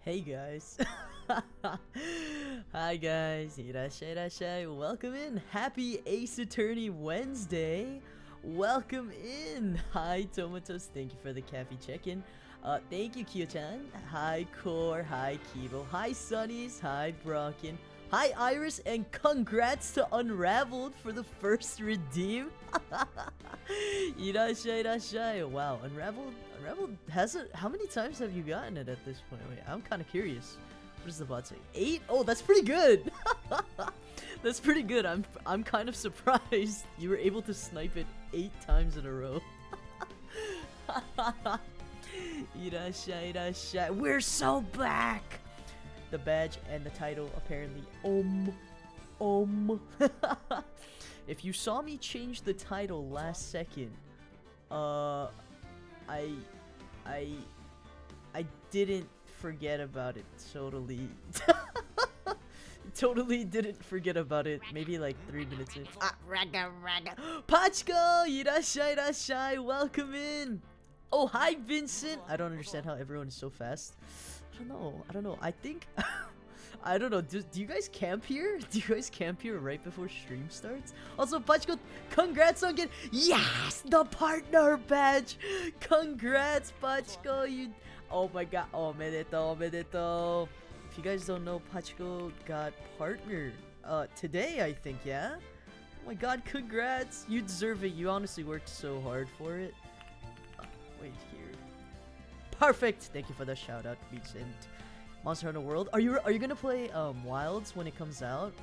Hey guys. Hi guys. Irashai irashai. Welcome in. Happy Ace Attorney Wednesday. Welcome in. Hi Tomatos. Thank you for the cafe check-in. Thank you Kyo-chan. Hi Core. Hi Kibo. Hi Sunnies. Hi Brocken. Hi Iris, and congrats to Unraveled for the first redeem. Irashai irashai. Wow, Unraveled hasn't. How many times have you gotten it at this point? Wait, I'm kind of curious. What does the bot say? 8? Oh, that's pretty good. That's pretty good. I'm kind of surprised you were able to snipe it 8 times in a row. Irashai irashai. We're so back. The badge and the title apparently If you saw me change the title last second, I didn't forget about it totally. Totally didn't forget about it. Maybe like 3 minutes in. Raga. Pachko! Irashai irashai! Welcome in! Oh, hi Vincent! I don't understand how everyone is so fast. I don't know. I think... I don't know. Do you guys camp here? Do you guys camp here right before stream starts? Also, Pachko, congrats on getting... Yes! The partner badge! Congrats, Pachko! You... Oh my god. Omedeto. If you guys don't know, Pachko got partner today, I think, yeah? Oh my god, congrats! You deserve it. You honestly worked so hard for it. Wait here. Perfect! Thank you for the shout out, Vincent. Monster Hunter World. Are you gonna play Wilds when it comes out?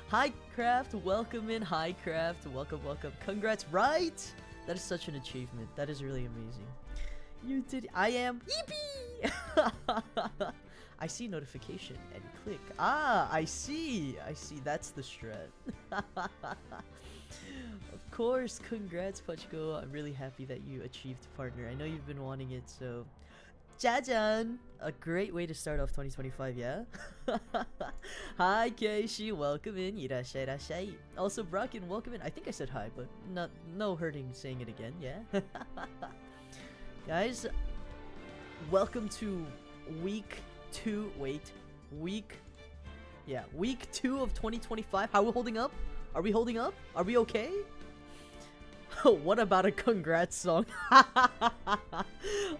Hi Craft, welcome in. Hi Craft, welcome. Congrats, right? That is such an achievement. That is really amazing. You did. I am. Yippee! I see notification and click. Ah, I see. That's the strat. Of course, congrats, Pachko. I'm really happy that you achieved partner. I know you've been wanting it, so. Jajan! A great way to start off 2025, yeah? Hi, Keishi, welcome in. Irashai irashai. Also, Brocken, welcome in. I think I said hi, but no hurting saying it again, yeah? Guys, welcome to week 2. Week 2 of 2025. How are we holding up? Are we holding up? Are we okay? What about a congrats song?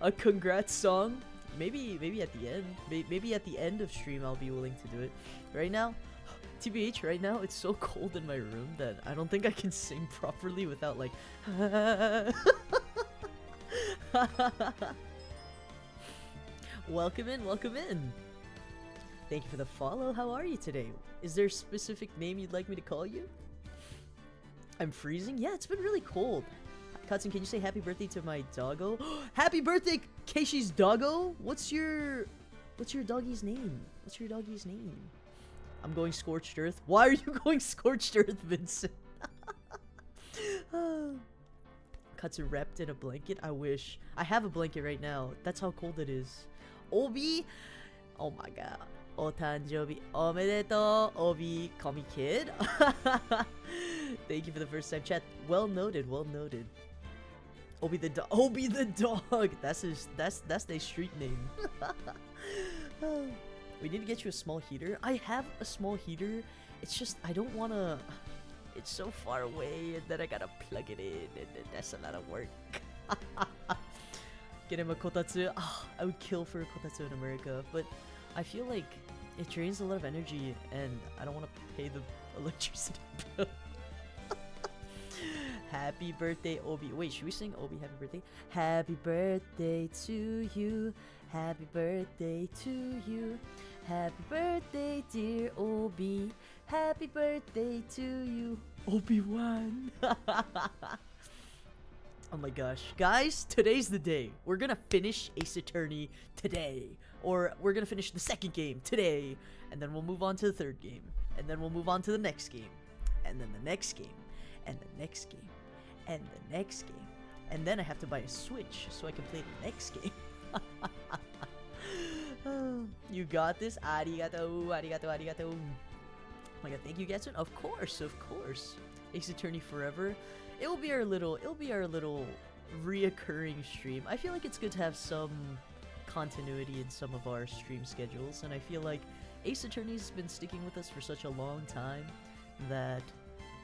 A congrats song? Maybe at the end. Maybe at the end of stream I'll be willing to do it. Right now, TBH, right now it's so cold in my room that I don't think I can sing properly without like Welcome in. Thank you for the follow. How are you today? Is there a specific name you'd like me to call you? I'm freezing? Yeah, it's been really cold. Katsun, can you say happy birthday to my doggo? Happy birthday, Keishi's doggo! What's your doggy's name? I'm going scorched earth. Why are you going scorched earth, Vincent? Katsun wrapped in a blanket? I wish. I have a blanket right now. That's how cold it is. Obi! Oh my god. Otanjobi omedeto, Obi, call me kid. Thank you for the first time chat. Well noted. Obi the dog. That's their street name. We need to get you a small heater. I have a small heater. It's just I don't wanna. It's so far away, and then I gotta plug it in, and then that's a lot of work. Get him a kotatsu. Oh, I would kill for a kotatsu in America, but I feel like it drains a lot of energy, and I don't want to pay the electricity bill. Happy birthday, Obi. Wait, should we sing Obi happy birthday? Happy birthday to you. Happy birthday to you. Happy birthday, dear Obi. Happy birthday to you. Obi-Wan. Oh my gosh. Guys, today's the day. We're gonna finish Ace Attorney today. Or we're gonna finish the second game today. And then we'll move on to the third game. And then we'll move on to the next game. And then the next game. And the next game. And the next game. And then I have to buy a Switch so I can play the next game. You got this. Arigato. Oh my god, thank you, Gatsun. Of course. Ace Attorney forever. It'll be our little reoccurring stream. I feel like it's good to have some continuity in some of our stream schedules, and I feel like Ace Attorney's been sticking with us for such a long time that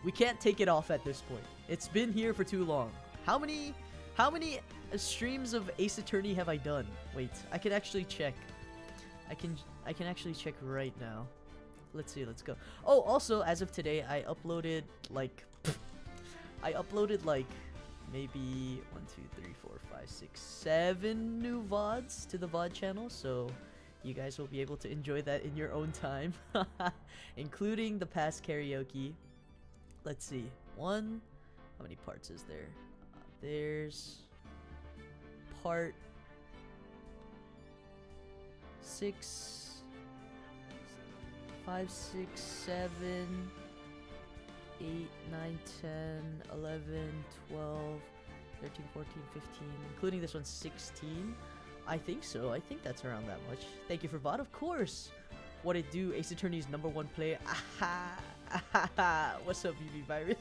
we can't take it off at this point. It's been here for too long. How many streams of Ace Attorney have I done? Wait, I can actually check. I can actually check right now. Let's see, let's go. Oh, also, as of today, I uploaded like maybe 1, 2, 3, 4, 5, 6, 7 new VODs to the VOD channel, so you guys will be able to enjoy that in your own time, including the past karaoke. Let's see, how many parts is there? There's part 6, 5, 6, 7, 8, 9, 10, 11, 12, 13, 14, 15, including this one, 16. I think so. I think that's around that much. Thank you for VOD, of course. What it do? Ace Attorney's #1 player. What's up, VV Virus?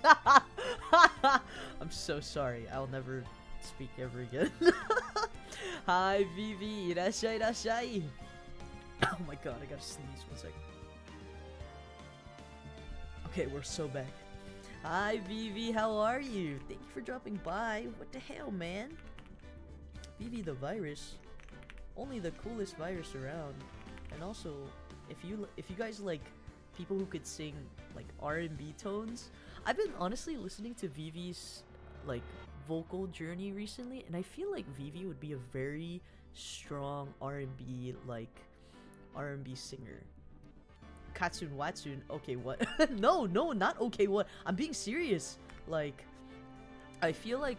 I'm so sorry. I'll never speak ever again. Hi, VV. Irashai, irashai. Oh my god, I gotta sneeze. 1 second. Okay, we're so back. Hi, VV. How are you? Thank you for dropping by. What the hell, man? VV the virus. Only the coolest virus around. And also, if you guys like people who could sing like R&B tones, I've been honestly listening to VV's like vocal journey recently, and I feel like VV would be a very strong R&B singer. Katsun Watsun. Okay, what? No, not okay, what? I'm being serious. Like, I feel like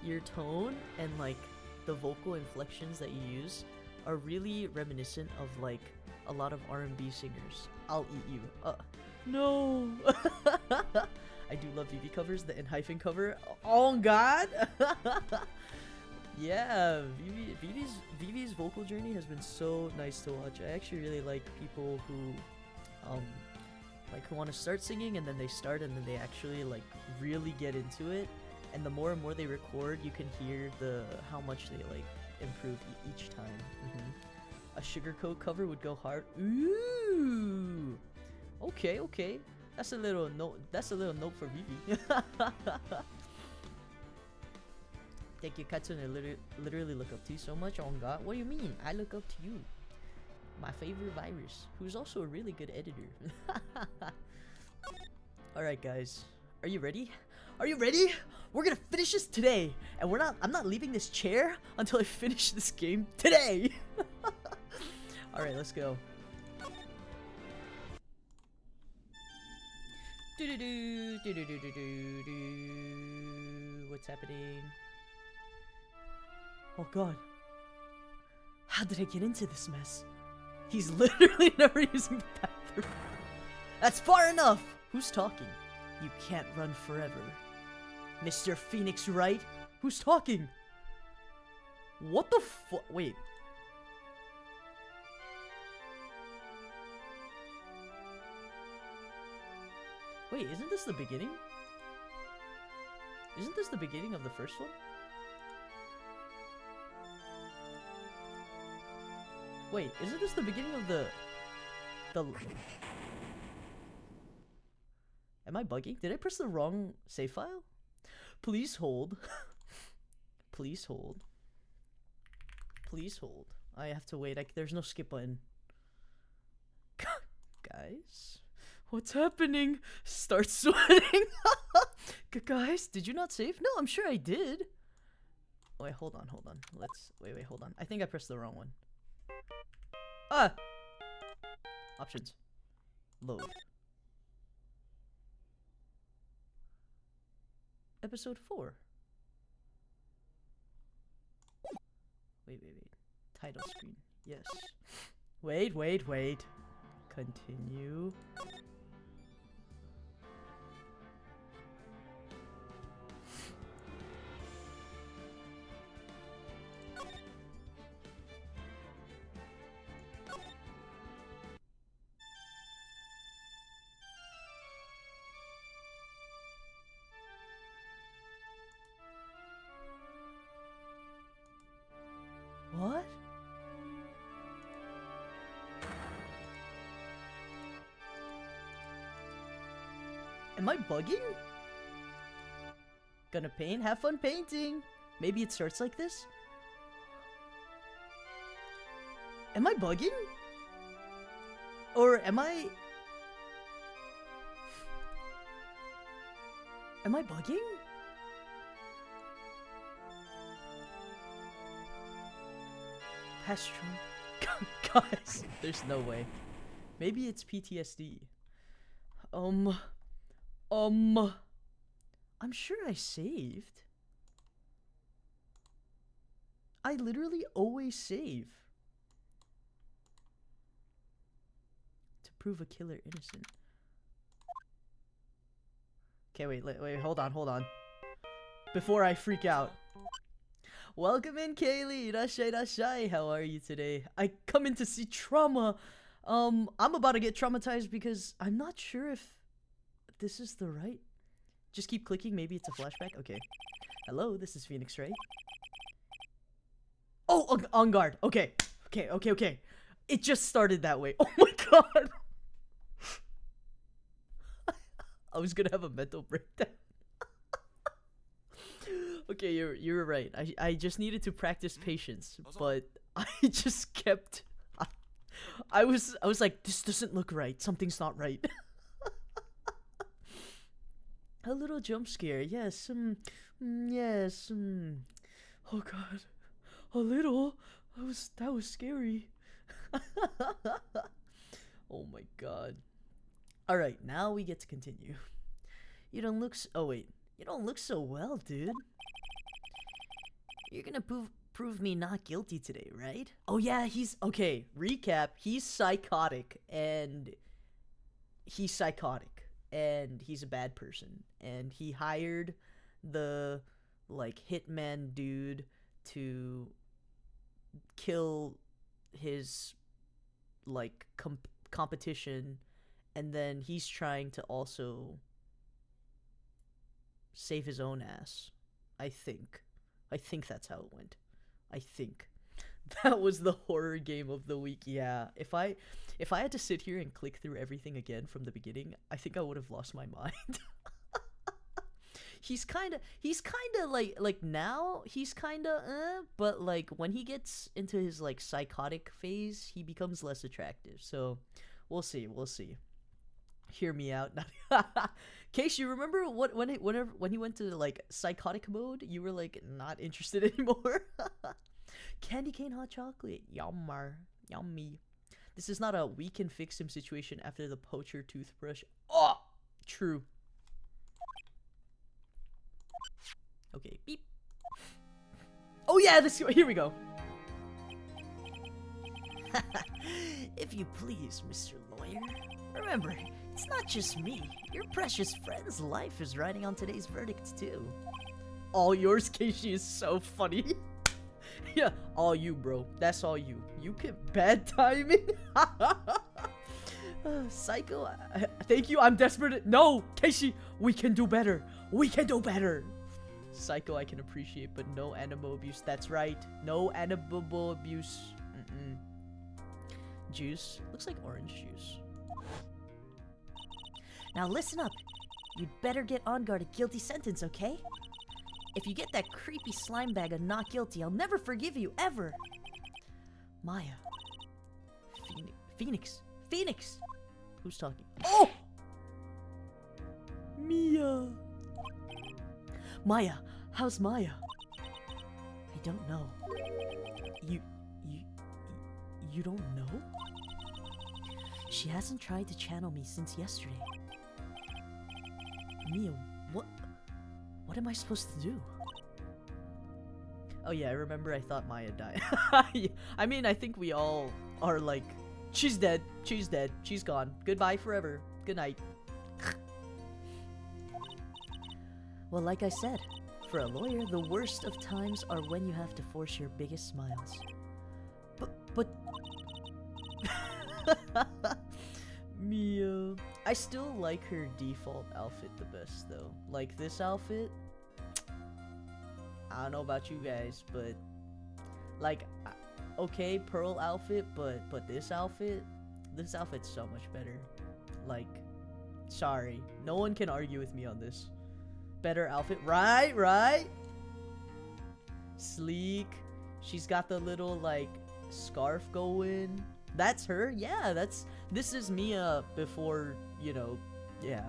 your tone and like the vocal inflections that you use are really reminiscent of like a lot of R&B singers. I'll eat you. No. I do love VV covers. The N- cover. Oh God. Yeah, VV's vocal journey has been so nice to watch. I actually really like people who who want to start singing and then they start and then they actually like really get into it, and the more and more they record, you can hear how much they like improve each time. A Sugarcoat cover would go hard. Ooh, okay, that's a little note for Vivi. Thank you, Katsun. I literally look up to you so much. Oh God, what do you mean? I look up to you. My favorite virus, who's also a really good editor. Alright guys, are you ready? Are you ready? We're gonna finish this today, and I'm not leaving this chair until I finish this game today. Alright, let's go. What's happening? Oh God, how did I get into this mess? He's literally never using the bathroom. That's far enough! Who's talking? You can't run forever. Mr. Phoenix Wright? Who's talking? What the fu- Wait. Wait, isn't this the beginning? Isn't this the beginning of the first one? Wait, isn't this the beginning of the... Am I bugging? Did I press the wrong save file? Please hold. Please hold. Please hold. I have to wait. There's no skip button. Guys? What's happening? Start sweating. Guys, did you not save? No, I'm sure I did. Wait, hold on. Wait, hold on. I think I pressed the wrong one. Ah! Options. Load. Episode 4. Wait. Title screen. Yes. Wait. Continue. What? Am I bugging? Gonna paint? Have fun painting. Maybe it starts like this? Am I bugging? Or am I bugging? Pastron. Guys, there's no way. Maybe it's PTSD. I'm sure I saved. I literally always save. To prove a killer innocent. Okay, wait, hold on. Before I freak out. Welcome in, Kaylee. Irashai. How are you today? I come in to see trauma. I'm about to get traumatized because I'm not sure if this is the right. Just keep clicking. Maybe it's a flashback. Okay. Hello, this is Phoenix Ray. Oh, on guard. Okay. It just started that way. Oh my god. I was gonna have a mental breakdown. Okay, you're right. I just needed to practice patience, but I just kept. I was like, this doesn't look right. Something's not right. A little jump scare, yes. Yes. Oh god, a little. That was scary. Oh my god. All right, now we get to continue. You don't look. Oh wait, you don't look so well, dude. You're gonna prove me not guilty today, right? Oh yeah, he's okay. Recap: he's psychotic, and he's a bad person, and he hired the like hitman dude to kill his like competition, and then he's trying to also save his own ass. I think that's how it went. I think that was the horror game of the week. Yeah, if I had to sit here and click through everything again from the beginning, I think I would have lost my mind. he's kind of like now he's kind of but like when he gets into his like psychotic phase, he becomes less attractive. So we'll see. Hear me out. Case, you remember when he went to like psychotic mode, you were like not interested anymore. Candy cane hot chocolate, yummy. This is not a we can fix him situation after the poacher toothbrush. Oh, true. Okay, beep. Oh yeah, here we go. If you please, Mr. Lawyer, remember, it's not just me. Your precious friend's life is riding on today's verdict too. All yours, Keishi, is so funny. Yeah, all you, bro. That's all you. You get bad timing. Psycho, thank you. I'm desperate. No, Keishi, we can do better. Psycho, I can appreciate, but no animal abuse. That's right. No animal abuse. Juice. Looks like orange juice. Now listen up. You'd better get on guard a guilty sentence, okay? If you get that creepy slime bag of not guilty, I'll never forgive you, ever. Maya. Phoenix. Who's talking? Oh! Mia. Maya. How's Maya? I don't know. You don't know? She hasn't tried to channel me since yesterday. Mia, what am I supposed to do? Oh yeah, I remember I thought Maya died. I mean, I think we all are like, she's dead, she's gone. Goodbye forever. Good night. Well, like I said, for a lawyer, the worst of times are when you have to force your biggest smiles. But... Mia. I still like her default outfit the best, though. Like, this outfit... I don't know about you guys, but... Like, okay, Pearl outfit, but this outfit's so much better. Like, Sorry. No one can argue with me on this. Better outfit. Right? Sleek. She's got the little, like, scarf going. That's her? Yeah, this is Mia before, you know, yeah.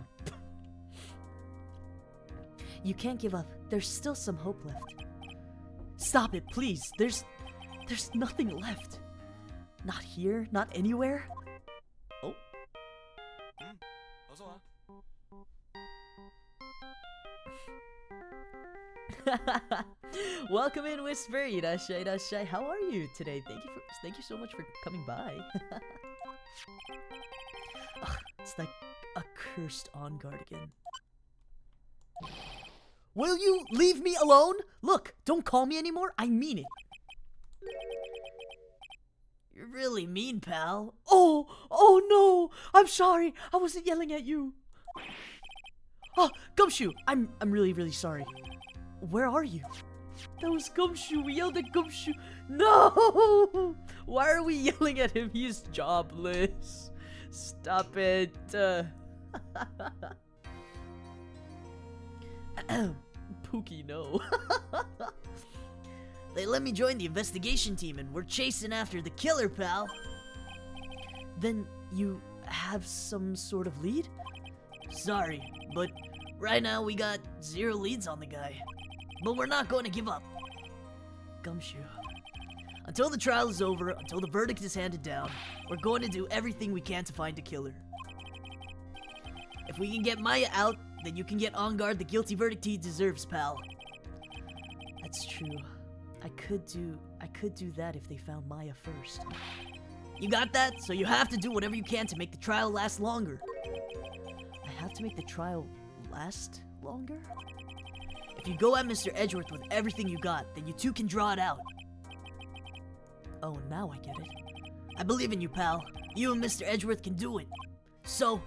You can't give up. There's still some hope left. Stop it, please. There's nothing left. Not here, not anywhere. Oh. Welcome in, Whisper. Irashai. How are you today? Thank you so much for coming by. Ugh, it's that accursed on guard again. Will you leave me alone? Look, don't call me anymore. I mean it. You're really mean, pal. Oh no. I'm sorry. I wasn't yelling at you. Oh, Gumshoe. I'm really, really sorry. Where are you? That was Gumshoe. We yelled at Gumshoe. No! Why are we yelling at him? He's jobless. Stop it. Pookie, no. They let me join the investigation team and we're chasing after the killer, pal. Then you have some sort of lead? Sorry, but right now we got 0 leads on the guy. But we're not going to give up. Gumshoe. Until the trial is over, until the verdict is handed down, we're going to do everything we can to find a killer. If we can get Maya out, then you can get on guard the guilty verdict he deserves, pal. That's true. I could do that if they found Maya first. You got that? So you have to do whatever you can to make the trial last longer. I have to make the trial last longer? If you go at Mr. Edgeworth with everything you got, then you two can draw it out. Oh, now I get it. I believe in you, pal. You and Mr. Edgeworth can do it. So,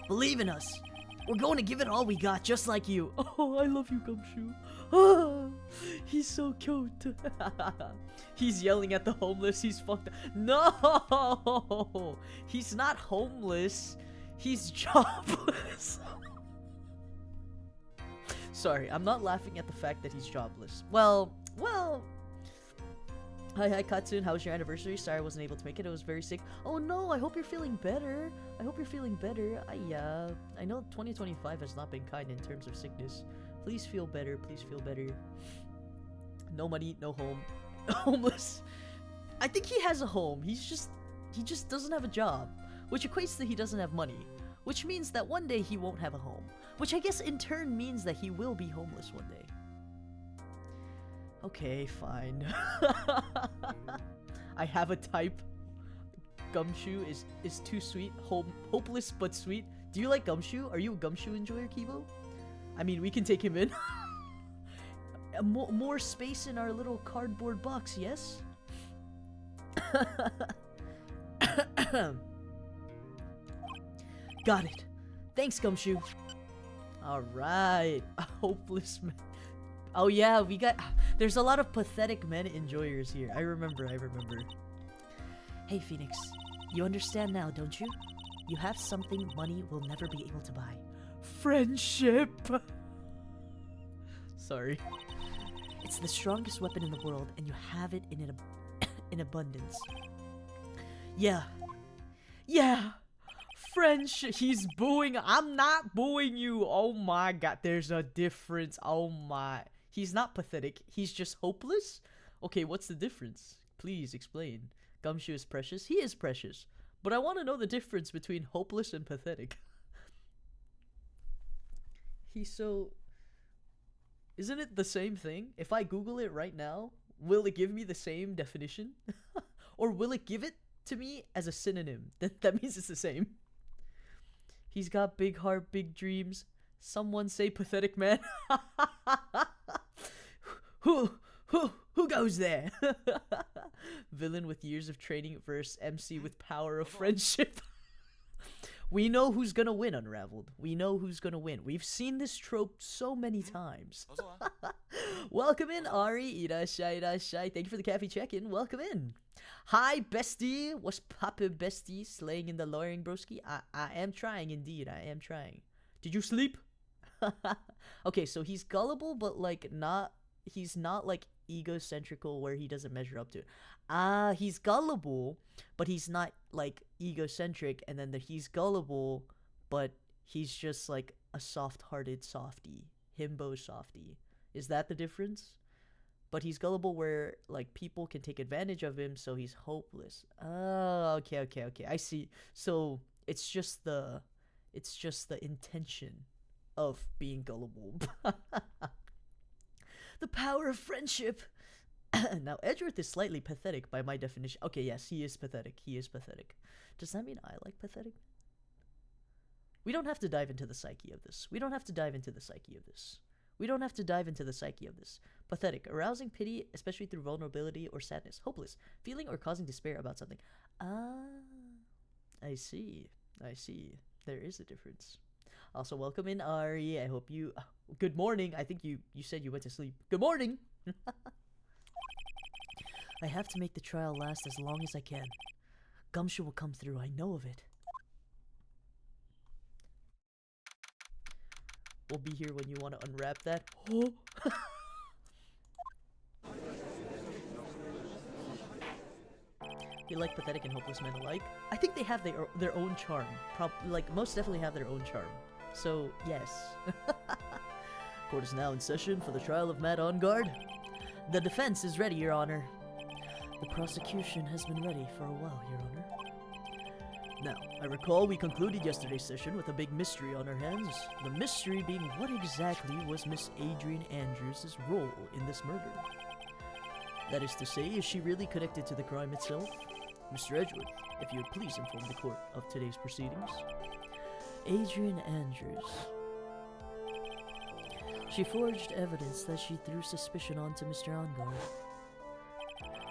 believe in us. We're going to give it all we got, just like you. Oh, I love you, Gumshoe. Oh, he's so cute. He's yelling at the homeless. He's fucked up. No! He's not homeless. He's jobless. Sorry, I'm not laughing at the fact that he's jobless. Well. Hi, Katsun. How was your anniversary? Sorry I wasn't able to make it. I was very sick. Oh no, I hope you're feeling better. I know 2025 has not been kind in terms of sickness. Please feel better. No money, no home. Homeless. I think he has a home. He just doesn't have a job, which equates to he doesn't have money, which means that one day he won't have a home, which I guess in turn means that he will be homeless one day. Okay, fine. I have a type. Gumshoe is too sweet. Hopeless but sweet. Do you like Gumshoe? Are you a Gumshoe enjoyer, Kibo? I mean, we can take him in. More space in our little cardboard box, yes? Got it. Thanks, Gumshoe. Alright. Hopeless man. Oh yeah, there's a lot of pathetic men enjoyers here. I remember. Hey Phoenix, you understand now, don't you? You have something money will never be able to buy. Friendship! Sorry. It's the strongest weapon in the world, and you have it in abundance. Yeah. Friendship. He's booing. I'm not booing you. Oh my god, there's a difference. Oh my. He's not pathetic. He's just hopeless? Okay, what's the difference? Please explain. Gumshoe is precious. He is precious. But I want to know the difference between hopeless and pathetic. He's so... Isn't it the same thing? If I Google it right now, will it give me the same definition? Or will it give it to me as a synonym? That means it's the same. He's got big heart, big dreams. Someone say pathetic man. Who goes there? Villain with years of training versus MC with power of friendship. We know who's gonna win, Unraveled. We know who's gonna win. We've seen this trope so many times. Welcome in, Ari. Irashai, irashai. Thank you for the cafe check-in. Welcome in. Hi, bestie. What's poppin', bestie? Slaying in the lawyering, broski? I am trying, indeed. I am trying. Did you sleep? Okay, so he's gullible, but like he's not like egocentrical where he doesn't measure up to it. He's gullible, but he's not like egocentric, and then he's gullible, but he's just like a soft-hearted softie. Himbo softie. Is that the difference? But he's gullible where like people can take advantage of him, so he's hopeless. Oh, okay. I see. So it's just the intention of being gullible. The power of friendship. Now, Edgeworth is slightly pathetic by my definition. Okay, yes, he is pathetic. He is pathetic. Does that mean I like pathetic? We don't have to dive into the psyche of this. We don't have to dive into the psyche of this. We don't have to dive into the psyche of this. Pathetic, arousing pity, especially through vulnerability or sadness. Hopeless, feeling or causing despair about something. I see. There is a difference. Also, welcome in, Ari. I hope you... good morning. I think you said you went to sleep. Good morning! I have to make the trial last as long as I can. Gumshoe will come through, I know of it. We'll be here when you want to unwrap that. Oh! You like pathetic and hopeless men alike? I think they have their own charm. Most definitely have their own charm. So, yes. Court is now in session for the trial of Matt Onguard. The defense is ready, Your Honor. The prosecution has been ready for a while, Your Honor. Now, I recall we concluded yesterday's session with a big mystery on our hands. The mystery being what exactly was Miss Adrian Andrews' role in this murder. That is to say, is she really connected to the crime itself? Mr. Edgeworth, if you would please inform the court of today's proceedings. Adrian Andrews. She forged evidence that she threw suspicion onto Mr. Onguard,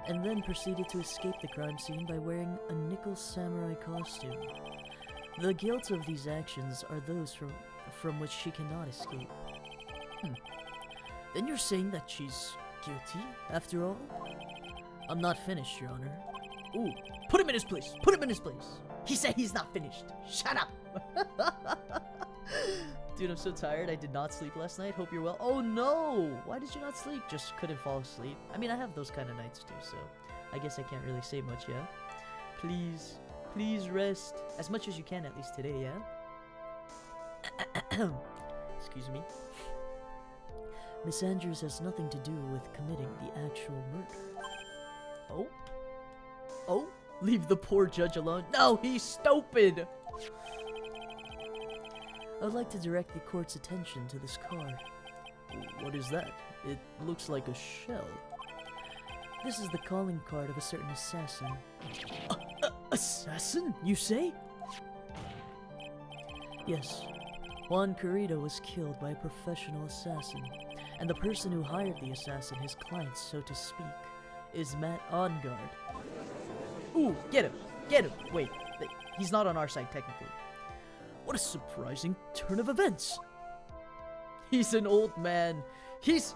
and then proceeded to escape the crime scene by wearing a nickel samurai costume. The guilt of these actions are those from which she cannot escape. Then you're saying that she's guilty, after all? I'm not finished, Your Honor. Ooh, put him in his place! Put him in his place! He said he's not finished! Shut up! Dude, I'm so tired. I did not sleep last night. Hope you're well. Oh no! Why did you not sleep? Just couldn't fall asleep. I mean, I have those kind of nights too, so I guess I can't really say much, yeah? Please rest. As much as you can, at least today, yeah? Excuse me. Miss Andrews has nothing to do with committing the actual murder. Oh? Oh? Leave the poor judge alone. No, he's stupid! I would like to direct the court's attention to this card. What is that? It looks like a shell. This is the calling card of a certain assassin. Assassin, you say? Yes. Juan Corrido was killed by a professional assassin, and the person who hired the assassin, his client, so to speak, is Matt Onguard. Ooh, get him! Get him! Wait, he's not on our side technically. What a surprising turn of events! He's an old man. He's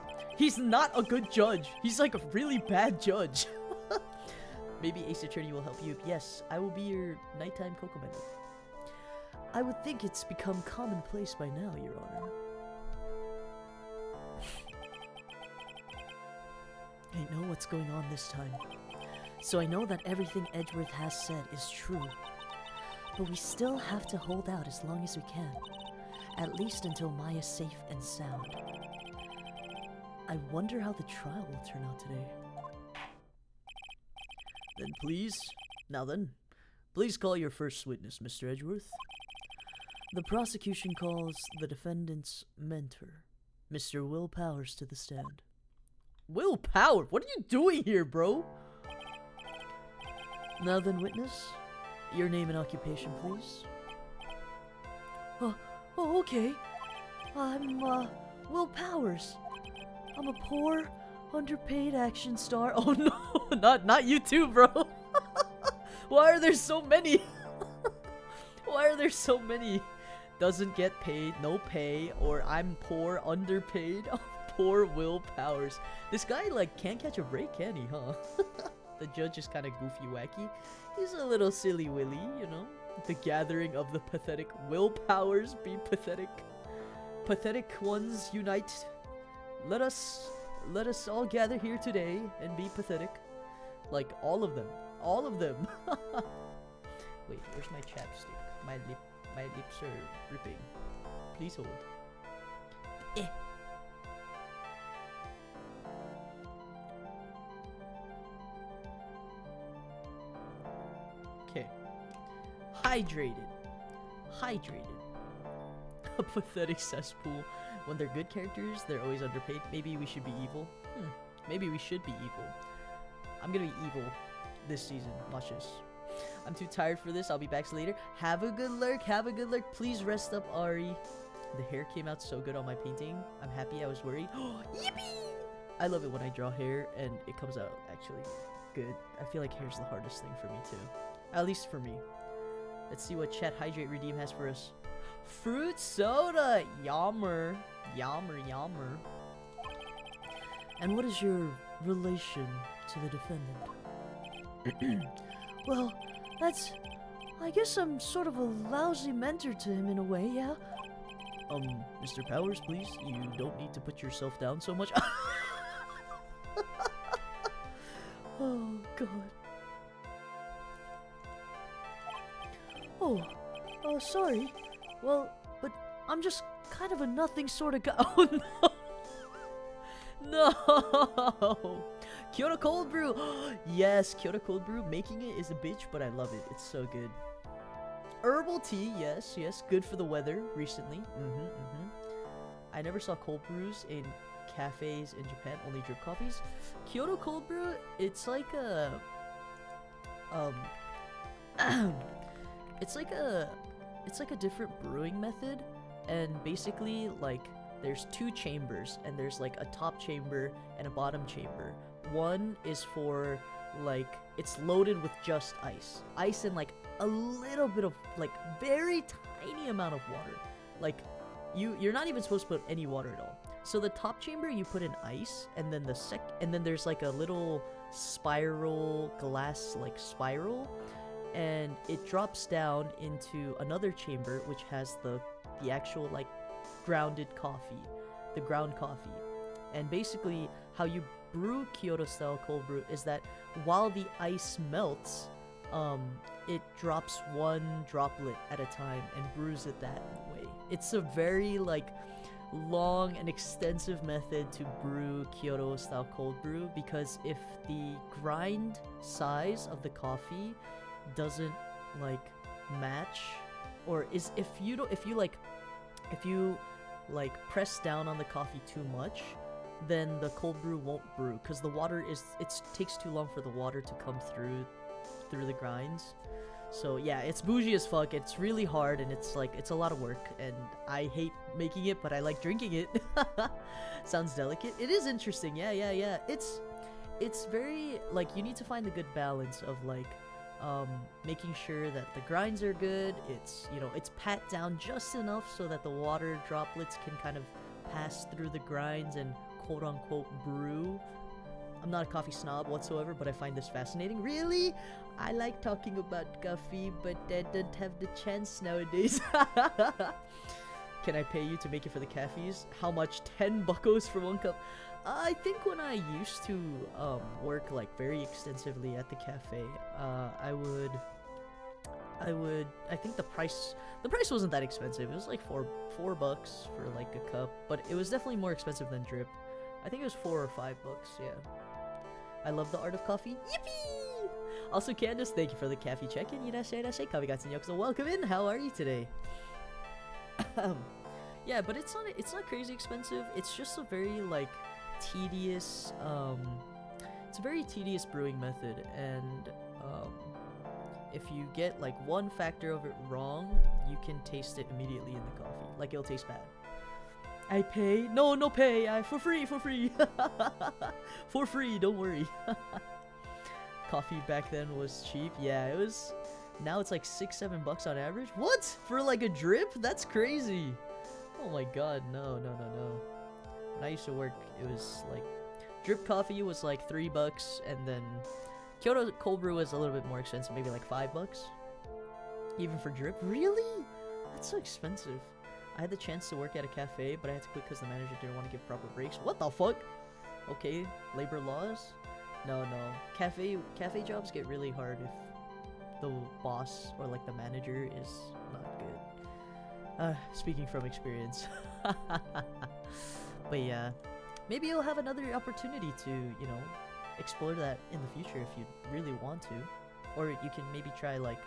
not a good judge. He's like a really bad judge. Maybe Ace Attorney will help you. Yes, I will be your nighttime Cocomelon. I would think it's become commonplace by now, Your Honor. I know what's going on this time. So I know that everything Edgeworth has said is true. But we still have to hold out as long as we can. At least until Maya's safe and sound. I wonder how the trial will turn out today. Then please call your first witness, Mr. Edgeworth. The prosecution calls the defendant's mentor, Mr. Will Powers, to the stand. Will Powers? What are you doing here, bro? Now then, witness, your name and occupation, please. Oh, okay. I'm, Will Powers. I'm a poor, underpaid action star. Oh no, not you too, bro. Why are there so many? Why are there so many? Doesn't get paid, no pay, or I'm poor, underpaid. Oh, poor Will Powers. This guy, like, can't catch a break, can he, huh? The judge is kind of goofy wacky. He's a little silly willy, you know? The gathering of the pathetic. Will Powers be pathetic. Pathetic ones unite. Let us all gather here today and be pathetic. Like, all of them. All of them. Wait, where's my chapstick? My lips are dripping. Please hold. Eh. Okay. Hydrated. A pathetic cesspool. When they're good characters, they're always underpaid. Maybe we should be evil. Maybe we should be evil. I'm gonna be evil this season. Watch this. I'm too tired for this. I'll be back later. Have a good lurk. Please rest up, Ari. The hair came out so good on my painting. I'm happy. I was worried. Yippee! I love it when I draw hair and it comes out actually good. I feel like hair's the hardest thing for me too. At least for me. Let's see what Chat Hydrate Redeem has for us. Fruit soda! Yammer. And what is your relation to the defendant? Well, I guess I'm sort of a lousy mentor to him in a way, yeah? Mr. Powers, please, you don't need to put yourself down so much. Oh, God. Oh, sorry. Well, but I'm just kind of a nothing sort of guy. Oh, no. No! Kyoto Cold Brew! Yes, Kyoto Cold Brew. Making it is a bitch, but I love it. It's so good. Herbal tea, yes. Good for the weather recently. I never saw cold brews in cafes in Japan, only drip coffees. Kyoto Cold Brew, it's like a... it's like a different brewing method, and basically, like, there's two chambers, and there's like a top chamber and a bottom chamber. One is for, like, it's loaded with just ice. Ice and like a little bit of, like, very tiny amount of water. Like, you're not even supposed to put any water at all. So the top chamber you put in ice, and then and then there's like a little spiral glass, like, spiral, and it drops down into another chamber which has the actual, like, grounded coffee, the ground coffee. And basically how you brew Kyoto style cold brew is that while the ice melts, it drops one droplet at a time and brews it that way. It's a very, like, long and extensive method to brew Kyoto style cold brew, because if the grind size of the coffee doesn't, like, match, or is if you press down on the coffee too much, then the cold brew won't brew, because the water it takes too long for the water to come through the grinds. So yeah, it's bougie as fuck. It's really hard, and it's a lot of work, and I hate making it, but I like drinking it. Sounds delicate. It is interesting. Yeah. It's very, like, you need to find the good balance of, like, making sure that the grinds are good. It's, you know, it's pat down just enough so that the water droplets can kind of pass through the grinds and quote-unquote brew. I'm not a coffee snob whatsoever, but I find this fascinating. Really? I like talking about coffee, but I don't have the chance nowadays. Can I pay you to make it for the cafes? How much? 10 buckos for 1 cup? I think when I used to work, like, very extensively at the cafe, I think the price wasn't that expensive. It was like $4 for, like, a cup, but it was definitely more expensive than drip. I think it was $4 or $5, yeah. I love the art of coffee. Yippee! Also, Candace, thank you for the cafe check-in. Irashairashe, kabigatsu yokuso. Welcome in. How are you today? Yeah, but it's not crazy expensive. It's just a very, like, tedious, it's a very tedious brewing method, and if you get, like, one factor of it wrong, you can taste it immediately in the coffee. Like, it'll taste bad. I pay? No pay. For free. For free, don't worry. Coffee back then was cheap. Yeah, it was Now it's like $6-7 on average. What? For like a drip? That's crazy. Oh my god, no. When I used to work, it was like drip coffee was like $3, and then Kyoto cold brew was a little bit more expensive, maybe like $5, even for drip. Really? That's so expensive. I had the chance to work at a cafe, but I had to quit because the manager didn't want to give proper breaks. What the fuck? Okay, labor laws? No. Cafe jobs get really hard if the boss or like the manager is not good. Speaking from experience. But yeah, maybe you'll have another opportunity to, you know, explore that in the future if you really want to. Or you can maybe try like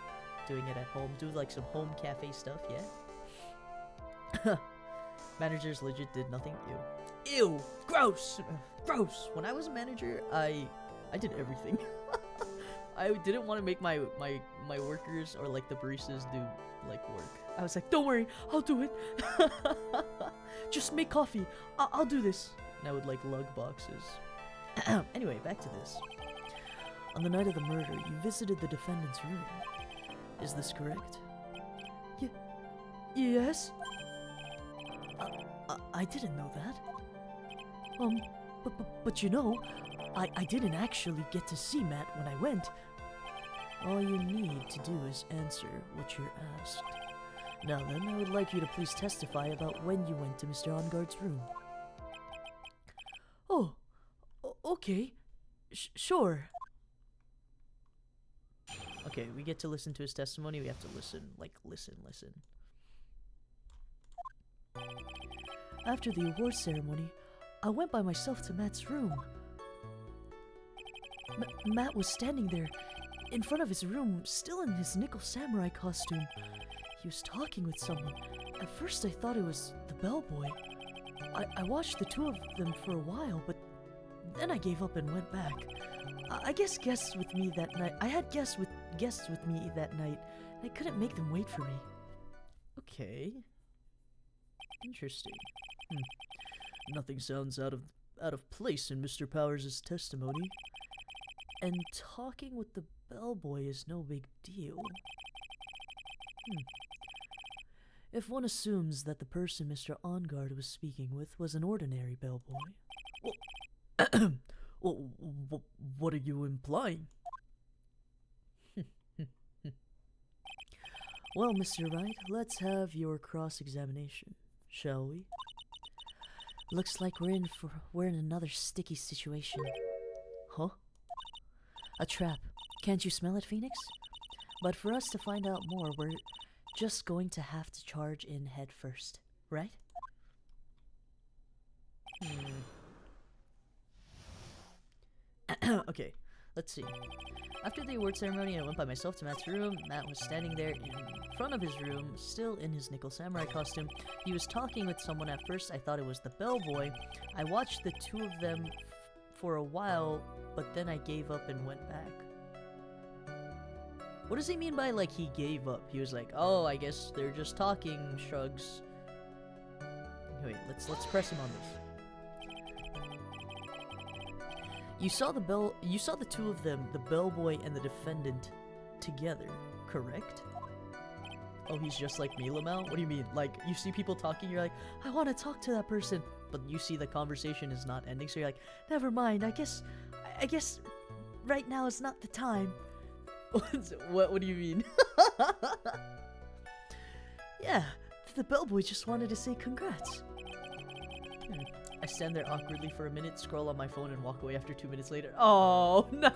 doing it at home, do like some home cafe stuff, yeah? Managers legit did nothing. Ew, gross. When I was a manager, I did everything. I didn't want to make my workers or like the baristas do like work. I was like, don't worry, I'll do it. Just make coffee. I'll do this. And I would like lug boxes. Anyway, back to this. On the night of the murder, you visited the defendant's room. Is this correct? Yes. I didn't know that. But you know, I didn't actually get to see Matt when I went. All you need to do is answer what you're asked. Now then, I would like you to please testify about when you went to Mr. Onguard's room. Oh, okay. Sure. Okay, we get to listen to his testimony. We have to listen. Like, listen. After the award ceremony, I went by myself to Matt's room. Matt was standing there, in front of his room, still in his nickel samurai costume. He was talking with someone. At first I thought it was the bellboy. I watched the two of them for a while, but then I gave up and went back. I guess guests with me that night. I had guests with me that night. I couldn't make them wait for me. Okay. Interesting. Nothing sounds out of place in Mr. Powers' testimony. And talking with the bellboy is no big deal. If one assumes that the person Mr. Onguard was speaking with was an ordinary bellboy... Well, what are you implying? Well, Mr. Wright, let's have your cross-examination, shall we? Looks like we're in another sticky situation. Huh? A trap. Can't you smell it, Phoenix? But for us to find out more, we're just going to have to charge in head first, right? Okay, let's see. After the award ceremony, I went by myself to Matt's room. Matt was standing there in front of his room, still in his nickel samurai costume. He was talking with someone. At first, I thought it was the bellboy. I watched the two of them for a while, but then I gave up and went back. What does he mean by, like, he gave up? He was like, oh, I guess they're just talking, shrugs. Wait, let's press him on this. You saw the two of them, the bellboy and the defendant, together, correct? Oh, he's just like me, Lamau? What do you mean? Like, you see people talking, you're like, I want to talk to that person, but you see the conversation is not ending, so you're like, never mind, I guess right now is not the time. What do you mean? Yeah, the bellboy just wanted to say congrats. I stand there awkwardly for a minute, scroll on my phone, and walk away after 2 minutes later. Oh, no!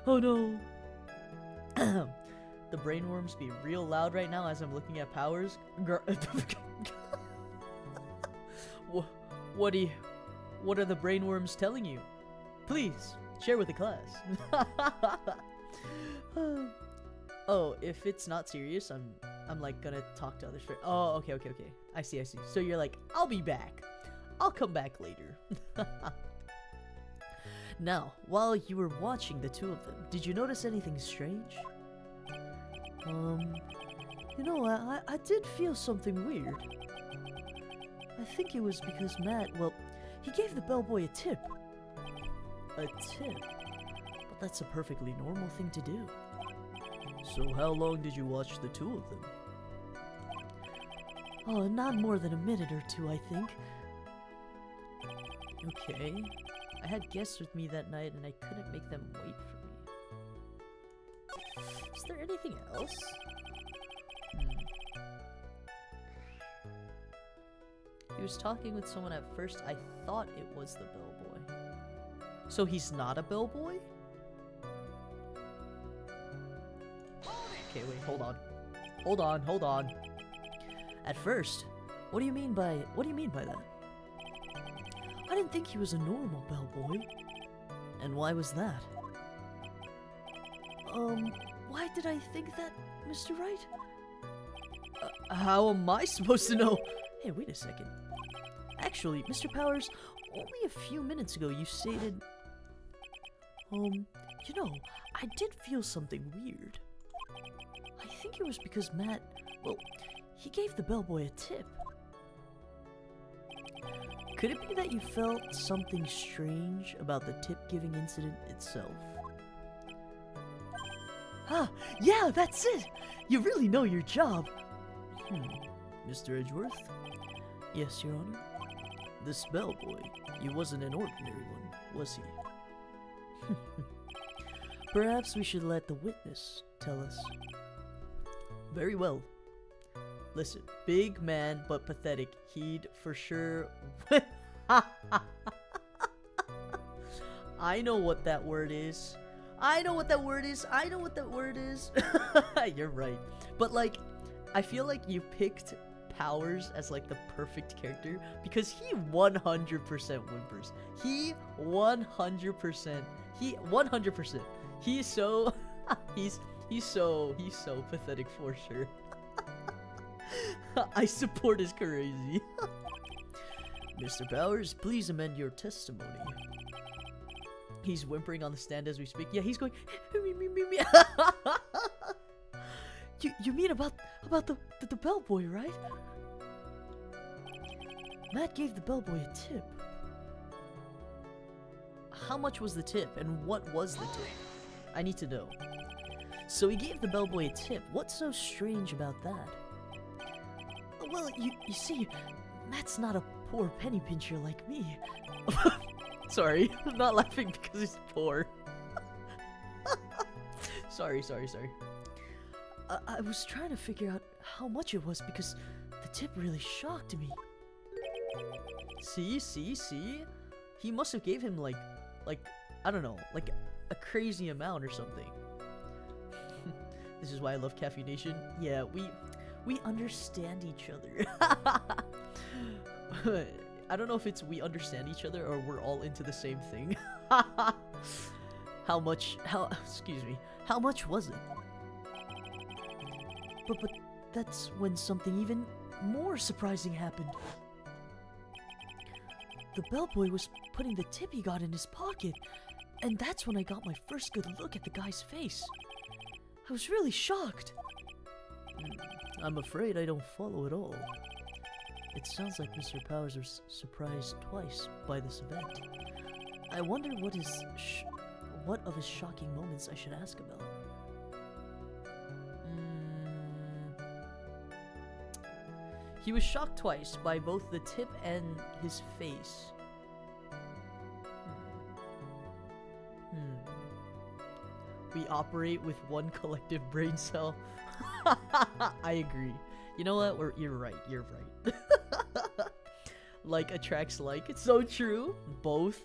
Oh, no. The brainworms be real loud right now as I'm looking at Powers. What are the brainworms telling you? Please, share with the class. Oh, if it's not serious, I'm like gonna talk to others for. Oh, okay. I see. So you're like, I'll be back. I'll come back later. Now, while you were watching the two of them, did you notice anything strange? You know, I did feel something weird. I think it was because Matt, well, he gave the bellboy a tip. A tip? but that's a perfectly normal thing to do. So how long did you watch the two of them? Oh, not more than a minute or two, I think. Okay. I had guests with me that night and I couldn't make them wait for me. Is there anything else? He was talking with someone at first. I thought it was the bellboy. So he's not a bellboy? Okay, wait, hold on. Hold on. At first? What do you mean by that? I didn't think he was a normal bellboy. And why was that? Why did I think that, Mr. Wright? How am I supposed to know? Hey, wait a second. Actually, Mr. Powers, only a few minutes ago you stated... you know, I did feel something weird. I think it was because Matt, well, he gave the bellboy a tip. Could it be that you felt something strange about the tip-giving incident itself? Ah, yeah, that's it! You really know your job! Mr. Edgeworth? Yes, Your Honor? This bellboy, he wasn't an ordinary one, was he? Perhaps we should let the witness tell us. Very well. Listen, big man but pathetic. He'd for sure... I know what that word is. You're right. But like, I feel like you picked Powers as like the perfect character because he 100% whimpers. He 100%. He's so he's so pathetic for sure. I support his crazy. Mr. Powers, please amend your testimony. He's whimpering on the stand as we speak. Yeah, he's going me. You mean about the bellboy, right? Matt gave the bellboy a tip. How much was the tip, and what was the tip? I need to know. So he gave the bellboy a tip. What's so strange about that? Well, you see, Matt's not a poor penny pincher like me. Sorry, I'm not laughing because he's poor. Sorry. I was trying to figure out how much it was because the tip really shocked me. See? He must have gave him like, I don't know, like a crazy amount or something. This is why I love caffeination. Yeah, we understand each other. I don't know if it's we understand each other or we're all into the same thing. How much was it? But that's when something even more surprising happened. The bellboy was putting the tip he got in his pocket, and that's when I got my first good look at the guy's face. I was really shocked. I'm afraid I don't follow at all. It sounds like Mr. Powers was surprised twice by this event. I wonder what of his shocking moments I should ask about. He was shocked twice by both the tip and his face. We operate with one collective brain cell. I agree. You know what? You're right. Like attracts like. It's so true. Both.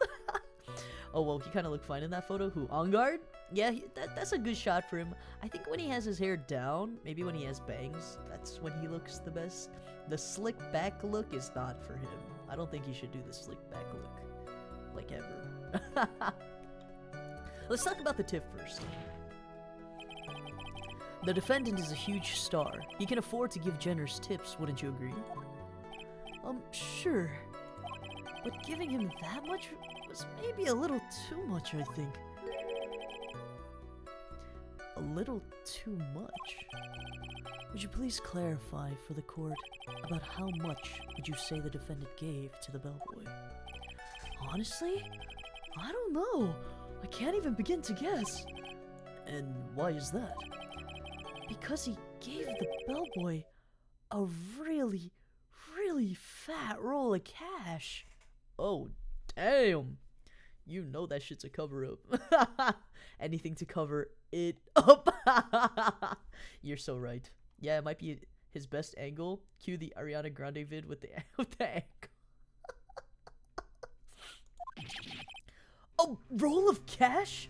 Oh, well, he kind of looked fine in that photo. Who? On guard? Yeah, that's a good shot for him. I think when he has his hair down, maybe when he has bangs, that's when he looks the best. The slick back look is not for him. I don't think he should do the slick back look. Like ever. Let's talk about the tip first. The defendant is a huge star. He can afford to give generous tips, wouldn't you agree? Sure. But giving him that much was maybe a little too much, I think. A little too much? Would you please clarify for the court about how much would you say the defendant gave to the bellboy? Honestly, I don't know. I can't even begin to guess. And why is that? Because he gave the bellboy a really, really fat roll of cash. Oh, damn. You know that shit's a cover-up. Anything to cover it up. You're so right. Yeah, it might be his best angle. Cue the Ariana Grande vid with the angle. Oh, roll of cash?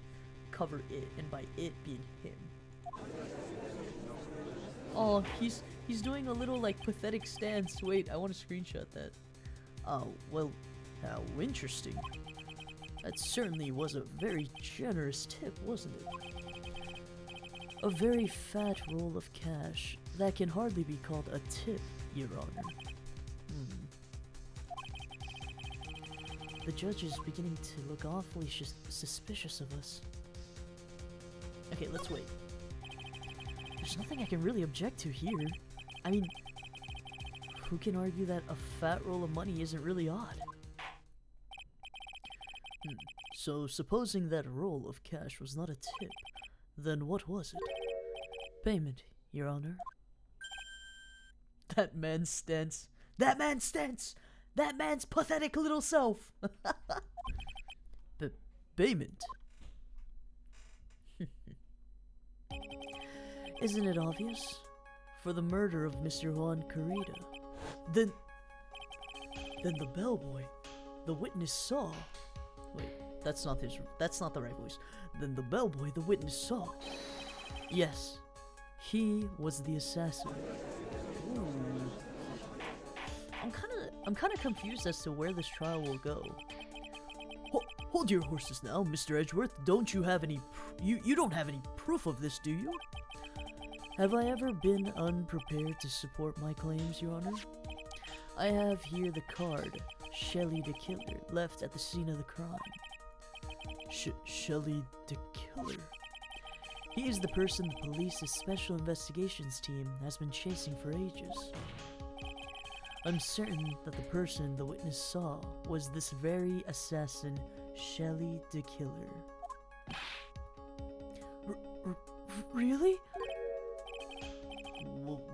Cover it, and by it being him. Oh, he's doing a little like pathetic stance. Wait, I want to screenshot that. Oh, well, how interesting. That certainly was a very generous tip, wasn't it? A very fat roll of cash. That can hardly be called a tip, Your Honor. The judge is beginning to look awfully suspicious of us. Okay, let's wait. There's nothing I can really object to here. I mean, who can argue that a fat roll of money isn't really odd? So, supposing that roll of cash was not a tip, then what was it? Payment, Your Honor. That man's stance. That man's stance! That man's pathetic little self! Payment? Isn't it obvious? For the murder of Mr. Juan Carita. Then the bellboy, the witness saw... Wait, that's not the right voice. Then the bellboy, the witness saw. Yes, he was the assassin. Ooh. I'm kind of confused as to where this trial will go. Hold your horses now, Mr. Edgeworth. Don't you have any... You don't have any proof of this, do you? Have I ever been unprepared to support my claims, Your Honor? I have here the card, Shelly the Killer, left at the scene of the crime. Shelly the Killer? He is the person the police's special investigations team has been chasing for ages. I'm certain that the person the witness saw was this very assassin, Shelly the Killer. Really?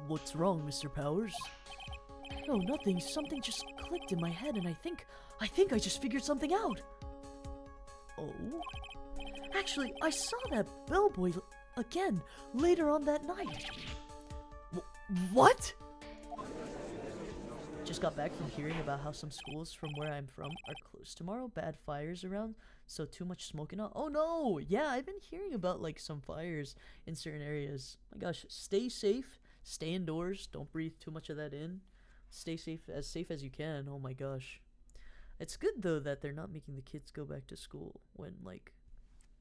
What's wrong, Mr. Powers? No, nothing. Something just clicked in my head, and I think I just figured something out. Oh? Actually, I saw that bellboy again later on that night. What? Just got back from hearing about how some schools from where I'm from are closed tomorrow. Bad fires around, so too much smoking out. Oh no! Yeah, I've been hearing about like some fires in certain areas. My gosh, stay safe. Stay indoors. Don't breathe too much of that in. Stay safe as you can. Oh my gosh. It's good though that they're not making the kids go back to school when like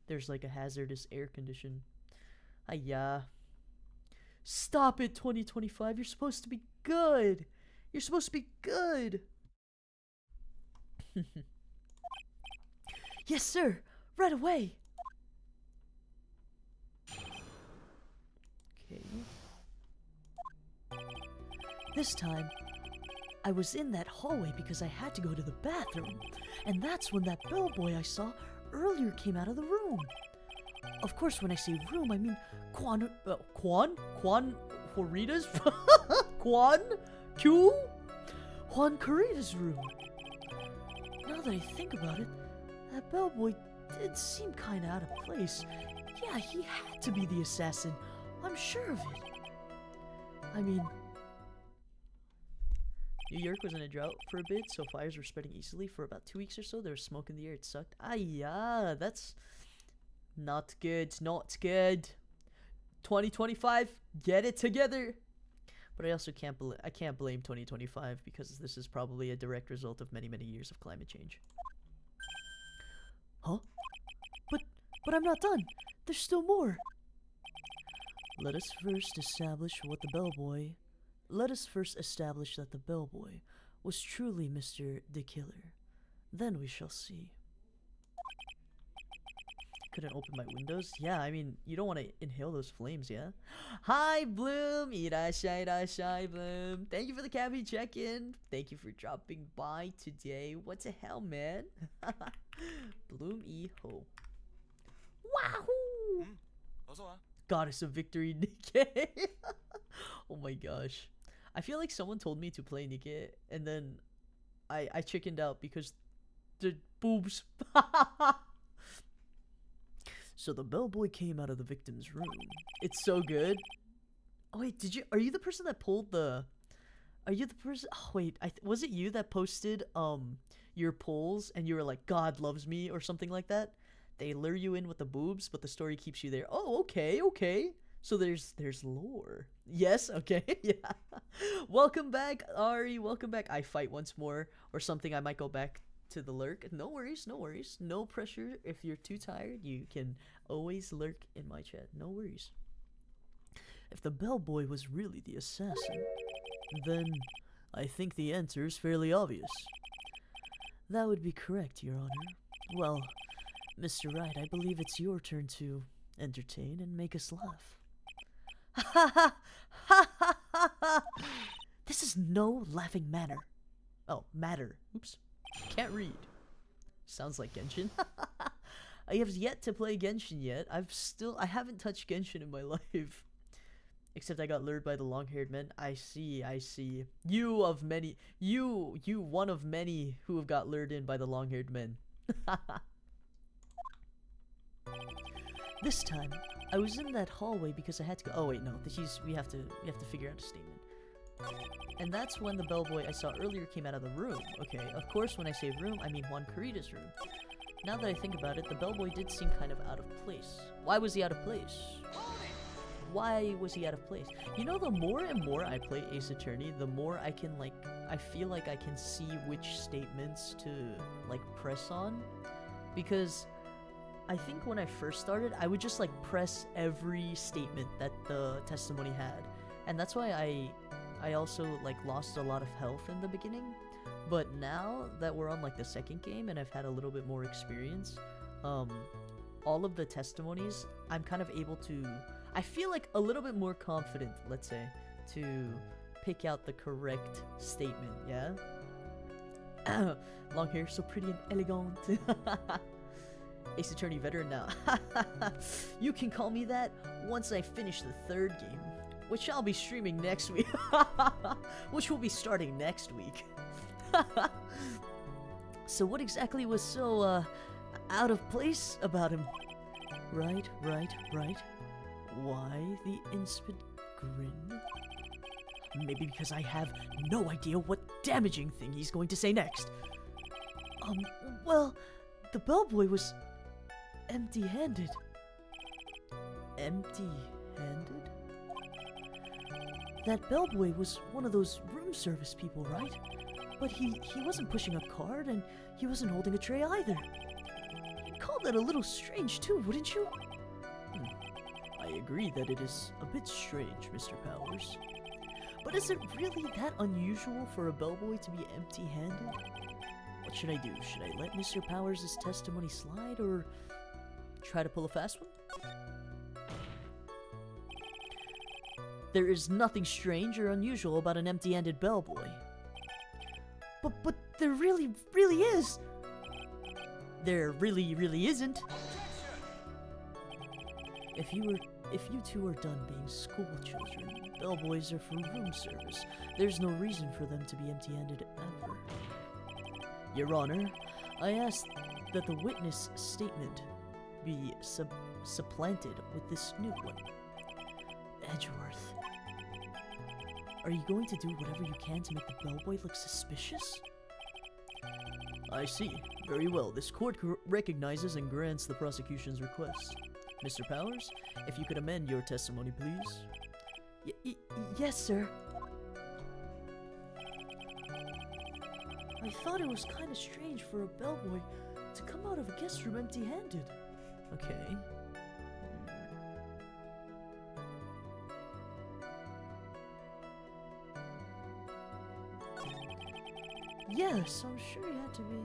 there's like a hazardous air condition. Yeah. Stop it, 2025. You're supposed to be good. You're supposed to be good. Yes, sir. Right away. Okay. This time, I was in that hallway because I had to go to the bathroom. And that's when that bellboy I saw earlier came out of the room. Of course, when I say room, I mean Juan Carita's Juan Carita's room. Now that I think about it, that bellboy did seem kinda out of place. Yeah, he had to be the assassin. I'm sure of it. I mean, New York was in a drought for a bit, so fires were spreading easily. For about 2 weeks or so, there was smoke in the air. It sucked. Yeah, that's not good. Not good. 2025, get it together. But I also can't blame 2025 because this is probably a direct result of many, many years of climate change. Huh? But I'm not done. There's still more. Let us first establish that the bellboy was truly Mr. the Killer. Then we shall see. Couldn't open my windows? Yeah, I mean, you don't want to inhale those flames, yeah? Hi, Bloom! Irashai, Bloom. Thank you for the cafe check-in. Thank you for dropping by today. What the hell, man? Bloom E-ho. Wahoo! Goddess of Victory, Nikkei. Oh my gosh. I feel like someone told me to play Nikkei, and then I chickened out because the boobs. So the bellboy came out of the victim's room. It's so good. Oh wait, are you the person that pulled the... Are you the person... Oh wait, was it you that posted your polls and you were like, God loves me or something like that? They lure you in with the boobs, but the story keeps you there. Oh, okay, okay. So there's lore. Yes, okay, yeah. Welcome back, Ari, welcome back. I fight once more or something, I might go back to the lurk. No worries, no worries. No pressure. If you're too tired, you can always lurk in my chat. No worries. If the bellboy was really the assassin, then I think the answer is fairly obvious. That would be correct, Your Honor. Well, Mr. Wright, I believe it's your turn to entertain and make us laugh. Ha ha ha ha ha ha! This is no laughing manner. Oh, matter. Oops. Can't read. Sounds like Genshin. I have yet to play Genshin yet. I haven't touched Genshin in my life. Except I got lured by the long-haired men. I see, I see. You one of many who have got lured in by the long-haired men. This time, I was in that hallway because I had to go. Oh wait, no. We have to figure out a statement. And that's when the bellboy I saw earlier came out of the room. Okay, of course, when I say room, I mean Juan Carita's room. Now that I think about it, the bellboy did seem kind of out of place. Why was he out of place? Why was he out of place? You know, the more and more I play Ace Attorney, the more I can, like, I feel like I can see which statements to, like, press on. Because I think when I first started, I would just, like, press every statement that the testimony had. And that's why I also, like, lost a lot of health in the beginning. But now that we're on, like, the second game and I've had a little bit more experience, all of the testimonies, I'm kind of able to... I feel like a little bit more confident, let's say, to pick out the correct statement, yeah? Long hair, so pretty and elegant. Ace Attorney veteran now. You can call me that once I finish the third game, which I'll be streaming next week. Which will be starting next week. So what exactly was so, out of place about him? Right. Why the instant grin? Maybe because I have no idea what damaging thing he's going to say next. Well, the bellboy was empty-handed. Empty-handed? That bellboy was one of those room service people, right? But he wasn't pushing a cart, and he wasn't holding a tray either. You'd call that a little strange too, wouldn't you? I agree that it is a bit strange, Mr. Powers. But is it really that unusual for a bellboy to be empty-handed? What should I do? Should I let Mr. Powers' testimony slide, or try to pull a fast one? There is nothing strange or unusual about an empty-handed bellboy. But there really is! There really isn't. If you two are done being school children, bellboys are for room service. There's no reason for them to be empty-handed ever. Your Honor, I ask that the witness statement be supplanted with this new one. Edgeworth. Are you going to do whatever you can to make the bellboy look suspicious? I see. Very well. This court recognizes and grants the prosecution's request. Mr. Powers, if you could amend your testimony, please. Yes, sir. I thought it was kind of strange for a bellboy to come out of a guest room empty-handed. Okay. Yes, I'm sure he had to be.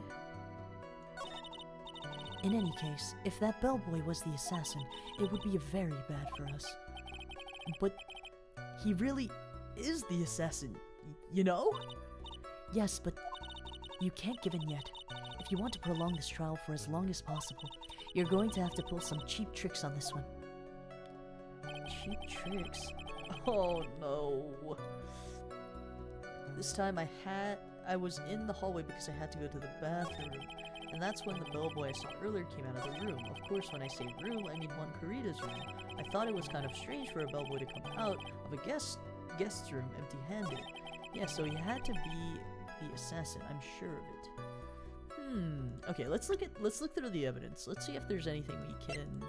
In any case, if that bellboy was the assassin, it would be very bad for us. But he really is the assassin, you know? Yes, but you can't give in yet. If you want to prolong this trial for as long as possible, You're going to have to pull some cheap tricks on this one. Cheap tricks? Oh no. This time I was in the hallway because I had to go to the bathroom. And that's when the bellboy I saw earlier came out of the room. Of course, when I say room, I mean Juan Carita's room. I thought it was kind of strange for a bellboy to come out of a guest's room empty-handed. Yeah, so he had to be the assassin, I'm sure of it. Okay, let's look through the evidence. Let's see if there's anything we can...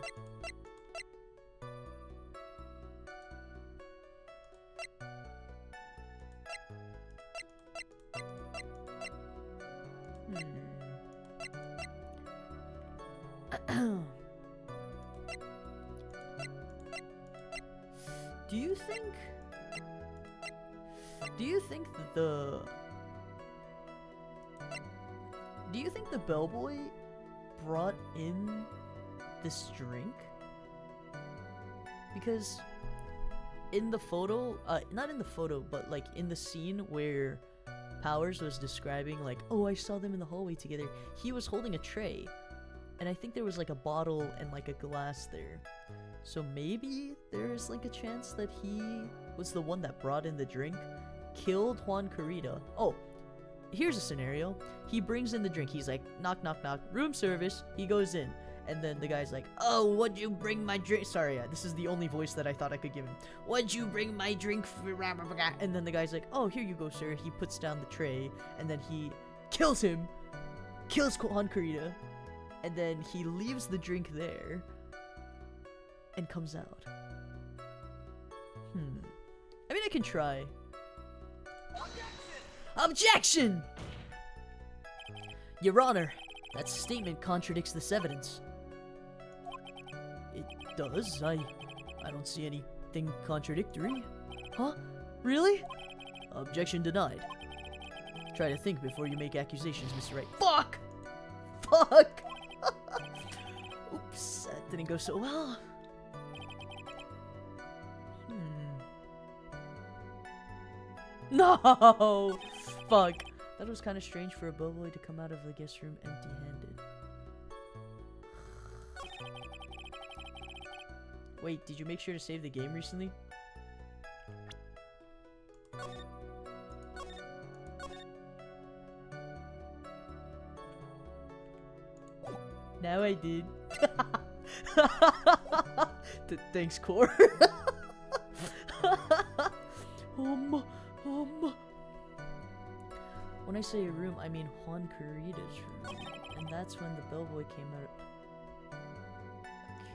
Do you think the bellboy brought in this drink? Because in the photo, not in the photo, but like in the scene where Powers was describing like, oh, I saw them in the hallway together, he was holding a tray. And I think there was like a bottle and like a glass there. So maybe there's like a chance that he was the one that brought in the drink, killed Juan Carita. Oh, here's a scenario. He brings in the drink. He's like, knock, knock, knock, room service. He goes in. And then the guy's like, oh, what'd you bring my drink? Sorry, yeah, this is the only voice that I thought I could give him. What'd you bring my drink for? And then the guy's like, oh, here you go, sir. He puts down the tray. And then he kills him. Kills Juan Carita. And then he leaves the drink there. And comes out. I mean, I can try. Objection! Your Honor, that statement contradicts this evidence. It does? I don't see anything contradictory. Huh? Really? Objection denied. Try to think before you make accusations, Mr. Wright. Fuck! Fuck! Oops, that didn't go so well. No! Fuck. That was kind of strange for a bellboy to come out of the guest room empty-handed. Wait, did you make sure to save the game recently? Now I did. Thanks, Core. When I say room, I mean Juan Carita's room. And that's when the bellboy came out.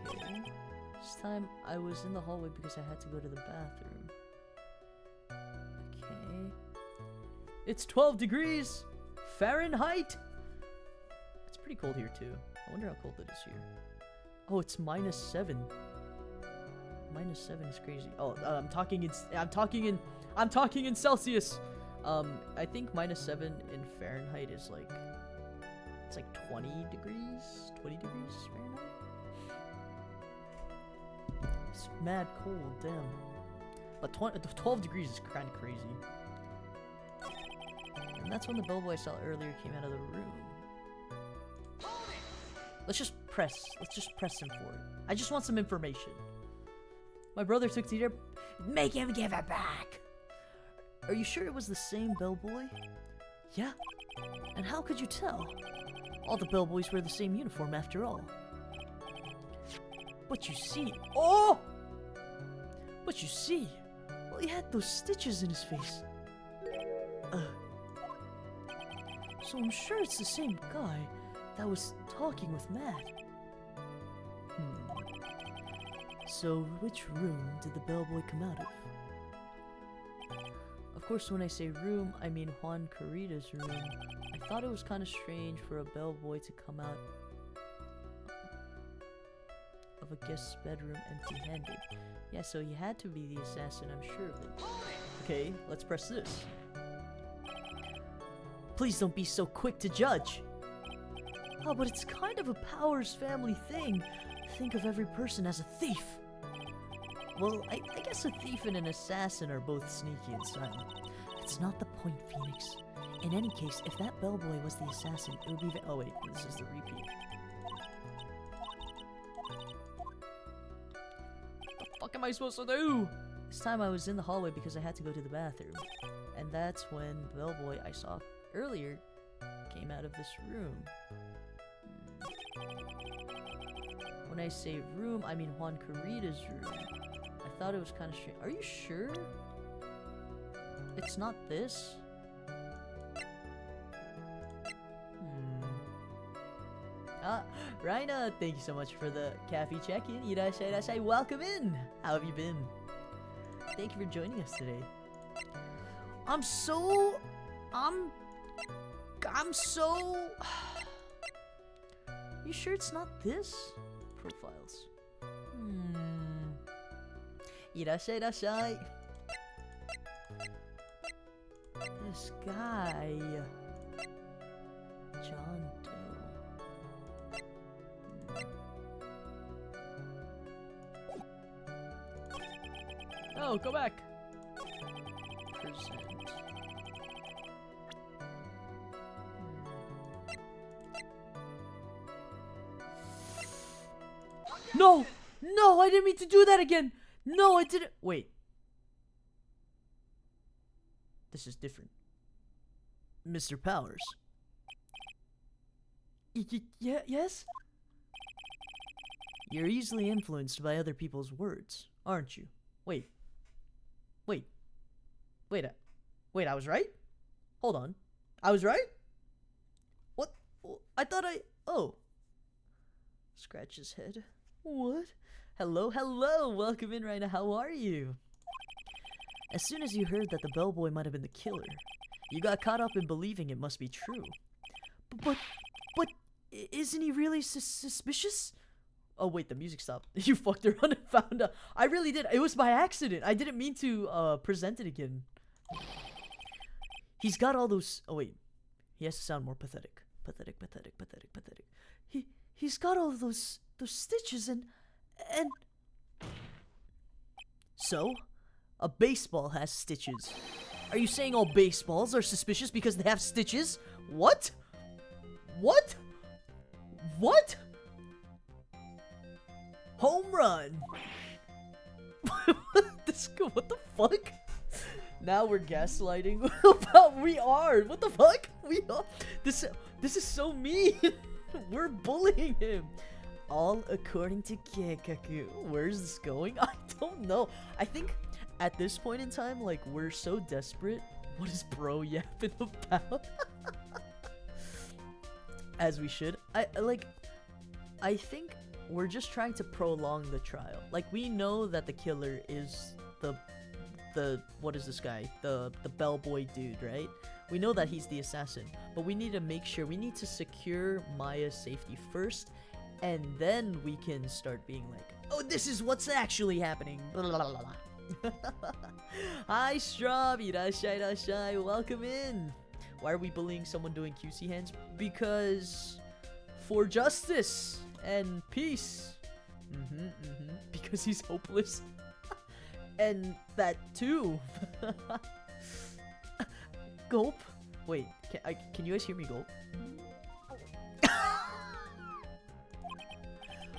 Okay. This time, I was in the hallway because I had to go to the bathroom. Okay. It's 12 degrees Fahrenheit! It's pretty cold here, too. I wonder how cold it is here. Oh, it's -7. -7 is crazy. Oh, I'm talking in Celsius. I think -7 in Fahrenheit is like, it's like 20 degrees Fahrenheit. It's mad cold, damn. But 12 degrees is kind of crazy. And that's when the bellboy I saw earlier came out of the room. Let's just press him for it. I just want some information. My brother took to make him give it back. Are you sure it was the same bellboy? Yeah. And how could you tell? All the bellboys wear the same uniform after all. But you see... Oh! But you see... Well, he had those stitches in his face. So I'm sure it's the same guy that was talking with Matt. So which room did the bellboy come out of? Of course, when I say room, I mean Juan Carita's room. I thought it was kind of strange for a bellboy to come out of a guest's bedroom empty-handed. Yeah, so he had to be the assassin, I'm sure of it. Okay, let's press this. Please don't be so quick to judge. Oh, but it's kind of a Powers family thing. Think of every person as a thief. Well, I guess a thief and an assassin are both sneaky and silent. That's not the point, Phoenix. In any case, if that bellboy was the assassin, it would be... Oh wait, this is the repeat. I supposed to do? This time I was in the hallway because I had to go to the bathroom. And that's when the bellboy I saw earlier came out of this room. When I say room, I mean Juan Carita's room. I thought it was kind of strange. Are you sure? It's not this? Ah, Raina, thank you so much for the cafe check-in. Irashai, irashai, welcome in! How have you been? Thank you for joining us today. I'm so... You sure it's not this? Profiles. Irashai, irashai. This guy... John Doe. Oh, go back. Present. No! No, I didn't mean to do that again! No, I didn't. Wait. This is different. Mr. Powers. Yes? You're easily influenced by other people's words, aren't you? Wait. Wait, I was right? Hold on. I was right? What? I thought I... Oh. Scratch his head. What? Hello, welcome in, Raina. How are you? As soon as you heard that the bellboy might have been the killer, you got caught up in believing it must be true. But isn't he really suspicious? Oh wait, the music stopped. You fucked around and found out. I really did. It was by accident. I didn't mean to present it again. He's got all those... Oh wait. He has to sound more pathetic. Pathetic. He's got all of those stitches and... So? A baseball has stitches. Are you saying all baseballs are suspicious because they have stitches? What? Home run! What the fuck? Now we're gaslighting about we are. What the fuck? We are. This is so mean. We're bullying him. All according to Keikaku. Where's this going? I don't know. I think at this point in time, like, we're so desperate. What is bro yapping about? As we should. I think we're just trying to prolong the trial. Like, we know that the killer is the what is this guy? The bellboy dude, right? We know that he's the assassin, but we need to make sure, we need to secure Maya's safety first, and then we can start being like, oh, this is what's actually happening. Hi, Straw, irashai, welcome in. Why are we bullying someone doing QC hands? Because for justice and peace. Because he's hopeless. And that too. Gulp. Wait, can you guys hear me gulp?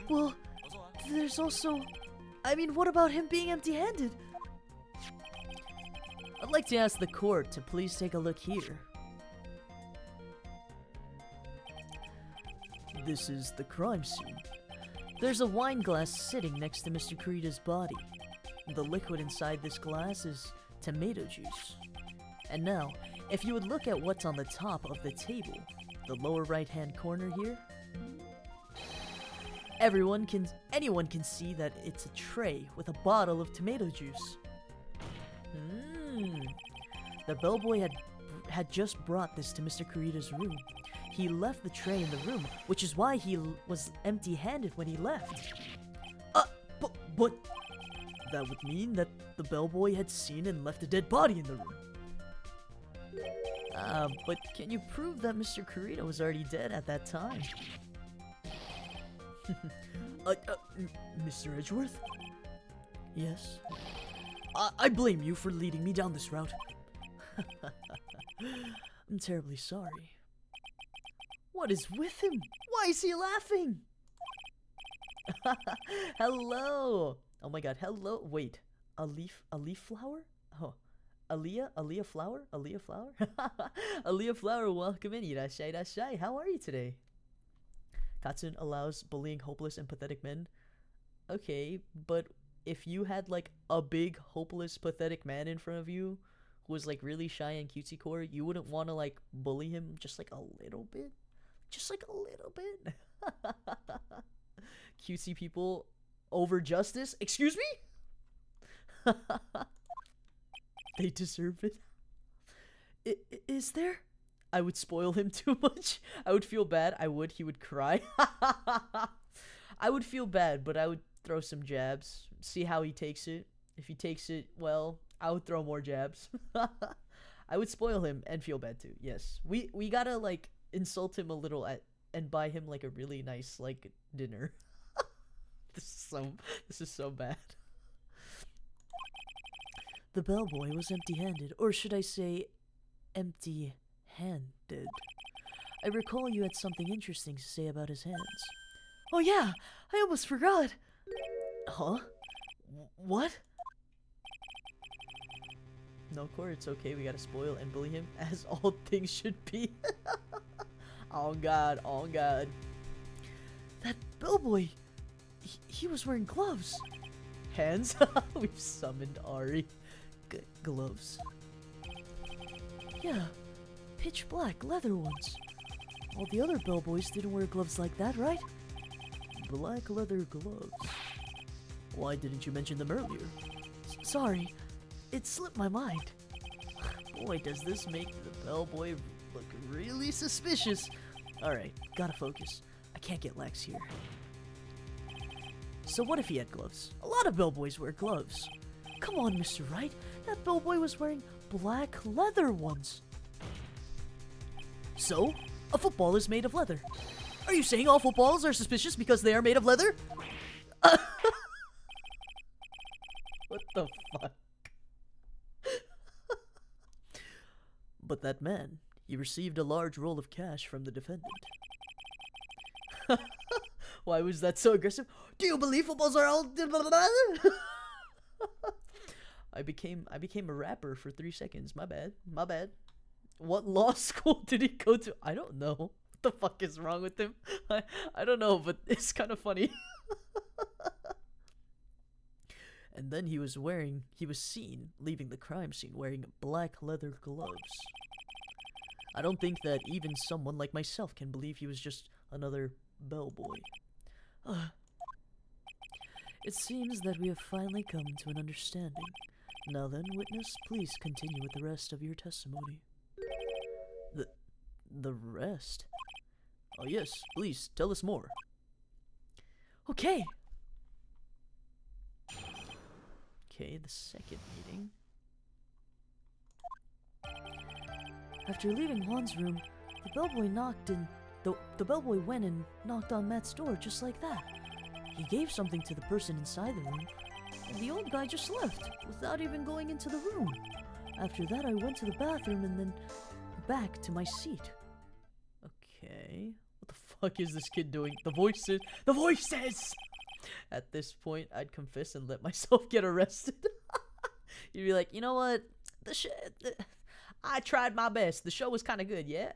Well, there's also... I mean, what about him being empty-handed? I'd like to ask the court to please take a look here. This is the crime scene. There's a wine glass sitting next to Mr. Kurita's body. The liquid inside this glass is tomato juice. And now, if you would look at what's on the top of the table, the lower right-hand corner here, anyone can see that it's a tray with a bottle of tomato juice. The bellboy had just brought this to Mr. Kurita's room. He left the tray in the room, which is why he was empty-handed when he left. But that would mean that the bellboy had seen and left a dead body in the room. But can you prove that Mr. Kurita was already dead at that time? Mr. Edgeworth? Yes? I blame you for leading me down this route. I'm terribly sorry. What is with him? Why is he laughing? Hello! Oh my god, hello. Wait, a leaf flower? Oh, Aaliyah flower? Aaliyah flower? Aaliyah flower, welcome in. Irashai, irashai. How are you today? Kattsun allows bullying hopeless and pathetic men. Okay, but if you had like a big hopeless pathetic man in front of you who was like really shy and cutesy core, you wouldn't want to like bully him just like a little bit? Just like a little bit? Cutesy people over justice? Excuse me? They deserve it. Is there? I would spoil him too much. I would feel bad. I would. He would cry. I would feel bad, but I would throw some jabs. See how he takes it. If he takes it well, I would throw more jabs. I would spoil him and feel bad too. Yes. We gotta like insult him a little and buy him like a really nice like dinner. This is so bad. The bellboy was empty-handed, or should I say empty-handed. I recall you had something interesting to say about his hands. Oh yeah, I almost forgot. Huh? What? No, Core, it's okay. We gotta spoil and bully him, as all things should be. Oh god, oh god. That bellboy, he was wearing gloves. Hands? We've summoned Ari. Gloves. Yeah, pitch black leather ones. All the other bellboys didn't wear gloves like that, right? Black leather gloves. Why didn't you mention them earlier? Sorry, it slipped my mind. Boy, does this make the bellboy look really suspicious. Alright, gotta focus. I can't get lax here. So what if he had gloves? A lot of bellboys wear gloves. Come on, Mr. Wright. That bellboy was wearing black leather ones. So, a football is made of leather. Are you saying all footballs are suspicious because they are made of leather? What the fuck? But that man, he received a large roll of cash from the defendant. Why was that so aggressive? Do you believe footballs are all... I became a rapper for 3 seconds. My bad. My bad. What law school did he go to? I don't know. What the fuck is wrong with him? I don't know, but it's kind of funny. And then he was seen leaving the crime scene wearing black leather gloves. I don't think that even someone like myself can believe he was just another bellboy. It seems that we have finally come to an understanding. Now then, witness, please continue with the rest of your testimony. The rest? Oh yes, please, tell us more. Okay. Okay, the second meeting. After leaving Juan's room, the bellboy went and knocked on Matt's door just like that. He gave something to the person inside the room, and the old guy just left, without even going into the room. After that, I went to the bathroom and then back to my seat. Okay. What the fuck is this kid doing? The voices! The voices! At this point, I'd confess and let myself get arrested. You'd be like, you know what? I tried my best. The show was kind of good, yeah?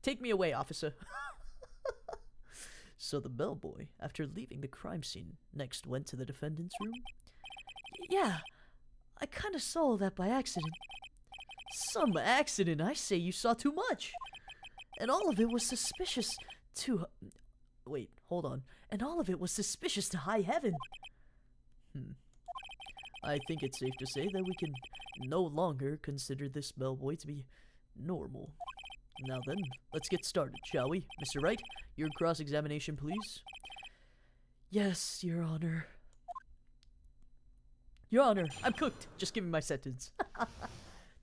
Take me away, officer. So the bellboy, after leaving the crime scene, next went to the defendant's room? Yeah, I kind of saw that by accident. Some accident? I say you saw too much. And all of it was suspicious to... Wait, hold on. And all of it was suspicious to high heaven. I think it's safe to say that we can no longer consider this bellboy to be normal. Now then, let's get started, shall we? Mr. Wright, your cross-examination, please. Yes, Your Honor. Your Honor, I'm cooked. Just give me my sentence.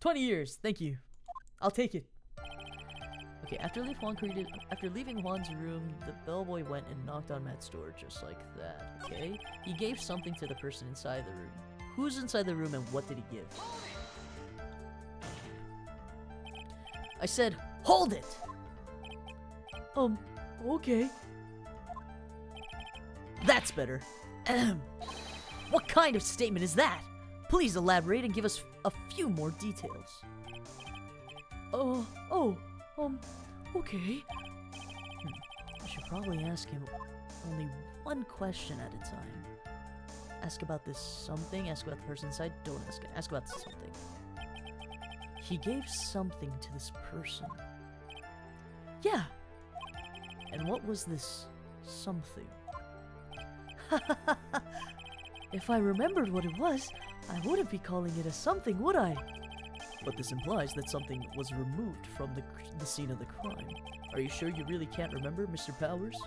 20 years, thank you. I'll take it. Okay, after leaving Juan's room, the bellboy went and knocked on Matt's door just like that, okay? He gave something to the person inside the room. Who's inside the room and what did he give? I said, hold it! Okay. That's better. What kind of statement is that? Please elaborate and give us a few more details. Okay. I should probably ask him only one question at a time. Ask about this something, ask about the person inside, don't ask it. Ask about something. He gave something to this person. Yeah. And what was this something? If I remembered what it was, I wouldn't be calling it a something, would I? But this implies that something was removed from the scene of the crime. Are you sure you really can't remember, Mr. Powers?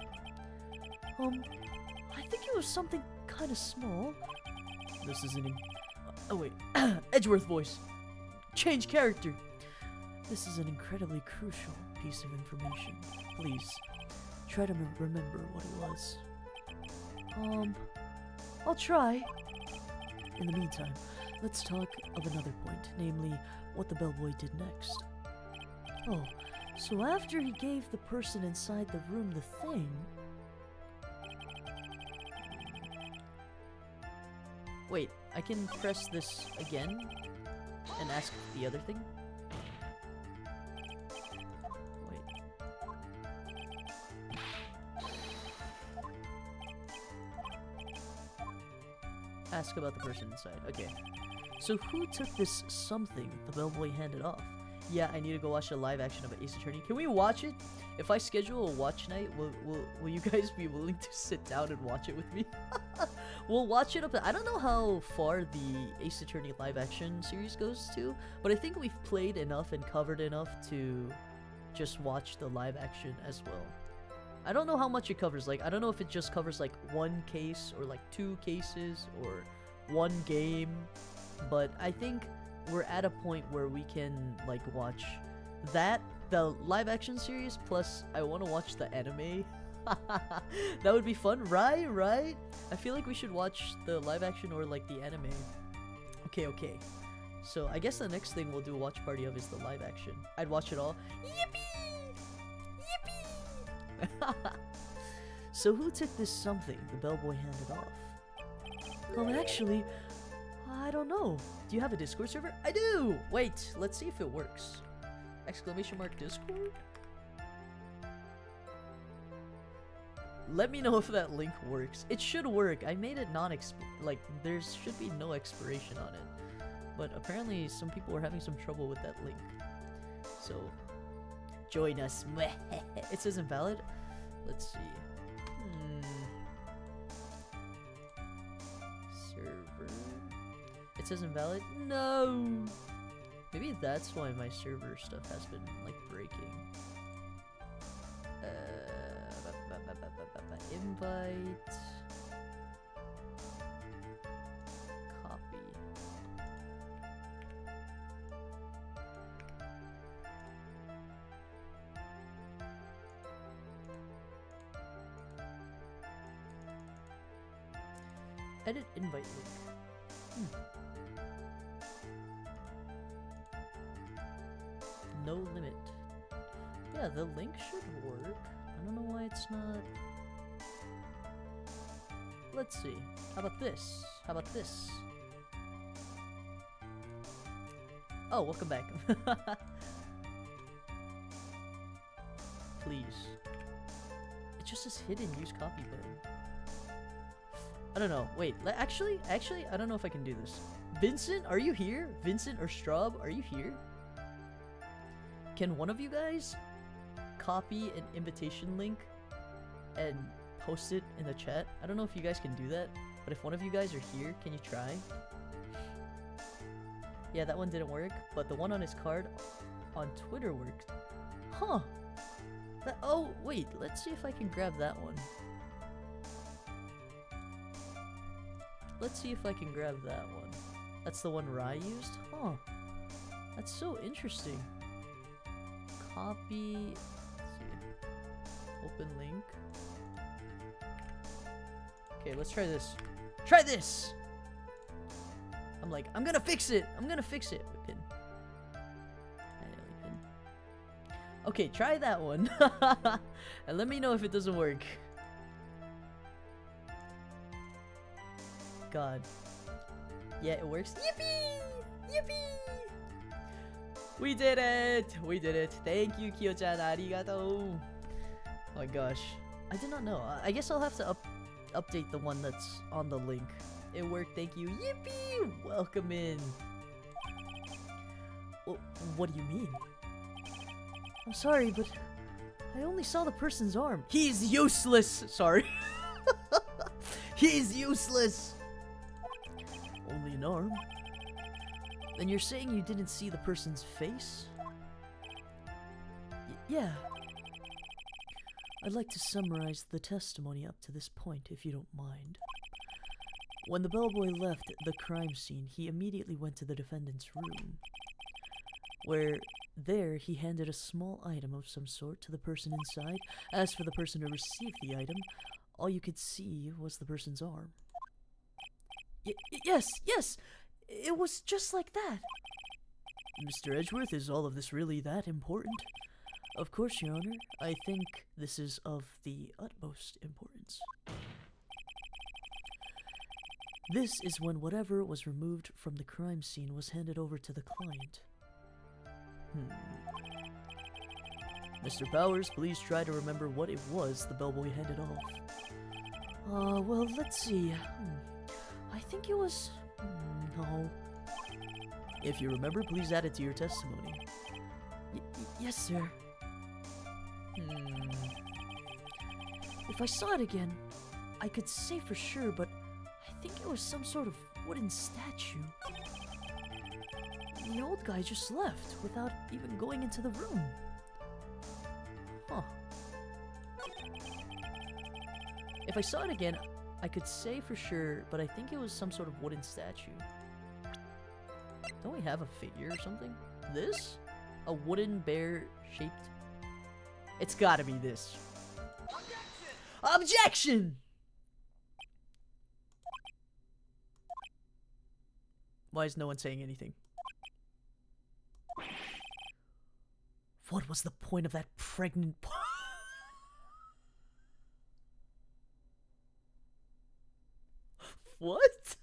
I think it was something kind of small. This is an... oh wait, Edgeworth voice. Change character. This is an incredibly crucial piece of information. Please, try to remember what it was. I'll try. In the meantime, let's talk of another point, namely, what the bellboy did next. Oh, so after he gave the person inside the room the thing... Wait, I can press this again and ask the other thing? Wait. Ask about the person inside. Okay. So who took this something the bellboy handed off? Yeah, I need to go watch the live action of Ace Attorney. Can we watch it? If I schedule a watch night, will you guys be willing to sit down and watch it with me? We'll watch it up. I don't know how far the Ace Attorney live action series goes to, but I think we've played enough and covered enough to just watch the live action as well. I don't know how much it covers. Like, I don't know if it just covers like one case or like 2 cases or 1 game, but I think we're at a point where we can like watch that, the live action series, plus I want to watch the anime. That would be fun, right? I feel like we should watch the live action or like the anime. Okay. So I guess the next thing we'll do a watch party of is the live action. I'd watch it all. Yippee! So who took this something the bellboy handed off? Actually, I don't know. Do you have a Discord server? I do! Wait, let's see if it works. Exclamation mark Discord? Let me know if that link works. It should work. I made it like, there should be no expiration on it. But apparently some people are having some trouble with that link. So, join us. It says invalid. Let's see. Server. It says invalid? No! Maybe that's why my server stuff has been, like, breaking. Invite. Copy. Edit invite link. No limit. Yeah, the link should work. I don't know why it's not. Let's see. How about this? Oh, welcome back. Please. It just says hidden use copy button. I don't know. Wait, actually, I don't know if I can do this. Vincent, are you here? Vincent or Straub, are you here? Can one of you guys copy an invitation link and post it in the chat? I don't know if you guys can do that, but if one of you guys are here, can you try? Yeah, that one didn't work, but the one on his card on Twitter worked. Huh. Oh, wait, let's see if I can grab that one. Let's see if I can grab that one. That's the one Rai used? Huh. That's so interesting. Copy. Let's see. Open link. Okay, let's try this. Try this! I'm gonna fix it! Wait, pin. Pin. Okay, try that one. And let me know if it doesn't work. god. Yeah, it works. Yippee! Yippee! We did it! We did it. Thank you, Kyo-chan. Arigato. Oh my gosh. I did not know. I guess I'll have to update the one that's on the link. It worked. Thank you. Yippee! Welcome in. Well, what do you mean? I'm sorry, but I only saw the person's arm. He's useless! Sorry. He's useless! Only an arm? Then you're saying you didn't see the person's face? Yeah. I'd like to summarize the testimony up to this point, if you don't mind. When the bellboy left the crime scene, he immediately went to the defendant's room, where there he handed a small item of some sort to the person inside. As for the person who received the item, all you could see was the person's arm. Yes! It was just like that! Mr. Edgeworth, is all of this really that important? Of course, Your Honor. I think this is of the utmost importance. This is when whatever was removed from the crime scene was handed over to the client. Mr. Powers, please try to remember what it was the bellboy handed off. Well, let's see. I think it was... no. If you remember, please add it to your testimony. Yes, sir. If I saw it again, I could say for sure, but I think it was some sort of wooden statue. The old guy just left without even going into the room. Huh. If I saw it again, I could say for sure, but I think it was some sort of wooden statue. Don't we have a figure or something? This? A wooden bear shaped... It's gotta be this. Objection! Why is no one saying anything? What was the point of that pregnant... What?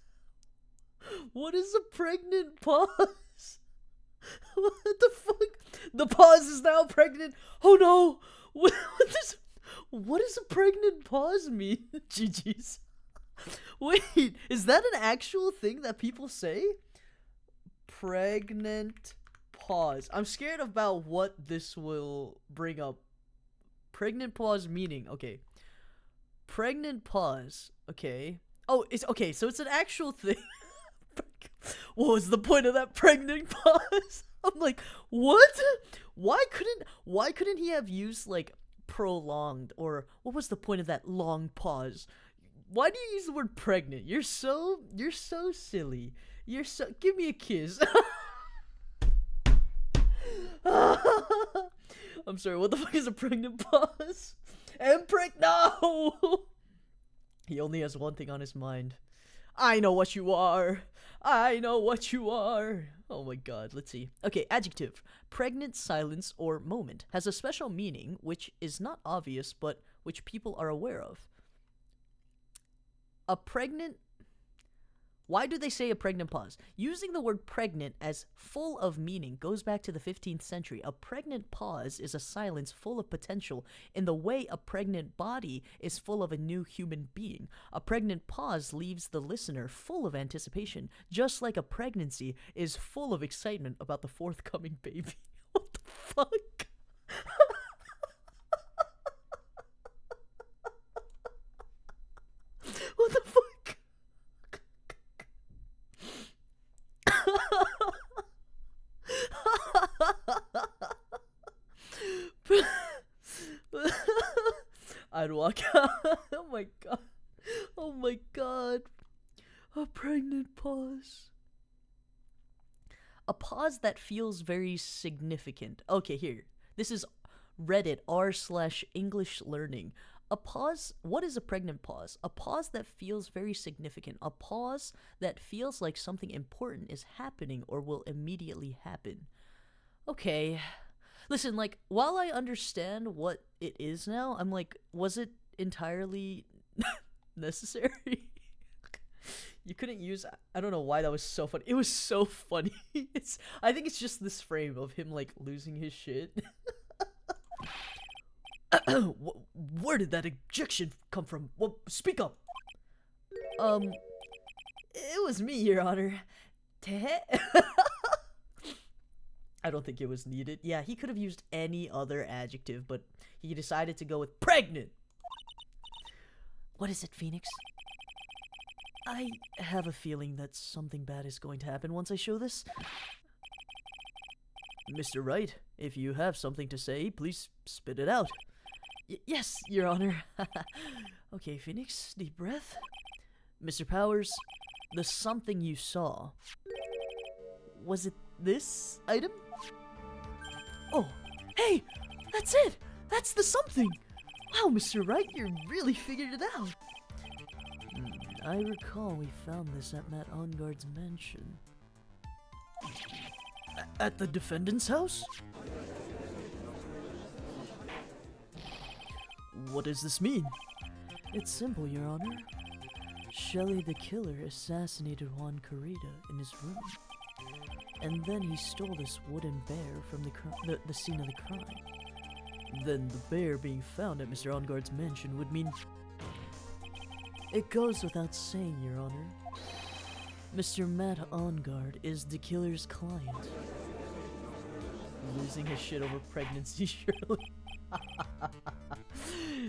What is a pregnant pause? What the fuck? The pause is now pregnant. Oh no! What does a pregnant pause mean? GG's. Wait, is that an actual thing that people say? Pregnant pause. I'm scared about what this will bring up. Pregnant pause meaning. Okay. Pregnant pause. Okay. Oh, it's okay. So it's an actual thing. What was the point of that pregnant pause? I'm like, what? Why couldn't he have used like prolonged, or what was the point of that long pause? Why do you use the word pregnant? You're so silly. Give me a kiss. I'm sorry, what the fuck is a pregnant pause? No! He only has one thing on his mind. I know what you are. I know what you are. Oh my god, let's see. Okay, adjective. Pregnant silence or moment has a special meaning which is not obvious but which people are aware of. A pregnant... Why do they say a pregnant pause? Using the word pregnant as full of meaning goes back to the 15th century. A pregnant pause is a silence full of potential in the way a pregnant body is full of a new human being. A pregnant pause leaves the listener full of anticipation, just like a pregnancy is full of excitement about the forthcoming baby. What the fuck? What the fuck? I'd walk out. Oh my god. Oh my god. A pregnant pause. A pause that feels very significant. Okay, here. This is Reddit r/English learning. A pause, what is a pregnant pause? A pause that feels very significant. A pause that feels like something important is happening or will immediately happen. Okay. Listen, like, while I understand what it is now, I'm like, was it entirely necessary? You couldn't use. I don't know why that was so funny. It was so funny. I think it's just this frame of him like losing his shit. Where did that ejection come from? Well, speak up. It was me, Your Honor. I don't think it was needed. Yeah, he could have used any other adjective, but he decided to go with pregnant. What is it, Phoenix? I have a feeling that something bad is going to happen once I show this. Mr. Wright, if you have something to say, please spit it out. Yes, Your Honor. Okay, Phoenix, deep breath. Mr. Powers, the something you saw, was it this item? Oh, hey, that's it! That's the something! Wow, Mr. Wright, you really figured it out. I recall we found this at Matt Onguard's mansion. At the defendant's house? What does this mean? It's simple, Your Honor. Shelley the killer assassinated Juan Carita in his room. And then he stole this wooden bear from the scene of the crime. Then the bear being found at Mr. Onguard's mansion would mean... It goes without saying, Your Honor. Mr. Matt Onguard is the killer's client. Losing his shit over pregnancy,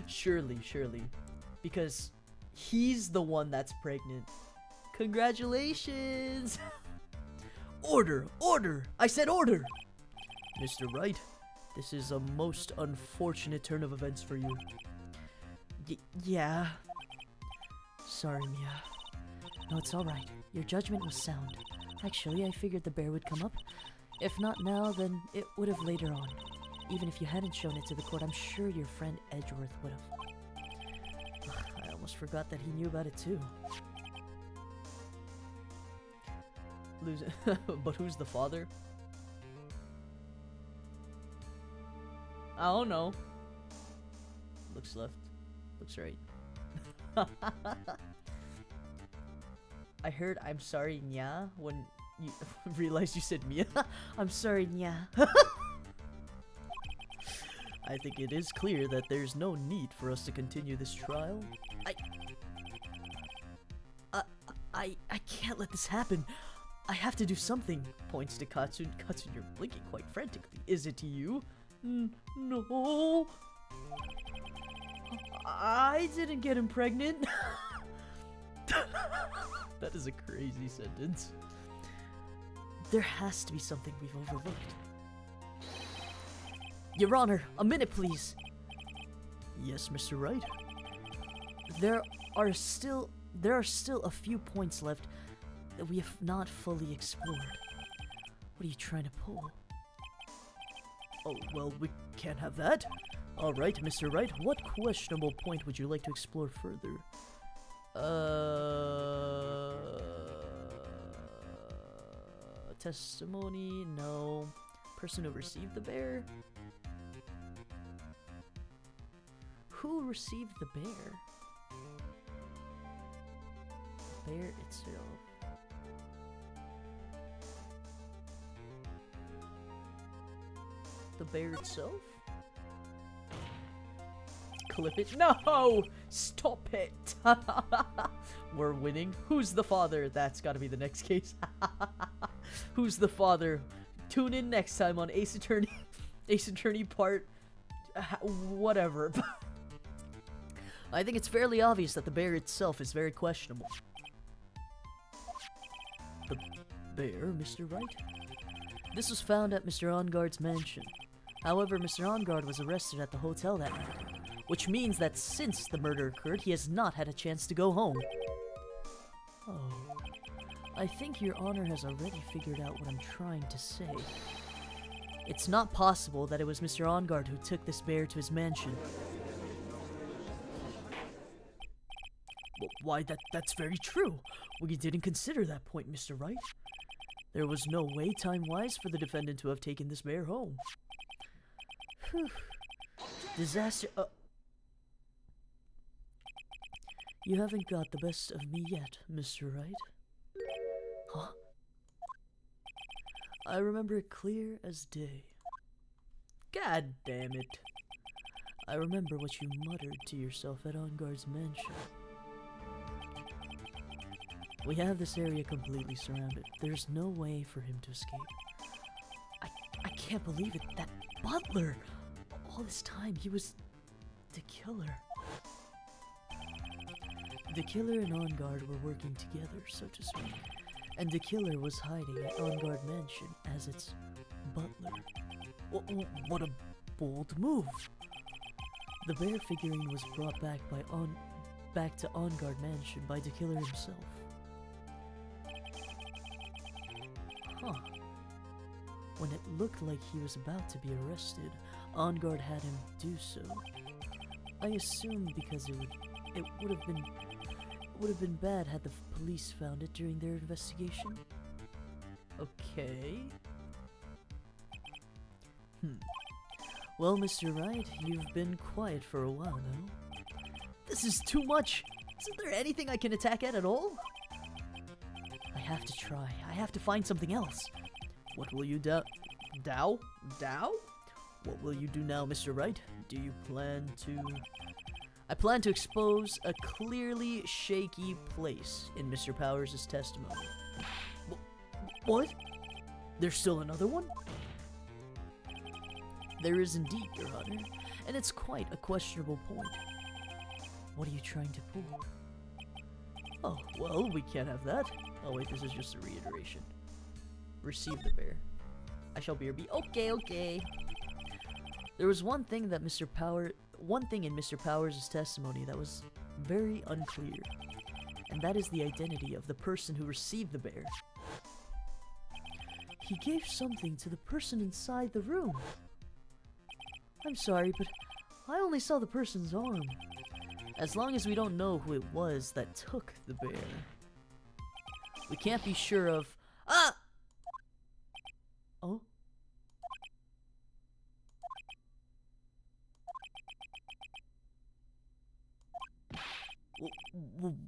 surely. Surely. Because he's the one that's pregnant. Congratulations! Order! I said order! Mr. Wright, this is a most unfortunate turn of events for you. Yeah. Sorry, Mia. No, it's alright. Your judgment was sound. Actually, I figured the bear would come up. If not now, then it would have later on. Even if you hadn't shown it to the court, I'm sure your friend Edgeworth would have. I almost forgot that he knew about it too. But who's the father? I don't know. Looks left. Looks right. I heard I'm sorry, nya, when you realized you said Mia. I'm sorry, nya. I think it is clear that there's no need for us to continue this trial. I can't let this happen. I have to do something. Points to Katsun. Katsun, you're blinking quite frantically. Is it you? No. I didn't get him pregnant. That is a crazy sentence. There has to be something we've overlooked. Your Honor, a minute, please. Yes, Mr. Wright. There are still a few points left that we have not fully explored. What are you trying to pull? Oh, well, we can't have that. Alright, Mr. Wright, what questionable point would you like to explore further? Testimony? No. Person who received the bear? Who received the bear? Bear itself. The bear itself? Clip it. No! Stop it! We're winning. Who's the father? That's gotta be the next case. Who's the father? Tune in next time on Ace Attorney. Ace Attorney part... whatever. I think it's fairly obvious that the bear itself is very questionable. The bear, Mr. Wright? This was found at Mr. Onguard's mansion. However, Mr. Onguard was arrested at the hotel that night, which means that since the murder occurred, he has not had a chance to go home. Oh. I think Your Honor has already figured out what I'm trying to say. It's not possible that it was Mr. Onguard who took this bear to his mansion. Well, why, that's very true. We didn't consider that point, Mr. Wright. There was no way, time-wise, for the defendant to have taken this bear home. Whew. Disaster. You haven't got the best of me yet, Mr. Wright. Huh? I remember it clear as day. God damn it. I remember what you muttered to yourself at Onguard's mansion. We have this area completely surrounded. There's no way for him to escape. I can't believe it. That butler! All this time, he was the killer. The killer and Onguard were working together, so to speak. And the killer was hiding at Onguard Mansion as its butler. What a bold move! The bear figurine was brought back to Onguard Mansion by the killer himself. Huh. When it looked like he was about to be arrested, Onguard had him do so. I assume because it would have been bad had the police found it during their investigation. Okay. Well, Mr. Wright, you've been quiet for a while now. This is too much! Isn't there anything I can attack at all? I have to try. I have to find something else. What will you do? Dow? What will you do now, Mr. Wright? Do you plan to... I plan to expose a clearly shaky place in Mr. Powers' testimony. What? There's still another one? There is indeed, Your Honor, and it's quite a questionable point. What are you trying to pull? Oh, well, we can't have that. Oh wait, this is just a reiteration. Receive the bear. I shall bear be. Okay. There was one thing in Mr. Powers' testimony that was very unclear, and that is the identity of the person who received the bear. He gave something to the person inside the room. I'm sorry, but I only saw the person's arm. As long as we don't know who it was that took the bear, we can't be sure of... Ah! Oh?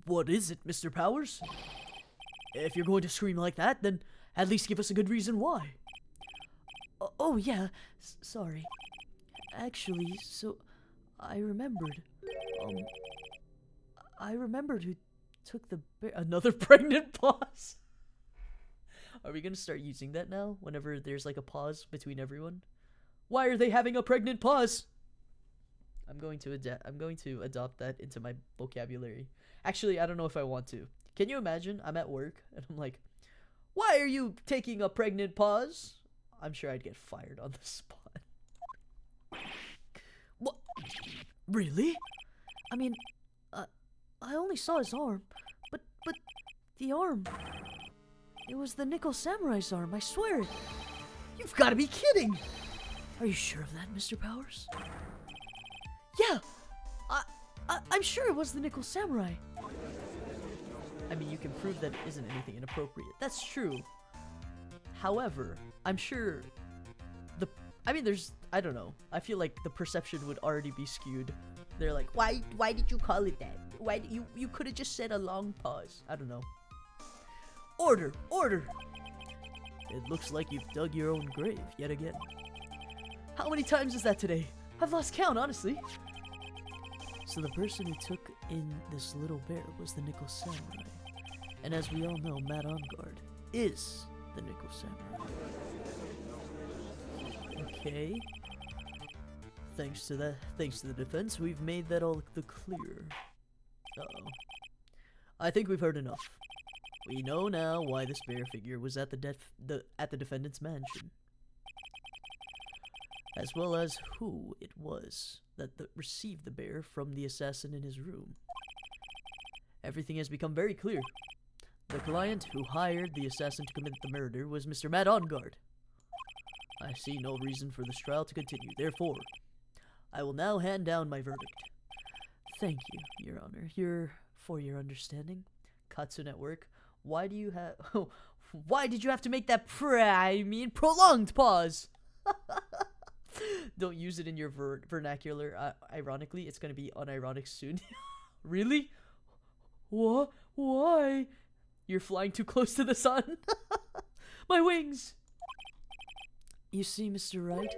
What is it, Mr. Powers? If you're going to scream like that, then at least give us a good reason why. Oh yeah, sorry. Actually, so I remembered. I remembered who took the bear. Another pregnant pause. Are we gonna start using that now? Whenever there's like a pause between everyone. Why are they having a pregnant pause? I'm going to adopt that into my vocabulary. Actually, I don't know if I want to. Can you imagine? I'm at work and I'm like, "Why are you taking a pregnant pause?" I'm sure I'd get fired on the spot. What? Really? I mean, I only saw his arm, but the arm. It was the Nickel Samurai's arm, I swear. You've got to be kidding! Are you sure of that, Mr. Powers? Yeah! I'm sure it was the Nickel Samurai. I mean, you can prove that it isn't anything inappropriate. That's true. However, I'm sure I don't know. I feel like the perception would already be skewed. They're like, why did you call it that? Why you could have just said a long pause. I don't know. Order! It looks like you've dug your own grave yet again. How many times is that today? I've lost count, honestly. So the person who took in this little bear was the Nickel Samurai. And as we all know, Matt Onguard is the Nickel Samurai. Okay. Thanks to the defense, we've made that all the clear. Uh-oh. I think we've heard enough. We know now why this bear figure was at the defendant's mansion, as well as who it was that received the bear from the assassin in his room. Everything has become very clear. The client who hired the assassin to commit the murder was Mr. Matt Onguard. I see no reason for this trial to continue. Therefore, I will now hand down my verdict. Thank you, Your Honor. For your understanding, Katsu Network. Why did you have to make that prolonged pause? Don't use it in your vernacular. Ironically, it's gonna be unironic soon. Really? What? Why? You're flying too close to the sun. My wings! You see, Mr. Wright,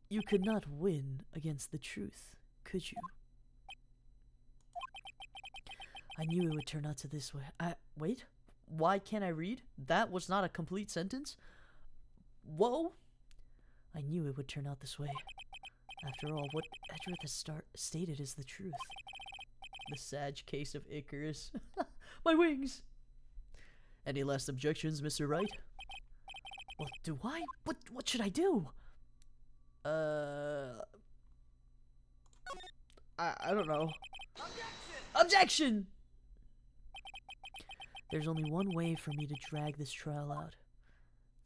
you could not win against the truth, could you? I knew it would turn out to this way. Wait? Why can't I read? That was not a complete sentence? Whoa! I knew it would turn out this way. After all, what Edgeworth has stated is the truth. The Sag case of Icarus. My wings! Any last objections, Mr. Wright? Well, do I? What should I do? I don't know. Objection! There's only one way for me to drag this trial out.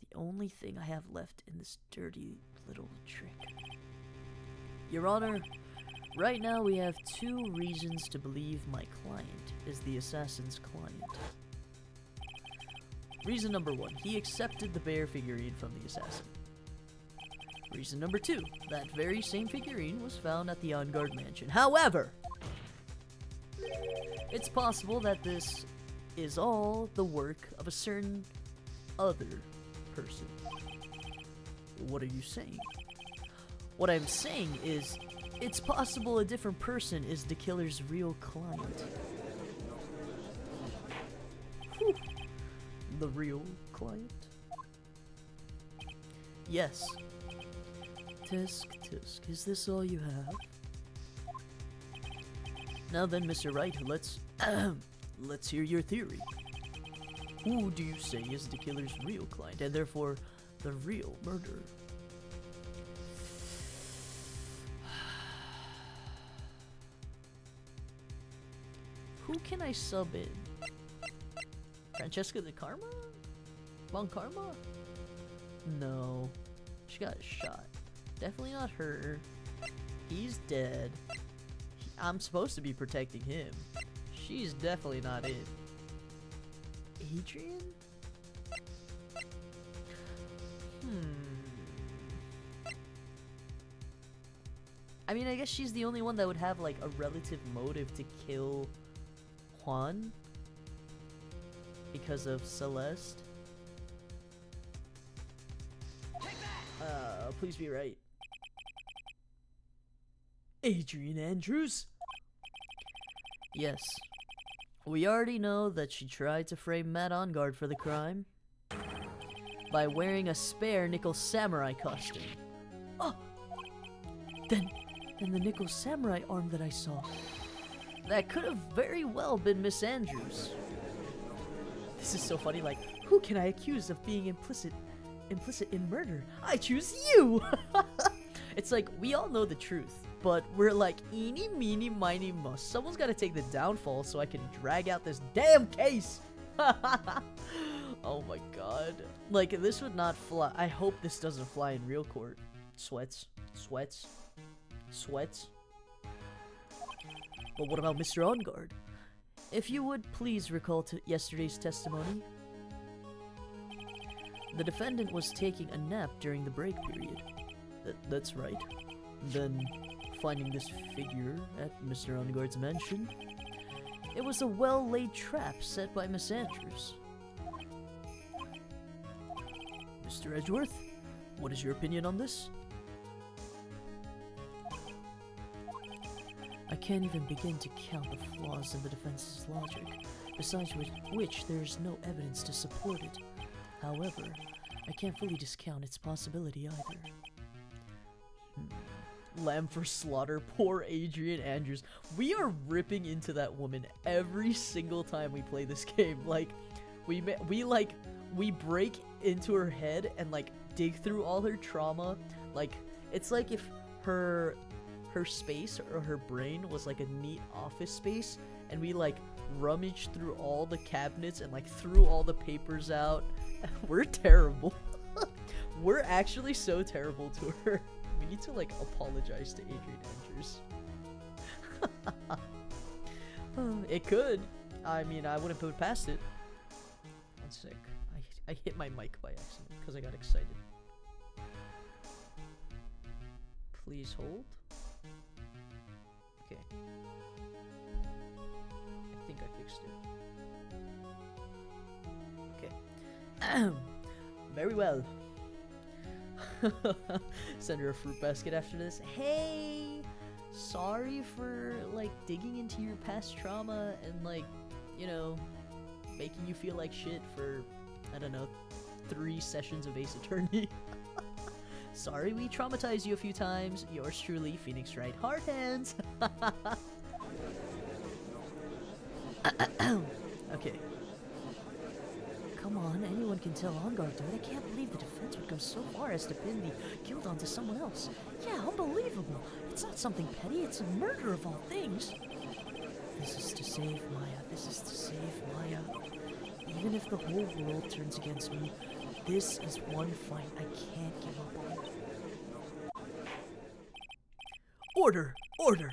The only thing I have left in this dirty little trick. Your Honor, right now we have 2 reasons to believe my client is the assassin's client. Reason number 1, he accepted the bear figurine from the assassin. Reason number 2, that very same figurine was found at the On Guard mansion. However, it's possible that this is all the work of a certain other person. What are you saying? What I'm saying is, it's possible a different person is the killer's real client. Whew. The real client? Yes. Tisk, tisk, is this all you have? Now then, Mr. Wright, let's hear your theory. Who do you say is the killer's real client, and therefore the real murderer? Who can I sub in? Francesca de Karma? Von Karma? No. She got shot. Definitely not her. He's dead. I'm supposed to be protecting him. She's definitely not it. Adrian? I mean, I guess she's the only one that would have, like, a relative motive to kill Juan because of Celeste. Please be right. Adrian Andrews? Yes. We already know that she tried to frame Matt On Guard for the crime by wearing a spare nickel samurai costume. Oh! Then the nickel samurai arm that I saw. That could have very well been Miss Andrews. This is so funny, like, who can I accuse of being implicit in murder? I choose you! It's like, we all know the truth, but we're like, eeny, meeny, miny, moe. Someone's gotta take the downfall so I can drag out this damn case! Oh my god. Like, this would not fly. I hope this doesn't fly in real court. Sweats. Sweats. Sweats. But what about Mr. On Guard? If you would please recall to yesterday's testimony. The defendant was taking a nap during the break period. That's right. Then, finding this figure at Mr. On Guard's mansion, it was a well-laid trap set by Miss Andrews. Mr. Edgeworth, what is your opinion on this? I can't even begin to count the flaws in the defense's logic, besides which there is no evidence to support it. However, I can't fully discount its possibility either. Lamb for slaughter, poor Adrian Andrews. We are ripping into that woman every single time we play this game. Like, we break into her head and like dig through all her trauma. Like, it's like if her space or her brain was like a neat office space, and we like rummaged through all the cabinets and like threw all the papers out. We're terrible. We're actually so terrible to her. We need to like apologize to Adrian Andrews. It could. I mean, I wouldn't put it past it. One sec. I hit my mic by accident because I got excited. Please hold. Okay. I think I figured fixed it. Okay. Very well. Send her a fruit basket after this. Hey! Sorry for, like, digging into your past trauma and, like, you know, making you feel like shit for, I don't know, 3 sessions of Ace Attorney. Sorry we traumatized you a few times. Yours truly, Phoenix Wright Hard Hands. Okay. Come on, anyone can tell on guard, dude. I can't believe the defense would go so far as to pin the guilt onto someone else. Yeah, unbelievable. It's not something petty, it's a murder of all things. This is to save Maya. This is to save Maya. Even if the whole world turns against me, this is one fight I can't give up on. Order! Order!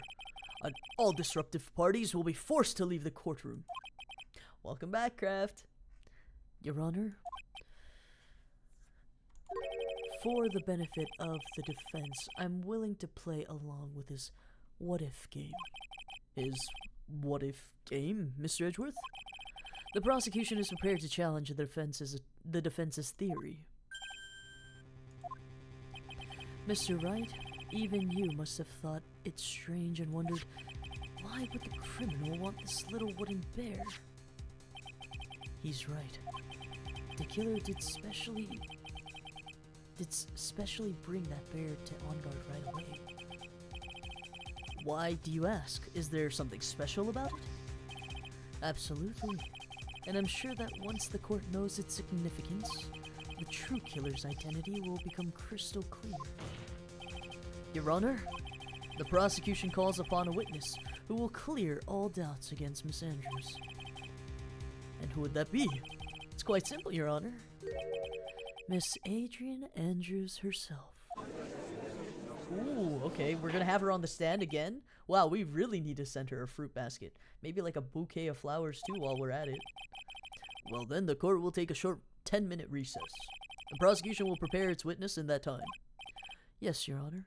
All disruptive parties will be forced to leave the courtroom. Welcome back, Kraft. Your Honor, for the benefit of the defense, I'm willing to play along with his what-if game. His what-if game, Mr. Edgeworth? The prosecution is prepared to challenge the defense's theory. Mr. Wright, even you must have thought it strange and wondered, why would the criminal want this little wooden bear? He's right. The killer did specially bring that bear to On Guard right away. Why do you ask? Is there something special about it? Absolutely. And I'm sure that once the court knows its significance, the true killer's identity will become crystal clear. Your Honor, the prosecution calls upon a witness who will clear all doubts against Miss Andrews. And who would that be? It's quite simple, Your Honor. Miss Adrian Andrews herself. Ooh, okay, we're gonna have her on the stand again? Wow, we really need to send her a fruit basket. Maybe like a bouquet of flowers too while we're at it. Well then, the court will take a short 10-minute recess. The prosecution will prepare its witness in that time. Yes, Your Honor.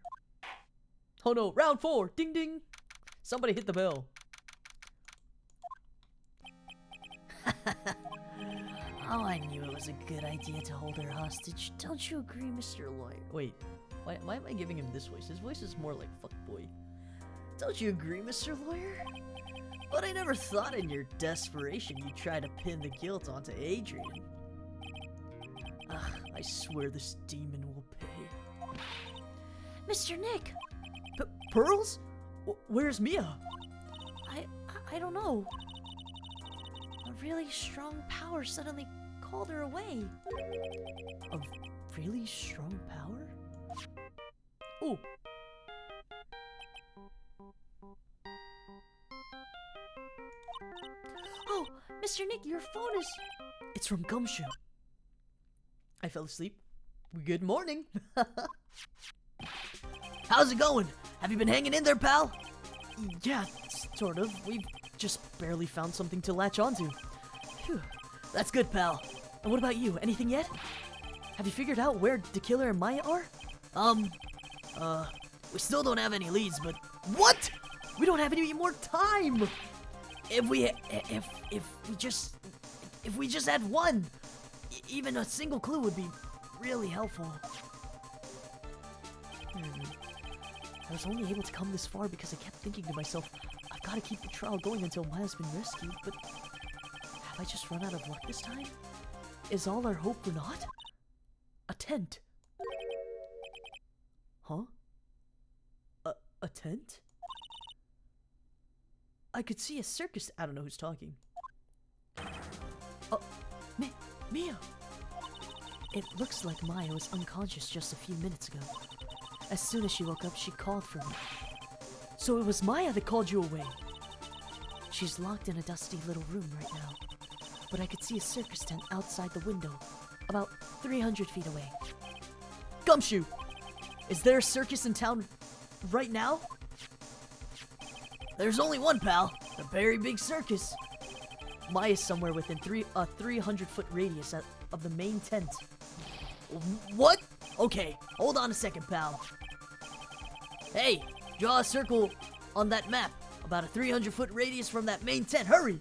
Oh no, round 4! Ding ding! Somebody hit the bell. Oh, I knew it was a good idea to hold her hostage. Don't you agree, Mr. Lawyer? Wait, why am I giving him this voice? His voice is more like fuckboy. Don't you agree, Mr. Lawyer? But I never thought in your desperation you'd try to pin the guilt onto Adrian. I swear this demon will pay. Mr. Nick! Pearls? Where's Mia? I don't know. A really strong power suddenly called her away. A really strong power? Oh! Oh, Mr. Nick, your phone is... It's from Gumshoe. I fell asleep. Good morning. How's it going? Have you been hanging in there, pal? Yeah, sort of. We've just barely found something to latch onto. Phew. That's good, pal. And what about you? Anything yet? Have you figured out where the killer and Maya are? We still don't have any leads, but... What? We don't have any more time! If we just had one, even a single clue would be really helpful. I was only able to come this far because I kept thinking to myself, I've got to keep the trial going until Maya's been rescued, but have I just run out of luck this time? Is all our hope for naught? A tent. Huh? A tent? I could see a circus. I don't know who's talking. Oh, Mia! It looks like Maya was unconscious just a few minutes ago. As soon as she woke up, she called for me. So it was Maya that called you away. She's locked in a dusty little room right now. But I could see a circus tent outside the window, about 300 feet away. Gumshoe! Is there a circus in town right now? There's only one, pal. The very big circus. Maya's somewhere within a 300-foot radius of the main tent. What? Okay, hold on a second, pal. Hey, draw a circle on that map. About a 300-foot radius from that main tent. Hurry!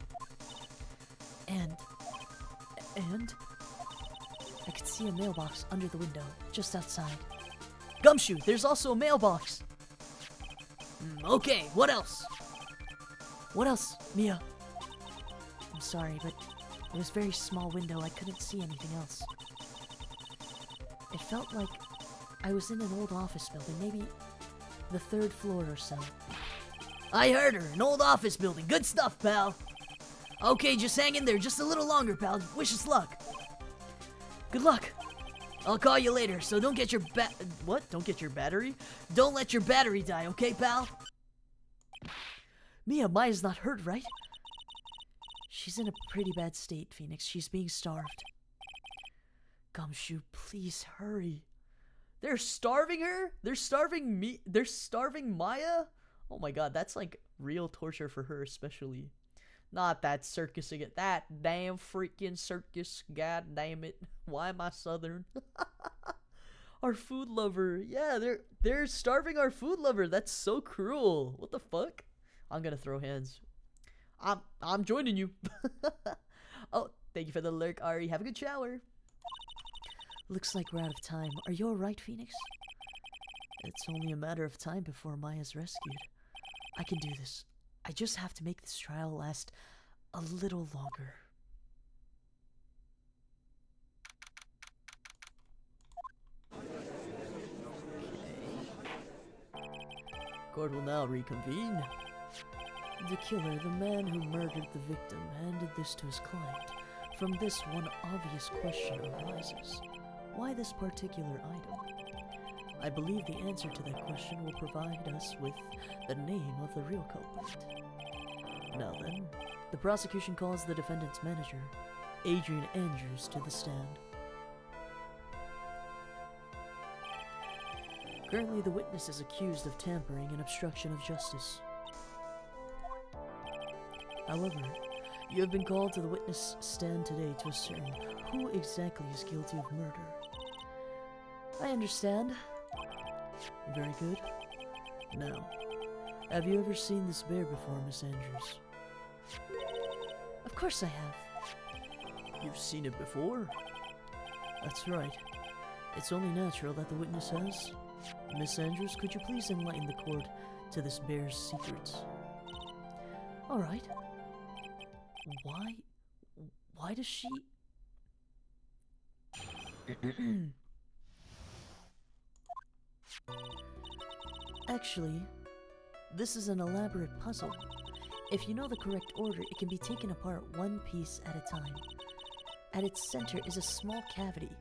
And I could see a mailbox under the window, just outside. Gumshoe, there's also a mailbox! Okay, what else? What else, Mia? I'm sorry, but it was a very small window. I couldn't see anything else. It felt like I was in an old office building, maybe the 3rd floor or so. I heard her, an old office building. Good stuff, pal. Okay, just hang in there just a little longer, pal. Wish us luck. Good luck. I'll call you later, so don't get your what? Don't get your battery? Don't let your battery die, okay, pal? Maya's not hurt, right? She's in a pretty bad state, Phoenix. She's being starved. Gumshoe, please hurry. They're starving her? They're starving me? They're starving Maya? Oh my god, that's like real torture for her especially. Not that circus again. That damn freaking circus. God damn it. Why am I southern? Our food lover. Yeah, they're starving our food lover. That's so cruel. What the fuck? I'm gonna throw hands. I'm joining you. Oh, thank you for the lurk, Ari. Have a good shower. Looks like we're out of time. Are you alright, Phoenix? It's only a matter of time before Maya's rescued. I can do this. I just have to make this trial last a little longer. Okay. Court will now reconvene. The killer, the man who murdered the victim, handed this to his client. From this, one obvious question arises. Why this particular item? I believe the answer to that question will provide us with the name of the real culprit. Now then, the prosecution calls the defendant's manager, Adrian Andrews, to the stand. Currently, the witness is accused of tampering and obstruction of justice. However, you have been called to the witness stand today to ascertain who exactly is guilty of murder. I understand. Very good. Now, have you ever seen this bear before, Miss Andrews? Of course I have. You've seen it before? That's right. It's only natural that the witness has. Miss Andrews, could you please enlighten the court to this bear's secrets? All right. Why does she... Actually, this is an elaborate puzzle. If you know the correct order, it can be taken apart one piece at a time. At its center is a small cavity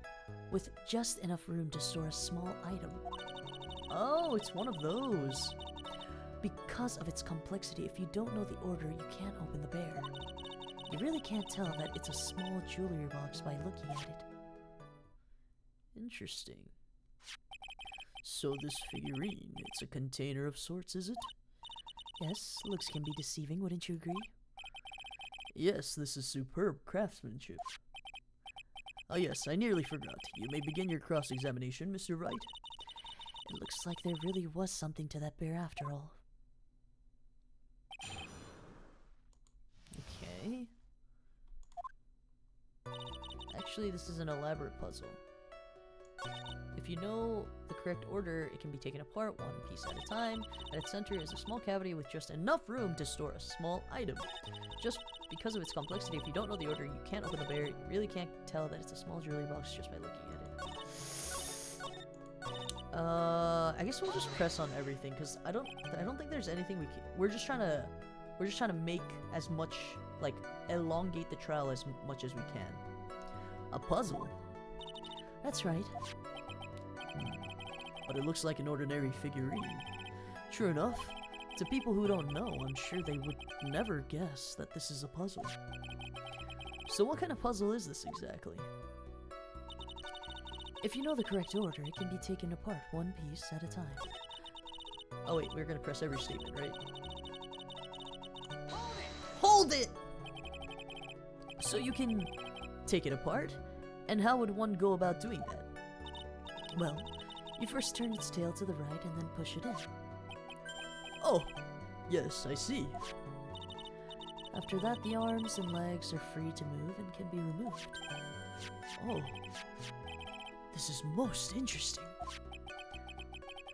with just enough room to store a small item. Oh, it's one of those. Because of its complexity, if you don't know the order, you can't open the bear. You really can't tell that it's a small jewelry box by looking at it. Interesting. So this figurine, it's a container of sorts, is it? Yes, looks can be deceiving, wouldn't you agree? Yes, this is superb craftsmanship. Oh yes, I nearly forgot. You may begin your cross-examination, Mr. Wright. It looks like there really was something to that bear after all. Okay. Actually, this is an elaborate puzzle. If you know the correct order, it can be taken apart one piece at a time. At its center is a small cavity with just enough room to store a small item. Just because of its complexity, if you don't know the order, you can't open the bear. You really can't tell that it's a small jewelry box just by looking at it. I guess we'll just press on everything because I don't think there's anything we can. We're just trying to make as much, like, elongate the trial as much as we can. A puzzle. That's right. But it looks like an ordinary figurine. True enough, to people who don't know, I'm sure they would never guess that this is a puzzle. So what kind of puzzle is this exactly? If you know the correct order, it can be taken apart one piece at a time. Oh wait, we're gonna press every statement, right? Hold it! So you can take it apart? And how would one go about doing that? Well, you first turn its tail to the right and then push it in. Oh, yes, I see. After that, the arms and legs are free to move and can be removed. Oh, this is most interesting.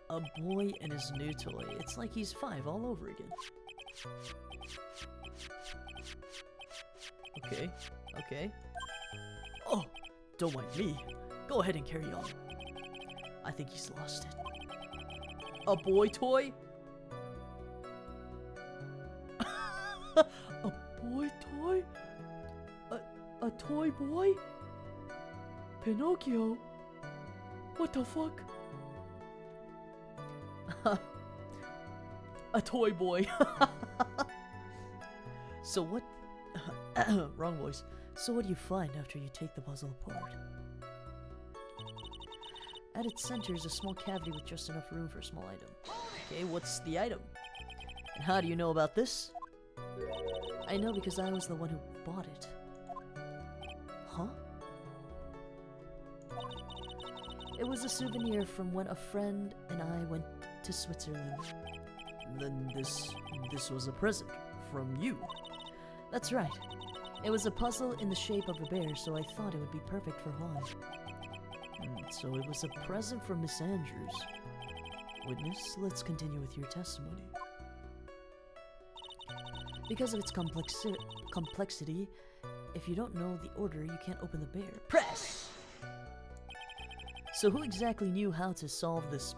A boy and his new toy. It's like he's 5 all over again. Okay, okay. Oh, don't mind me. Go ahead and carry on. I think he's lost it. A boy toy? A boy toy? A toy boy? Pinocchio? What the fuck? A toy boy. So what? Wrong voice. So what do you find after you take the puzzle apart? At its center is a small cavity with just enough room for a small item. Okay, what's the item? And how do you know about this? I know because I was the one who bought it. Huh? It was a souvenir from when a friend and I went to Switzerland. Then this was a present from you. That's right. It was a puzzle in the shape of a bear, so I thought it would be perfect for Juan. So it was a present from Miss Andrews. Witness, let's continue with your testimony. Because of its complexity, if you don't know the order, you can't open the bear. Press! So who exactly knew how to solve this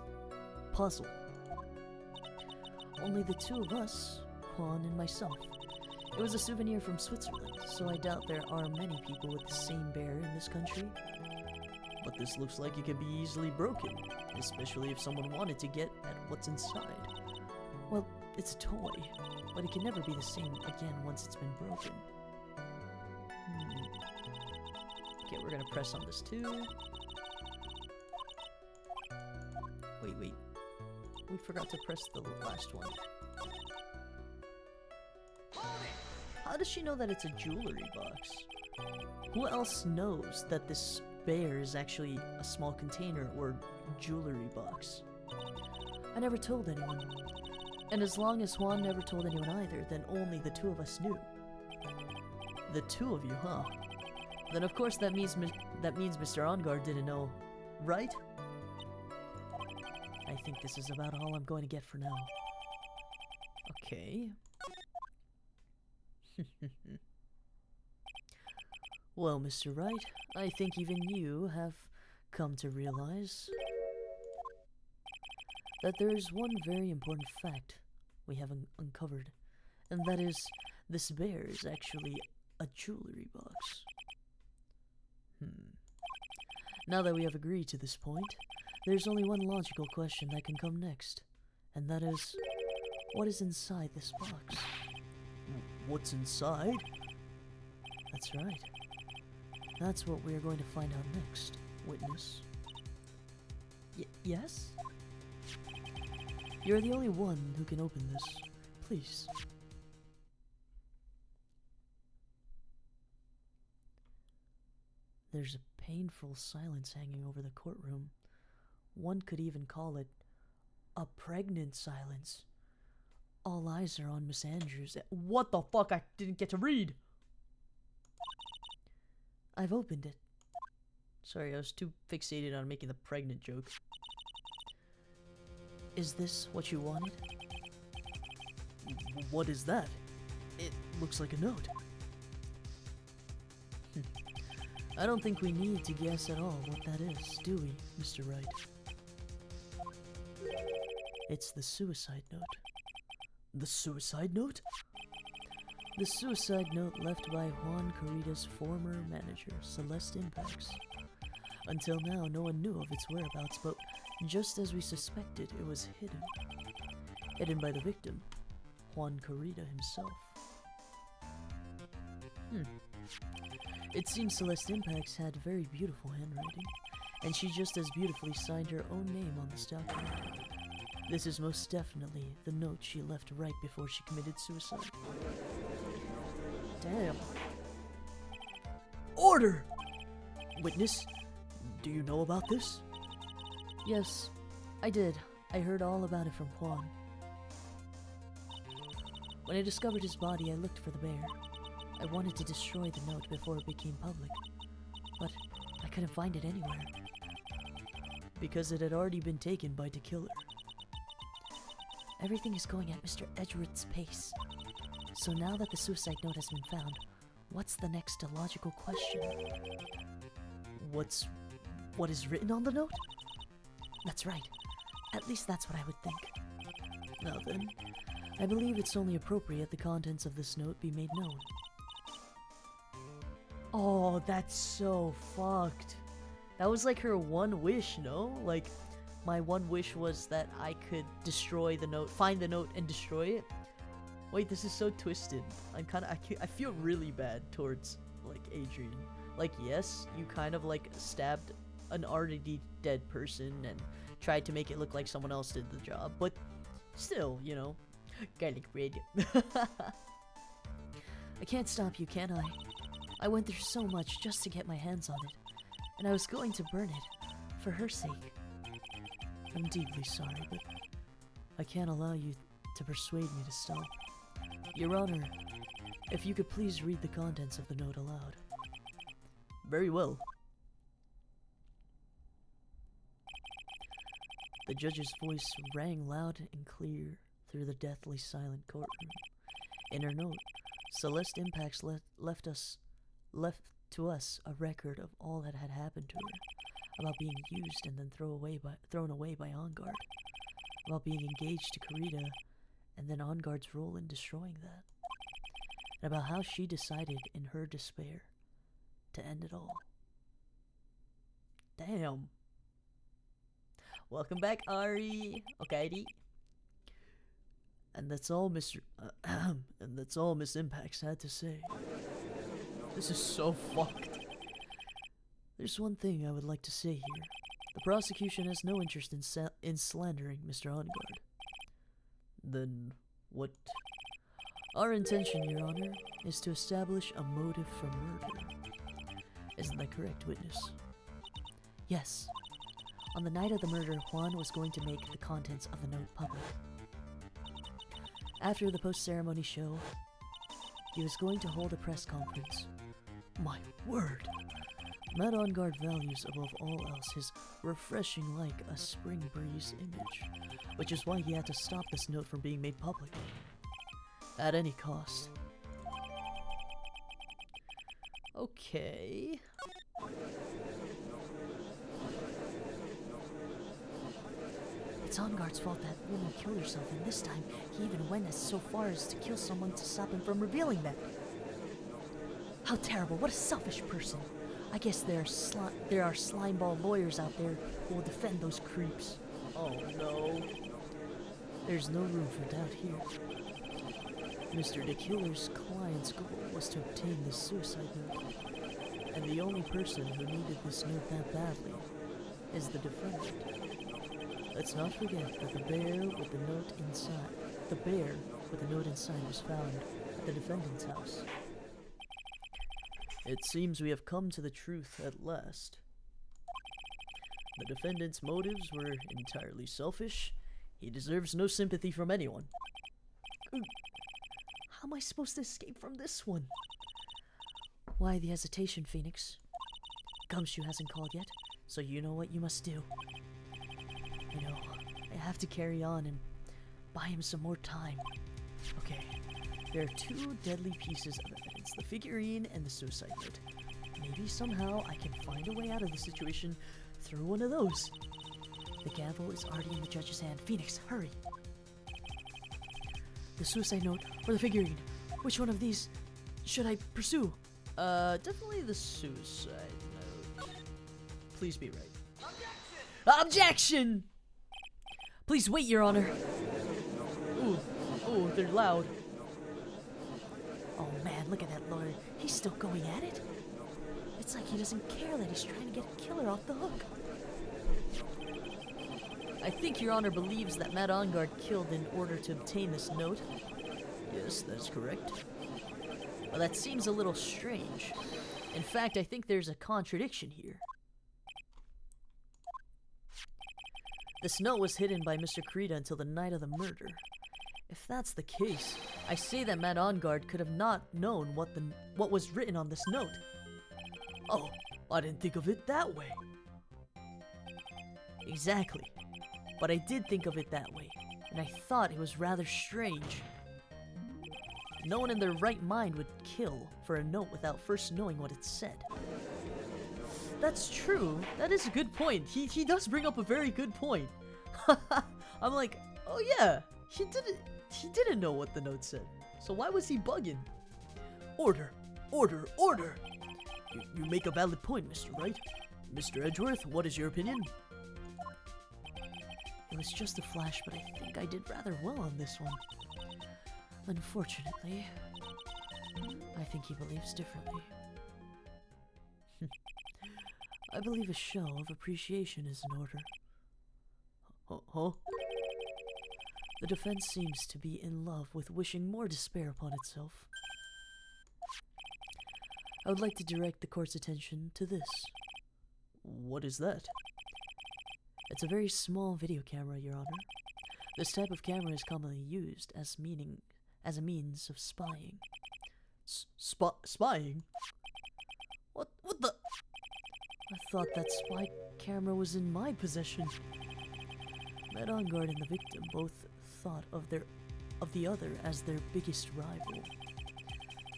puzzle? Only the two of us, Juan and myself. It was a souvenir from Switzerland, so I doubt there are many people with the same bear in this country. But this looks like it could be easily broken, especially if someone wanted to get at what's inside. Well, it's a toy, but it can never be the same again once it's been broken. Okay, we're gonna press on this too. Wait. We forgot to press the last one. How does she know that it's a jewelry box? Who else knows that this bear is actually a small container or jewelry box? I never told anyone. And as long as Juan never told anyone either, then only the two of us knew. The two of you, huh? Then of course that means Mr. Ongar didn't know, right? I think this is about all I'm going to get for now. Okay. Well, Mr. Wright, I think even you have come to realize that there is one very important fact we have uncovered, and that is this bear is actually a jewelry box. Now that we have agreed to this point, there's only one logical question that can come next, and that is, what is inside this box? What's inside? That's right. That's what we're going to find out next, witness. Yes? You're the only one who can open this. Please. There's a painful silence hanging over the courtroom. One could even call it a pregnant silence. All eyes are on Miss Andrews. What the fuck? I didn't get to read. I've opened it. Sorry, I was too fixated on making the pregnant joke. Is this what you wanted? What is that? It looks like a note. I don't think we need to guess at all what that is, do we, Mr. Wright? It's the suicide note. The suicide note? The suicide note left by Juan Corrida's former manager, Celeste Impax. Until now, no one knew of its whereabouts, but just as we suspected, it was hidden. Hidden by the victim, Juan Corrida himself. It seems Celeste Impax had very beautiful handwriting, and she just as beautifully signed her own name on this document. This is most definitely the note she left right before she committed suicide. Damn. Order! Witness, do you know about this? Yes, I did. I heard all about it from Juan. When I discovered his body, I looked for the bear. I wanted to destroy the note before it became public, but I couldn't find it anywhere. Because it had already been taken by the killer. Everything is going at Mr. Edgeworth's pace. So now that the suicide note has been found, what's the next logical question? What is written on the note? That's right. At least that's what I would think. Now then, I believe it's only appropriate the contents of this note be made known. Oh, that's so fucked. That was like her one wish, no? Like, my one wish was that I could destroy the note, find the note and destroy it. Wait, this is so twisted. I feel really bad towards, like, Adrian. Like, yes, you kind of, like, stabbed an already dead person and tried to make it look like someone else did the job, but still, you know, garlic bread. I can't stop you, can I? I went through so much just to get my hands on it, and I was going to burn it, for her sake. I'm deeply sorry, but I can't allow you to persuade me to stop. Your Honor, if you could please read the contents of the note aloud. Very well. The judge's voice rang loud and clear through the deathly silent courtroom. In her note, Celeste Impacts left to us a record of all that had happened to her, about being used and then thrown away by OnGuard, about being engaged to Karita, and then OnGuard's role in destroying that, and about how she decided in her despair to end it all. Damn. Welcome back, Ari. Okay. And that's all and that's all Miss Impacts had to say. This is so fucked. There's one thing I would like to say here. The prosecution has no interest in slandering Mr. OnGuard. Then what? Our intention, Your Honor, is to establish a motive for murder. Isn't that correct, witness? Yes. On the night of the murder, Juan was going to make the contents of the note public. After the post-ceremony show, he was going to hold a press conference. My word! Matt OnGuard values above all else his refreshing like a spring breeze image, which is why he had to stop this note from being made public. At any cost. Okay. It's OnGuard's fault that woman killed herself, and this time he even went so far as to kill someone to stop him from revealing that. How terrible! What a selfish person! I guess there are slimeball lawyers out there who will defend those creeps. Oh no. There's no room for doubt here. Mr. the Killer's client's goal was to obtain this suicide note, and the only person who needed this note that badly is the defendant. Let's not forget that the bear with the note inside was found at the defendant's house. It seems we have come to the truth at last. The defendant's motives were entirely selfish. He deserves no sympathy from anyone. How am I supposed to escape from this one? Why the hesitation, Phoenix? Gumshoe hasn't called yet, so you know what you must do. You know, I have to carry on and buy him some more time. Okay, there are two deadly pieces of evidence, the figurine and the suicide note. Maybe somehow I can find a way out of the situation through one of those. The gavel is already in the judge's hand. Phoenix, hurry! The suicide note or the figurine? Which one of these should I pursue? Definitely the suicide note. Please be right. Objection! Please wait, Your Honor. Ooh, they're loud. Oh man, look at that lawyer. He's still going at it. It's like he doesn't care that he's trying to get a killer off the hook. I think Your Honor believes that Matt OnGuard killed in order to obtain this note. Yes, that's correct. Well, that seems a little strange. In fact, I think there's a contradiction here. This note was hidden by Mr. Karita until the night of the murder. If that's the case, I say that Matt Onguard could have not known what was written on this note. Oh, I didn't think of it that way. Exactly. But I did think of it that way, and I thought it was rather strange. No one in their right mind would kill for a note without first knowing what it said. That's true. That is a good point. He does bring up a very good point. I'm like, oh yeah, he didn't know what the note said. So why was he bugging? Order, order, order. You make a valid point, Mr. Wright. Mr. Edgeworth, what is your opinion? It was just a flash, but I think I did rather well on this one. Unfortunately, I think he believes differently. I believe a show of appreciation is in order. Huh? The defense seems to be in love with wishing more despair upon itself. I would like to direct the court's attention to this. What is that? It's a very small video camera, Your Honor. This type of camera is commonly used as a means of spying. Spying? What the? I thought that spy camera was in my possession. Matt Onguard and the victim both thought of the other as their biggest rival.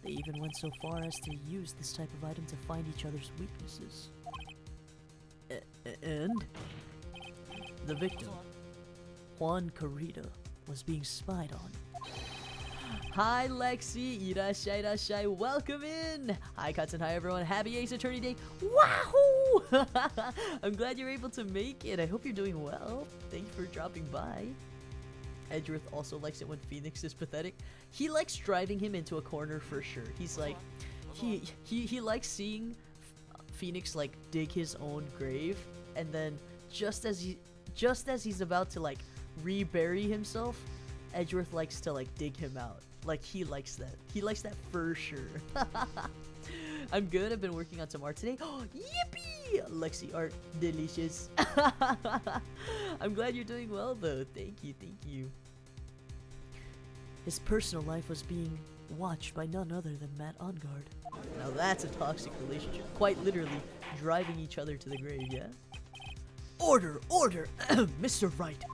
They even went so far as to use this type of item to find each other's weaknesses. And the victim, Juan Carita, was being spied on. Hi Lexi, irashai irashai, welcome in! Hi Katsun, hi everyone, happy Ace Attorney Day, wahoo! I'm glad you're able to make it, I hope you're doing well. Thank you for dropping by. Edgeworth also likes it when Phoenix is pathetic. He likes driving him into a corner for sure. He's like, he likes seeing Phoenix like dig his own grave, and then just as he's about to like rebury himself, Edgeworth likes to like dig him out. Like he likes that. He likes that for sure. I'm good. I've been working on some art today. Oh, yippee! Lexi art, delicious. I'm glad you're doing well though. Thank you. His personal life was being watched by none other than Matt Onguard. Now that's a toxic relationship. Quite literally driving each other to the grave, yeah? Order! Mr. Wright.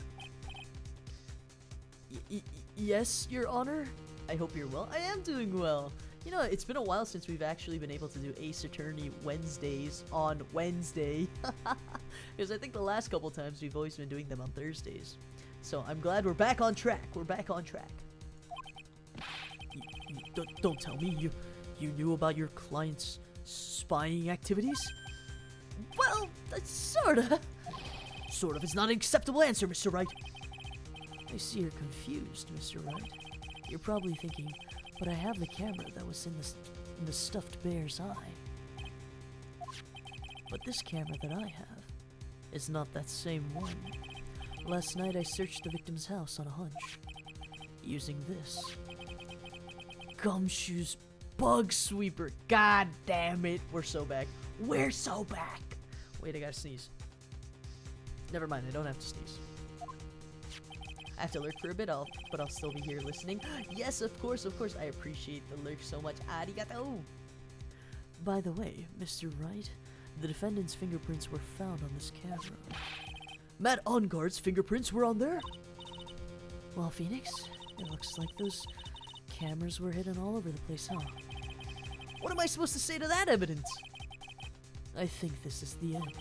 Yes, Your Honor? I hope you're well. I am doing well. You know, it's been a while since we've actually been able to do Ace Attorney Wednesdays on Wednesday. Because I think the last couple times we've always been doing them on Thursdays. So I'm glad we're back on track. Don't tell me you knew about your client's spying activities? Well, sorta. Sort of is not an acceptable answer, Mr. Wright. I see you're confused, Mr. Wright. You're probably thinking, but I have the camera that was in the stuffed bear's eye. But this camera that I have is not that same one. Last night I searched the victim's house on a hunch, using this Gumshoe's bug sweeper. God damn it, we're so back. Wait, I gotta sneeze. Never mind, I don't have to sneeze. I have to lurk for a bit, but I'll still be here listening. Yes, of course. I appreciate the lurk so much. Arigato! By the way, Mr. Wright, the defendant's fingerprints were found on this camera. Matt Onguard's fingerprints were on there? Well, Phoenix, it looks like those cameras were hidden all over the place, huh? What am I supposed to say to that evidence? I think this is the end.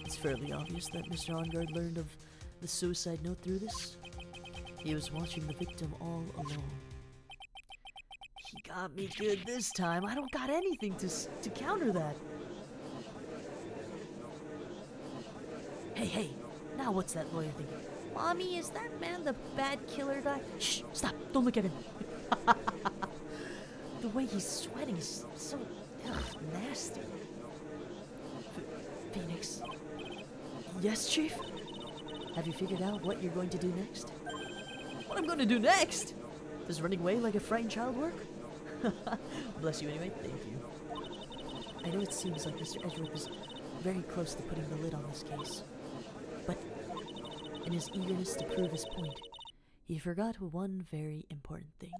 It's fairly obvious that Mr. Onguard learned of the suicide note through this. He was watching the victim all alone. He got me good this time. I don't got anything to counter that. Hey, now what's that lawyer thinking? Mommy, is that man the bad killer guy? Shh, stop, don't look at him. The way he's sweating is so nasty. Phoenix. Yes, Chief? Have you figured out what you're going to do next? What I'm going to do next? Does running away like a frightened child work? Bless you anyway, thank you. I know it seems like Mr. Edgeworth is very close to putting the lid on this case, but in his eagerness to prove his point, He forgot one very important thing.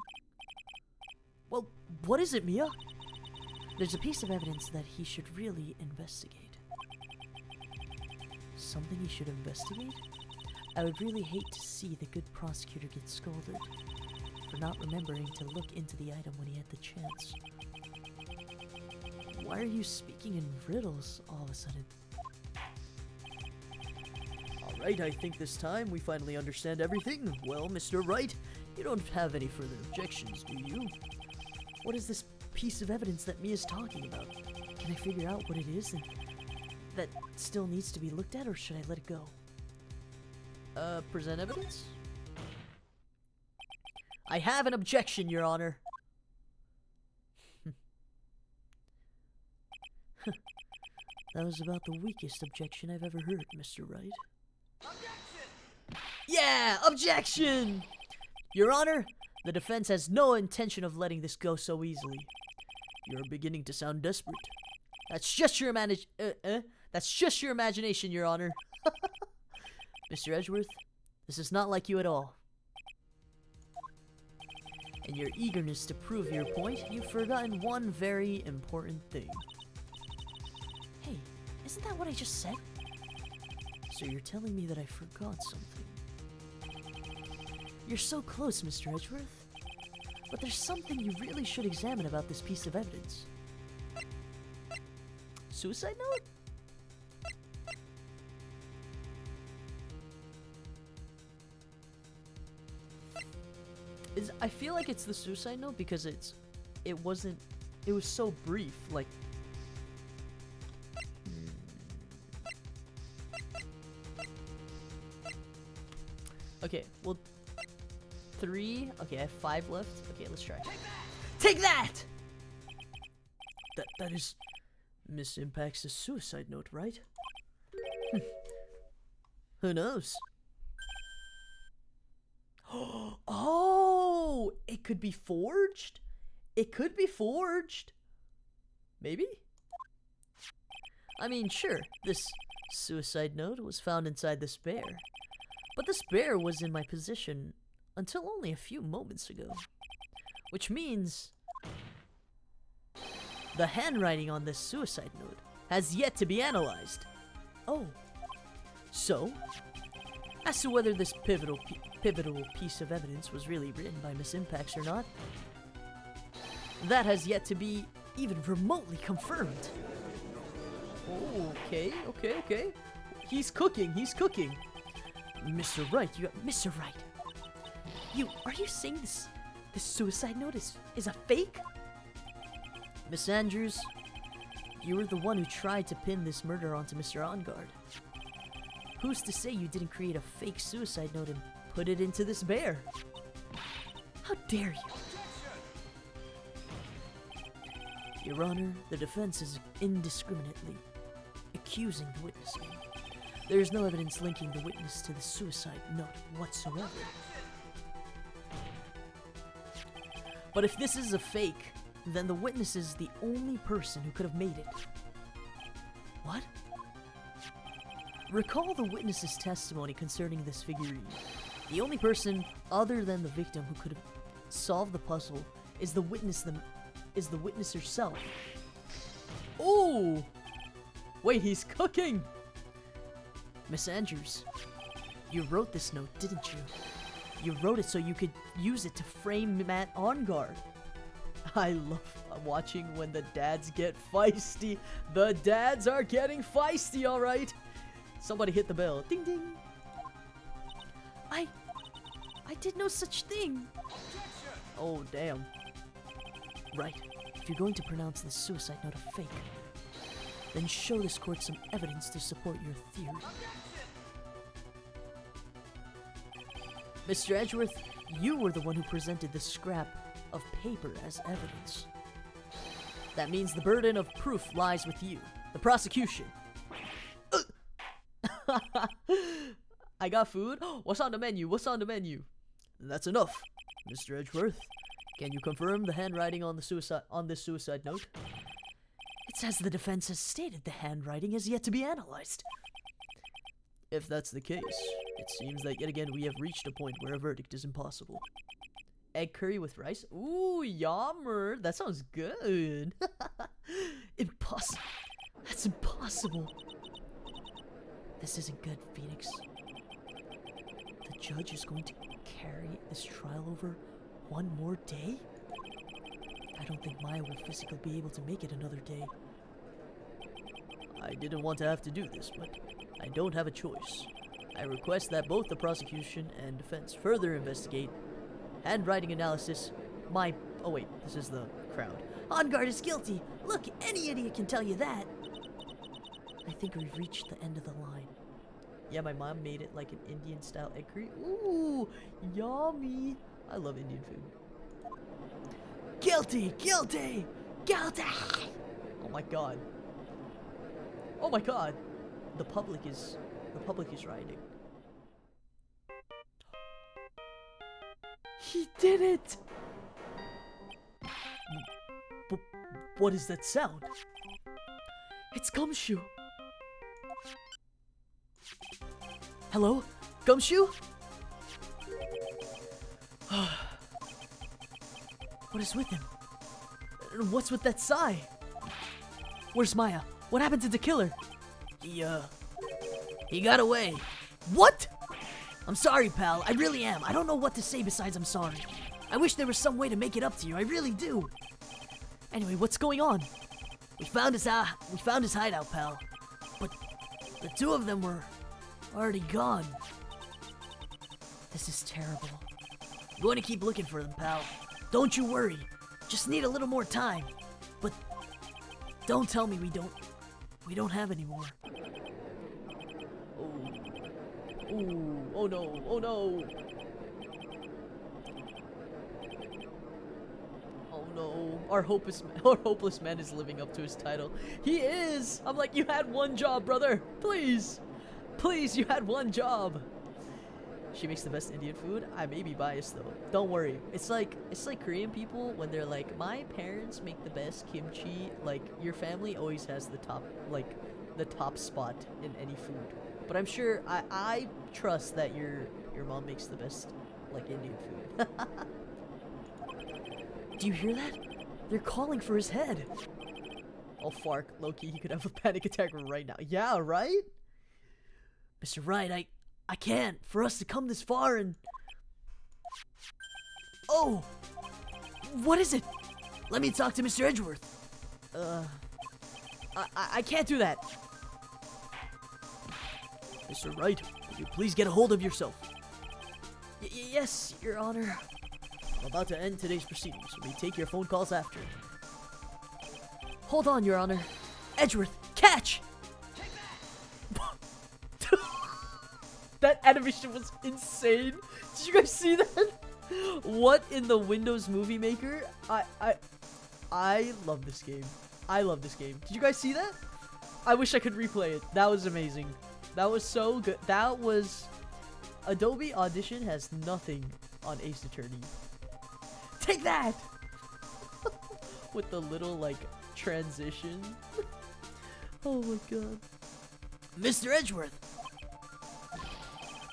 Well, what is it, Mia? There's a piece of evidence that he should really investigate. Something he should investigate? I would really hate to see the good prosecutor get scolded for not remembering to look into the item when he had the chance. Why are you speaking in riddles all of a sudden? Alright, I think this time we finally understand everything. Well, Mr. Wright, you don't have any further objections, do you? What is this piece of evidence that Mia's talking about? Can I figure out what it is and that still needs to be looked at, or should I let it go? Present evidence? I have an objection, Your Honor. That was about the weakest objection I've ever heard, Mr. Wright. Objection! Yeah, objection! Your Honor, the defense has no intention of letting this go so easily. You're beginning to sound desperate. That's just your imagination, Your Honor. Mr. Edgeworth, this is not like you at all. In your eagerness to prove your point, you've forgotten one very important thing. Hey, isn't that what I just said? So you're telling me that I forgot something. You're so close, Mr. Edgeworth. But there's something you really should examine about this piece of evidence. Suicide note? I feel like it's the suicide note because it was so brief, like. Okay, well, 3. Okay, I have 5 left. Okay, let's try. Take that! That is Miss Impact's suicide note, right? Who knows? Oh, it could be forged? It could be forged. Maybe? I mean, sure, this suicide note was found inside this bear. But this bear was in my possession until only a few moments ago. Which means the handwriting on this suicide note has yet to be analyzed. Oh. So, as to whether this pivotal piece of evidence was really written by Miss Impax or not, that has yet to be even remotely confirmed. Oh, okay. He's cooking. Mr. Wright, Mr. Wright. Are you saying this suicide note is a fake? Miss Andrews, you were the one who tried to pin this murder onto Mr. Ongard. Who's to say you didn't create a fake suicide note and put it into this bear? How dare you? Your Honor, the defense is indiscriminately accusing the witness. There is no evidence linking the witness to the suicide note whatsoever. But if this is a fake, then the witness is the only person who could have made it. What? Recall the witness's testimony concerning this figurine. The only person other than the victim who could have solved the puzzle is the witness herself. Oh! Wait, he's cooking! Miss Andrews, you wrote this note, didn't you? You wrote it so you could use it to frame Matt Ongard. I love watching when the dads get feisty. The dads are getting feisty, alright? Somebody hit the bell. Ding ding. I did no such thing. Oh, damn. Right. If you're going to pronounce this suicide note a fake, then show this court some evidence to support your theory. Mr. Edgeworth, you were the one who presented this scrap of paper as evidence. That means the burden of proof lies with you, the prosecution. I got food? What's on the menu? That's enough. Mr. Edgeworth, can you confirm the handwriting on this suicide note? It's as the defense has stated, the handwriting has yet to be analyzed. If that's the case, It seems that yet again we have reached a point where a verdict is impossible. Egg curry with rice? Ooh, yummer. That sounds good. Impossible. That's impossible. This isn't good, Phoenix. The judge is going to carry this trial over one more day? I don't think Maya will physically be able to make it another day. I didn't want to have to do this, but I don't have a choice. I request that both the prosecution and defense further investigate handwriting analysis. Oh wait, this is the crowd. On guard is guilty. Look, any idiot can tell you that. I think we've reached the end of the line. Yeah, my mom made it like an Indian style egg curry. Ooh, yummy. I love Indian food. Guilty, guilty, guilty. Oh my god. Oh my god. The public is rioting. He did it! What is that sound? It's Gumshoe. Hello? Gumshoe? What is with him? What's with that sigh? Where's Maya? What happened to the killer? He got away. What? I'm sorry, pal. I really am. I don't know what to say besides I'm sorry. I wish there was some way to make it up to you. I really do. Anyway, what's going on? We found his hideout, pal. But the two of them were already gone. This is terrible. I'm going to keep looking for them, pal. Don't you worry. Just need a little more time. But don't tell me we don't have any more. Ooh, oh no, oh no. Oh no, our hopeless man is living up to his title. He is! I'm like, you had one job, brother. Please. Please, you had one job. She makes the best Indian food. I may be biased though. Don't worry. It's like Korean people when they're like, my parents make the best kimchi. Like, your family always has the top spot in any food. But I'm sure I trust that your mom makes the best like Indian food. Do you hear that? They're calling for his head. Oh Fark, Loki, he could have a panic attack right now. Yeah, right? Mr. Wright, I can't. For us to come this far and... Oh! What is it? Let me talk to Mr. Edgeworth. I can't do that. Mr. Wright, will you please get a hold of yourself? Yes, Your Honor. I'm about to end today's proceedings. We may take your phone calls after. Hold on, Your Honor. Edgeworth, catch! That animation was insane. Did you guys see that? What in the Windows Movie Maker? I love this game. I love this game. Did you guys see that? I wish I could replay it. That was amazing. That was so good. That was... Adobe Audition has nothing on Ace Attorney. Take that! With the little, like, transition. Oh my god. Mr. Edgeworth!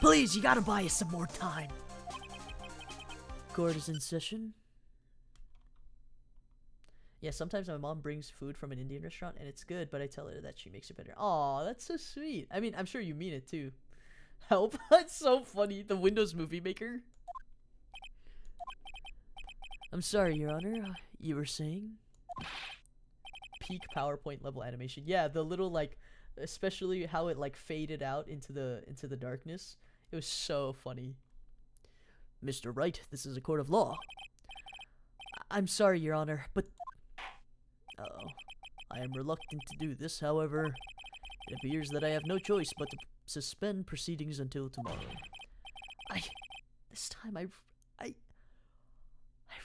Please, you gotta buy us some more time. Court is in session. Yeah, sometimes my mom brings food from an Indian restaurant and it's good, but I tell her that she makes it better. Aw, that's so sweet. I mean, I'm sure you mean it too. Help. That's so funny. The Windows Movie Maker. I'm sorry, Your Honor. You were saying? Peak PowerPoint level animation. Yeah, the little, like, especially how it, like, faded out into the darkness. It was so funny. Mr. Wright, this is a court of law. I'm sorry, Your Honor, but... Uh-oh. I am reluctant to do this, however, it appears that I have no choice but to suspend proceedings until tomorrow. This time I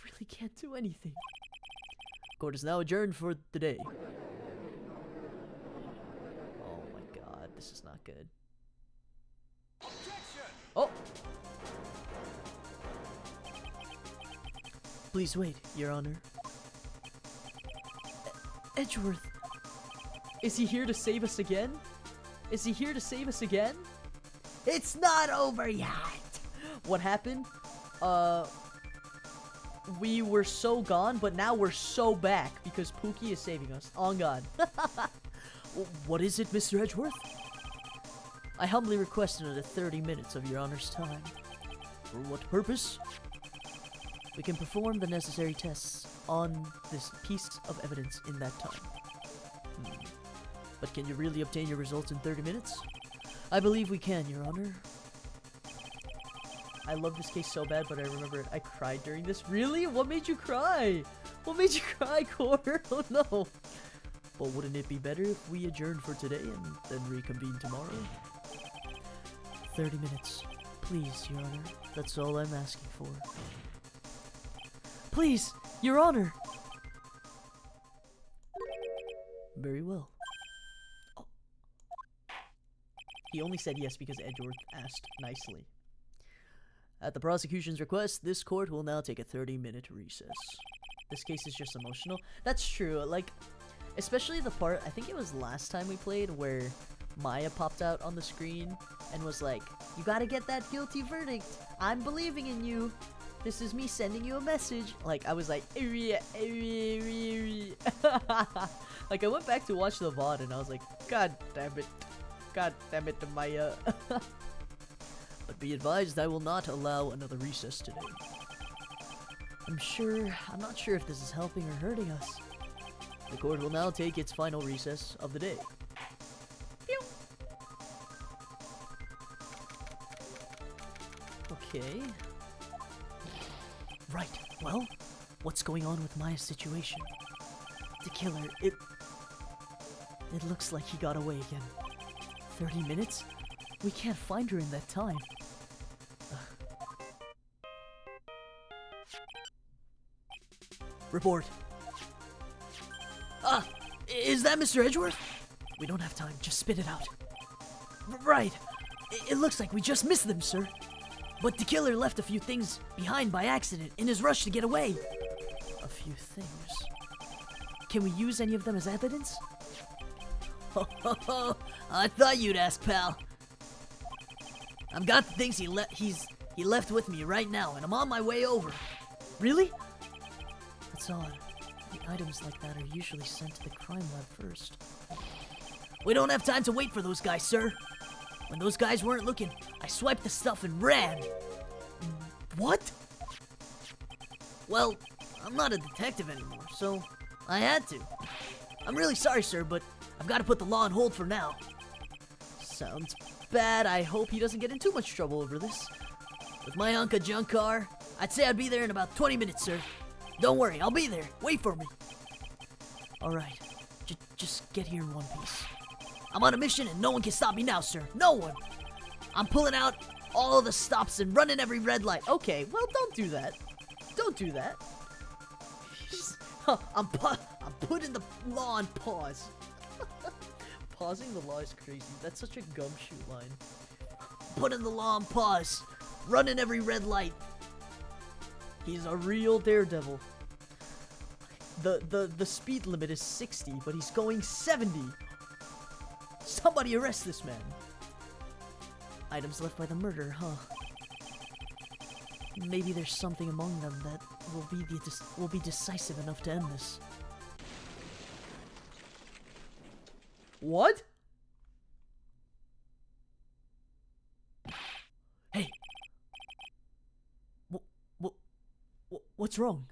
really can't do anything. Court is now adjourned for the day. Oh my god, this is not good. Objection! Oh! Please wait, Your Honor. Edgeworth! Is he here to save us again? Is he here to save us again? It's not over yet. What happened? We were so gone, but now we're so back because Pookie is saving us. On God. What is it, Mr. Edgeworth? I humbly request another 30 minutes of your honor's time. For what purpose? We can perform the necessary tests on this piece of evidence in that time. But can you really obtain your results in 30 minutes? I believe we can, Your Honor. I love this case so bad, but I remember I cried during this. Really? What made you cry? What made you cry, Core? Oh no. But wouldn't it be better if we adjourned for today and then reconvene tomorrow? 30 minutes. Please, Your Honor. That's all I'm asking for. Please, Your Honor! Very well. Oh. He only said yes because Edgeworth asked nicely. At the prosecution's request, this court will now take a 30-minute recess. This case is just emotional. That's true. Like, especially the part, I think it was last time we played, where Maya popped out on the screen and was like, you gotta get that guilty verdict. I'm believing in you. This is me sending you a message. Like, I was like, like, I went back to watch the VOD and I was like, God damn it. God damn it, Maya. But be advised, I will not allow another recess today. I'm not sure if this is helping or hurting us. The court will now take its final recess of the day. Pew. Okay. Right, well, what's going on with Maya's situation? The killer, it looks like he got away again. 30 minutes? We can't find her in that time. Report. Ah, is that Mr. Edgeworth? We don't have time, just spit it out. Right, it looks like we just missed them, sir. But the killer left a few things behind by accident in his rush to get away. A few things. Can we use any of them as evidence? Ho, I thought you'd ask, pal. I've got the things he left with me right now, and I'm on my way over. Really? That's odd. The items like that are usually sent to the crime lab first. We don't have time to wait for those guys, sir. When those guys weren't looking, I swiped the stuff and ran. What? Well, I'm not a detective anymore, so I had to. I'm really sorry, sir, but I've got to put the law on hold for now. Sounds bad. I hope he doesn't get in too much trouble over this. With my Unca junk car, I'd say I'd be there in about 20 minutes, sir. Don't worry, I'll be there. Wait for me. Alright, just get here in one piece. I'm on a mission and no one can stop me now, sir. No one. I'm pulling out all the stops and running every red light. Okay, well, don't do that. Don't do that. I'm putting the law on pause. Pausing the law is crazy. That's such a gumshoe line. Putting the law on pause. Running every red light. He's a real daredevil. The speed limit is 60, but he's going 70. Somebody arrest this man. Items left by the murderer, huh? Maybe there's something among them that will be decisive enough to end this. What? Hey. What's wrong?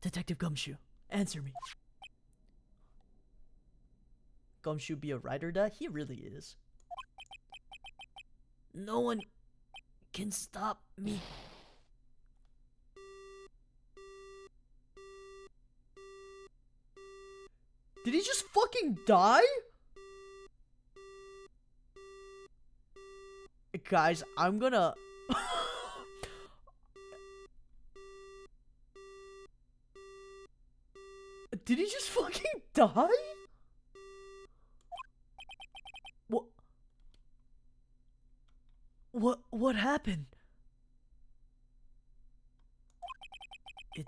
Detective Gumshoe, answer me. Gumshoe be a writer, da? He really is. No one can stop me. Did he just fucking die? Guys, I'm gonna... Did he just fucking die? What happened? It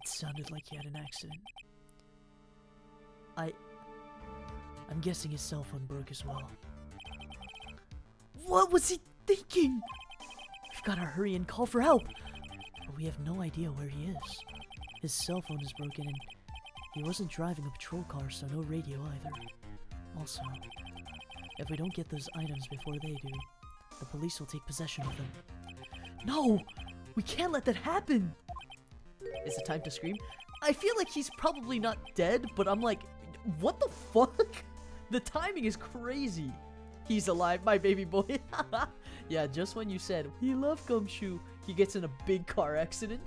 sounded like he had an accident. I'm guessing his cell phone broke as well. What was he thinking? We've gotta hurry and call for help. But we have no idea where he is. His cell phone is broken and he wasn't driving a patrol car, so no radio either. Also, if we don't get those items before they do, the police will take possession of them. No! We can't let that happen! Is it time to scream? I feel like he's probably not dead, but I'm like, what the fuck? The timing is crazy. He's alive, my baby boy. Yeah, just when you said, we love Gumshoe, he gets in a big car accident.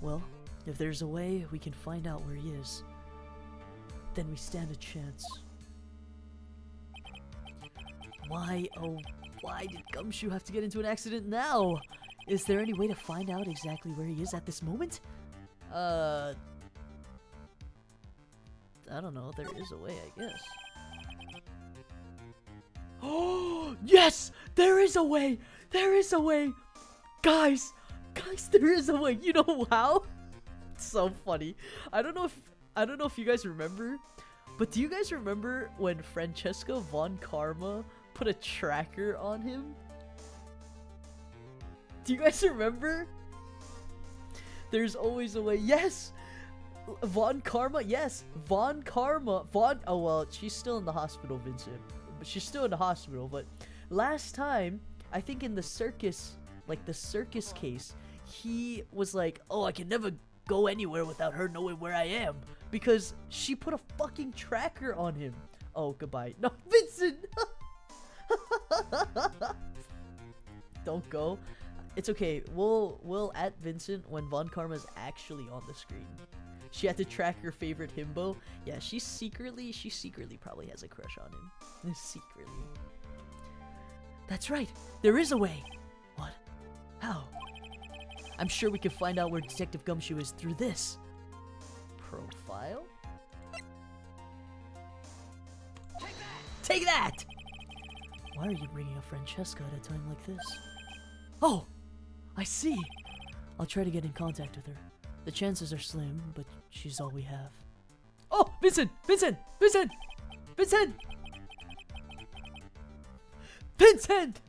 Well, if there's a way we can find out where he is, then we stand a chance. Why, oh, why did Gumshoe have to get into an accident now? Is there any way to find out exactly where he is at this moment? I don't know. There is a way, I guess. Oh, yes! There is a way! There is a way! Guys, there is a way. You know how? It's so funny. I don't know if you guys remember, but do you guys remember when Francesca Von Karma put a tracker on him? Do you guys remember? There's always a way. Yes! Von Karma, yes! Von Karma. Oh, well, she's still in the hospital, Vincent. But she's still in the hospital, but last time, I think in the circus, like the circus case, he was like, oh, I can never go anywhere without her knowing where I am. Because she put a fucking tracker on him. Oh, goodbye. No, Vincent! Don't go. It's okay. We'll at Vincent when Von Karma's actually on the screen. She had to track her favorite himbo. Yeah, she secretly probably has a crush on him. Secretly. That's right. There is a way. What? How? I'm sure we can find out where Detective Gumshoe is through this. Profile? Take that! Why are you bringing up Francesca at a time like this? Oh! I see! I'll try to get in contact with her. The chances are slim, but she's all we have. Oh! Vincent! Vincent! Vincent! Vincent! Vincent!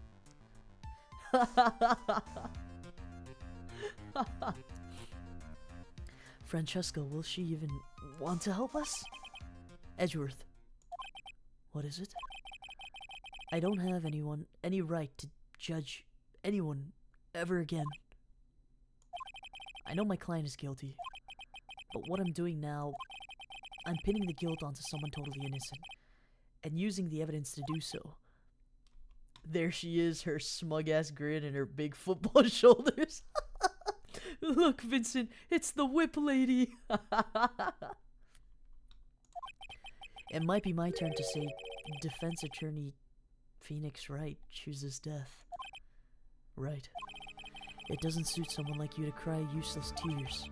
Francesca, will she even want to help us? Edgeworth. What is it? I don't have any right to judge anyone ever again. I know my client is guilty, but what I'm doing now, I'm pinning the guilt onto someone totally innocent, and using the evidence to do so. There she is, her smug-ass grin and her big football shoulders. Look, Vincent, it's the whip lady. It might be my turn to say defense attorney Phoenix Wright chooses death. Right. It doesn't suit someone like you to cry useless tears.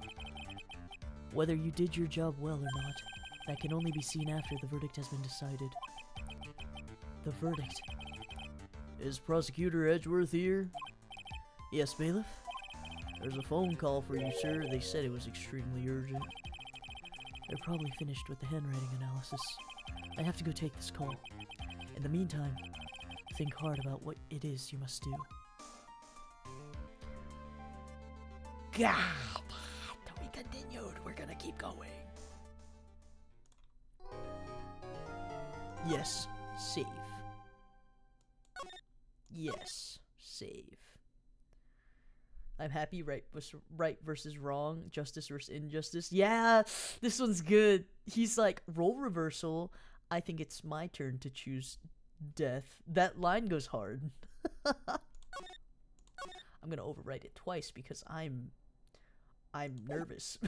Whether you did your job well or not, that can only be seen after the verdict has been decided. The verdict. Is Prosecutor Edgeworth here? Yes, bailiff? There's a phone call for you, sir. They said it was extremely urgent. They're probably finished with the handwriting analysis. I have to go take this call. In the meantime, think hard about what it is you must do. God! To be continued. We're gonna keep going. Yes. Save. Yes. Save. I'm happy. Right versus wrong. Justice versus injustice. Yeah! This one's good. He's like, role reversal. I think it's my turn to choose death. That line goes hard. I'm gonna overwrite it twice because I'm nervous.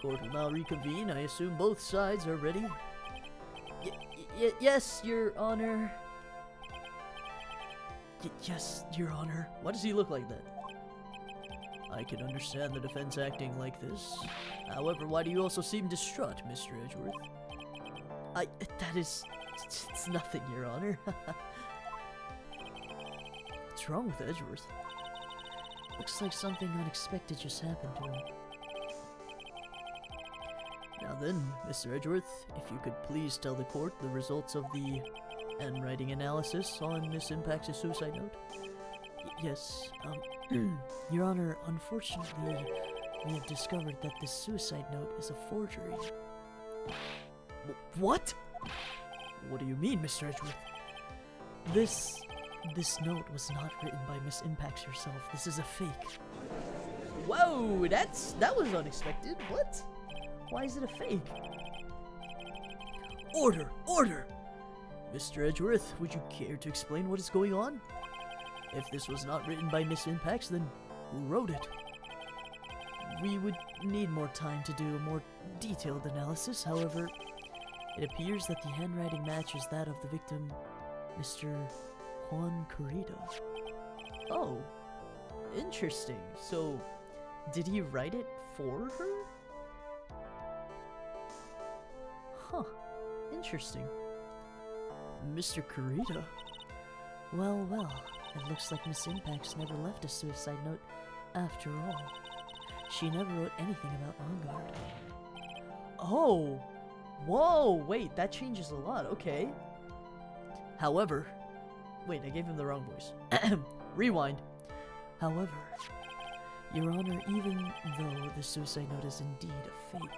Court will now reconvene. I assume both sides are ready. Yes, Your Honor. Yes, Your Honor. Why does he look like that? I can understand the defense acting like this. However, why do you also seem distraught, Mr. Edgeworth? It's nothing, Your Honor. What's wrong with Edgeworth? Looks like something unexpected just happened to him. Now then, Mr. Edgeworth, if you could please tell the court the results of the handwriting analysis on Miss Impax's suicide note. Yes, Your Honor, unfortunately, we have discovered that this suicide note is a forgery. What? What do you mean, Mr. Edgeworth? This note was not written by Miss Impax herself. This is a fake. Whoa, that was unexpected. What? Why is it a fake? Order! Order! Mr. Edgeworth, would you care to explain what is going on? If this was not written by Miss Impax, then who wrote it? We would need more time to do a more detailed analysis. However, it appears that the handwriting matches that of the victim, Mr. Juan Carrera. Oh, interesting. So, did he write it for her? Huh, interesting. Mr. Carrera? Well, it looks like Miss Impax never left a suicide note after all. She never wrote anything about Angard. Oh! Whoa, wait, that changes a lot, okay. However, wait, I gave him the wrong voice. Rewind. However, Your Honor, even though the suicide note is indeed a fake,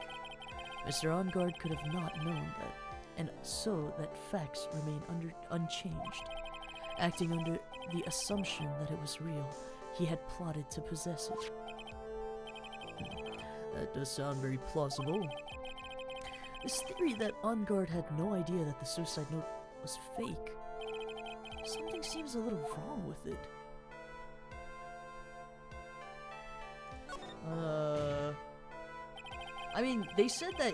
Mr. Angard could have not known that, and so that facts remain unchanged. Acting under the assumption that it was real, he had plotted to possess it. That does sound very plausible. This theory that Angard had no idea that the suicide note was fake, something seems a little wrong with it. I mean, they said that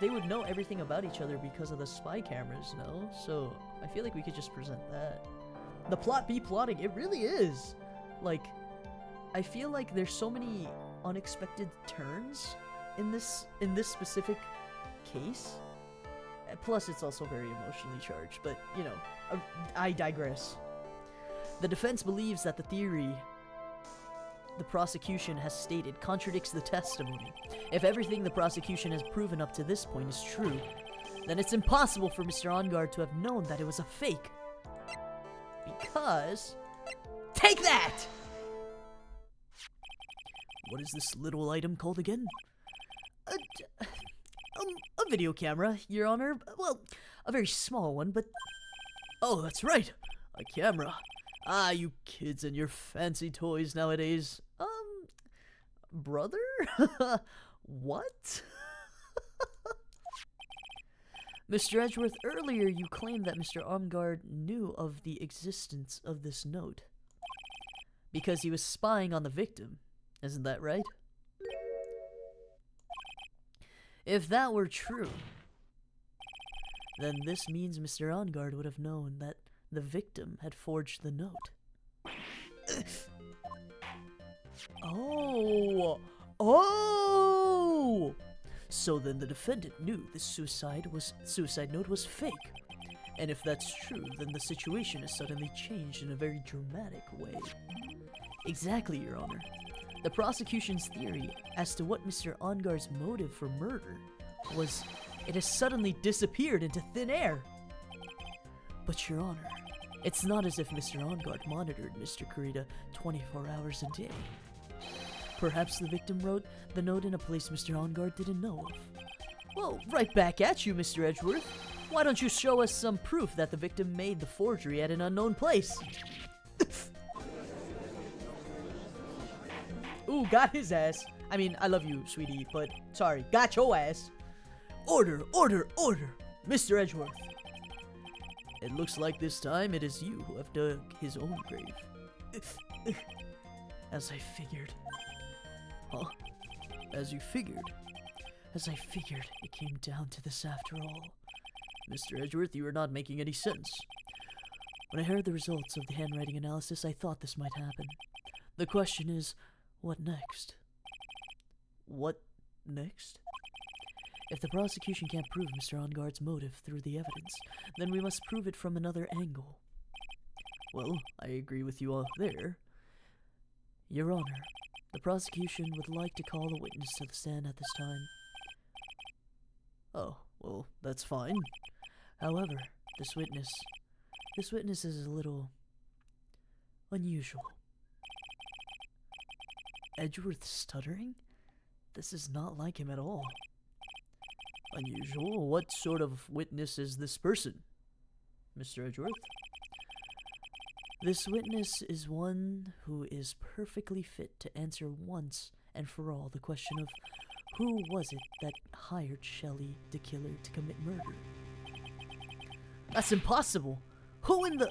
they would know everything about each other because of the spy cameras, no? So, I feel like we could just present that. The plot be plotting, it really is! Like, I feel like there's so many unexpected turns in this specific case. Plus, it's also very emotionally charged, but, you know, I digress. The defense believes that the theory the prosecution has stated contradicts the testimony. If everything the prosecution has proven up to this point is true, then it's impossible for Mr. Angard to have known that it was a fake. Because... Take that! What is this little item called again? A video camera, Your Honor. Well, a very small one, but... Oh, that's right! A camera. Ah, you kids and your fancy toys nowadays. Brother? What? Mr. Edgeworth, earlier you claimed that Mr. Angard knew of the existence of this note because he was spying on the victim. Isn't that right? If that were true, then this means Mr. Angard would have known that the victim had forged the note. Oh! So then the defendant knew the suicide note was fake. And if that's true, then the situation is suddenly changed in a very dramatic way. Exactly, Your Honor. The prosecution's theory as to what Mr. Angard's motive for murder was, it has suddenly disappeared into thin air. But, Your Honor, it's not as if Mr. Angard monitored Mr. Carrera 24 hours a day. Perhaps the victim wrote the note in a place Mr. Angard didn't know of. Well, right back at you, Mr. Edgeworth. Why don't you show us some proof that the victim made the forgery at an unknown place? Ooh, got his ass. I mean, I love you, sweetie, but sorry, got your ass. Order, order, order, Mr. Edgeworth. It looks like this time it is you who have dug his own grave. As I figured. Huh? As you figured? As I figured, it came down to this after all. Mr. Edgeworth, you are not making any sense. When I heard the results of the handwriting analysis, I thought this might happen. The question is, what next? What next? If the prosecution can't prove Mr. Angard's motive through the evidence, then we must prove it from another angle. Well, I agree with you all there. Your Honor, the prosecution would like to call a witness to the stand at this time. Oh, well, that's fine. However, this witness is a little unusual. Edgeworth stuttering? This is not like him at all. Unusual? What sort of witness is this person, Mr. Edgeworth? This witness is one who is perfectly fit to answer once and for all the question of who was it that hired Shelley the killer to commit murder? That's impossible! Who in the...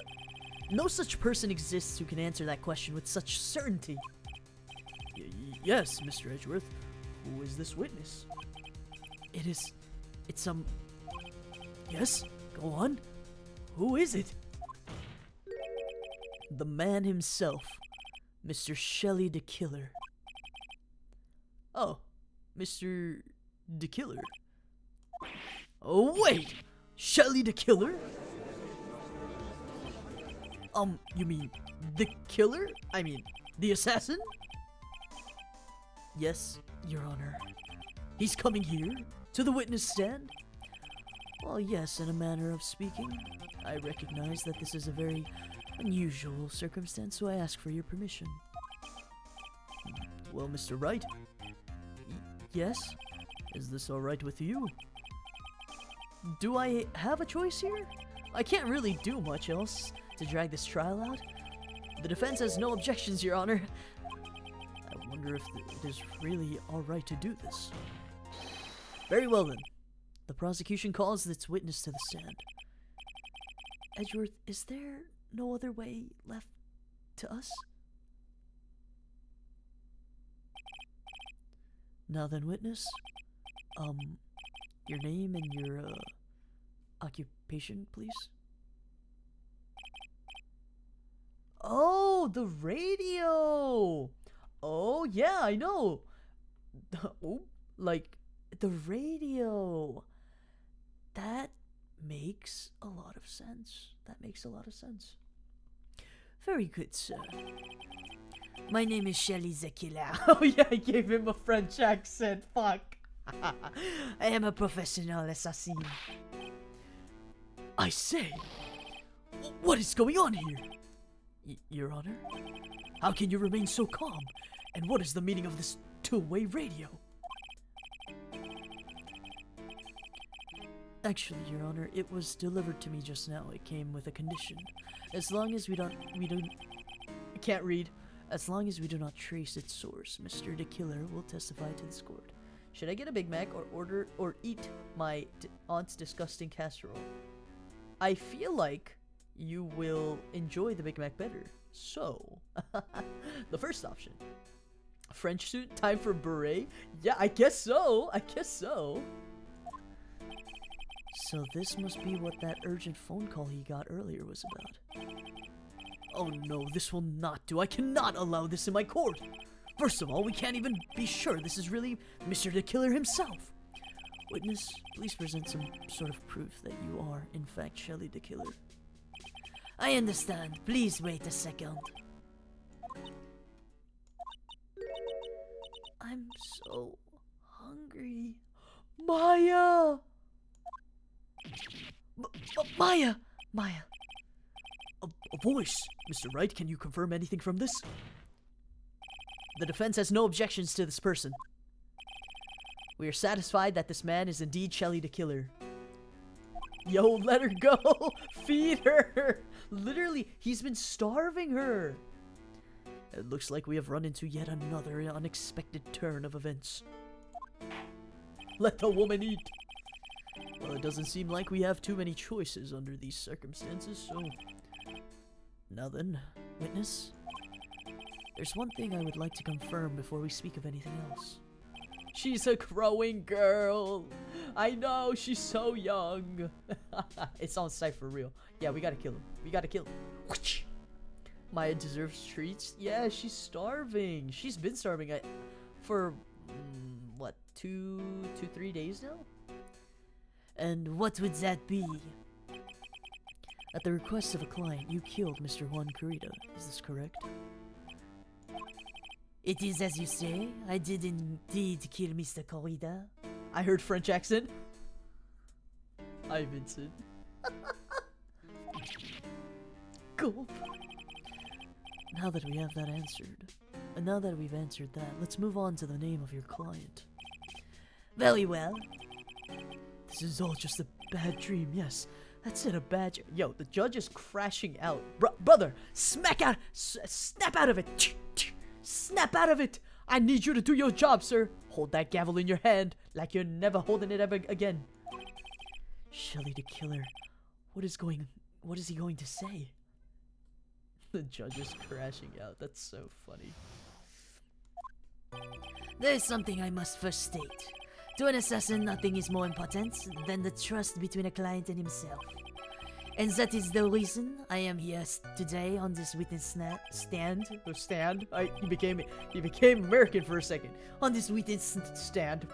No such person exists who can answer that question with such certainty. Yes, Mr. Edgeworth. Who is this witness? It's some... Yes? Go on. Who is it? The man himself. Mr. Shelley the Killer. Oh. Mr. the Killer. Oh, wait! Shelley the Killer? You mean the killer? I mean, the assassin? Yes, Your Honor. He's coming here? To the witness stand? Well, yes, in a manner of speaking. I recognize that this is a very unusual circumstance, so I ask for your permission. Well, Mr. Wright? Yes? Is this alright with you? Do I have a choice here? I can't really do much else to drag this trial out. The defense has no objections, Your Honor. I wonder if it is really alright to do this. Very well then. The prosecution calls its witness to the stand. Edgeworth, is there no other way left to us? Now then, witness. Your name and your, occupation, please? Oh, the radio! Oh, yeah, I know! Oh, like, the radio! That makes a lot of sense. That makes a lot of sense. Very good, sir. My name is Shelley the Killer. Oh yeah, I gave him a French accent. Fuck. I am a professional assassin. I say, what is going on here? Your Honor? How can you remain so calm? And what is the meaning of this two-way radio? Actually, Your Honor, it was delivered to me just now. It came with a condition. As long as we don't... I can't read. As long as we do not trace its source, Mr. the Killer will testify to this court. Should I get a Big Mac or eat my aunt's disgusting casserole? I feel like you will enjoy the Big Mac better. So, the first option. French suit, time for beret? Yeah, I guess so. I guess so. So this must be what that urgent phone call he got earlier was about. Oh no, this will not do. I cannot allow this in my court. First of all, we can't even be sure this is really Mr. the Killer himself. Witness, please present some sort of proof that you are, in fact, Shelley the Killer. I understand. Please wait a second. I'm so hungry. Maya! Maya! Maya! A voice! Mr. Wright, can you confirm anything from this? The defense has no objections to this person. We are satisfied that this man is indeed Shelley the Killer. Yo, let her go! Feed her! Literally, he's been starving her! It looks like we have run into yet another unexpected turn of events. Let the woman eat! Well, it doesn't seem like we have too many choices under these circumstances, so... Now then, witness. There's one thing I would like to confirm before we speak of anything else. She's a growing girl! I know, she's so young! It's on site for real. Yeah, we gotta kill him. We gotta kill him. Maya deserves treats? Yeah, she's starving. She's been starving for, what, 3 days now? And what would that be? At the request of a client, you killed Mr. Juan Carita. Is this correct? It is as you say. I did indeed kill Mr. Corrida. I heard French accent. Hi, Vincent. Gulp. Now that we have that answered, and now that we've answered that, let's move on to the name of your client. Very well. This is all just a bad dream, yes. That's it, a bad dream. Yo, the judge is crashing out. Brother, snap out of it. Snap out of it. I need you to do your job, sir. Hold that gavel in your hand like you're never holding it ever again. Shelly the killer. What is he going to say? The judge is crashing out. That's so funny. There is something I must first state. To an assassin, nothing is more important than the trust between a client and himself. And that is the reason I am here today on this witness stand. He became American for a second. On this witness stand.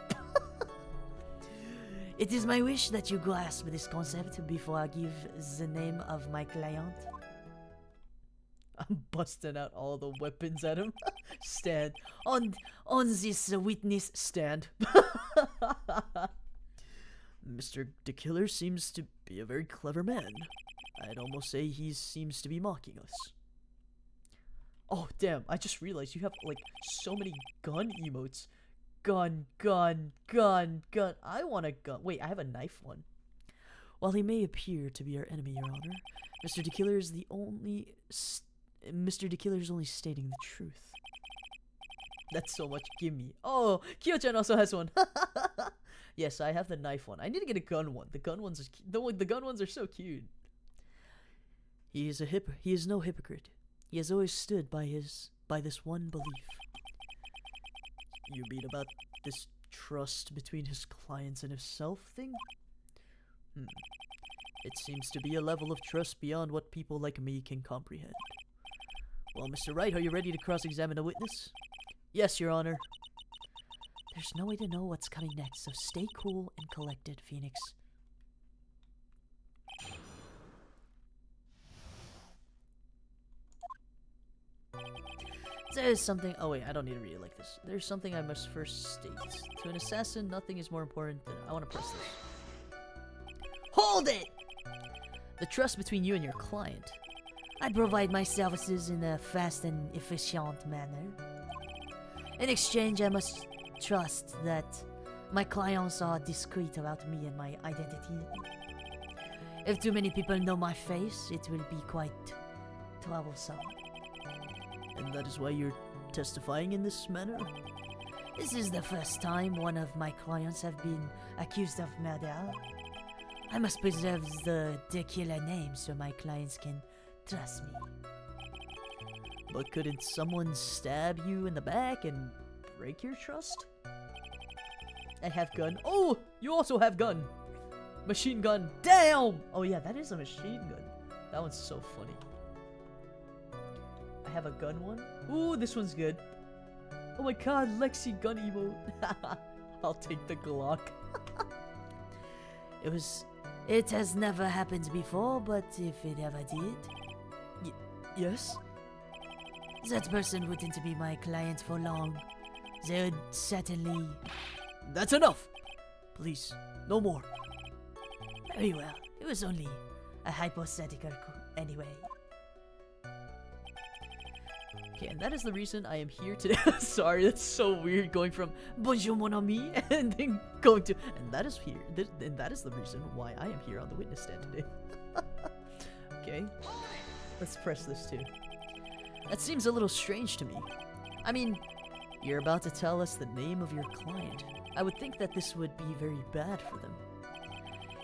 It is my wish that you grasp this concept before I give the name of my client. I'm busting out all the weapons at him. Stand. On this witness stand. Mr. the Killer seems to be a very clever man. I'd almost say he seems to be mocking us. Oh, damn. I just realized you have, like, so many gun emotes. Gun. I want a gun. Wait, I have a knife one. While he may appear to be our enemy, Your Honor, Mr. the Killer is only stating the truth. That's so much gimme. Oh, Kyo-chan also has one. Yes, I have the knife one. I need to get a gun one. The gun ones are so cute. He is no hypocrite. He has always stood by this one belief. You mean about this trust between his clients and himself thing? It seems to be a level of trust beyond what people like me can comprehend. Well, Mr. Wright, are you ready to cross-examine a witness? Yes, Your Honor. There's no way to know what's coming next, so stay cool and collected, Phoenix. There's something— oh wait, I don't need to read it like this. There's something I must first state. To an assassin, nothing is more important than— I want to press this. Hold it! The trust between you and your client. I provide my services in a fast and efficient manner. In exchange, I must trust that my clients are discreet about me and my identity. If too many people know my face, it will be quite troublesome. And that is why you're testifying in this manner? This is the first time one of my clients have been accused of murder. I must preserve the killer name so my clients can trust me. But couldn't someone stab you in the back and break your trust? I have gun. Oh, you also have gun. Machine gun. Damn! Oh yeah, that is a machine gun. That one's so funny. I have a gun one. Ooh, this one's good. Oh my god, Lexi gun emote. I'll take the Glock. It has never happened before, but if it ever did... yes? That person wouldn't be my client for long. They would certainly... That's enough! Please, no more. Very well. It was only a hypothetical anyway. Okay, and that is the reason I am here today. Sorry, that's so weird going from bonjour mon ami and then going to... and that is the reason why I am here on the witness stand today. Okay, let's press this too. That seems a little strange to me. I mean, you're about to tell us the name of your client. I would think that this would be very bad for them.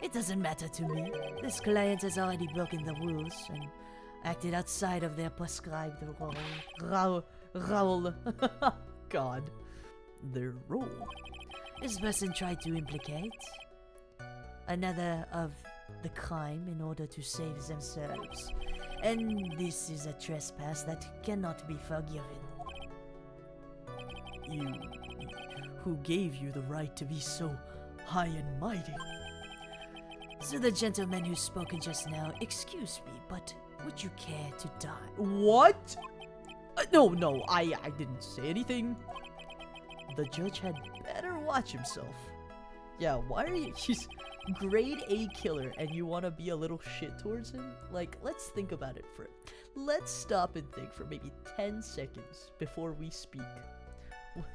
It doesn't matter to me. This client has already broken the rules and acted outside of their prescribed role. God. Their role. This person tried to implicate another of the crime in order to save themselves. And this is a trespass that cannot be forgiven. You... who gave you the right to be so high and mighty? So the gentleman who's spoken just now, excuse me, but would you care to die? What? No, I didn't say anything. The judge had better watch himself. Yeah, why are you... He's grade A killer and you want to be a little shit towards him? Like, let's think about it for... Let's stop and think for maybe 10 seconds before we speak.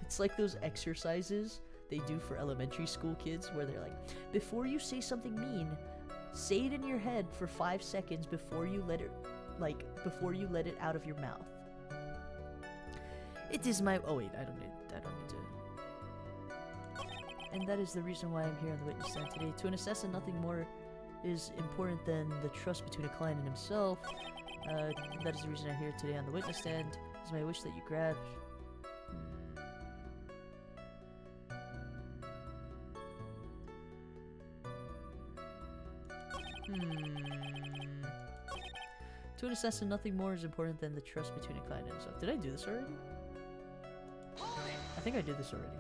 It's like those exercises they do for elementary school kids where they're like, before you say something mean, say it in your head for 5 seconds before you let it, out of your mouth. It is my... Oh wait, I don't need to... And that is the reason why I'm here on the witness stand today. To an assassin, nothing more is important than the trust between a client and himself. That is the reason I'm here today on the witness stand. It is my wish that you grab... To an assassin, nothing more is important than the trust between a client and himself. Did I do this already? I think I did this already.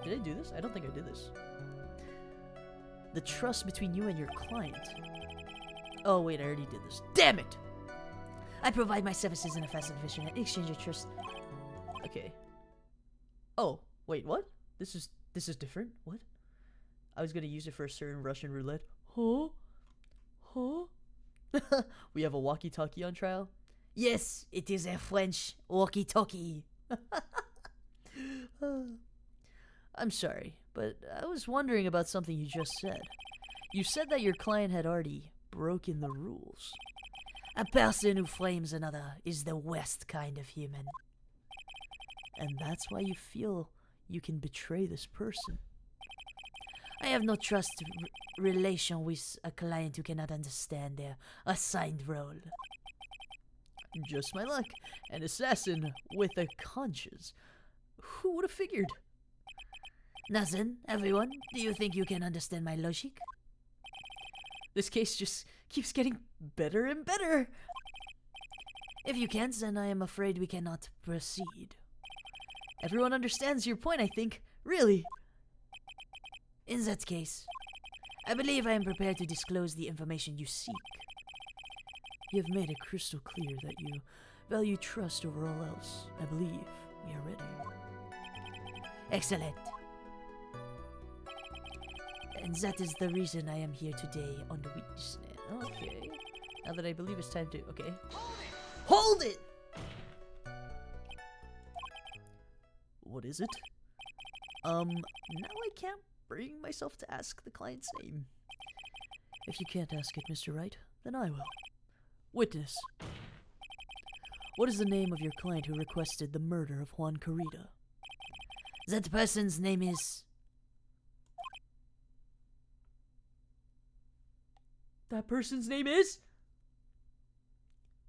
Did I do this? I don't think I did this. The trust between you and your client. Oh wait, I already did this. Damn it! I provide my services in a fast and efficient exchange of trust. Okay. Oh, wait, what? This is different? What? I was gonna use it for a certain Russian roulette. Huh? Huh? We have a walkie-talkie on trial? Yes, it is a French walkie-talkie. I'm sorry, but I was wondering about something you just said. You said that your client had already broken the rules. A person who frames another is the worst kind of human. And that's why you feel you can betray this person. I have no trust relation with a client who cannot understand their assigned role. Just my luck. An assassin with a conscience. Who would have figured? Nothing, everyone. Do you think you can understand my logic? This case just keeps getting better and better. If you can't, then I am afraid we cannot proceed. Everyone understands your point, I think. Really. In that case, I believe I am prepared to disclose the information you seek. You have made it crystal clear that you value trust over all else. I believe we are ready. Excellent. And that is the reason I am here today on the witness stand. Okay. Now that I believe it's time to... Okay. Hold it! What is it? Now I can't bring myself to ask the client's name. If you can't ask it, Mr. Wright, then I will. Witness. What is the name of your client who requested the murder of Juan Carita? That person's name is... That person's name is?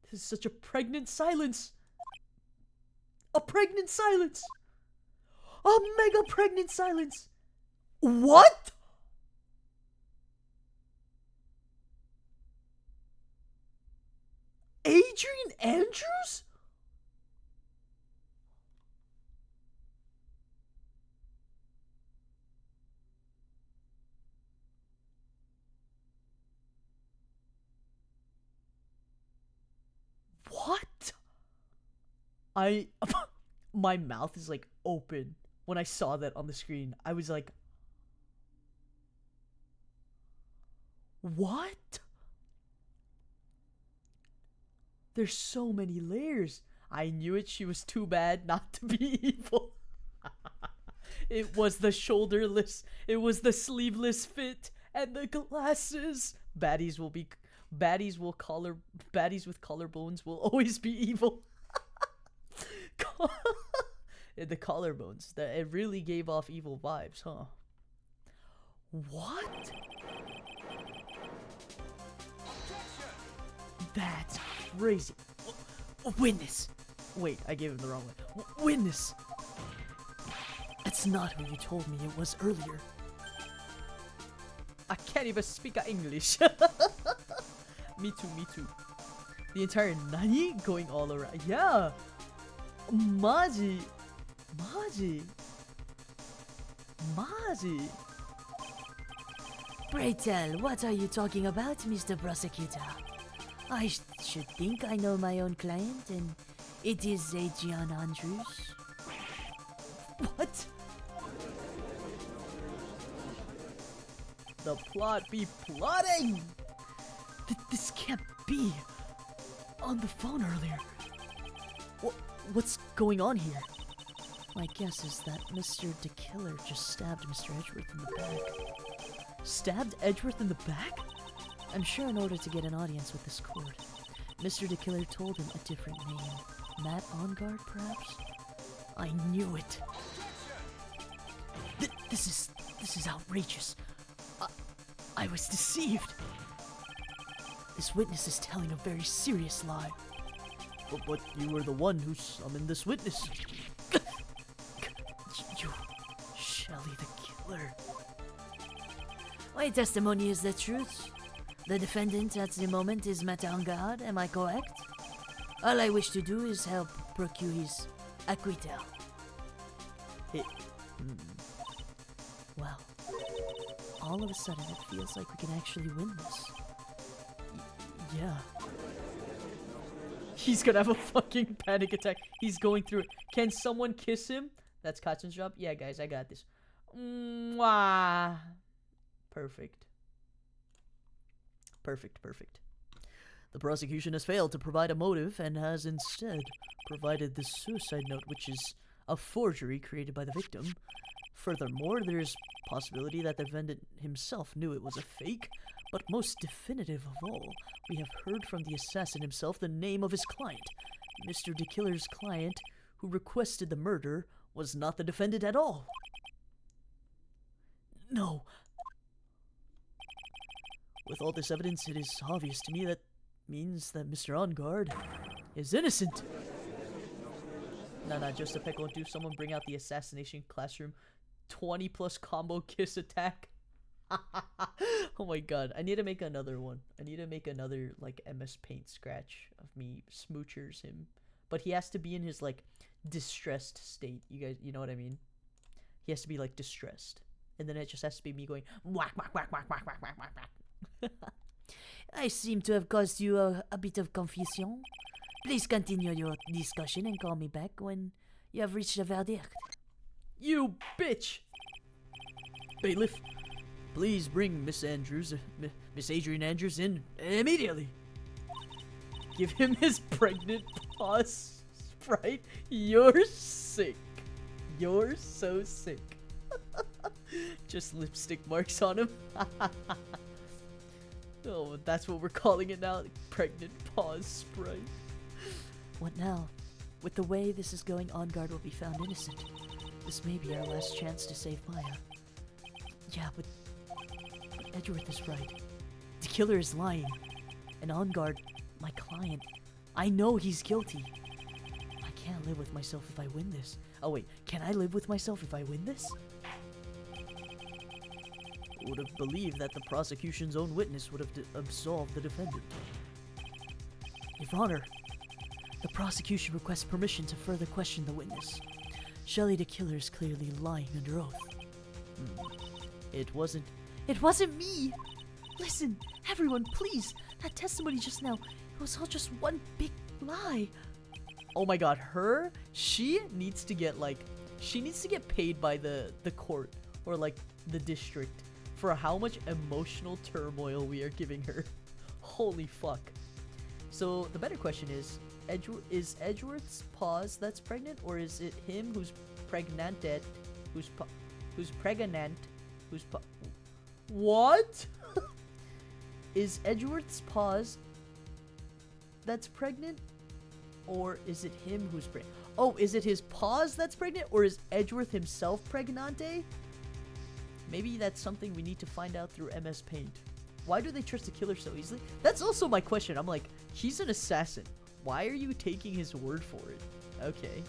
This is such a pregnant silence. A pregnant silence. A mega pregnant silence. What? Adrian Andrews? What? My mouth is like open when I saw that on the screen. I was like, what? There's so many layers. I knew it. She was too bad not to be evil. It was the shoulderless, it was the sleeveless fit, and the glasses. Baddies with collarbones will always be evil. The collarbones, it really gave off evil vibes, huh? What? That's crazy. Witness. Wait, I gave him the wrong one. Witness. That's not who you told me it was earlier. I can't even speak English. Me too. The entire Nani going all around. Yeah. Maji. Pray tell, what are you talking about, Mr. Prosecutor? I should think I know my own client, and it is Adrian Andrews. What? The plot be plotting! This can't be. On the phone earlier. What's going on here? My guess is that Mr. DeKiller just stabbed Mr. Edgeworth in the back. Stabbed Edgeworth in the back? I'm sure in order to get an audience with this court, Mr. DeKiller told him a different name. Matt Onguard, perhaps? I knew it. This is outrageous. I was deceived. This witness is telling a very serious lie. But you were the one who summoned this witness. You, Shelly the killer. My testimony is the truth. The defendant at the moment is Matt Onguard, am I correct? All I wish to do is help procure his acquittal. Wow. All of a sudden it feels like we can actually win this. Yeah. He's gonna have a fucking panic attack. He's going through it. Can someone kiss him? That's Katson's job. Yeah, guys, I got this. Mwah. Perfect. Perfect. The prosecution has failed to provide a motive and has instead provided this suicide note, which is a forgery created by the victim. Furthermore, there is possibility that the defendant himself knew it was a fake, but most definitive of all, we have heard from the assassin himself the name of his client. Mr. DeKiller's client, who requested the murder, was not the defendant at all. No. With all this evidence, it is obvious to me that means that Mr. Onguard is innocent. Nah, just a peck won't do. Someone bring out the assassination classroom. 20 plus combo kiss attack. Oh my god, I need to make another one. I need to make another like MS Paint scratch of me smoochers him, but he has to be in his like distressed state. You guys, you know what I mean? He has to be like distressed, and then it just has to be me going whack whack whack whack whack whack whack whack whack. I seem to have caused you a bit of confusion. Please continue your discussion and call me back when you have reached a verdict. You bitch! Bailiff, please bring Miss Adrian Andrews in immediately. Give him his pregnant pause, Sprite. You're sick. You're so sick. Just lipstick marks on him. Oh, that's what we're calling it now. Pregnant pause, Sprite. What now? With the way this is going, Onguard will be found innocent. This may be our last chance to save Maya. Yeah, but Edgeworth is right. The killer is lying. And Onguard, my client, I know he's guilty. I can't live with myself if I win this. Oh wait, can I live with myself if I win this? I would have believed that the prosecution's own witness would have absolved the defendant. Your Honor, the prosecution requests permission to further question the witness. Shelly the killer is clearly lying under oath. It wasn't me! Listen, everyone, please! That testimony just now, it was all just one big lie. Oh my god, she needs to get, like, she needs to get paid by the court, or, like, the district, for how much emotional turmoil we are giving her. Holy fuck. So, the better question is Edgeworth's pause that's pregnant, or is it him who's pregnanted, who's pregnant, what? Is Edgeworth's pause that's pregnant, or is it him who's pregnant? Oh, is it his pause that's pregnant, or is Edgeworth himself pregnante? Maybe that's something we need to find out through MS Paint. Why do they trust the killer so easily? That's also my question. I'm like, he's an assassin. Why are you taking his word for it? Okay.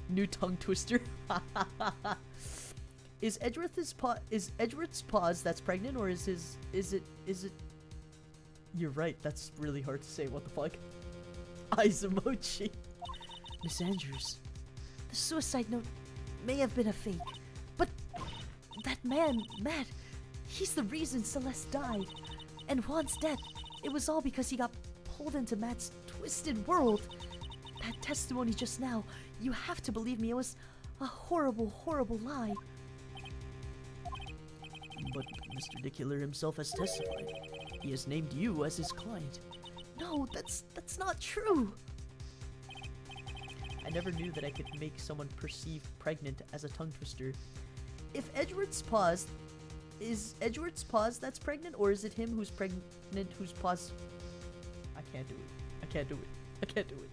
New tongue twister. Is Edgeworth's pause that's pregnant, or is it You're right, that's really hard to say. What the fuck? Eyes emoji. Miss Andrews, the suicide note may have been a fake, but that man, Matt, he's the reason Celeste died. And Juan's death, it was all because he got beholden to Matt's twisted world. That testimony just now, you have to believe me, it was a horrible, horrible lie. But Mr. Dick Killer himself has testified. He has named you as his client. No, that's not true. I never knew that I could make someone perceive pregnant as a tongue twister. If Edward's paused, is Edward's pause that's pregnant, or is it him who's pregnant who's paused? I can't do it. I can't do it. I can't do it.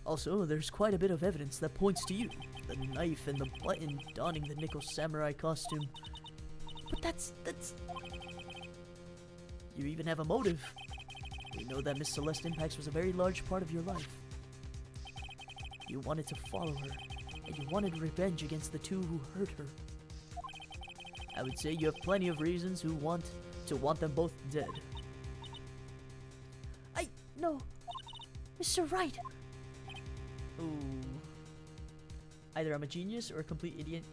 Also, there's quite a bit of evidence that points to you. The knife and the button donning the nickel samurai costume. But that's... You even have a motive. We know that Miss Celeste Impax was a very large part of your life. You wanted to follow her, and you wanted revenge against the two who hurt her. I would say you have plenty of reasons to want them both dead. No. Mr. Wright! Ooh. Either I'm a genius or a complete idiot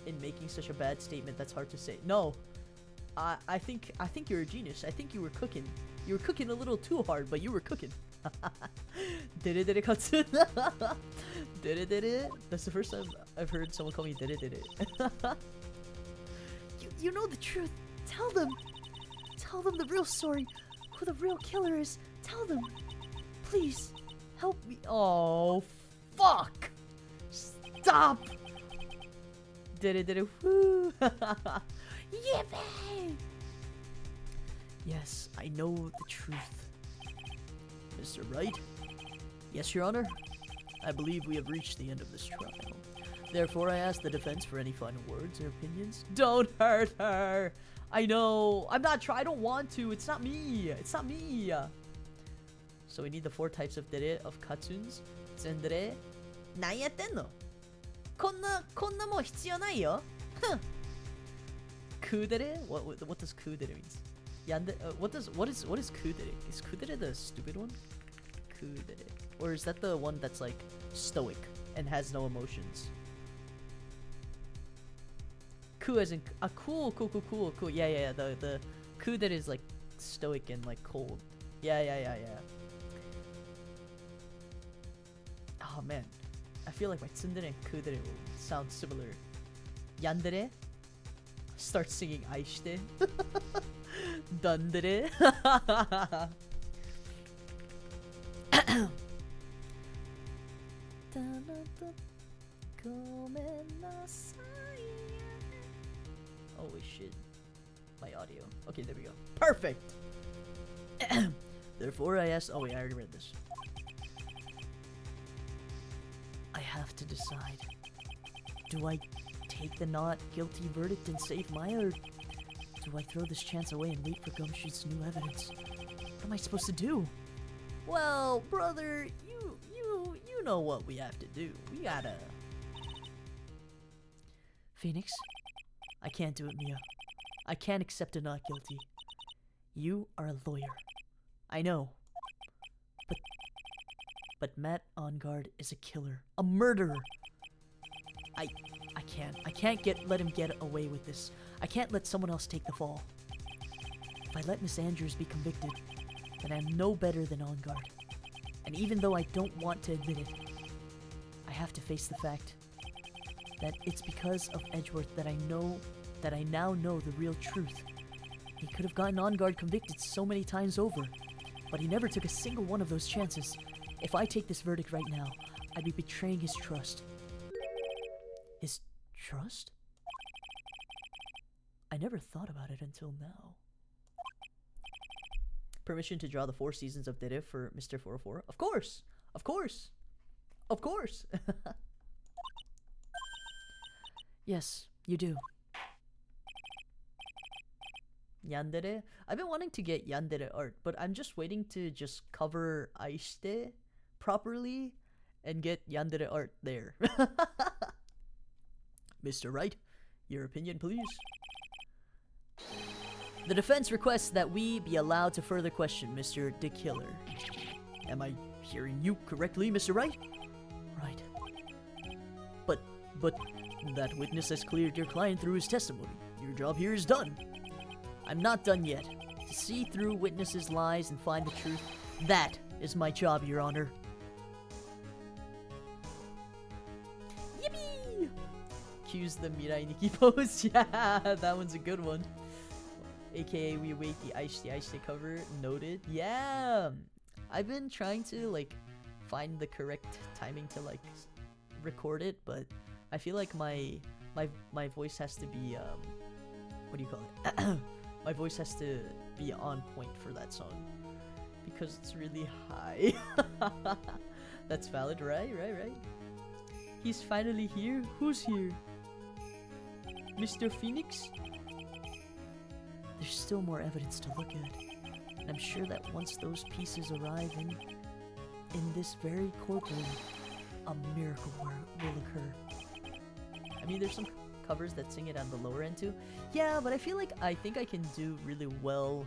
in making such a bad statement that's hard to say. No. I think you're a genius. I think you were cooking. You were cooking a little too hard, but you were cooking. Did it, Katsu? Did it? That's the first time I've heard someone call me did it. You know the truth. Tell them. Tell them the real story. Who the real killer is. Tell them. Please. Help me. Oh, fuck. Stop. Did it. Woo. Yippee. Yes, I know the truth. Mr. Wright? Yes, Your Honor? I believe we have reached the end of this trial. Therefore, I ask the defense for any final words or opinions. Don't hurt her! I know! I don't want to! It's not me! It's not me! So we need the 4 types of dere of katsuns. Tsundere. Nan yattenno? Konna mo hitsuyo nai yo? Huh. Kudere? What does kudere means? Yande, what is kudere? Is kudere the stupid one? Kudere. Or is that the one that's like stoic and has no emotions? Ku as in cool. Yeah. The kudere is like stoic and like cold. Yeah. Oh man, I feel like my tsundere and kudere will sound similar. Yandere? Start singing aishite. Dandere. Holy shit. My audio. Okay, there we go. Perfect! Therefore, I asked... Oh wait, I already read this. I have to decide. Do I take the not guilty verdict and save Maya, or do I throw this chance away and wait for Gumshoot's new evidence? What am I supposed to do? Well, brother, you know what we have to do. We gotta... Phoenix? I can't do it, Mia. I can't accept a not guilty. You are a lawyer. I know. But Matt Ongard is a killer. A murderer! I can't let him get away with this. I can't let someone else take the fall. If I let Miss Andrews be convicted, then I'm no better than Ongard. And even though I don't want to admit it, I have to face the fact that it's because of Edgeworth that I now know the real truth. He could have gotten Ongard convicted so many times over, but he never took a single one of those chances. If I take this verdict right now, I'd be betraying his trust. His trust? I never thought about it until now. Permission to draw the 4 seasons of Dere for Mr. 404? Of course! Of course! Of course! Yes, you do. Yandere? I've been wanting to get Yandere art, but I'm just waiting to just cover Aishite properly and get Yandere art there. Mr. Wright, your opinion, please. The defense requests that we be allowed to further question Mr. De Killer. Am I hearing you correctly, Mr. Wright? Right. But that witness has cleared your client through his testimony. Your job here is done. I'm not done yet. To see through witnesses' lies and find the truth, That is my job, Your Honor. Yippee! Cues the Mirai Nikki pose. Yeah, that one's a good one. AKA, we await the ice cover. Noted. Yeah, I've been trying to like find the correct timing to like record it, but I feel like my voice has to be what do you call it? My voice has to be on point for that song because it's really high. That's valid, right? He's finally here. Who's here? Mr. Phoenix? There's still more evidence to look at, and I'm sure that once those pieces arrive in this very courtroom, a miracle will occur. I mean, there's some covers that sing it on the lower end too. Yeah, but I feel like I think I can do really well.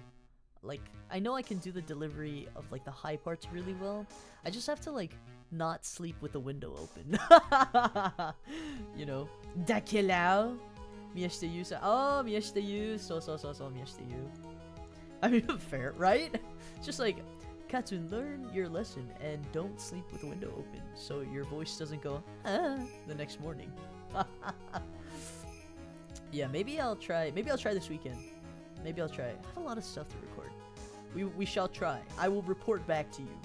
Like, I know I can do the delivery of like the high parts really well. I just have to like not sleep with the window open. You know. Dakilao. Miyashite-yu. Oh, Miyashite-yu. So Miyashite-yu. I mean, fair, right? Just like, Kattun, learn your lesson and don't sleep with the window open so your voice doesn't go the next morning. Yeah, maybe I'll try this weekend. Maybe I'll try. I have a lot of stuff to record. We shall try. I will report back to you.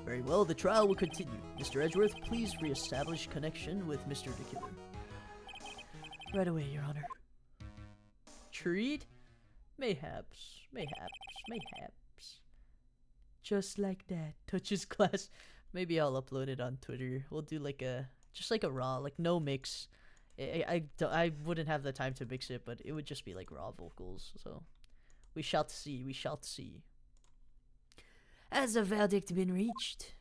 Very well, the trial will continue. Mr. Edgeworth, please re-establish connection with Mr. the Killer. Right away, Your Honor. Treat? Mayhaps. Just like that. Touches class. Maybe I'll upload it on Twitter. We'll do like just like a raw, like no mix. I wouldn't have the time to mix it, but it would just be like raw vocals. So we shall see. Has a verdict been reached?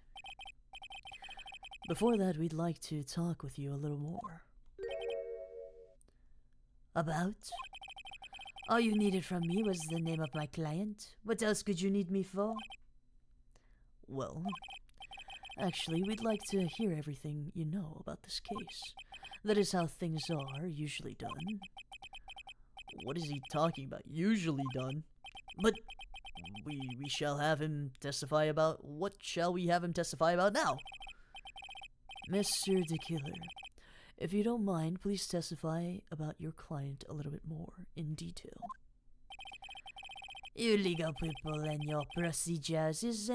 Before that, we'd like to talk with you a little more. About? All you needed from me was the name of my client. What else could you need me for? Well, actually, we'd like to hear everything you know about this case. That is how things are usually done. What is he talking about? Usually done? But we shall have him testify about... What shall we have him testify about now? Mr. the Killer, if you don't mind, please testify about your client a little bit more in detail. You legal people and your procedures, is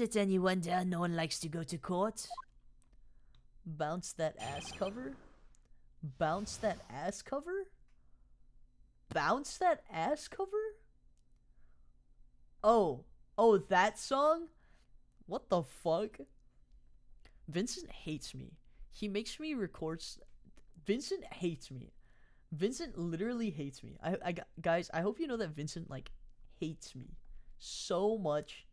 it any wonder no one likes to go to court? Bounce that ass cover? Bounce that ass cover? Bounce that ass cover? Oh, that song? What the fuck? Vincent hates me. He makes me record. Vincent hates me. Vincent literally hates me. Guys, I hope you know that Vincent like hates me so much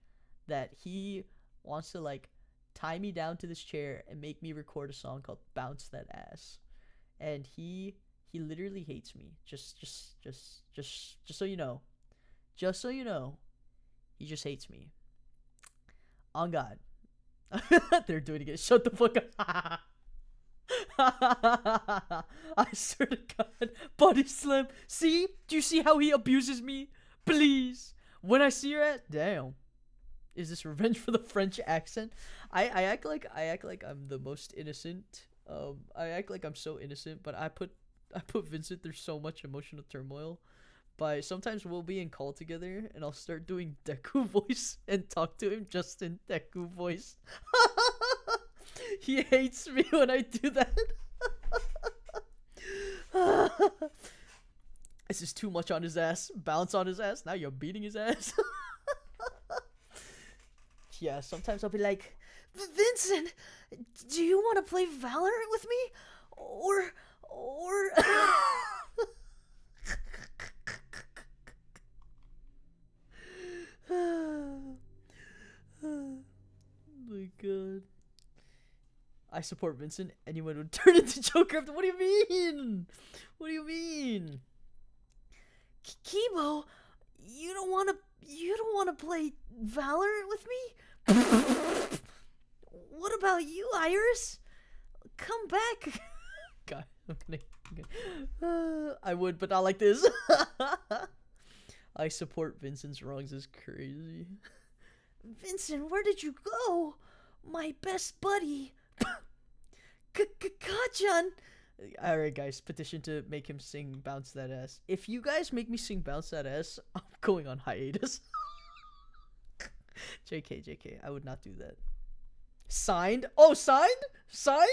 that he wants to like tie me down to this chair and make me record a song called Bounce That Ass. And he literally hates me. Just so you know. Just so you know. He just hates me. On God. They're doing it again. Shut the fuck up. I swear to God. Body slam. See? Do you see how he abuses me? Please. When I see your ass. Damn. Is this revenge for the French accent? I act like I'm the most innocent. I act like I'm so innocent, but I put Vincent through so much emotional turmoil. By sometimes we'll be in call together and I'll start doing Deku voice and talk to him just in Deku voice. He hates me when I do that. This is too much on his ass. Bounce on his ass. Now you're beating his ass. Yeah, sometimes I'll be like, Vincent, do you want to play Valorant with me? Or... Oh my God. I support Vincent. Anyone would turn into Joker. What do you mean? What do you mean? Kibo, you don't want to play Valorant with me? What about you, Iris? Come back. God, I'm kidding. I would, but not like this. I support Vincent's wrongs is crazy. Vincent, where did you go? My best buddy. Kachan. Alright guys, petition to make him sing Bounce That Ass. If you guys make me sing Bounce That Ass, I'm going on hiatus. JK, I would not do that. Signed? Oh, signed? Signed?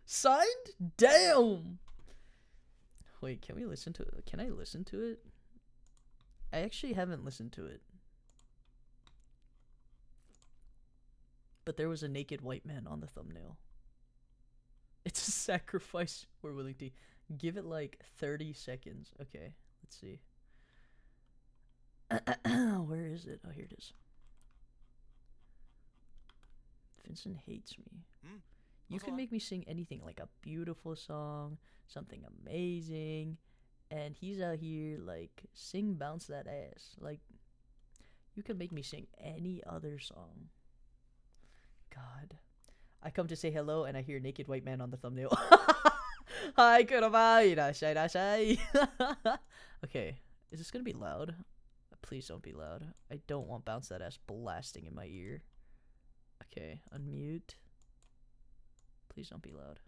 Signed? Damn! Wait, can we listen to it? Can I listen to it? I actually haven't listened to it. But there was a naked white man on the thumbnail. It's a sacrifice we're willing to give it like 30 seconds. Okay, let's see. Where is it? Oh, here it is. Vincent hates me. You can make me sing anything, like a beautiful song, something amazing, and he's out here like sing Bounce That Ass. Like, you can make me sing any other song. God. I come to say hello and I hear naked white man on the thumbnail. Hi, kuraba, irashai, irashai. Okay, is this gonna be loud? Please don't be loud. I don't want Bounce That Ass blasting in my ear. Okay, unmute. Please don't be loud.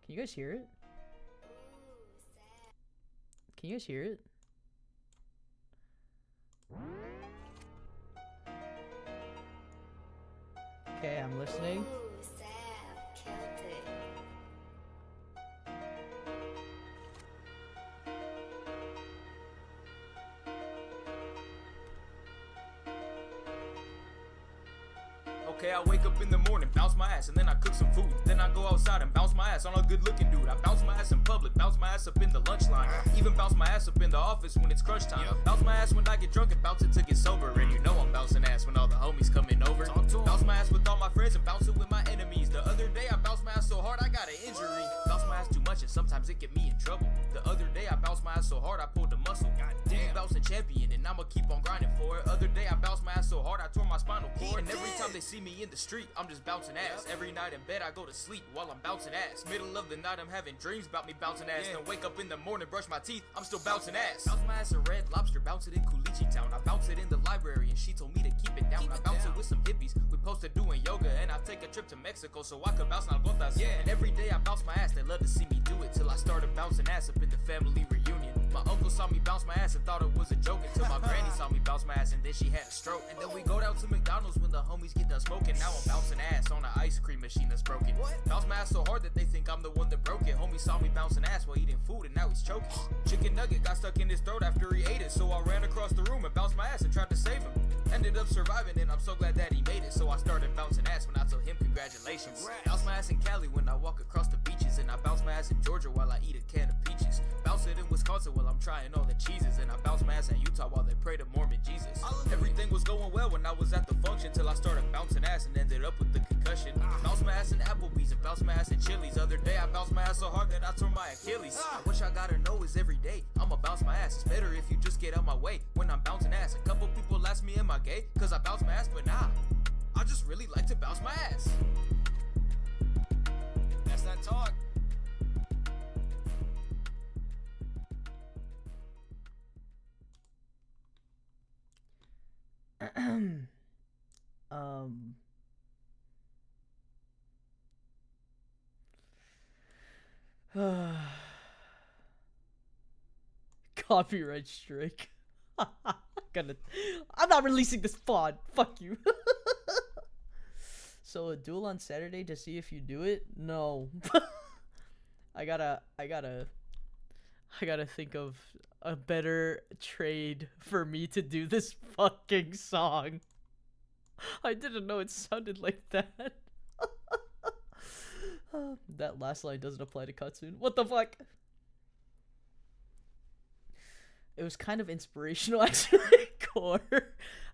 Can you guys hear it? Can you guys hear it? Okay, I'm listening. Okay, I wake up in the morning, bounce my ass, and then I cook some food. Then I go outside and bounce my ass on a good looking dude. I bounce my ass in public, bounce my ass up in the lunch line. Even bounce my ass up in the office when it's crunch time. Bounce my ass when I get drunk and bounce it to get sober. And you know I'm bouncing ass when all the homies coming over. Bounce my ass with all my friends and bounce it with my enemies. The other day I bounced my ass so hard I got an injury. Bounce my ass too much and sometimes it get me in trouble. The other day I bounced my ass so hard I pulled a muscle. Damn, bouncing champion and I'ma keep on grinding for it. Other day I bounced my ass so hard I tore my spinal cord. And every time they see me in the street, I'm just bouncing ass. Every night in bed I go to sleep while I'm bouncing ass. Middle of the night I'm having dreams about me bouncing ass. Then wake up in the morning, brush my teeth, I'm still bouncing ass. Bounce my ass in Red Lobster, bounce it in Culichi Town. I bounce it in the library and she told me to keep it down. I bounce it with some hippies, we posted doing yoga. And I take a trip to Mexico so I could bounce nalgotas. Yeah, and every day I bounce my ass, they love to see me do it. Till I started bouncing ass up in the family reunion. My uncle saw me bounce my ass and thought it was a joke. Until my granny saw me bounce my ass and then she had a stroke. And then we go down to McDonald's when the homies get done smoking. Now I'm bouncing ass on an ice cream machine that's broken. Bounce my ass so hard that they think I'm the one that broke it. Homie saw me bouncing ass while eating food and now he's choking. Chicken nugget got stuck in his throat after he ate it. So I ran across the room and bounced my ass and tried to save him. Ended up surviving and I'm so glad that he made it. So I started bouncing ass when I told him congratulations. Bounce my ass in Cali when I walk across the beaches. And I bounce my ass in Georgia while I eat a can of peaches. Bounce it in Wisconsin while I'm trying all the cheeses. And I bounce my ass in Utah while they pray to Mormon Jesus. Everything was going well when I was at the function till I started bouncing ass and ended up with the concussion. Bounce my ass in Applebee's and bounce my ass in Chili's. Other day I bounced my ass so hard that I tore my Achilles. What y'all gotta know is every day I'ma bounce my ass. It's better if you just get out my way when I'm bouncing ass. A couple people ask me am I gay cause I bounce my ass, but nah, I just really like to bounce my ass. That's that talk. Copyright strike. I'm not releasing this pod. Fuck you. So a duel on Saturday to see if you do it? No. I gotta think of a better trade for me to do this fucking song. I didn't know it sounded like that. That last line doesn't apply to Kattsun. What the fuck? It was kind of inspirational, actually.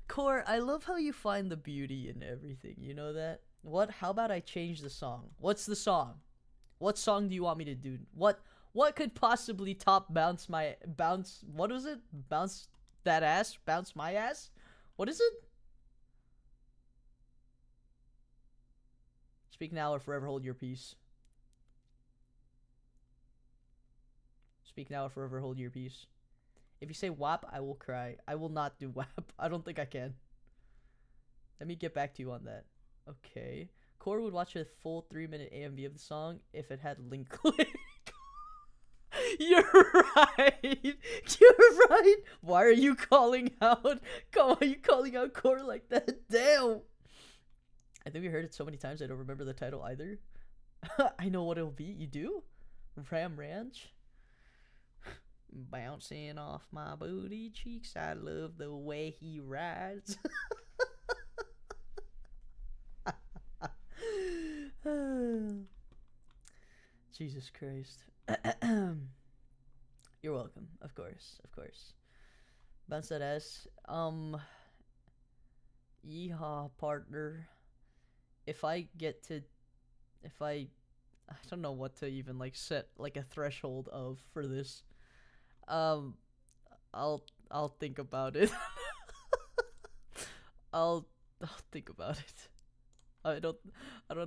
Core, I love how you find the beauty in everything. You know that? How about I change the song? What's the song? What song do you want me to do? What could possibly top bounce what was it? Bounce that ass? Bounce my ass? What is it? Speak now or forever hold your peace. Speak now or forever hold your peace. If you say WAP, I will cry. I will not do WAP. I don't think I can. Let me get back to you on that. Okay. Core would watch a full 3-minute AMV of the song if it had link click. You're right. You're right. Why are you calling out? Why are you calling out Core like that? Damn. I think we heard it so many times I don't remember the title either. I know what it'll be. You do? Ram Ranch? Bouncing off my booty cheeks. I love the way he rides. Jesus Christ. You're welcome. Of course. Of course. Bounce that ass. Yeehaw, partner. I don't know what to even like set like a threshold of for this. I'll think about it. I'll think about it. I don't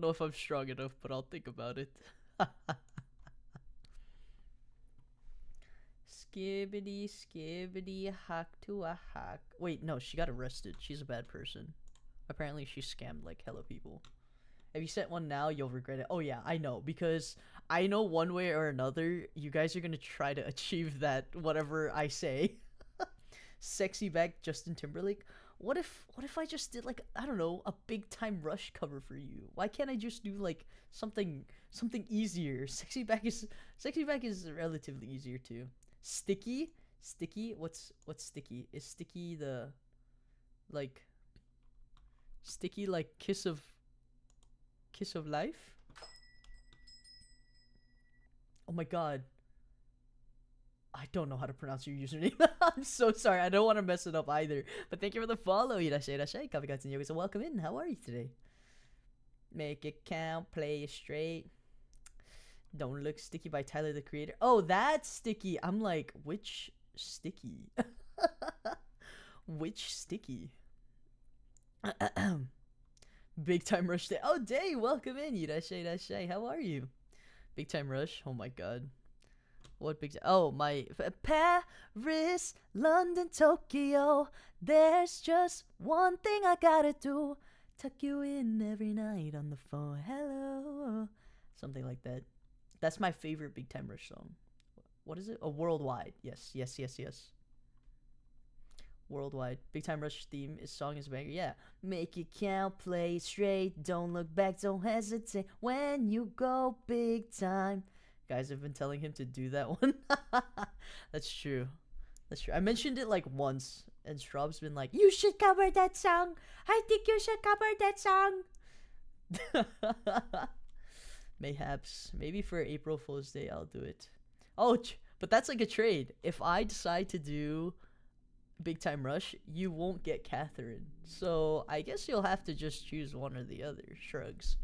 know if I'm strong enough, but I'll think about it. Skibbity skibbity hack to a hack. Wait, no, she got arrested. She's a bad person. Apparently she scammed like hella people. If you sent one now, you'll regret it. Oh yeah, I know, because I know one way or another you guys are gonna try to achieve that whatever I say. Sexy back Justin Timberlake. What if I just did like, I don't know, a Big Time Rush cover for you? Why can't I just do like something easier? Sexy back is relatively easier too. Sticky? What's sticky? Is sticky the like sticky like kiss of life? Oh my god. I don't know how to pronounce your username. I'm so sorry. I don't want to mess it up either. But thank you for the follow. Irashai. Kavigats and yogis. Welcome in. How are you today? Make it count. Play it straight. Don't Look Sticky by Tyler, the Creator. Oh, that's Sticky. I'm like, which Sticky? Which Sticky? Big Time Rush Day. Oh, Day. Welcome in. Irashai. How are you? Big Time Rush. Oh my god. What big... Oh, my... Paris, London, Tokyo. There's just one thing I gotta do. Tuck you in every night on the phone. Hello. Something like that. That's my favorite Big Time Rush song. What is it? Oh, Worldwide. Yes. Worldwide. Big Time Rush theme. His song is banger. Yeah. Make it count, play straight. Don't look back, don't hesitate. When you go big time. Guys, I've been telling him to do that one. That's true. I mentioned it like once, and Straub's been like, you should cover that song. I think you should cover that song. Mayhaps. Maybe for April Fool's Day, I'll do it. Oh, but that's like a trade. If I decide to do Big Time Rush, you won't get Catherine. So I guess you'll have to just choose one or the other. Shrugs.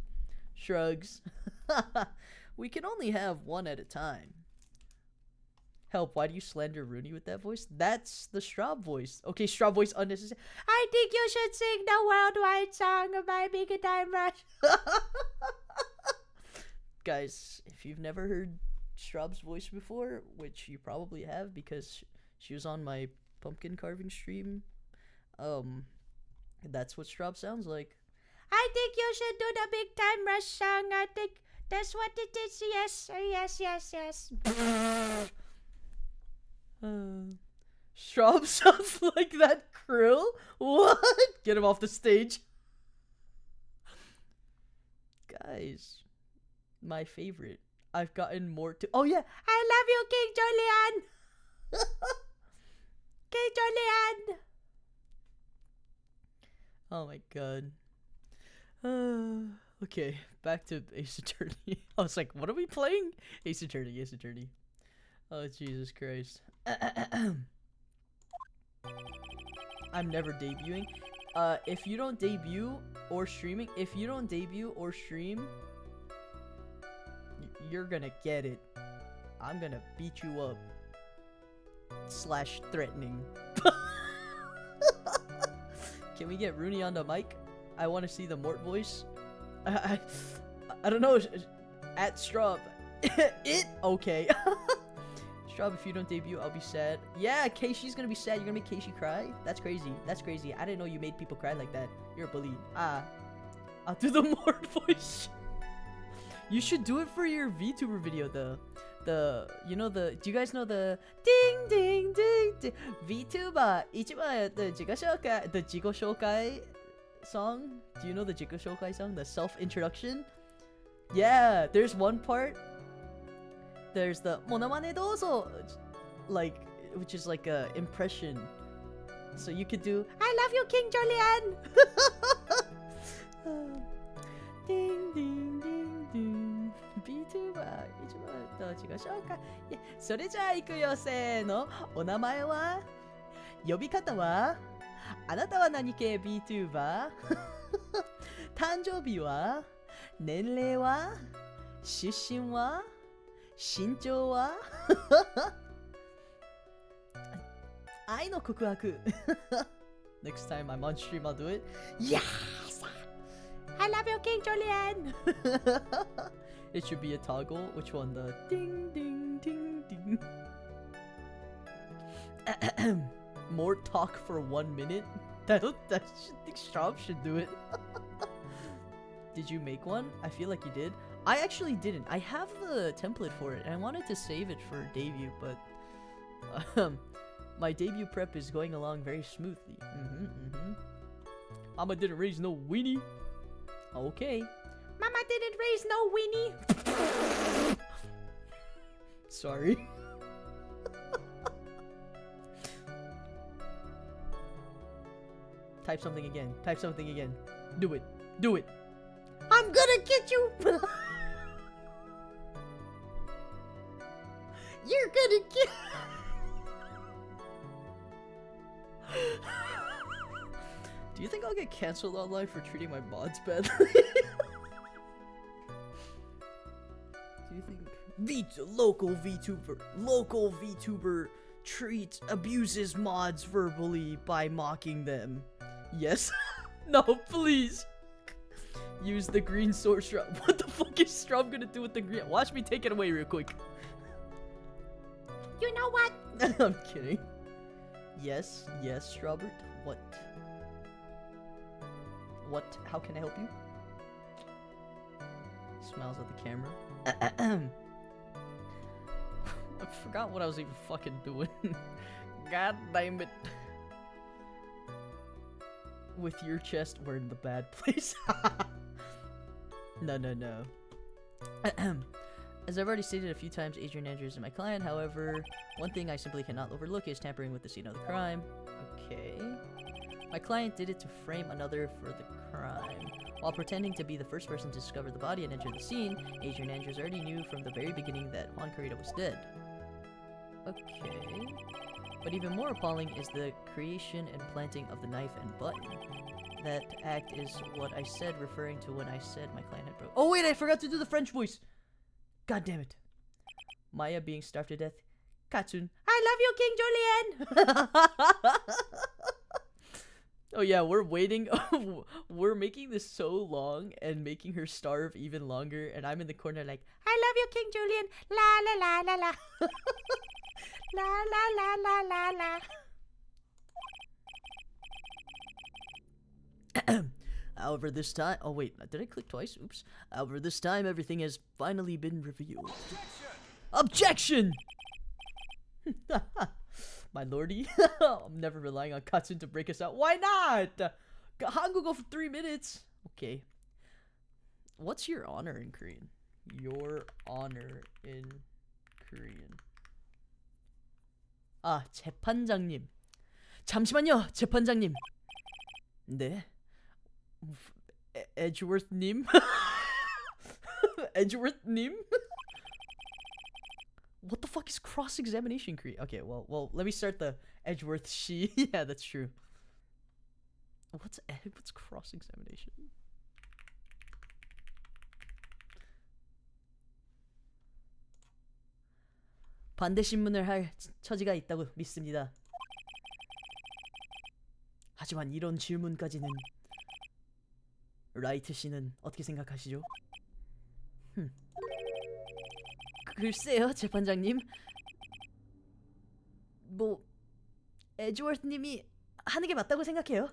We can only have one at a time. Help, why do you slander Rooney with that voice? That's the Straub voice. Okay, Straub voice unnecessary. I think you should sing the worldwide song of my Big Time Rush. Guys, if you've never heard Straub's voice before, which you probably have because she was on my pumpkin carving stream, that's what Straub sounds like. I think you should do the Big Time Rush song. I think that's what it is. Yes. Straub sounds like that Krill? What? Get him off the stage. Guys, my favorite. I've gotten more to... Oh yeah, I love you, King Julian. Oh my god. Okay, back to Ace Attorney. I was like, what are we playing? Ace Attorney. Oh, Jesus Christ. I'm never debuting. If you don't debut or stream, you're gonna get it. I'm gonna beat you up. / threatening. Can we get Rooney on the mic? I want to see the Mort voice. I don't know. At Straub. It? Okay. Straub, if you don't debut, I'll be sad. Yeah, Keishi's gonna be sad. You're gonna make Keishi cry? That's crazy. That's crazy. I didn't know you made people cry like that. You're a bully. I'll do the Mort voice. You should do it for your VTuber video though. Do you guys know the ding ding ding ding VTuber 이치마 the Jigo Shokai song? Do you know the Jigo Shokai song? The self-introduction? Yeah, there's one part. There's the monomane dozo, like, which is like a impression. So you could do I love you, King Julian. Ding ding ding ding VTuber 一番と自己紹介それじゃあ行くよせーのお名前は呼び方はあなたは何系 VTuber 誕生日は年齢は出身は身長は愛の告白Next time I'm on stream I'll do it Yes! I love you, King Julian! It should be a toggle. Which one? The ding ding ding ding. More talk for 1 minute? I think Straub should do it. Did you make one? I feel like you did. I actually didn't. I have the template for it and I wanted to save it for debut, but my debut prep is going along very smoothly. Mama didn't raise no weenie. Okay. Mama didn't raise no weenie. Sorry. Type something again. Type something again. Do it. Do it. I'm gonna get you. You're gonna get. Do you think I'll get cancelled online for treating my mods badly? Do you think local VTuber treats abuses mods verbally by mocking them? Yes. No, please. Use the green sword Straub. What the fuck is Straub gonna do with the green? Watch me take it away real quick. You know what? I'm kidding. Yes, Straubert. What? What? How can I help you? Smiles at the camera. I forgot what I was even fucking doing. God damn it. With your chest, we're in the bad place. No. As I've already stated a few times, Adrian Andrews is my client. However, one thing I simply cannot overlook is tampering with the scene of the crime. Okay. My client did it to frame another for the crime. While pretending to be the first person to discover the body and enter the scene, Adrian Andrews already knew from the very beginning that Juan Carrera was dead. Okay. But even more appalling is the creation and planting of the knife and button. That act is what I said, referring to when I said my client had broke. Oh wait, I forgot to do the French voice! God damn it. Maya being starved to death. Kattsun, I love you, King Julian! Oh yeah, we're waiting. We're making this so long and making her starve even longer, and I'm in the corner like, I love you, King Julian. La la la la la. La la la la la la. However, this time, oh wait, did I click twice? Oops. However, this time everything has finally been revealed. Objection! My lordy, I'm never relying on Kattsun to break us out. Why not? Hangugo for 3 minutes. Okay. What's your honor in Korean? Your honor in Korean. 아, 재판장님. 잠시만요, 재판장님. 네. Edgeworth님? Edgeworth님? What the fuck is cross-examination Korean? Okay, well, let me start the Edgeworth she. Yeah, that's true. What's cross-examination? 반대 신문을 할 처지가 있다고 믿습니다. 하지만 이런 질문까지는 라이트 씨는 어떻게 생각하시죠? 글쎄요, 재판장님. 뭐 에즈워스님이 하는 게 맞다고 생각해요.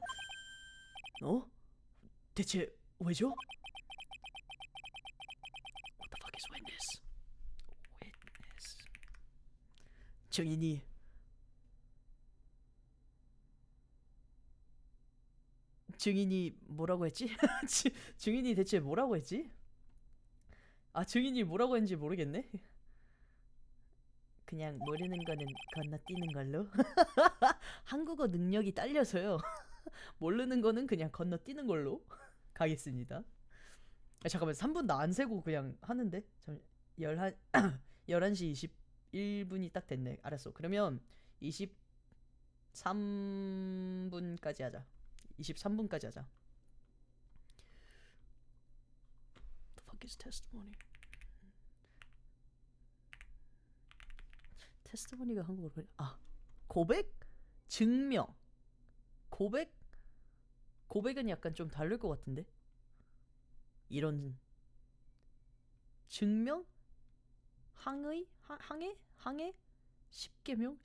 대체 왜죠? What the fuck is witness? Witness. 증인이 뭐라고 했지? 증인이 대체 뭐라고 했지? 증인이 뭐라고 했는지 모르겠네. 그냥 모르는 거는 건너뛰는 걸로. 한국어 능력이 딸려서요. 모르는 거는 그냥 건너뛰는 걸로 가겠습니다. 잠깐만 3분 나 안 세고 그냥 하는데 11시 21분이 딱 됐네. 알았어. 그러면 23분까지 하자. 23분까지 하자. The fuck is testimony? 테스트머니가 한국어로 고백? 증명. 고백은 약간 좀 다를 것 같은데. 이런 증명? 항해? 10개명?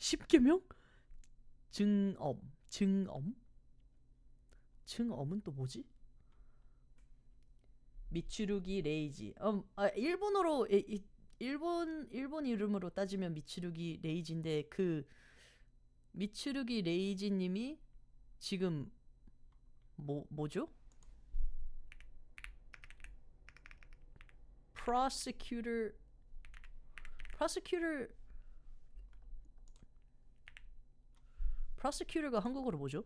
증엄은 또 뭐지? 미츠루기 레이지. 일본어로 일본 이름으로 따지면 미츠루기 레이지인데 그 미츠루기 레이지님이 지금 뭐죠? prosecutor가 한국어로 뭐죠?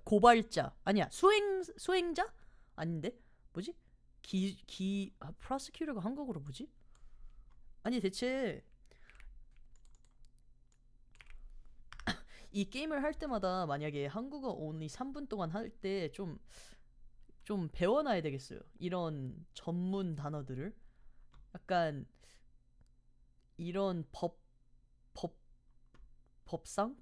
고발자 아니야 수행자 아닌데 뭐지? prosecutor가 한국어로 뭐지? 아니 대체 이 게임을 할 때마다 만약에 한국어 only 3분 동안 할 때 좀 배워놔야 되겠어요. 이런 전문 단어들을 약간 이런 법장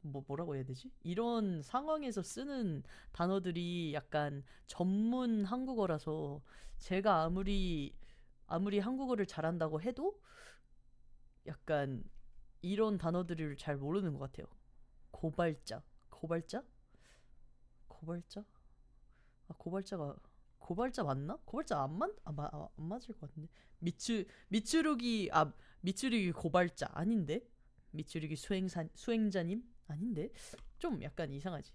뭐라고 해야 되지? 이런 상황에서 쓰는 단어들이 약간 전문 한국어라서 제가 아무리 한국어를 잘한다고 해도 약간 이런 단어들을 잘 모르는 것 같아요. 고발자 맞나? 고발자 안 맞을 것 같은데. 미츠루기 고발자 아닌데? 미츠루기 수행자님 아닌데? 좀 약간 이상하지.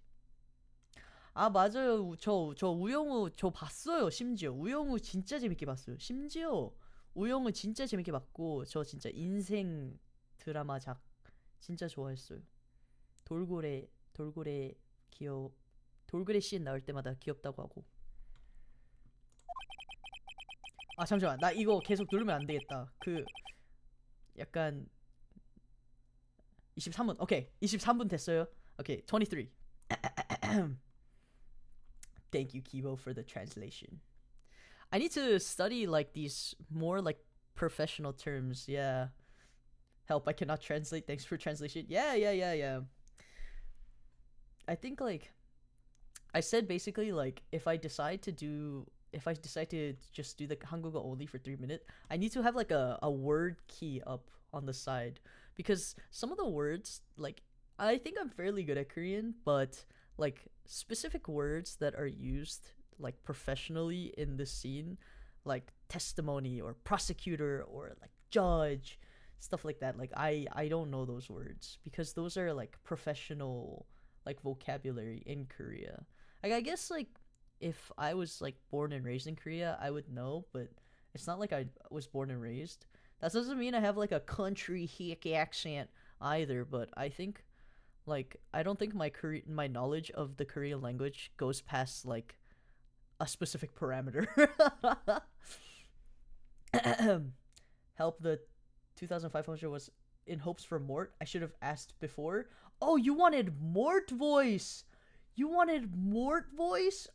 맞아요. 저 우영우 저 봤어요. 심지어 우영우 진짜 재밌게 봤어요. 심지어 우영우 진짜 재밌게 봤고 저 진짜 인생 드라마작 진짜 좋아했어요. 돌고래 씬 나올 때마다 귀엽다고 하고. 잠시만 나 이거 계속 누르면 안 되겠다. 그 약간 23분. 오케이 23분 됐어요. 오케이 23. Thank you Kibo for the translation. I need to study like these more like professional terms. Yeah. Help, I cannot translate. Thanks for translation. Yeah. I think like I said basically like if I decide to just do the 한국어 only for 3 minutes, I need to have like a word key up on the side because some of the words like I think I'm fairly good at Korean, but like specific words that are used like professionally in the scene, like testimony or prosecutor or like judge, stuff like that. Like I don't know those words because those are like professional like vocabulary in Korea. Like I guess like if I was like born and raised in Korea, I would know, but it's not like I was born and raised. That doesn't mean I have like a country hick accent either, but I think like I don't think my knowledge of the Korean language goes past like a specific parameter. Help, the 2500 was in hopes for Mort. I should have asked before. Oh, you wanted Mort voice.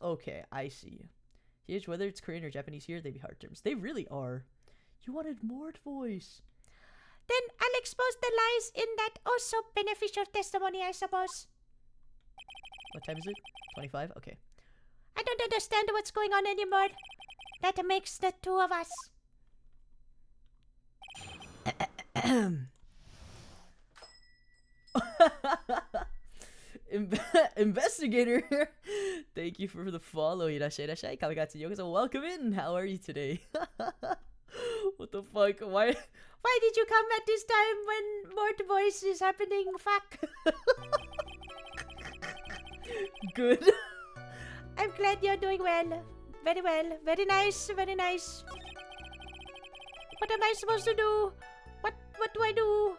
Okay, I see. Here's whether it's Korean or Japanese here, they be hard terms. They really are. You wanted Mort voice. Then I'll expose the lies in that also beneficial testimony, I suppose. What time is it? 25? Okay. I don't understand what's going on anymore. That makes the two of us. Investigator, thank you for the follow. Irashai, Kamigatsu Yokoso, welcome in. How are you today? What the fuck? Why did you come at this time when Mort voice is happening? Fuck. Good. I'm glad you're doing well. Very well. Very nice. Very nice. What am I supposed to do? What do I do?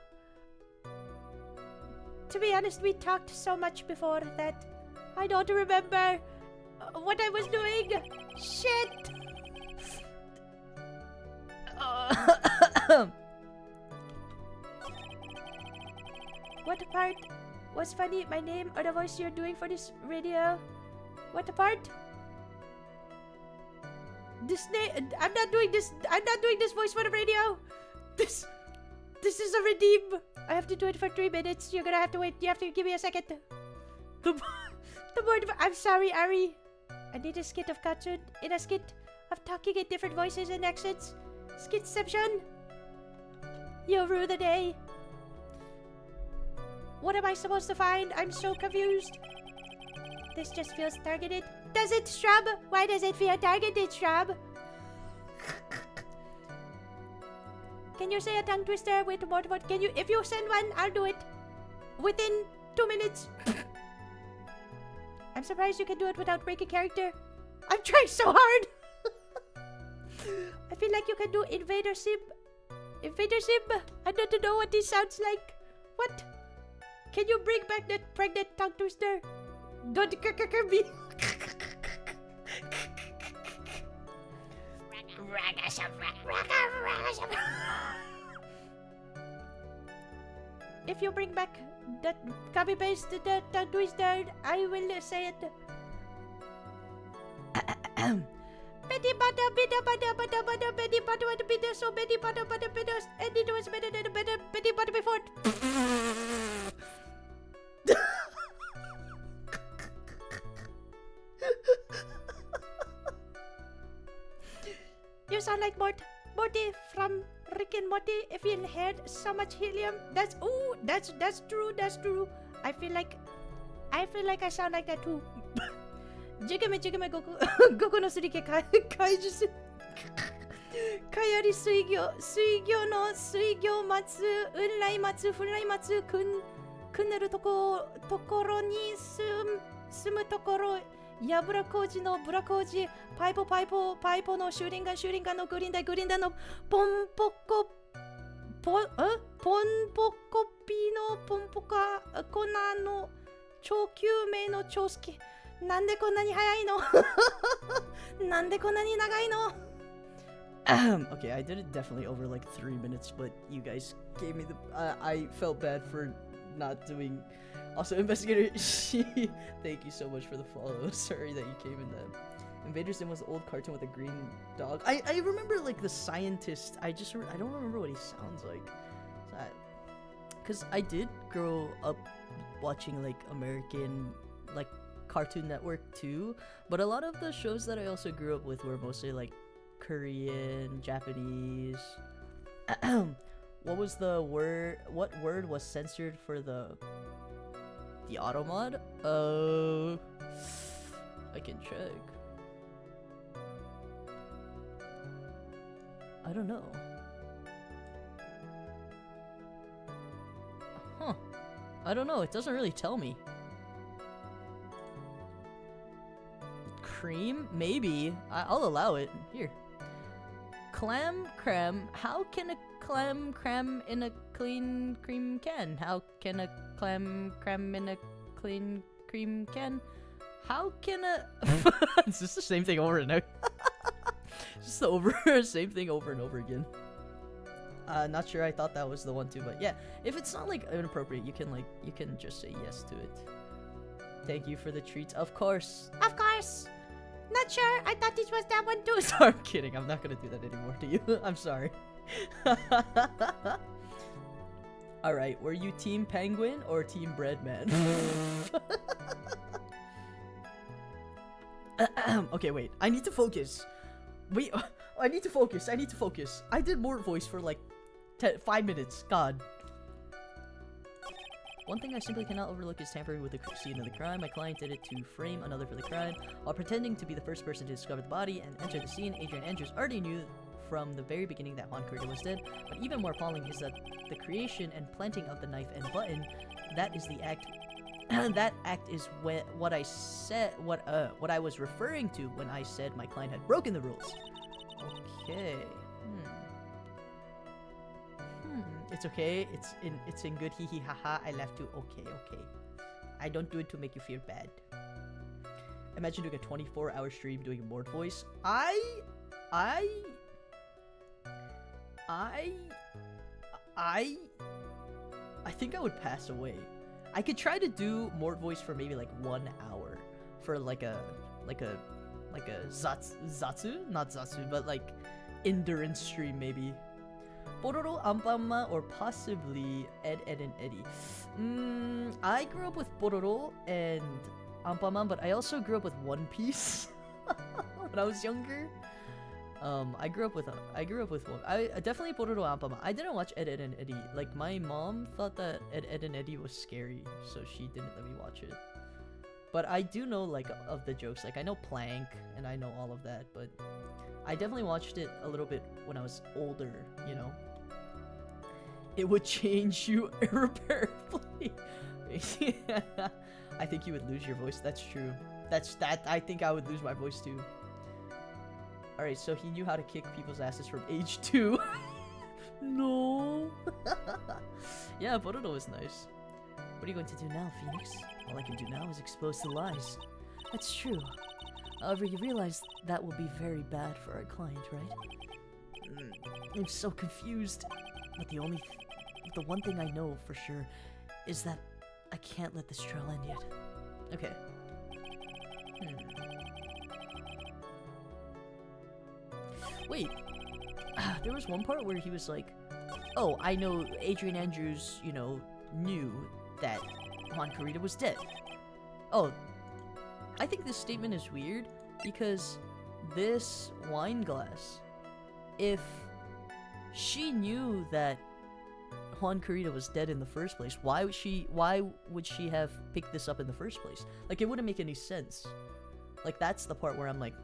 To be honest, we talked so much before that I don't remember what I was doing. Shit. What part was funny? My name or the voice you're doing for this radio? What part? This name. I'm not doing this. I'm not doing this voice for the radio. This is a redeem. I have to do it for 3 minutes. You're gonna have to wait. You have to give me a second. The word. I'm sorry, Ari. I need a skit of Katsud. In a skit of talking in different voices and accents. Skitception. You'll rue the day. What am I supposed to find? I'm so confused. This just feels targeted. Does it, Shrub? Why does it feel targeted, Shrub? Can you say a tongue twister with multiple? Can you? If you send one, I'll do it. Within 2 minutes. I'm surprised you can do it without breaking character. I'm trying so hard. I feel like you can do Invader Sim. Invader Sim. I don't know what this sounds like. What? Can you bring back that pregnant tongue twister? Don't me. If you bring back that copy paste the tongue twister, I will say it. Betty butter, bitter butter, butter, butter, Betty butter, bitter, so Betty butter, butter, bitter, and it was better than better Betty butter before. You sound like Morty from Rick and Morty. If you inhaled so much helium, that's true. That's true. I feel like I sound like that too. Jigame Goku no surike kaiju su. Kayari suigyo no suigyo matsu unrai matsu funrai matsu kunnaru tokoro ni sumu tokoro yabura koji no bura koji paipo no shuringan no gurinda no ponpoko pi no ponpoka kona no chokyumei no chosuke. Nande konna ni hayai no? Nande konna ni nagai no? Okay, I did it definitely over like 3 minutes, but you guys gave me the. I felt bad for not doing. Also, Investigator, thank you so much for the follow. Sorry that you came in that. Invader Sim was an old cartoon with a green dog. I remember like the scientist. I don't remember what he sounds like. Because I did grow up watching like American like Cartoon Network too, but a lot of the shows that I also grew up with were mostly like Korean, Japanese. What was the word? What word was censored for the automod? I can check. I don't know. Huh. I don't know. It doesn't really tell me. Cream? Maybe. I'll allow it. Here. Clam cram. How can a clam cram in a clean cream can? How can a clam cram in a clean cream can? How can a... It's just the same thing over and over. Just the same thing over and over again. Not sure I thought that was the one too, but yeah. If it's not like inappropriate, you can just say yes to it. Thank you for the treats. Of course. Of course. Not sure. I thought this was that one too. I'm kidding. I'm not gonna do that anymore to you. I'm sorry. Alright, were you Team Penguin or Team Breadman? Okay, wait. I need to focus. Wait, I need to focus. I did more voice for like 5 minutes. God. One thing I simply cannot overlook is tampering with the scene of the crime. My client did it to frame another for the crime. While pretending to be the first person to discover the body and enter the scene, Adrian Andrews already knew from the very beginning that Juan Carita was dead. But even more appalling is that the creation and planting of the knife and button, that is the act. That act is what I said, what I was referring to when I said my client had broken the rules. Okay. It's okay. It's in good. Hee hee haha. I laugh too. Okay. I don't do it to make you feel bad. Imagine doing a 24-hour stream doing a Mort voice. I think I would pass away. I could try to do Mort voice for maybe like 1 hour for like a zatsu, not zatsu, but like endurance stream maybe. Pororo, Ampama, or possibly Ed, and Eddie. I grew up with Pororo and Ampama, but I also grew up with One Piece when I was younger. I grew up with one. I definitely Pororo Ampama. I didn't watch Ed, and Eddie. Like my mom thought that Ed, and Eddie was scary, so she didn't let me watch it. But I do know like of the jokes. Like I know Plank and I know all of that, but I definitely watched it a little bit when I was older, you know. It would change you irreparably. I think you would lose your voice. That's true. I think I would lose my voice too. Alright, so he knew how to kick people's asses from age 2. No. Yeah, Boruto was nice. What are you going to do now, Phoenix? All I can do now is expose the lies. That's true. However, you realize that will be very bad for our client, right? I'm so confused. But the one thing I know for sure is that I can't let this trial end yet. Okay. Wait. There was one part where he was like, oh, I know Adrian Andrews, you know, knew that Juan Carita was dead. Oh, I think this statement is weird because this wine glass, if she knew that Juan Carita was dead in the first place, why would she have picked this up in the first place? Like, it wouldn't make any sense. Like, that's the part where I'm like,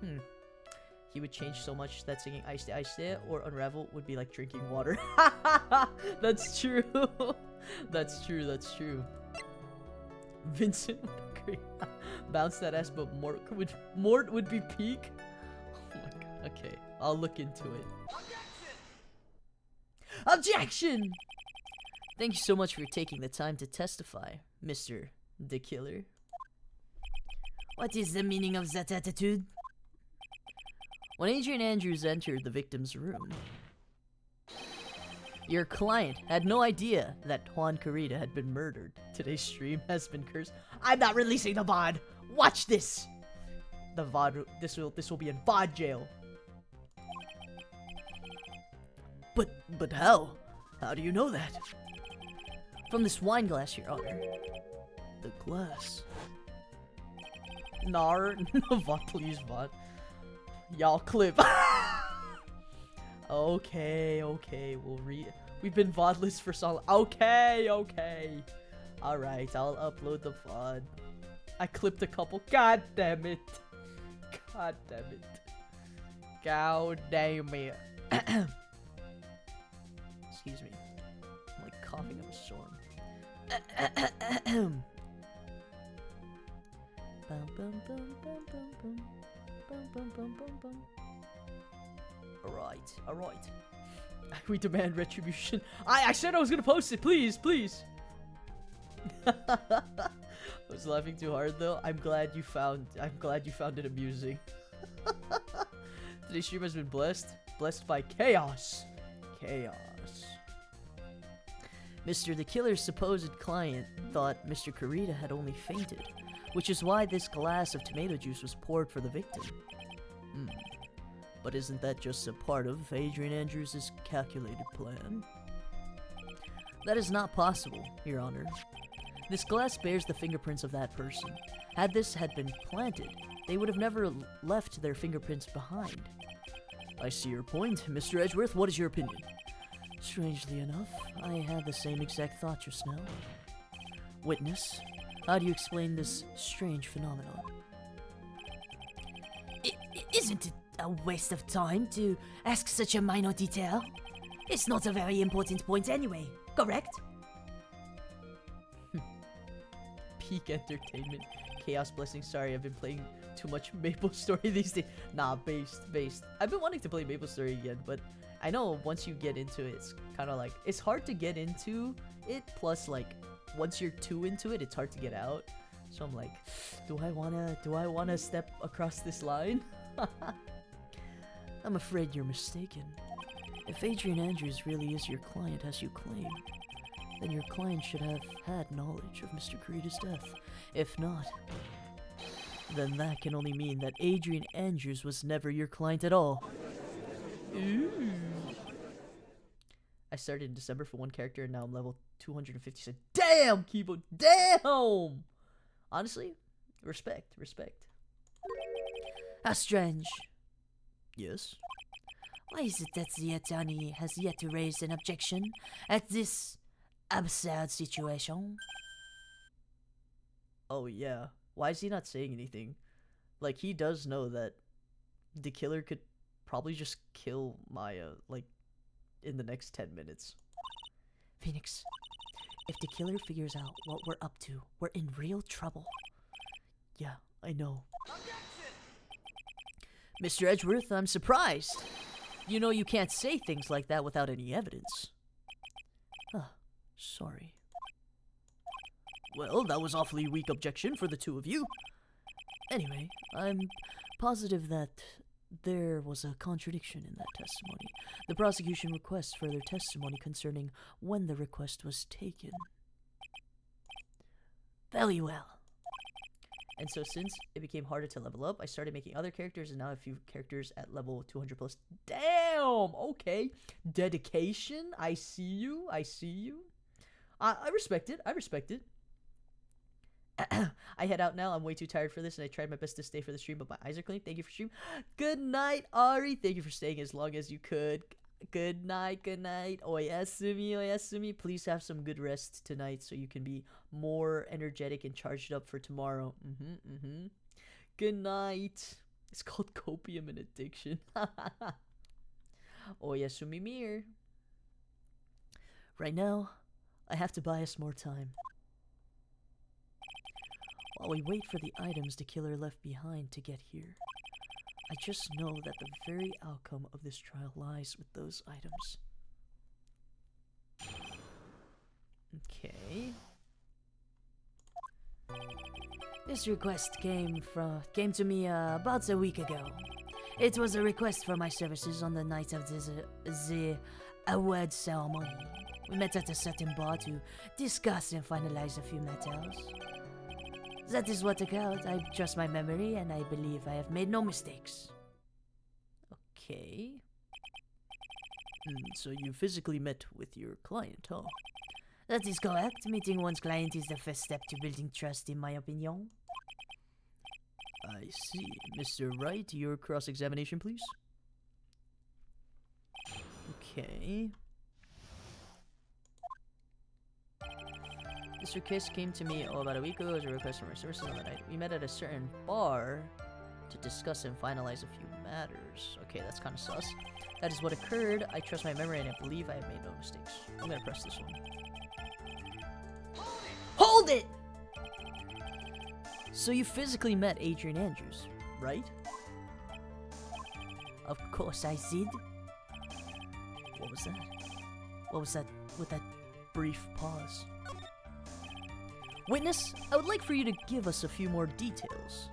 he would change so much that singing Ice Day or Unravel would be like drinking water. That's true. That's true. Vincent would agree. Bounce that ass, but Mort would be peak. Oh my god. Okay, I'll look into it. Objection! Thank you so much for taking the time to testify, Mr. The Killer. What is the meaning of that attitude? When Adrian Andrews entered the victim's room, your client had no idea that Juan Carita had been murdered. Today's stream has been cursed. I'm not releasing the VOD! Watch this! The VOD, this will be in VOD jail. But how? How do you know that? From this wine glass, Your Honor. The glass. Nar, VOD, please, VOD. Y'all clip. Okay, we've been VODless for so long. Okay. Alright, I'll upload the VOD. I clipped a couple. God damn it. Excuse me. I'm like coughing up a storm. Alright. We demand retribution. I said I was gonna post it, please. I was laughing too hard though. I'm glad you found it amusing. Today's stream has been blessed by chaos. Mr. The Killer's supposed client thought Mr. Carita had only fainted, which is why this glass of tomato juice was poured for the victim. But isn't that just a part of Adrian Andrews' calculated plan? That is not possible, Your Honor. This glass bears the fingerprints of that person. Had this had been planted, they would have never left their fingerprints behind. I see your point, Mr. Edgeworth. What is your opinion? Strangely enough, I had the same exact thought just now. Witness, how do you explain this strange phenomenon? Isn't it a waste of time to ask such a minor detail? It's not a very important point anyway, correct? Peak entertainment. Chaos blessing. Sorry, I've been playing too much Maple Story these days. Nah, based. I've been wanting to play Maple Story again, but I know once you get into it, it's kind of like, it's hard to get into it, plus like, once you're too into it, it's hard to get out. So I'm like, do I wanna step across this line? I'm afraid you're mistaken. If Adrian Andrews really is your client as you claim, then your client should have had knowledge of Mr. Creed's death. If not, then that can only mean that Adrian Andrews was never your client at all. Ooh. I started in December for one character and now I'm level 256. Damn, Kibo, damn! Honestly, respect. How strange. Yes? Why is it that the attorney has yet to raise an objection at this absurd situation? Oh yeah, why is he not saying anything? Like, he does know that the killer could probably just kill Maya, like, in the next 10 minutes. Phoenix, if the killer figures out what we're up to, we're in real trouble. Yeah, I know. Mr. Edgeworth, I'm surprised. You know you can't say things like that without any evidence. Sorry. Well, that was awfully weak objection for the two of you. Anyway, I'm positive that there was a contradiction in that testimony. The prosecution requests further testimony concerning when the request was taken. Very well. And so since it became harder to level up, I started making other characters and now a few characters at level 200 plus. Damn! Okay. Dedication. I see you. I respect it. I head out now. I'm way too tired for this and I tried my best to stay for the stream, but my eyes are clean. Thank you for stream. Good night, Ari. Thank you for staying as long as you could. Good night. Oyasumi. Please have some good rest tonight so you can be more energetic and charged up for tomorrow. Good night. It's called copium and addiction. Oyasumi Mir. Right now, I have to buy us more time. While we wait for the items the killer left behind to get here, I just know that the very outcome of this trial lies with those items. Okay. This request came to me about a week ago. It was a request for my services on the night of the award ceremony. We met at a certain bar to discuss and finalize a few matters. That is what occurred. I trust my memory and I believe I have made no mistakes. Okay. So you physically met with your client, huh? That is correct. Meeting one's client is the first step to building trust, in my opinion. I see. Mr. Wright, your cross-examination, please. Okay. This request came to me about a week ago as a request for my services on the night. We met at a certain bar to discuss and finalize a few matters. Okay, that's kind of sus. That is what occurred. I trust my memory and I believe I have made no mistakes. I'm gonna press this one. Hold it! So you physically met Adrian Andrews, right? Of course I did. What was that? What was that with that brief pause? Witness, I would like for you to give us a few more details.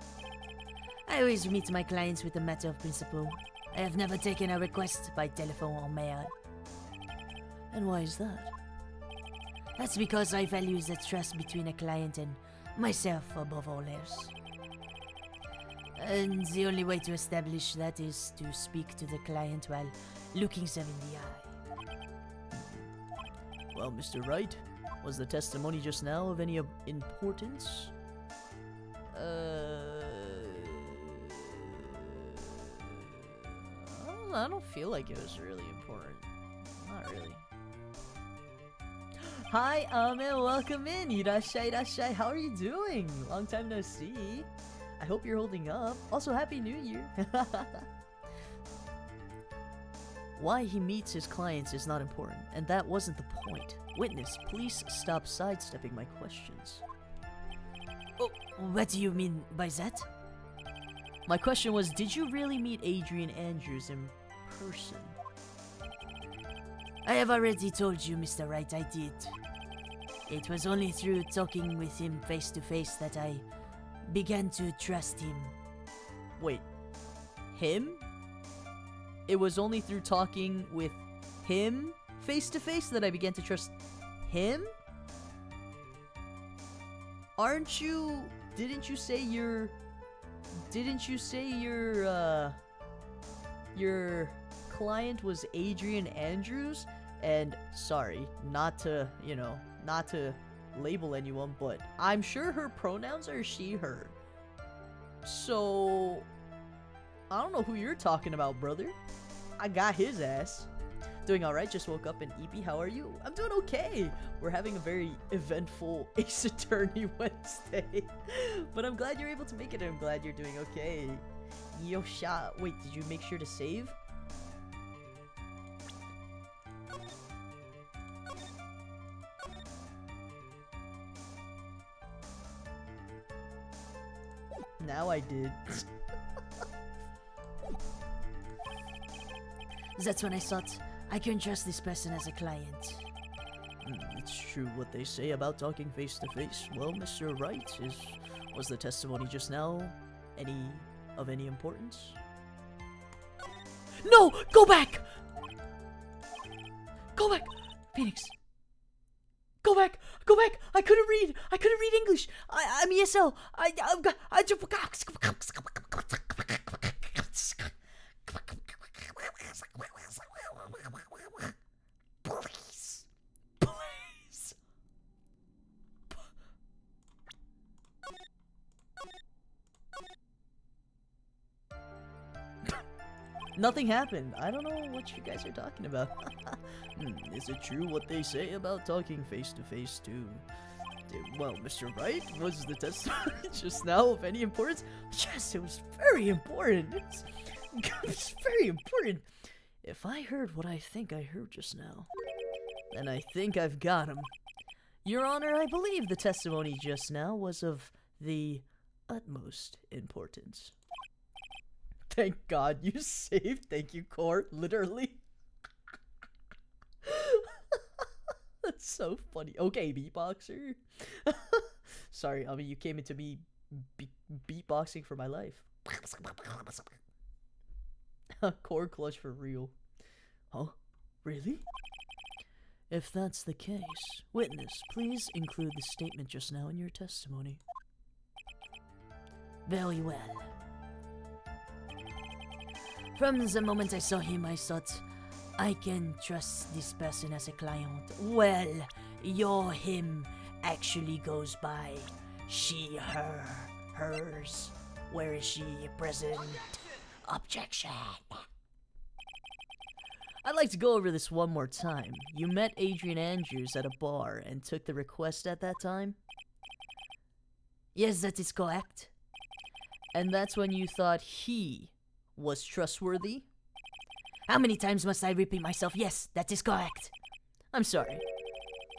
I always meet my clients with a matter of principle. I have never taken a request by telephone or mail. And why is that? That's because I value the trust between a client and myself above all else. And the only way to establish that is to speak to the client while looking them in the eye. Well, Mr. Wright, was the testimony just now of any importance? I don't feel like it was really important. Not really. Hi, Ame, welcome in. Irashai, irashai. How are you doing? Long time no see. I hope you're holding up. Also, Happy New Year. Why he meets his clients is not important, and that wasn't the point. Witness, please stop sidestepping my questions. Oh, what do you mean by that? My question was, did you really meet Adrian Andrews in person? I have already told you, Mr. Wright, I did. It was only through talking with him face to face that I began to trust him. Wait, him? It was only through talking with him face to face that I began to trust him? Didn't you say your client was Adrian Andrews? And sorry, not to label anyone, but I'm sure her pronouns are she, her. So I don't know who you're talking about, brother. I got his ass. Doing alright, just woke up in EP. How are you? I'm doing okay. We're having a very eventful Ace Attorney Wednesday. But I'm glad you're able to make it, and I'm glad you're doing okay. Yosha, wait, did you make sure to save? Now I did. That's when I thought I couldn't trust this person as a client. It's true what they say about talking face to face. Well, Mr. Wright, was the testimony just now of any importance? No! Go back! Go back! Phoenix! Go back! Go back! I couldn't read English! I'm ESL! Please! Please! Nothing happened. I don't know what you guys are talking about. Is it true what they say about talking face to face too? Well, Mr. Wright, was the testimony just now of any importance? Yes, it was very important. It was very important. If I heard what I think I heard just now, then I think I've got him. Your Honor, I believe the testimony just now was of the utmost importance. Thank God you saved. Thank you, court. Literally. That's so funny. Okay, beatboxer. Sorry, I mean, you came into me beatboxing for my life. Cord clutch for real. Huh? Really? If that's the case, witness, please include the statement just now in your testimony. Very well. From the moment I saw him, I thought, I can trust this person as a client. Well, your him actually goes by she, her, hers. Where is she present? Objection. I'd like to go over this one more time. You met Adrian Andrews at a bar and took the request at that time? Yes, that is correct. And that's when you thought he was trustworthy? How many times must I repeat myself? Yes, that is correct. I'm sorry,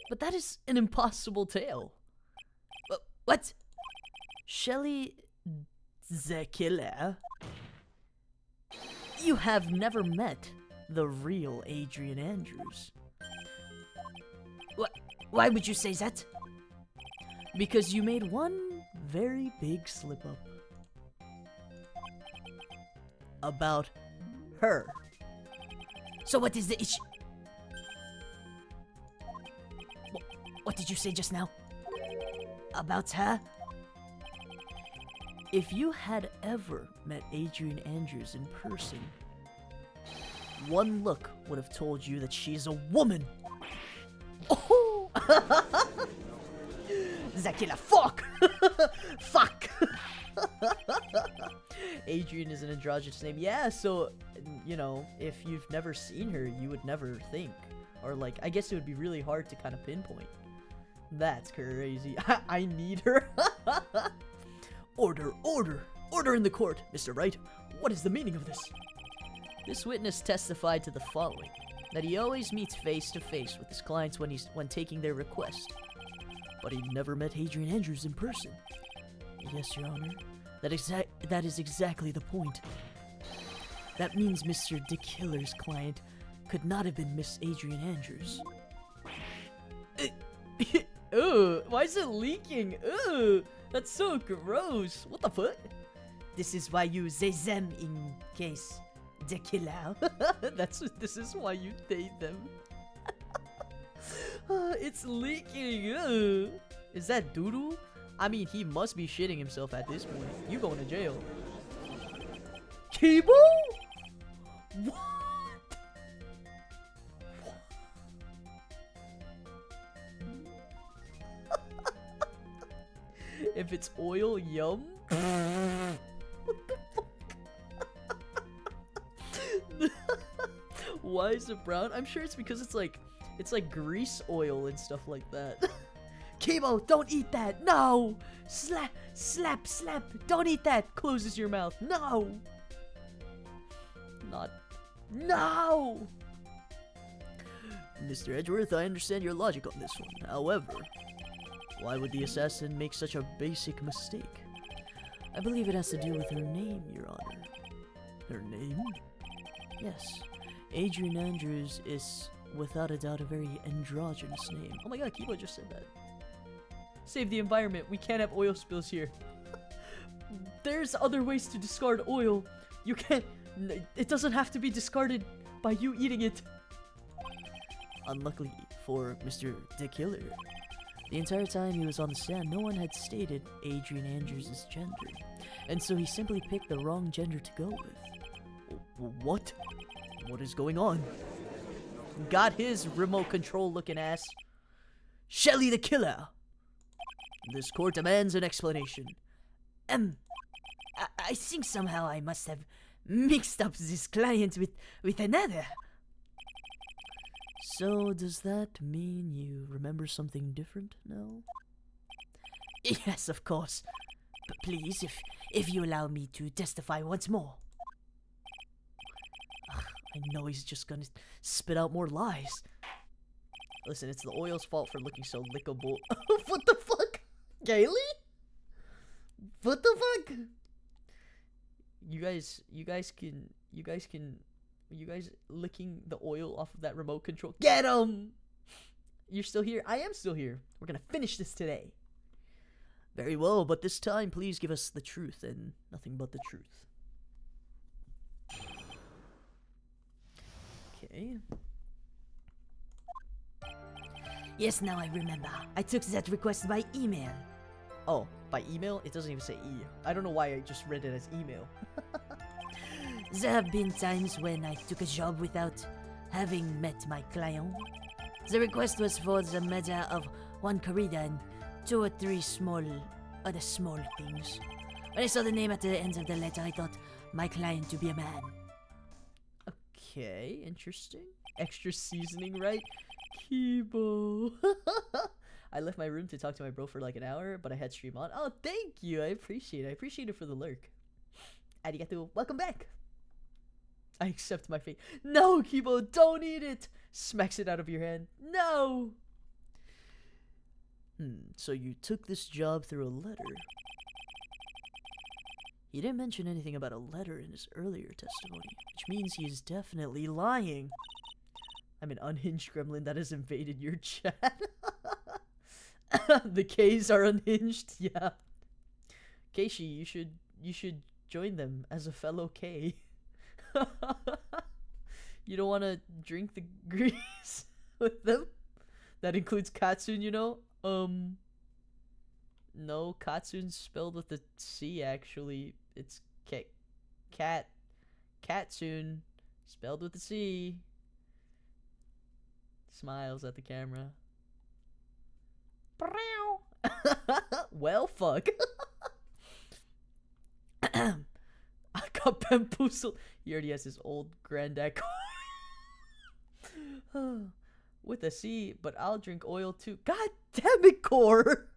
but that is an impossible tale. What? Shelly the killer? You have never met the real Adrian Andrews. Why would you say that? Because you made one very big slip-up. About her. So what is the issue? What did you say just now? About her? If you had ever met Adrian Andrews in person, one look would have told you that she's a woman. Oh! Zakila, fuck! Fuck! Adrian is an androgynous name. Yeah, so, you know, if you've never seen her, you would never think. Or, like, I guess it would be really hard to kind of pinpoint. That's crazy. I need her. Order, order, order in the court, Mr. Wright. What is the meaning of this? This witness testified to the following: that he always meets face to face with his clients when taking their request, but he never met Adrian Andrews in person. Yes, Your Honor. That is exactly the point. That means Mr. DeKiller's client could not have been Miss Adrian Andrews. Ugh, why is it leaking? Ugh, that's so gross. What the fuck? This is why you say them in case DeKiller. This is why you date them. It's leaking. Ugh. Is that doo-doo? I mean, he must be shitting himself at this point. You going to jail. Kibo? What? If it's oil, yum. What the fuck? Why is it brown? I'm sure it's because it's like grease oil and stuff like that. Kibo, don't eat that. No. Slap, slap, slap. Don't eat that. Closes your mouth. No. Not. No. Mr. Edgeworth, I understand your logic on this one. However, why would the assassin make such a basic mistake? I believe it has to do with her name, Your Honor. Her name? Yes. Adrian Andrews is, without a doubt, a very androgynous name. Oh my god, Kibo just said that. Save the environment. We can't have oil spills here. There's other ways to discard oil. You can't... It doesn't have to be discarded by you eating it. Unluckily for Mr. DeKiller, the entire time he was on the stand, no one had stated Adrian Andrews' gender, and so he simply picked the wrong gender to go with. What? What is going on? Got his remote control looking ass. Shelly the Killer! This court demands an explanation. I think somehow I must have mixed up this client with another. So, does that mean you remember something different now? Yes, of course. But please, if you allow me to testify once more. I know he's just gonna spit out more lies. Listen, it's the oil's fault for looking so lickable. What the fuck? Gaily? What the fuck? You guys licking the oil off of that remote control. Get him! You're still here? I am still here. We're gonna finish this today. Very well, but this time, please give us the truth and nothing but the truth. Okay. Yes, now I remember. I took that request by email. Oh, by email? It doesn't even say E. I don't know why I just read it as email. There have been times when I took a job without having met my client. The request was for the matter of one corrida and 2 or 3 other small things. When I saw the name at the end of the letter, I thought my client to be a man. Okay, interesting. Extra seasoning, right? Kibo. I left my room to talk to my bro for like an hour, but I had stream on. Oh, thank you. I appreciate it. I appreciate it for the lurk. Arigato. Welcome back. I accept my fate. No, Kibo, don't eat it. Smacks it out of your hand. No. So you took this job through a letter. He didn't mention anything about a letter in his earlier testimony, which means he is definitely lying. I'm an unhinged gremlin that has invaded your chat. The K's are unhinged. Yeah. Keishi, you should join them as a fellow K. You don't want to drink the grease with them? That includes Katsun, you know? No, Katsun's spelled with a C, actually. It's Katsun, spelled with a C. Smiles at the camera. Well, fuck. I got bamboozled. He already has his old granddad car. with a C, but I'll drink oil too. God damn it, Core!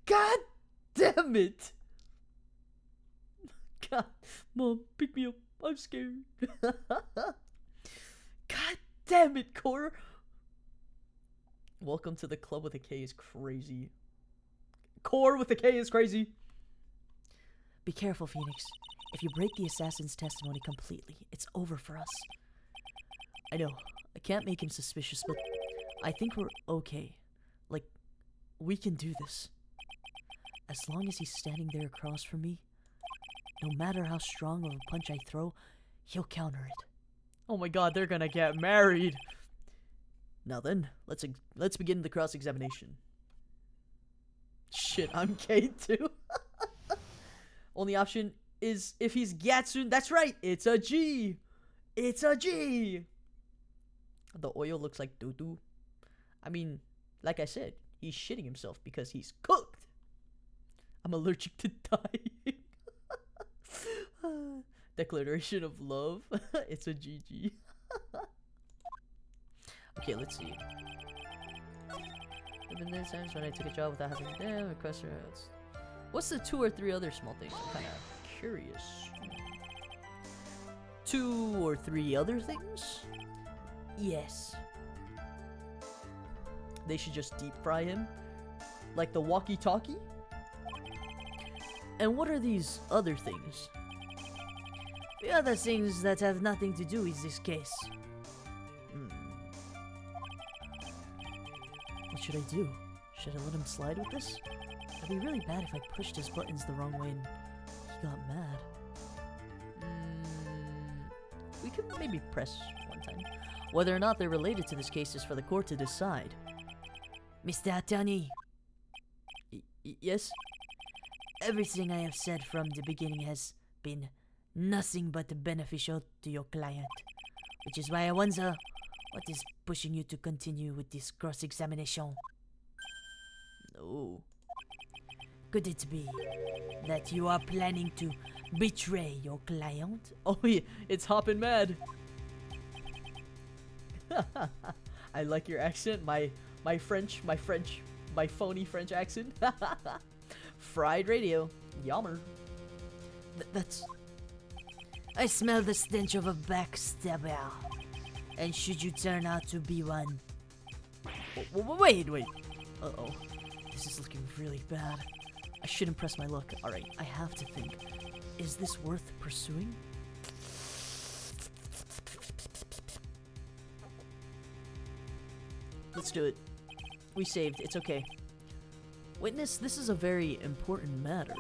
God damn it! God, Mom, pick me up. I'm scared. God damn it, Core! Welcome to the club with a K is crazy. Core with a K is crazy. Be careful, Phoenix. If you break the assassin's testimony completely, it's over for us. I know. I can't make him suspicious, but I think we're okay. Like, we can do this. As long as he's standing there across from me, no matter how strong of a punch I throw, he'll counter it. Oh my god, they're gonna get married! Now then, let's begin the cross-examination. Shit, I'm K too. Only option is if he's Gyatsun. That's right, it's a G! It's a G! The oil looks like doo-doo. I mean, like I said, he's shitting himself because he's cooked. I'm allergic to dying. Declaration of love. It's a GG. Okay, let's see. There have been times when I took a job without having to request her. What's the 2 or 3 other small things? I'm kind of curious. 2 or 3 other things? Yes. They should just deep fry him? Like the walkie-talkie? And what are these other things? The other things that have nothing to do with this case. What should I do? Should I let him slide with this? It'd be really bad if I pushed his buttons the wrong way and he got mad. We could maybe press one time. Whether or not they're related to this case is for the court to decide. Mr. Attorney. Yes? Everything I have said from the beginning has been nothing but beneficial to your client. Which is why I wonder what is pushing you to continue with this cross-examination. No. Could it be that you are planning to betray your client? Oh yeah, it's hoppin' mad. I like your accent, my phony French accent. Fried radio, yummer. That's... I smell the stench of a backstabber. And should you turn out to be one... Wait. Uh-oh. This is looking really bad. I shouldn't press my luck. Alright, I have to think. Is this worth pursuing? Let's do it. We saved. It's okay. Witness, this is a very important matter.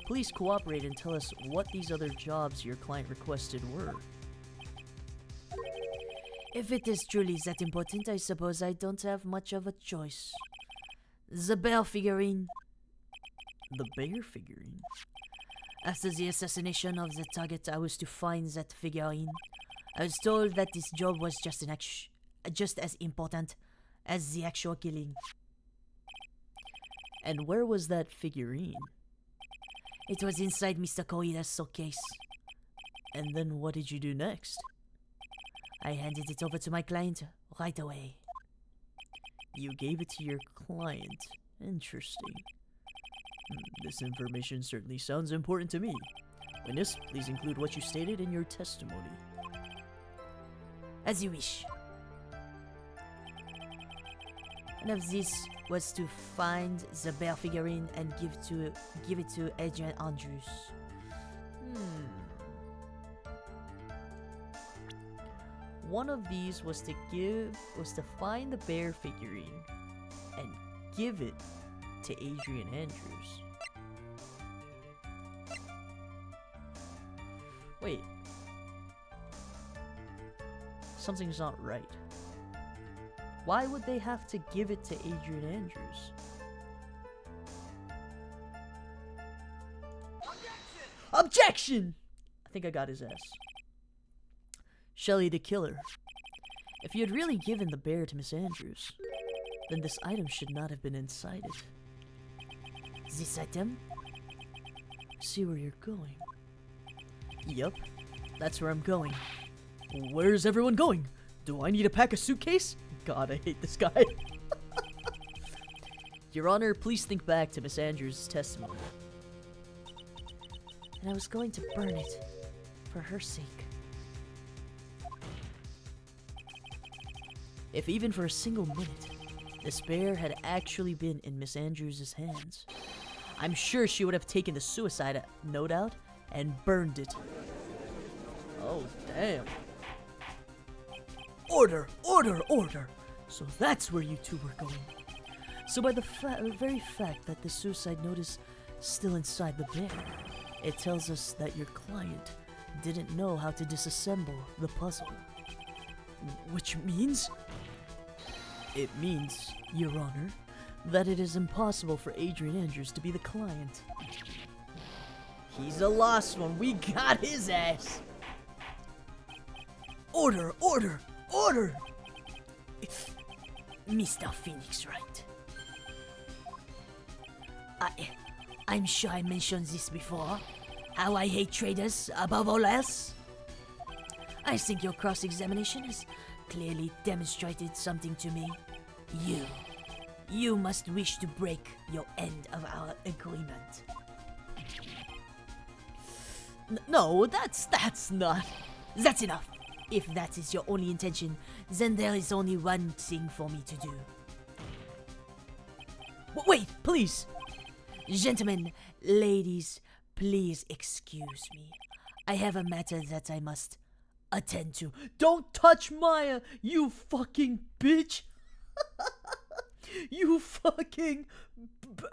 Please cooperate and tell us what these other jobs your client requested were. If it is truly that important, I suppose I don't have much of a choice. The bear figurine. The bear figurine? After the assassination of the target, I was to find that figurine. I was told that this job was just as important as the actual killing. And where was that figurine? It was inside Mr. Koida's suitcase. And then what did you do next? I handed it over to my client right away. You gave it to your client. Interesting. This information certainly sounds important to me. Witness, please include what you stated in your testimony. As you wish. One of these was to find the bear figurine and give it to Agent Andrews. One of these was to find the bear figurine and give it to Adrian Andrews. Wait. Something's not right. Why would they have to give it to Adrian Andrews? Objection! I think I got his ass. Shelley the killer. If you had really given the bear to Miss Andrews, then this item should not have been inside it. This item? See where you're going. Yup, that's where I'm going. Where's everyone going? Do I need to pack a suitcase? God, I hate this guy. Your Honor, please think back to Miss Andrews' testimony. And I was going to burn it for her sake. If even for a single minute, the spare had actually been in Miss Andrews' hands, I'm sure she would have taken the suicide note out and burned it. Oh, damn. Order! Order! Order! So that's where you two were going. So by the very fact that the suicide note is still inside the bear, it tells us that your client didn't know how to disassemble the puzzle. Which means... It means, Your Honor, that it is impossible for Adrian Andrews to be the client. He's a lost one. We got his ass. Order! Order! Order! Mr. Phoenix, right? I'm sure I mentioned this before. How I hate traitors above all else. I think your cross-examination has clearly demonstrated something to me. You must wish to break your end of our agreement. No, that's not... That's enough. If that is your only intention, then there is only one thing for me to do. Wait, please! Gentlemen, ladies, please excuse me. I have a matter that I must attend to. Don't touch Maya, you fucking bitch! You fucking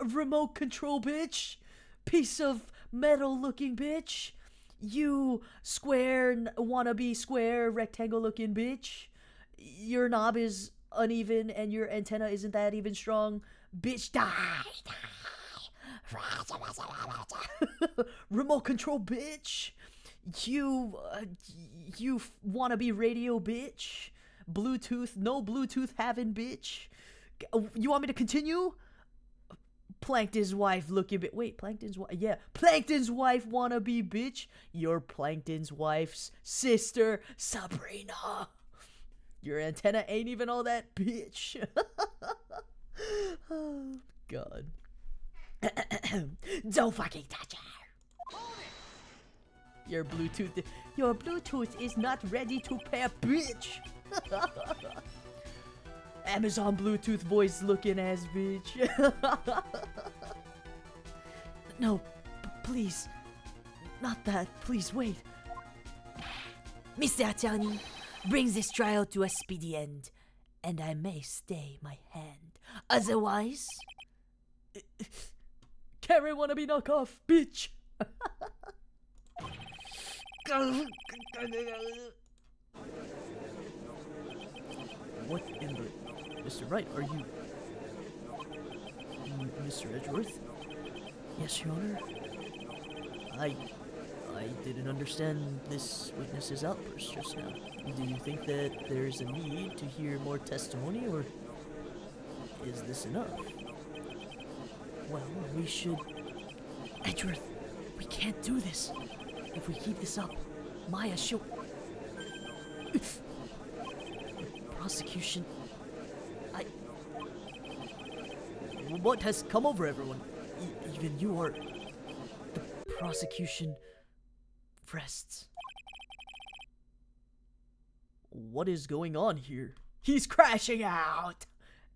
remote control bitch! Piece of metal looking bitch! You square, wannabe square, rectangle looking bitch! Your knob is uneven and your antenna isn't that even strong. Bitch, die! Remote control bitch! You wannabe radio bitch! Bluetooth, no Bluetooth having bitch! You want me to continue? Plankton's wife looking bit. Wait, Plankton's wife? Yeah, Plankton's wife wannabe bitch. You're Plankton's wife's sister, Sabrina. Your antenna ain't even all that bitch. Oh, God. Don't fucking touch her. Your Bluetooth is not ready to pair, bitch. Amazon Bluetooth voice looking ass bitch. No, please. Not that. Please wait. Mr. Attorney, bring this trial to a speedy end, and I may stay my hand. Otherwise... Karen wanna be knockoff, bitch. What in the... Mr. Wright, are you... Mr. Edgeworth? Yes, Your Honor. I didn't understand this witness's outburst just now. Do you think that there's a need to hear more testimony, or is this enough? Well, we should... Edgeworth, we can't do this. If we keep this up, Maya, she'll... The prosecution... What has come over everyone? Even you are... The prosecution... rests. What is going on here? He's crashing out!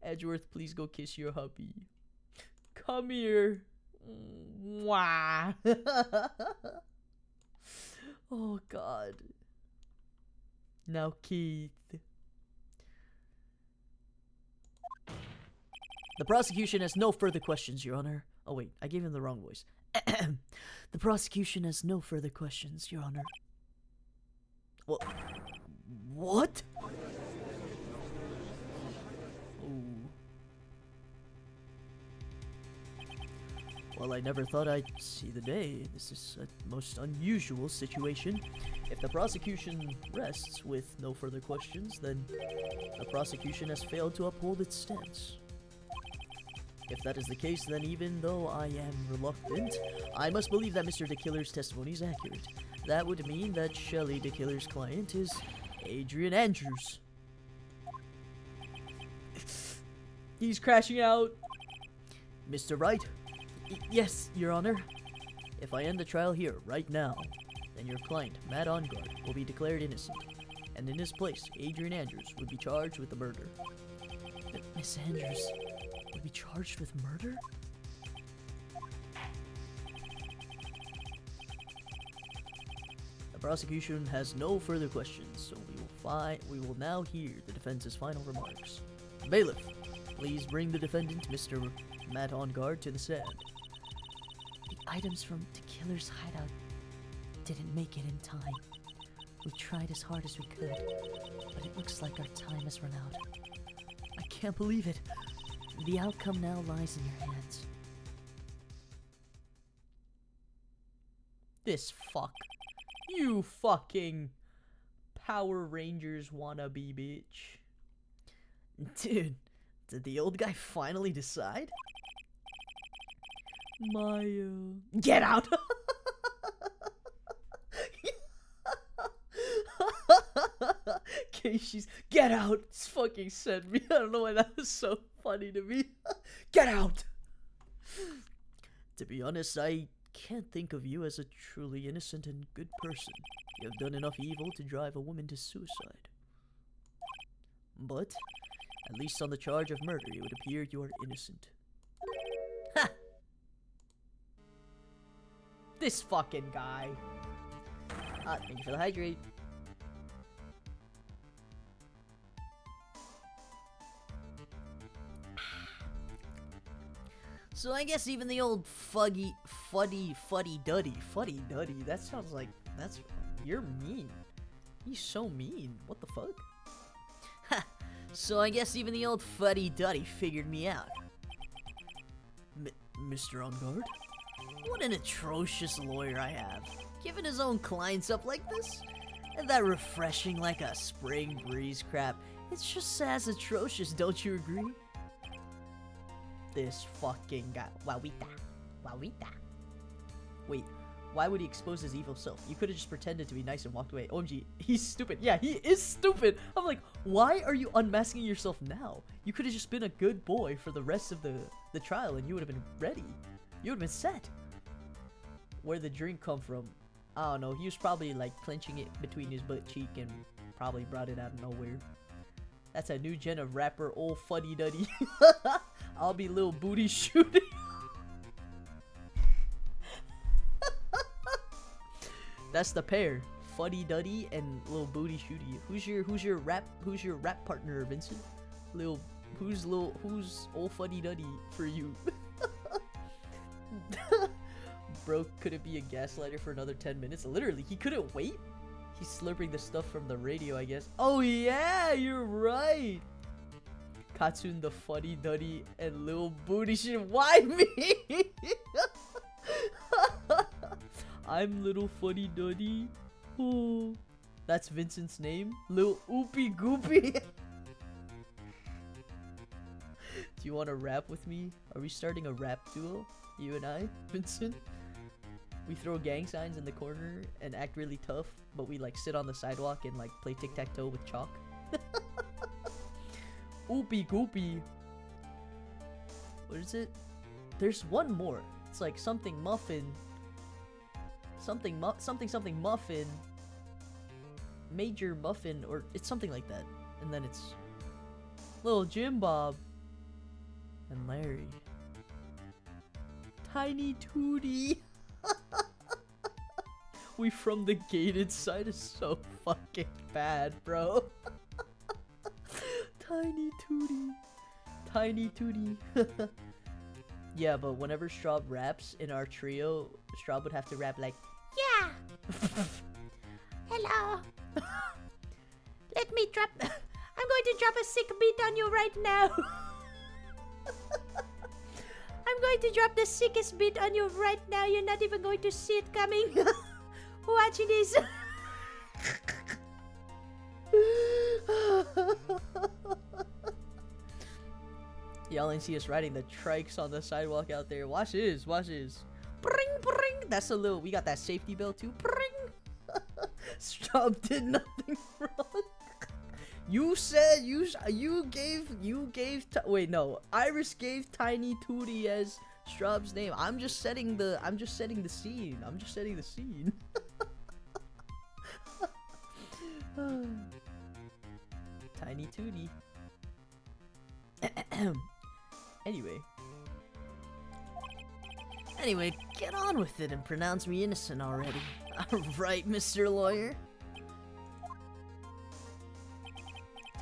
Edgeworth, please go kiss your hubby. Come here. Mwah. Oh, God. Now, Keith. The prosecution has no further questions, Your Honor. Oh, wait, I gave him the wrong voice. The prosecution has no further questions, Your Honor. Well, what? Oh. Well, I never thought I'd see the day. This is a most unusual situation. If the prosecution rests with no further questions, then the prosecution has failed to uphold its stance. If that is the case, then even though I am reluctant, I must believe that Mr. DeKiller's testimony is accurate. That would mean that Shelley DeKiller's client is Adrian Andrews. He's crashing out. Mr. Wright? Yes, Your Honor. If I end the trial here, right now, then your client, Matt Ongard, will be declared innocent. And in his place, Adrian Andrews would be charged with the murder. Miss Andrews would be charged with murder? The prosecution has no further questions, so we will now hear the defense's final remarks. Bailiff, please bring the defendant, Mr. Matt Ongard, to the stand. The items from the killer's hideout didn't make it in time. We tried as hard as we could, but it looks like our time has run out. I can't believe it. The outcome now lies in your hands. This fuck. You fucking Power Rangers wannabe bitch. Dude, did the old guy finally decide? Get out! She's get out! It's fucking sent me. I don't know why that was so funny to me. Get out! To be honest, I can't think of you as a truly innocent and good person. You have done enough evil to drive a woman to suicide. But, at least on the charge of murder, it would appear you are innocent. Ha! This fucking guy. Thank you for the hydrate. So I guess even the old fuddy duddy, that sounds like, you're mean. He's so mean. What the fuck? Ha! So I guess even the old fuddy duddy figured me out. Mr. Ongard? What an atrocious lawyer I have. Giving his own clients up like this? And that refreshing like a spring breeze crap. It's just as atrocious, don't you agree? This fucking guy. Wowita. Wait, why would he expose his evil self? You could have just pretended to be nice and walked away. OMG, he's stupid. Yeah, he is stupid. I'm like, why are you unmasking yourself now? You could have just been a good boy for the rest of the trial and you would have been ready. You would have been set. Where'd the drink come from? I don't know. He was probably like clenching it between his butt cheek and probably brought it out of nowhere. That's a new gen of rapper, old fuddy duddy. I'll be little booty shooting. That's the pair, Fuddy Duddy and Lil Booty Shooty. Who's your rap partner, Vincent? Who's old Fuddy Duddy for you? Bro couldn't be a gaslighter for another 10 minutes. Literally, he couldn't wait. He's slurping the stuff from the radio, I guess. Oh yeah, you're right. Katsun the Fuddy Duddy and Lil Booty Shit. Why me? I'm Little Fuddy Duddy. Oh, that's Vincent's name? Lil Oopie Goopy. Do you want to rap with me? Are we starting a rap duo? You and I, Vincent? We throw gang signs in the corner and act really tough, but we like sit on the sidewalk and like play tic-tac-toe with chalk. Oopie Goopy. What is it? There's one more. It's like something muffin. Something muffin. Major muffin, or it's something like that. And then it's Little Jim Bob and Larry. Tiny Tootie. We from the gated side is so fucking bad, bro. Tiny Tootie. Tiny Tootie. Yeah, but whenever Straub raps in our trio, Straub would have to rap like, yeah. Hello. Let me drop. I'm going to drop a sick beat on you right now. I'm going to drop the sickest beat on you right now. You're not even going to see it coming. Watching this. Y'all ain't see us riding the trikes on the sidewalk out there. Watch this, watch this. Bring, bring. That's a little, we got that safety belt too. Bring. Straub did nothing wrong. You said you gave wait, no. Iris gave Tiny Tootie as Straub's name. I'm just setting the scene. Tiny Tootie. Anyway, get on with it and pronounce me innocent already. Right, Mr. Lawyer?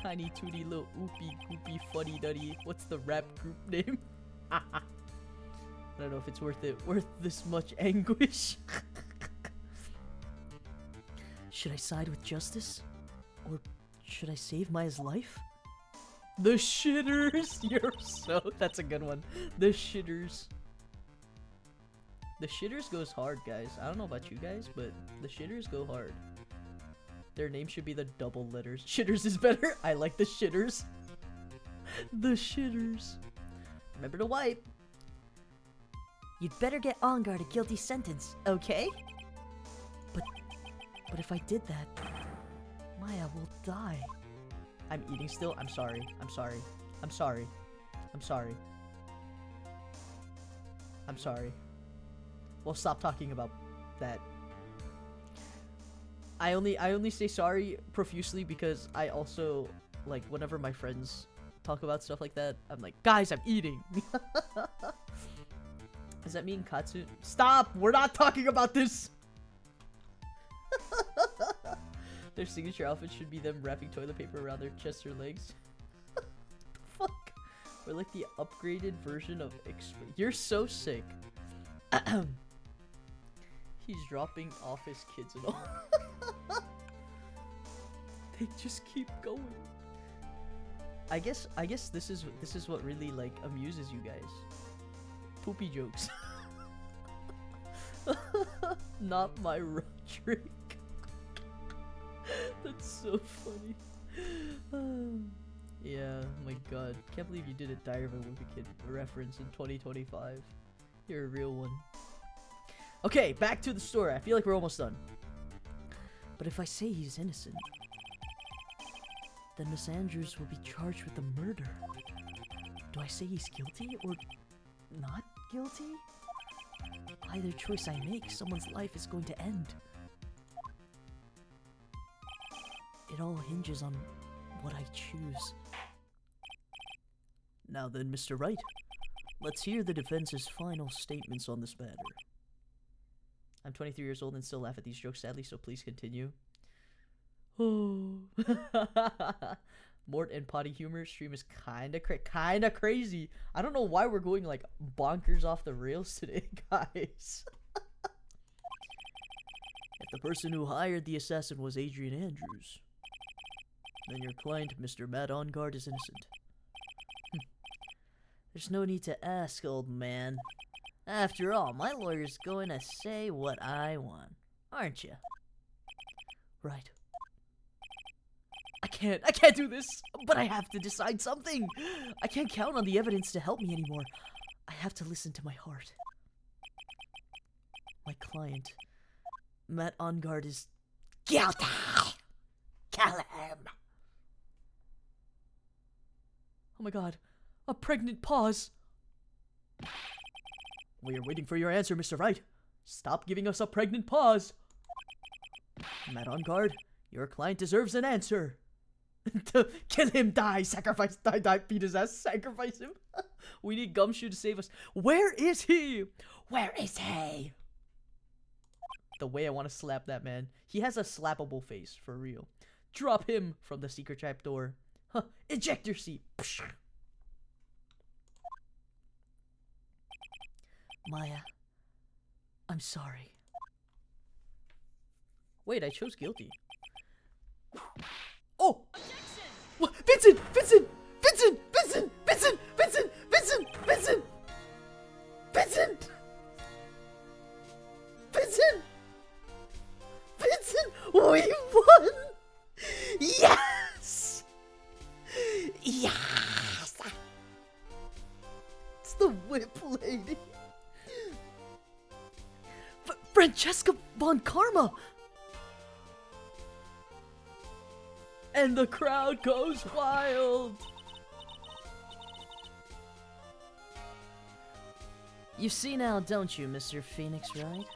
Tiny Tootie, little oopie goopy fuddy duddy. What's the rap group name? I don't know if it's worth this much anguish. Should I side with justice? Or should I save Maya's life? The shitters! That's a good one. The shitters. The shitters goes hard, guys. I don't know about you guys, but the shitters go hard. Their name should be the double letters. Shitters is better. I like the shitters. The shitters. Remember to wipe. You'd better get on guard a guilty sentence, okay? But if I did that, Maya will die. I'm eating still. I'm sorry. Well, stop talking about that. I only say sorry profusely because I also, like, whenever my friends talk about stuff like that, I'm like, guys, I'm eating. Does that mean Katsu? Stop! We're not talking about this! Their signature outfit should be them wrapping toilet paper around their chest or legs. The fuck? Or like the upgraded version of You're so sick. He's dropping off his kids and all. They just keep going. I guess this is what really like amuses you guys. Poopy jokes. Not my Roderick. That's so funny. Yeah, my god. Can't believe you did a Diary of a Wimpy Kid reference in 2025. You're a real one. Okay, back to the story. I feel like we're almost done. But if I say he's innocent, then Miss Andrews will be charged with the murder. Do I say he's guilty or not guilty? Either choice I make, someone's life is going to end. It all hinges on what I choose. Now then, Mr. Wright, let's hear the defense's final statements on this matter. I'm 23 years old and still laugh at these jokes, sadly, so please continue. Oh. Mort and potty humor stream is kinda crazy. I don't know why we're going like bonkers off the rails today, guys. If the person who hired the assassin was Adrian Andrews, then your client, Mr. Matt On Guard, is innocent. There's no need to ask, old man. After all, my lawyer's going to say what I want, aren't you? Right. I can't do this, but I have to decide something. I can't count on the evidence to help me anymore. I have to listen to my heart. My client, Matt On Guard, is guilty. Kill him. Oh my god, a pregnant pause. We are waiting for your answer, Mr. Wright. Stop giving us a pregnant pause. Matt On Guard, your client deserves an answer. To kill him, die, sacrifice, die, beat his ass, sacrifice him. We need Gumshoe to save us. Where is he? Where is he? The way I want to slap that man. He has a slappable face, for real. Drop him from the secret trap door. Huh. Ejector seat. Psh. Maya, I'm sorry. Wait, I chose guilty. Oh! What? Vincent! Vincent! Vincent! Vincent! Vincent! Vincent! Vincent! Vincent! Vincent! Vincent! Vincent! We won! Yes! Yes! It's the whip lady. Francesca von Karma! And the crowd goes wild. You see now, don't you, Mr. Phoenix Wright?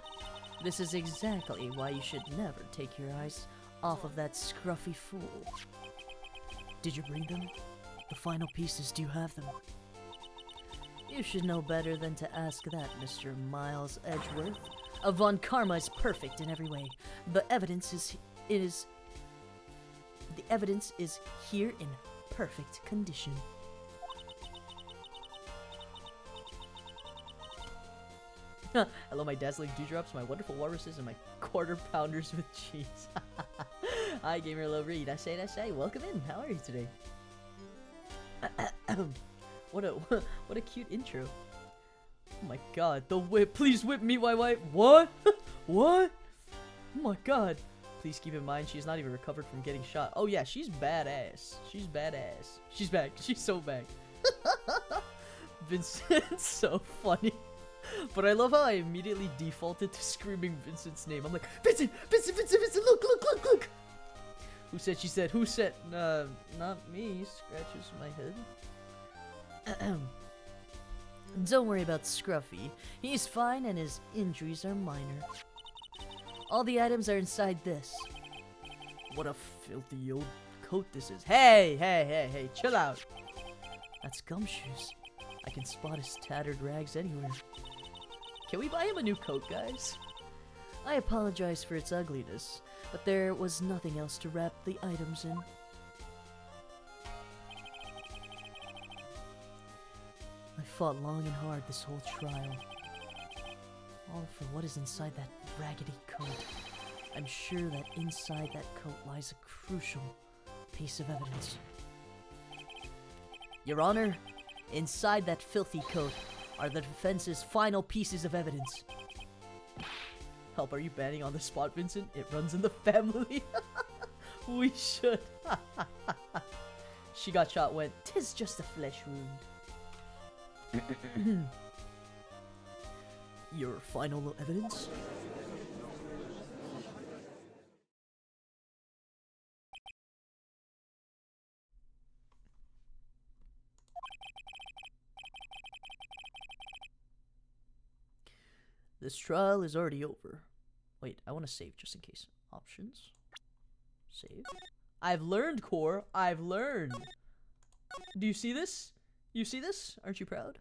This is exactly why you should never take your eyes off of that scruffy fool. Did you bring them? The final pieces, do you have them? You should know better than to ask that, Mr. Miles Edgeworth. Von Karma is perfect in every way. The evidence is here in perfect condition. Hello, my dazzling dewdrops, my wonderful walruses, and my quarter pounders with cheese. Hi, gamer lover. Irashairashai. Welcome in. How are you today? What a cute intro. Oh my god, the whip. Please whip me, my wife. What? What? Oh my god. Please keep in mind she's not even recovered from getting shot. Oh yeah, she's badass. She's badass. She's back. She's so back. Vincent's so funny. But I love how I immediately defaulted to screaming Vincent's name. I'm like, Vincent! Vincent! Vincent! Vincent! Look! Look! Look! Look! Who said? She said. Who said? Not me. Scratches my head. Don't worry about Scruffy. He's fine and his injuries are minor. All the items are inside this. What a filthy old coat this is. Hey! Hey! Hey! Hey! Chill out. That's Gumshoes. I can spot his tattered rags anywhere. Can we buy him a new coat, guys? I apologize for its ugliness, but there was nothing else to wrap the items in. I fought long and hard this whole trial. All for what is inside that raggedy coat. I'm sure that inside that coat lies a crucial piece of evidence. Your Honor, inside that filthy coat are the defense's final pieces of evidence. Help, are you banning on the spot, Vincent? It runs in the family. We should. She got shot, went, 'tis just a flesh wound. Your final evidence? This trial is already over. Wait, I want to save just in case. Options. Save. I've learned, Core. I've learned. Do you see this? You see this? Aren't you proud?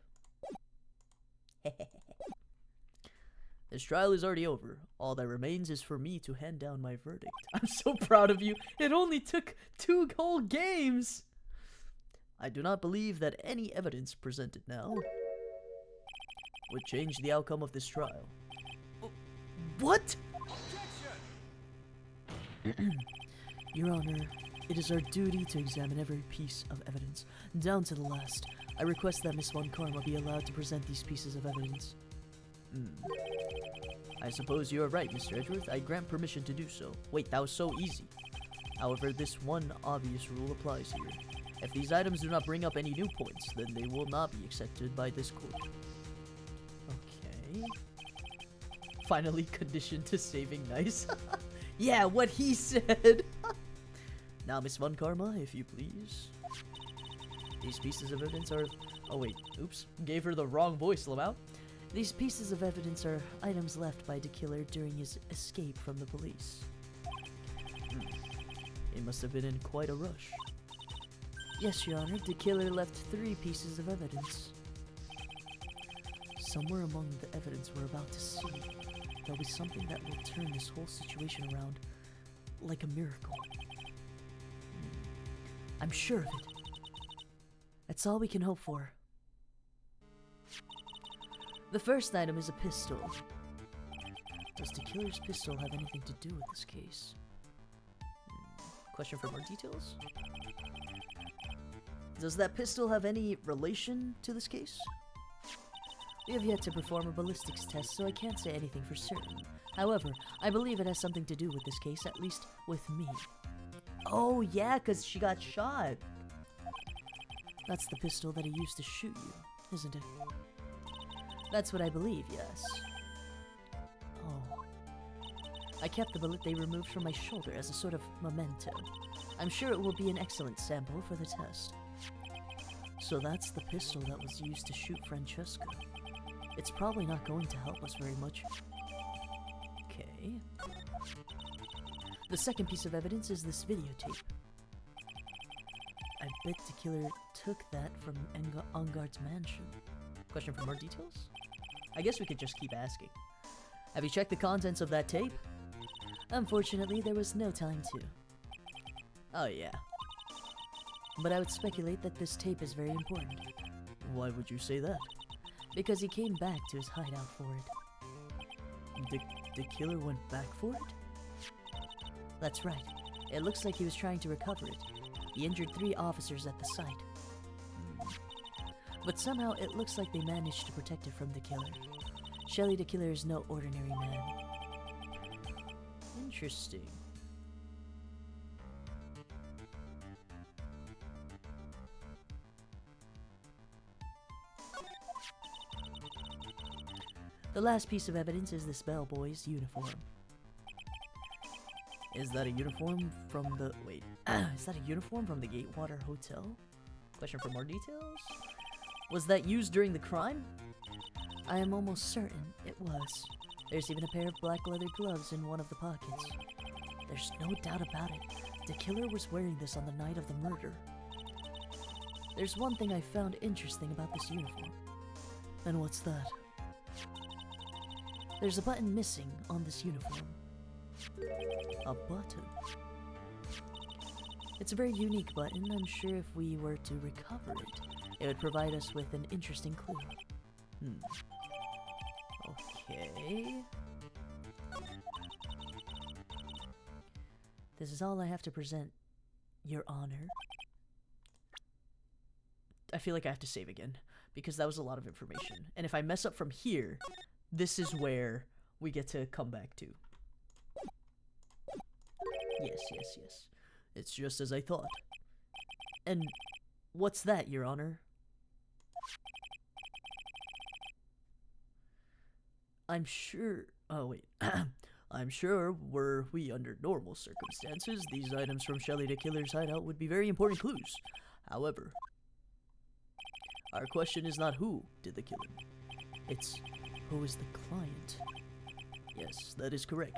This trial is already over. All that remains is for me to hand down my verdict. I'm so proud of you. It only took 2 whole games. I do not believe that any evidence presented now would change the outcome of this trial. What? Your Honor, it is our duty to examine every piece of evidence, down to the last. I request that Miss Von Karma be allowed to present these pieces of evidence. I suppose you are right, Mr. Edgeworth. I grant permission to do so. Wait, that was so easy. However, this one obvious rule applies here. If these items do not bring up any new points, then they will not be accepted by this court. Okay. Finally conditioned to saving nice. Yeah, what he said. Now, Miss Von Karma, if you please. These pieces of evidence are... Oh, wait. Oops. Gave her the wrong voice, Lamau. These pieces of evidence are items left by the killer during his escape from the police. He must have been in quite a rush. Yes, Your Honor. The killer left 3 pieces of evidence. Somewhere among the evidence we're about to see, there'll be something that will turn this whole situation around like a miracle. I'm sure of it. That's all we can hope for. The first item is a pistol. Does the killer's pistol have anything to do with this case? Question for more details? Does that pistol have any relation to this case? We have yet to perform a ballistics test, so I can't say anything for certain. However, I believe it has something to do with this case, at least with me. Oh yeah, because she got shot. That's the pistol that he used to shoot you, isn't it? That's what I believe, yes. Oh. I kept the bullet they removed from my shoulder as a sort of memento. I'm sure it will be an excellent sample for the test. So that's the pistol that was used to shoot Francesca. It's probably not going to help us very much. Okay. The second piece of evidence is this videotape. I bet the killer took that from Angard's mansion. Question for more details? I guess we could just keep asking. Have you checked the contents of that tape? Unfortunately, there was no time to. Oh yeah. But I would speculate that this tape is very important. Why would you say that? Because he came back to his hideout for it. The killer went back for it? That's right. It looks like he was trying to recover it. He injured 3 officers at the site. But somehow it looks like they managed to protect it from the killer. Shelly the killer is no ordinary man. Interesting. The last piece of evidence is this bellboy's uniform. Is that a uniform from the... Wait. Is that a uniform from the Gatewater Hotel? Question for more details? Was that used during the crime? I am almost certain it was. There's even a pair of black leather gloves in one of the pockets. There's no doubt about it. The killer was wearing this on the night of the murder. There's one thing I found interesting about this uniform. And what's that? There's a button missing on this uniform. A button? It's a very unique button. I'm sure if we were to recover it, it would provide us with an interesting clue. Okay. This is all I have to present, Your Honor. I feel like I have to save again, because that was a lot of information. And if I mess up from here, this is where we get to come back to. Yes, yes, yes. It's just as I thought. And what's that, Your Honor? I'm sure... Oh, wait. I'm sure were we under normal circumstances, these items from Shelly the Killer's hideout would be very important clues. However, our question is not who did the killing. It's who is the client. Yes, that is correct.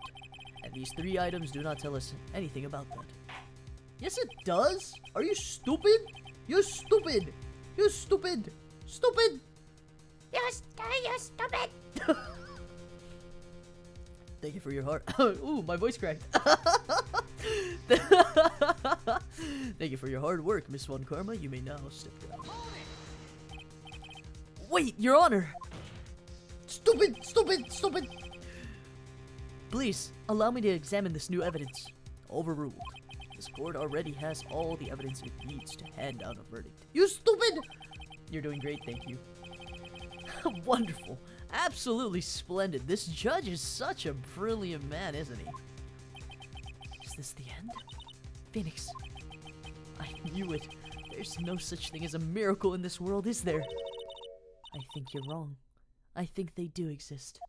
And these 3 items do not tell us anything about that. Yes, it does! Are you stupid? You're stupid! You're stupid! Stupid! You're stupid! Thank you for your heart. Ooh, my voice cracked. Thank you for your hard work, Miss Von Karma. You may now step down. Wait, Your Honor! Stupid! Stupid! Stupid! Please, allow me to examine this new evidence. Overruled. This court already has all the evidence it needs to hand out a verdict. You stupid! You're doing great, thank you. Wonderful. Absolutely splendid. This judge is such a brilliant man, isn't he? Is this the end? Phoenix. I knew it. There's no such thing as a miracle in this world, is there? I think you're wrong. I think they do exist.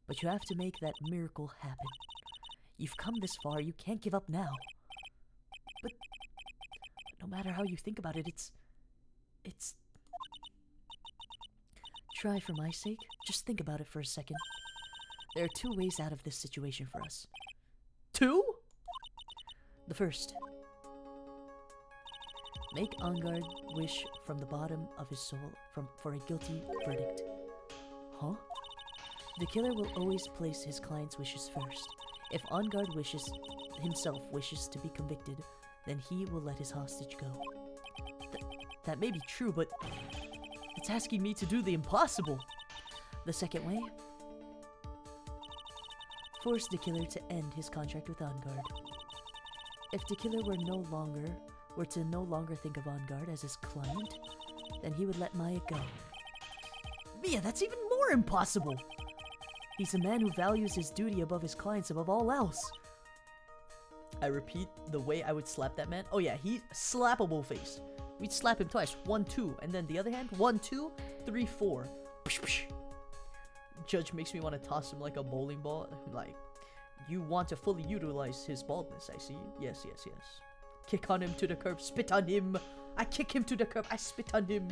But you have to make that miracle happen. You've come this far, you can't give up now. But no matter how you think about it, it's... Try for my sake. Just think about it for a second. There are 2 ways out of this situation for us. 2? The first. Make Angard wish from the bottom of his soul for a guilty verdict. Huh? The killer will always place his client's wishes first. If Angard himself wishes to be convicted, then he will let his hostage go. That may be true, but it's asking me to do the impossible. The second way? Force the killer to end his contract with Angard. If the killer were to no longer think of Angard as his client, then he would let Maya go. Mia, that's even more impossible! He's a man who values his duty above his clients above all else. I repeat, the way I would slap that man. Oh yeah, he's slappable face. We'd slap him twice. 1, 2, and then the other hand. 1, 2, 3, 4. Psh, psh. Judge makes me want to toss him like a bowling ball. Like, you want to fully utilize his baldness, I see. Yes, yes, yes. kick on him to the curb, spit on him. I kick him to the curb, I spit on him.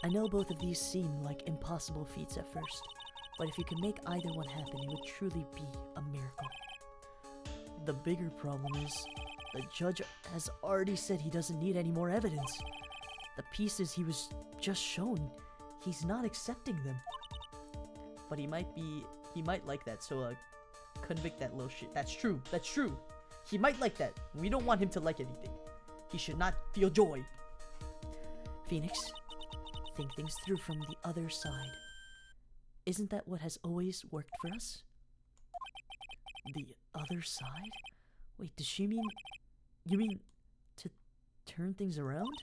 I know both of these seem like impossible feats at first, but if you can make either one happen, it would truly be a miracle. The bigger problem is, the judge has already said he doesn't need any more evidence. The pieces he was just shown, he's not accepting them. But he might like that, so convict that little shit. That's true, that's true. He might like that. We don't want him to like anything. He should not feel joy. Phoenix, think things through from the other side. Isn't that what has always worked for us? The other side? Wait, does she mean... You mean to turn things around?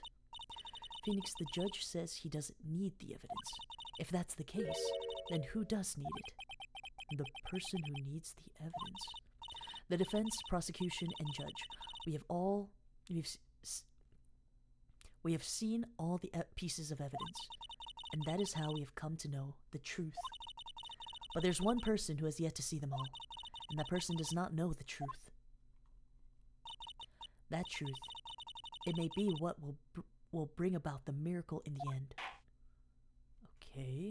Phoenix, the judge says he doesn't need the evidence. If that's the case, then who does need it? The person who needs the evidence. The defense, prosecution, and judge. We have seen all the pieces of evidence, and that is how we have come to know the truth. But there's one person who has yet to see them all, and that person does not know the truth. That truth, it may be what will bring about the miracle in the end. Okay.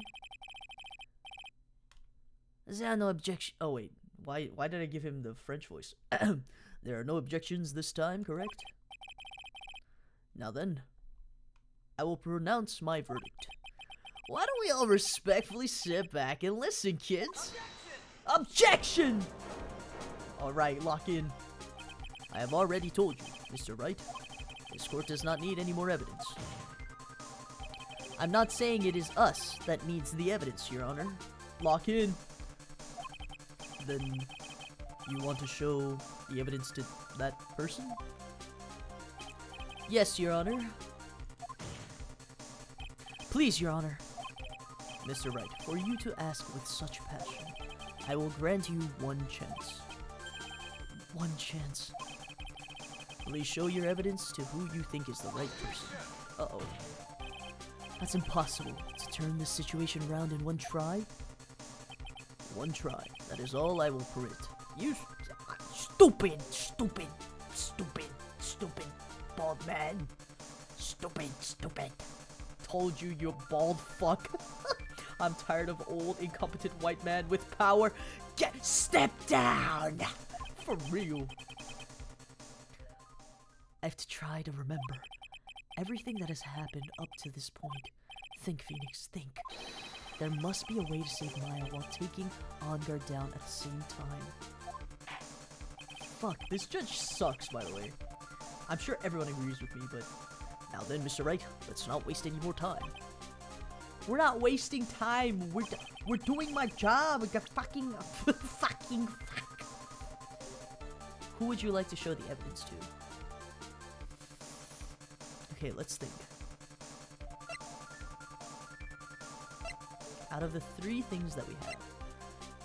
There are no objection. Oh wait, why did I give him the French voice? There are no objections this time, correct? Now then, I will pronounce my verdict. Why don't we all respectfully sit back and listen, kids? Objection! Alright, lock in. I have already told you, Mr. Wright, this court does not need any more evidence. I'm not saying it is us that needs the evidence, Your Honor. Lock in. Then, you want to show the evidence to that person? Yes, Your Honor. Please, Your Honor. Mr. Wright, for you to ask with such passion, I will grant you one chance. One chance. Please show your evidence to who you think is the right person. Uh-oh. That's impossible. To turn this situation around in one try? One try. That is all I will permit. You... Stupid! Stupid! Stupid! Stupid! Bald man! Stupid! Stupid! Told you, you bald fuck. I'm tired of old, incompetent white man with power. Step down! For real. I have to try to remember everything that has happened up to this point. Think, Phoenix, think. There must be a way to save Maya while taking Onguard down at the same time. Fuck, this judge sucks, by the way. I'm sure everyone agrees with me, but... Now then, Mr. Wright, let's not waste any more time. We're not wasting time. We're doing my job. We got fucking fuck. Who would you like to show the evidence to? Okay, let's think. Out of the three things that we have,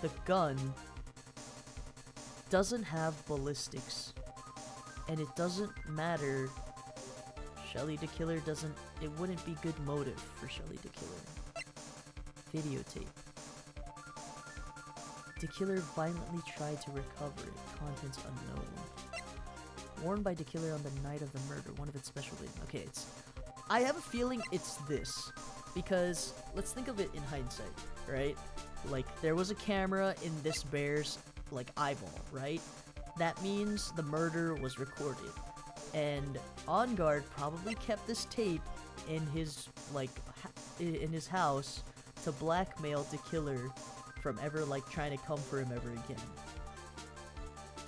the gun doesn't have ballistics, and it doesn't matter. Shelly the Killer doesn't... It wouldn't be good motive for Shelly the Killer. Videotape. The killer violently tried to recover it. Contents unknown. Worn by the killer on the night of the murder. One of its special days. Okay, it's... I have a feeling it's this. Because, let's think of it in hindsight, right? Like, there was a camera in this bear's, like, eyeball, right? That means the murder was recorded. And Onguard probably kept this tape in his, like, in his house to blackmail the killer from ever, like, trying to come for him ever again.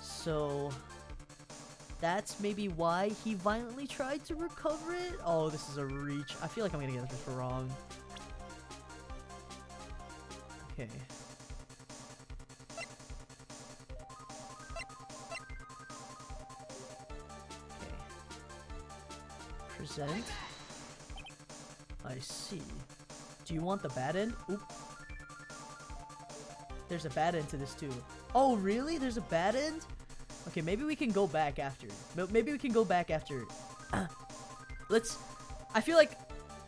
So, that's maybe why he violently tried to recover it? Oh, this is a reach. I feel like I'm gonna get this wrong. Okay. Present. I see. Do you want the bad end? Oop. There's a bad end to this too. Oh, really? There's a bad end? Okay, maybe we can go back after. Maybe we can go back after. Let's... I feel like...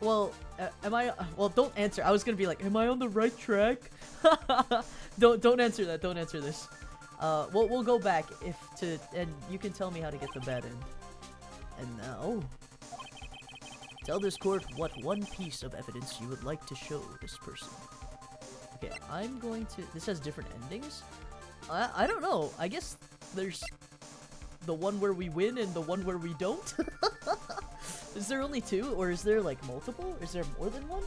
Well, am I... Well, don't answer. I was gonna be like, am I on the right track? Don't answer that. Don't answer this. we'll go back and you can tell me how to get the bed in. And now, tell this court what one piece of evidence you would like to show this person. Okay, I'm going to... This has different endings? I don't know. I guess there's the one where we win and the one where we don't? Is there only two? Or is there, like, multiple? Is there more than one?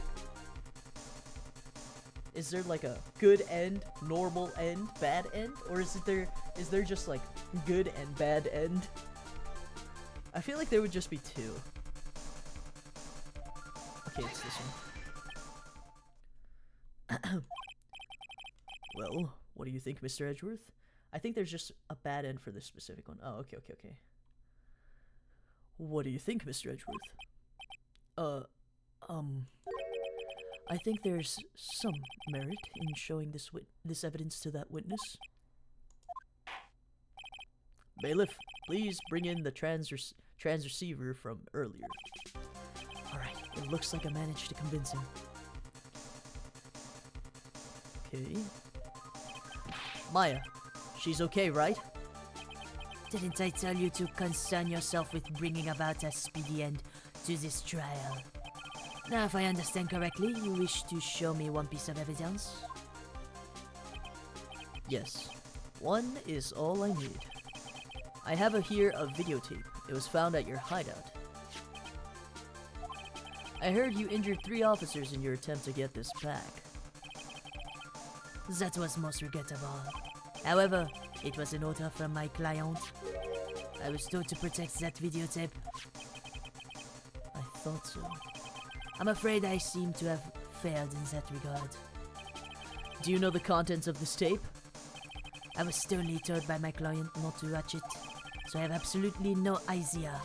Is there, like, a good end, normal end, bad end? Or is there just, like, good and bad end? I feel like there would just be two. Okay, it's this one. Well, what do you think, Mr. Edgeworth? I think there's just a bad end for this specific one. Oh, okay. What do you think, Mr. Edgeworth? I think there's some merit in showing this evidence to that witness. Bailiff, please bring in the transceiver from earlier. Alright, it looks like I managed to convince him. Okay. Maya, she's okay, right? Didn't I tell you to concern yourself with bringing about a speedy end to this trial? Now, if I understand correctly, you wish to show me one piece of evidence? Yes. One is all I need. I have here a videotape. It was found at your hideout. I heard you injured 3 officers in your attempt to get this back. That was most regrettable. However, it was an order from my client. I was told to protect that videotape. I thought so. I'm afraid I seem to have failed in that regard. Do you know the contents of this tape? I was sternly told by my client not to watch it, so I have absolutely no idea.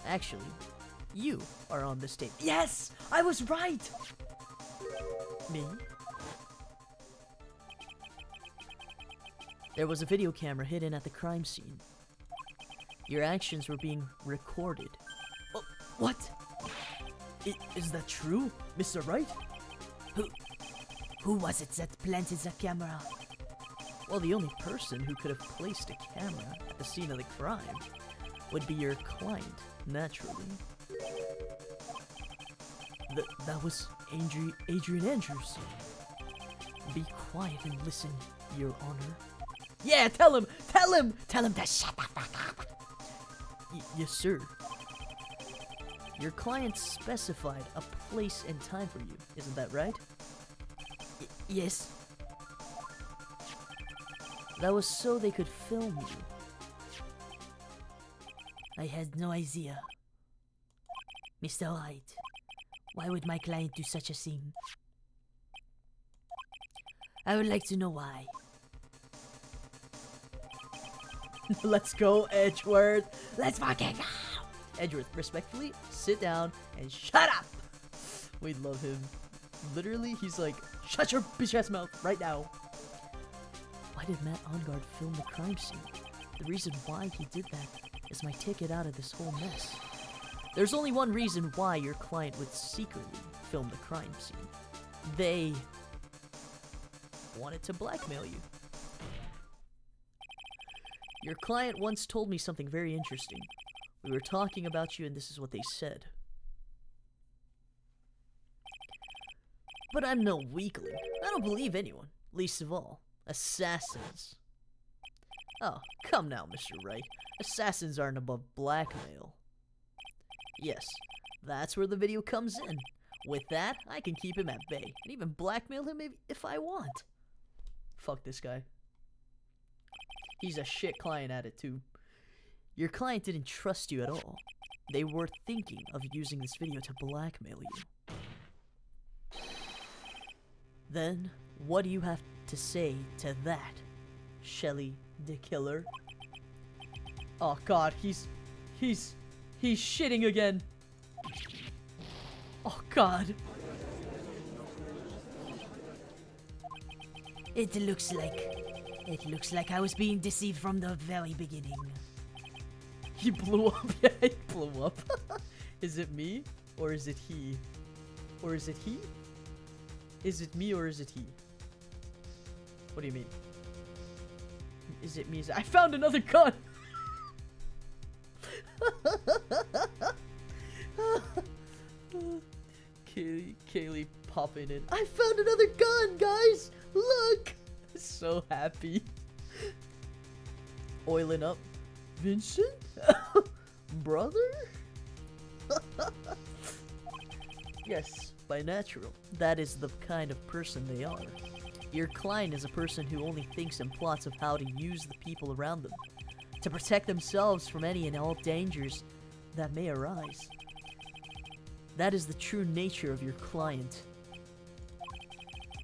Actually, you are on this tape. Yes! I was right! Me? There was a video camera hidden at the crime scene. Your actions were being recorded. Oh, what? Is that true, Mr. Wright? Who was it that planted the camera? Well, the only person who could have placed a camera at the scene of the crime would be your client, naturally. That was Adrian Andrews. Be quiet and listen, Your Honor. Yeah, tell him to shut the fuck up. Yes, sir. Your client specified a place and time for you, isn't that right? Yes. That was so they could film you. I had no idea. Mr. Wright, why would my client do such a thing? I would like to know why. Let's go, Edgeworth. Let's fucking go. Edgeworth, respectfully, sit down and shut up. We love him. Literally, he's like, shut your bitch ass mouth right now. Why did Matt Ongard film the crime scene? The reason why he did that is my ticket out of this whole mess. There's only one reason why your client would secretly film the crime scene. They wanted to blackmail you. Your client once told me something very interesting. We were talking about you and this is what they said. But I'm no weakling. I don't believe anyone, least of all assassins. Oh, come now, Mr. Wright. Assassins aren't above blackmail. Yes, that's where the video comes in. With that, I can keep him at bay and even blackmail him if I want. Fuck this guy. He's a shit client at it too. Your client didn't trust you at all. They were thinking of using this video to blackmail you. Then, what do you have to say to that, Shelly the Killer? Oh god, he's shitting again. Oh god. It looks like I was being deceived from the very beginning. He blew up. Yeah, he blew up. Is it me? Or is it he? Or is it he? Is it me or is it he? What do you mean? Is it me? I found another gun! Kaylee popping in. I found another gun, guys! Look! So happy. Oiling up. Vincent? Brother? Yes, by natural. That is the kind of person they are. Your client is a person who only thinks and plots of how to use the people around them to protect themselves from any and all dangers that may arise. That is the true nature of your client.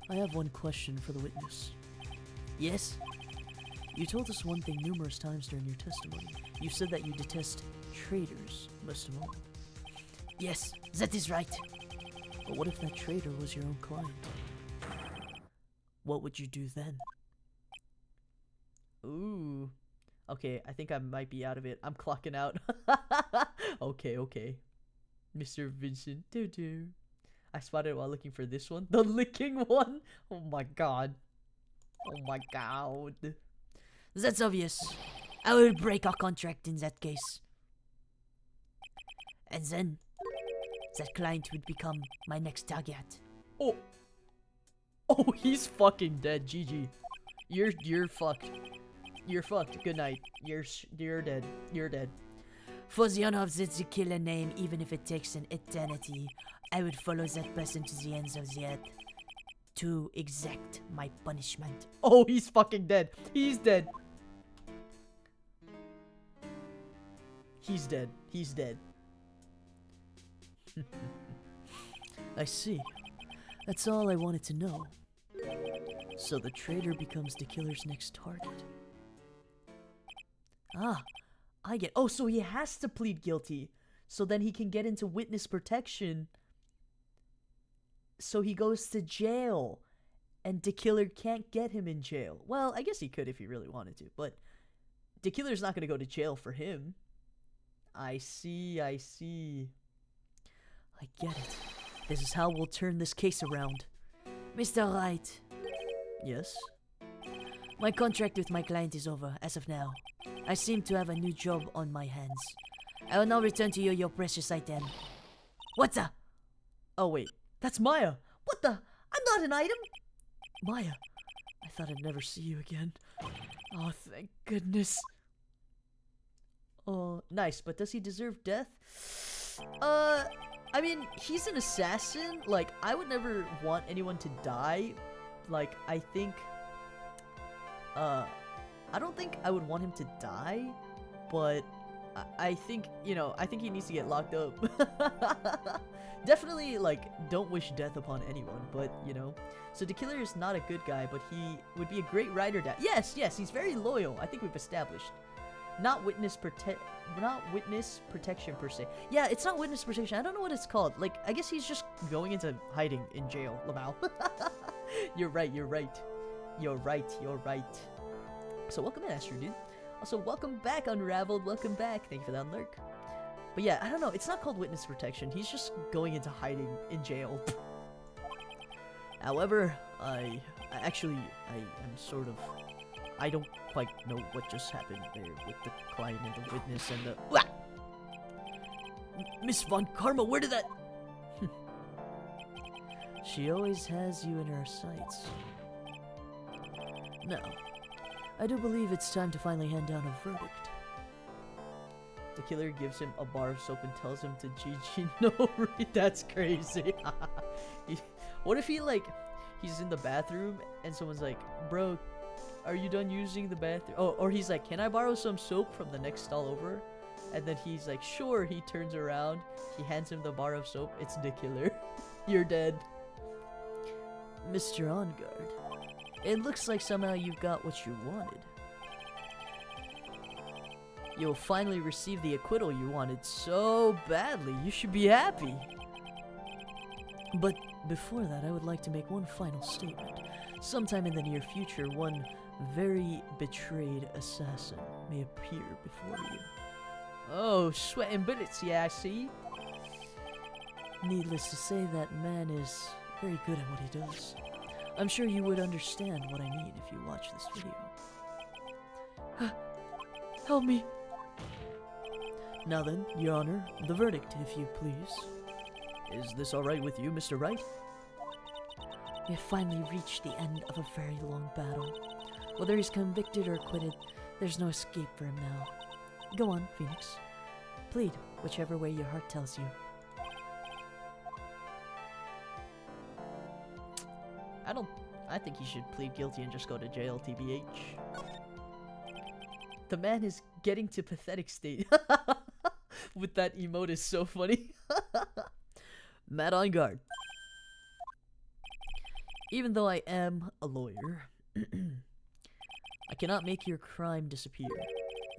I have one question for the witness. Yes? You told us one thing numerous times during your testimony. You said that you detest traitors, most of all. Yes, that is right. But what if that traitor was your own client? What would you do then? Ooh. Okay, I think I might be out of it. I'm clocking out. Okay. Mr. Vincent. Doo-doo. I spotted it while looking for this one. The licking one? Oh my god. Oh my god. That's obvious. I will break our contract in that case. And then, that client would become my next target. Oh. Oh, he's fucking dead. GG. You're fucked. You're fucked. Good night. You're dead. You're dead. For the honor of the killer name, even if it takes an eternity, I would follow that person to the ends of the earth to exact my punishment. Oh, he's fucking dead. He's dead. He's dead. He's dead. I see. That's all I wanted to know. So the traitor becomes the killer's next target. Ah, I get. Oh, so he has to plead guilty, so then he can get into witness protection. So he goes to jail, and the killer can't get him in jail. Well, I guess he could if he really wanted to, but the killer's not gonna go to jail for him. I see. I get it. This is how we'll turn this case around. Mr. Wright. Yes? My contract with my client is over, as of now. I seem to have a new job on my hands. I will now return to you your precious item. What the? Oh wait, that's Maya. What the? I'm not an item. Maya, I thought I'd never see you again. Oh, thank goodness. Oh, nice, but does he deserve death? I mean, he's an assassin. Like, I would never want anyone to die. Like, I think, I don't think I would want him to die, but I think, you know, I think he needs to get locked up. Definitely, like, don't wish death upon anyone, but, you know. So the killer is not a good guy, but he would be a great rider. Yes, he's very loyal. I think we've established. Not witness protection per se. Yeah, it's not witness protection. I don't know what it's called. Like, I guess he's just going into hiding in jail, Lamau. You're right. So welcome in, Astro Dude. Also, welcome back, Unraveled. Welcome back. Thank you for that lurk. But yeah, I don't know. It's not called witness protection. He's just going into hiding in jail. However, I am sort of... I don't quite know what just happened there with the client and the witness and the... Wah! Miss Von Karma, where did that... She always has you in her sights. Now, I do believe it's time to finally hand down a verdict. The killer gives him a bar of soap and tells him to GG no read. That's crazy. What if he, like, he's in the bathroom and someone's like, bro, are you done using the bathroom? Oh, or he's like, can I borrow some soap from the next stall over? And then he's like, sure. He turns around. He hands him the bar of soap. It's the killer. You're dead. Mr. On Guard, it looks like somehow you've got what you wanted. You'll finally receive the acquittal you wanted so badly. You should be happy. But before that, I would like to make one final statement. Sometime in the near future, one very betrayed assassin may appear before you. Oh, sweating bullets, yeah, I see. Needless to say, that man is very good at what he does. I'm sure you would understand what I mean if you watch this video. Help me. Now then, Your Honor, the verdict, if you please. Is this alright with you, Mr. Wright? We have finally reached the end of a very long battle. Whether he's convicted or acquitted, there's no escape for him now. Go on, Phoenix. Plead whichever way your heart tells you. I think he should plead guilty and just go to jail, TBH. The man is getting to pathetic state. With that emote is so funny. Matt on guard. Even though I am a lawyer, I cannot make your crime disappear.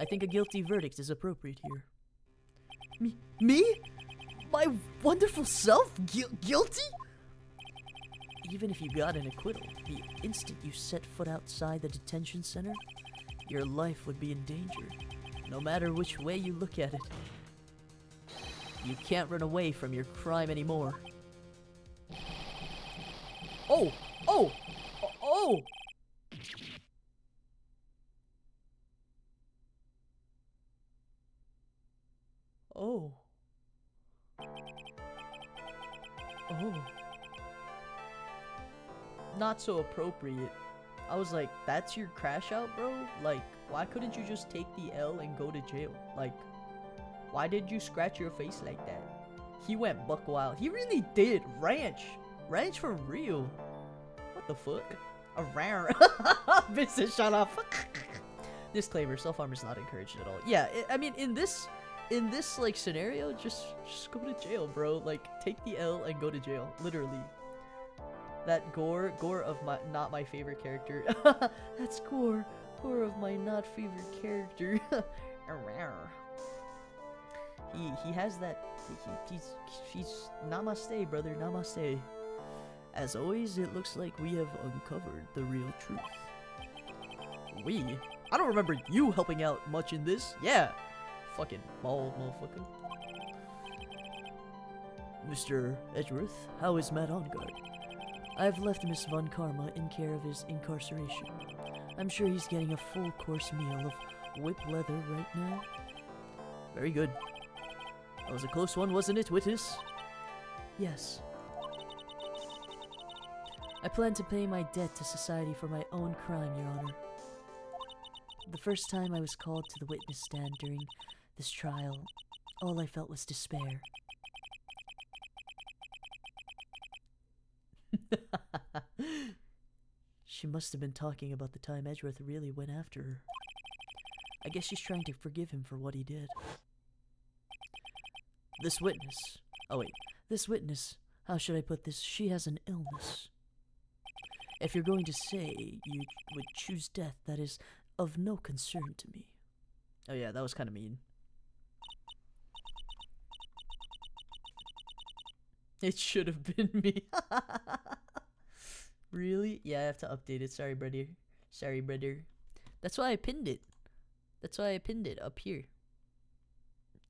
I think a guilty verdict is appropriate here. Me? My wonderful self? Guilty? Even if you got an acquittal, the instant you set foot outside the detention center, your life would be in danger, no matter which way you look at it. You can't run away from your crime anymore. Oh! Oh! Oh! Oh. Oh. Not so appropriate. I was like, that's your crash out, bro? Like, why couldn't you just take the L and go to jail? Like, why did you scratch your face like that? He went buck wild. He really did. Ranch for real. What the fuck? A rare. Vincent, shut up. Disclaimer, self-harm is not encouraged at all. Yeah, I mean, in this like scenario, just go to jail, bro. Like, take the L and go to jail. Literally. That Gore of my not my favorite character. That's Gore of my not favorite character. He has that. He's namaste, brother, namaste. As always, it looks like we have uncovered the real truth. I don't remember you helping out much in this. Yeah, fucking bald motherfucker. Mr. Edgeworth, how is Matt on guard? I've left Miss Von Karma in care of his incarceration. I'm sure he's getting a full course meal of whip leather right now. Very good. That was a close one, wasn't it, witness? Yes. I plan to pay my debt to society for my own crime, Your Honor. The first time I was called to the witness stand during this trial, all I felt was despair. She must have been talking about the time Edgeworth really went after her. I guess she's trying to forgive him for what he did. This witness, how should I put this? She has an illness. If you're going to say you would choose death, that is of no concern to me. Oh yeah, that was kind of mean. It should have been me. Really? Yeah, I have to update it. Sorry, brother. Sorry, brother. That's why I pinned it. That's why I pinned it up here.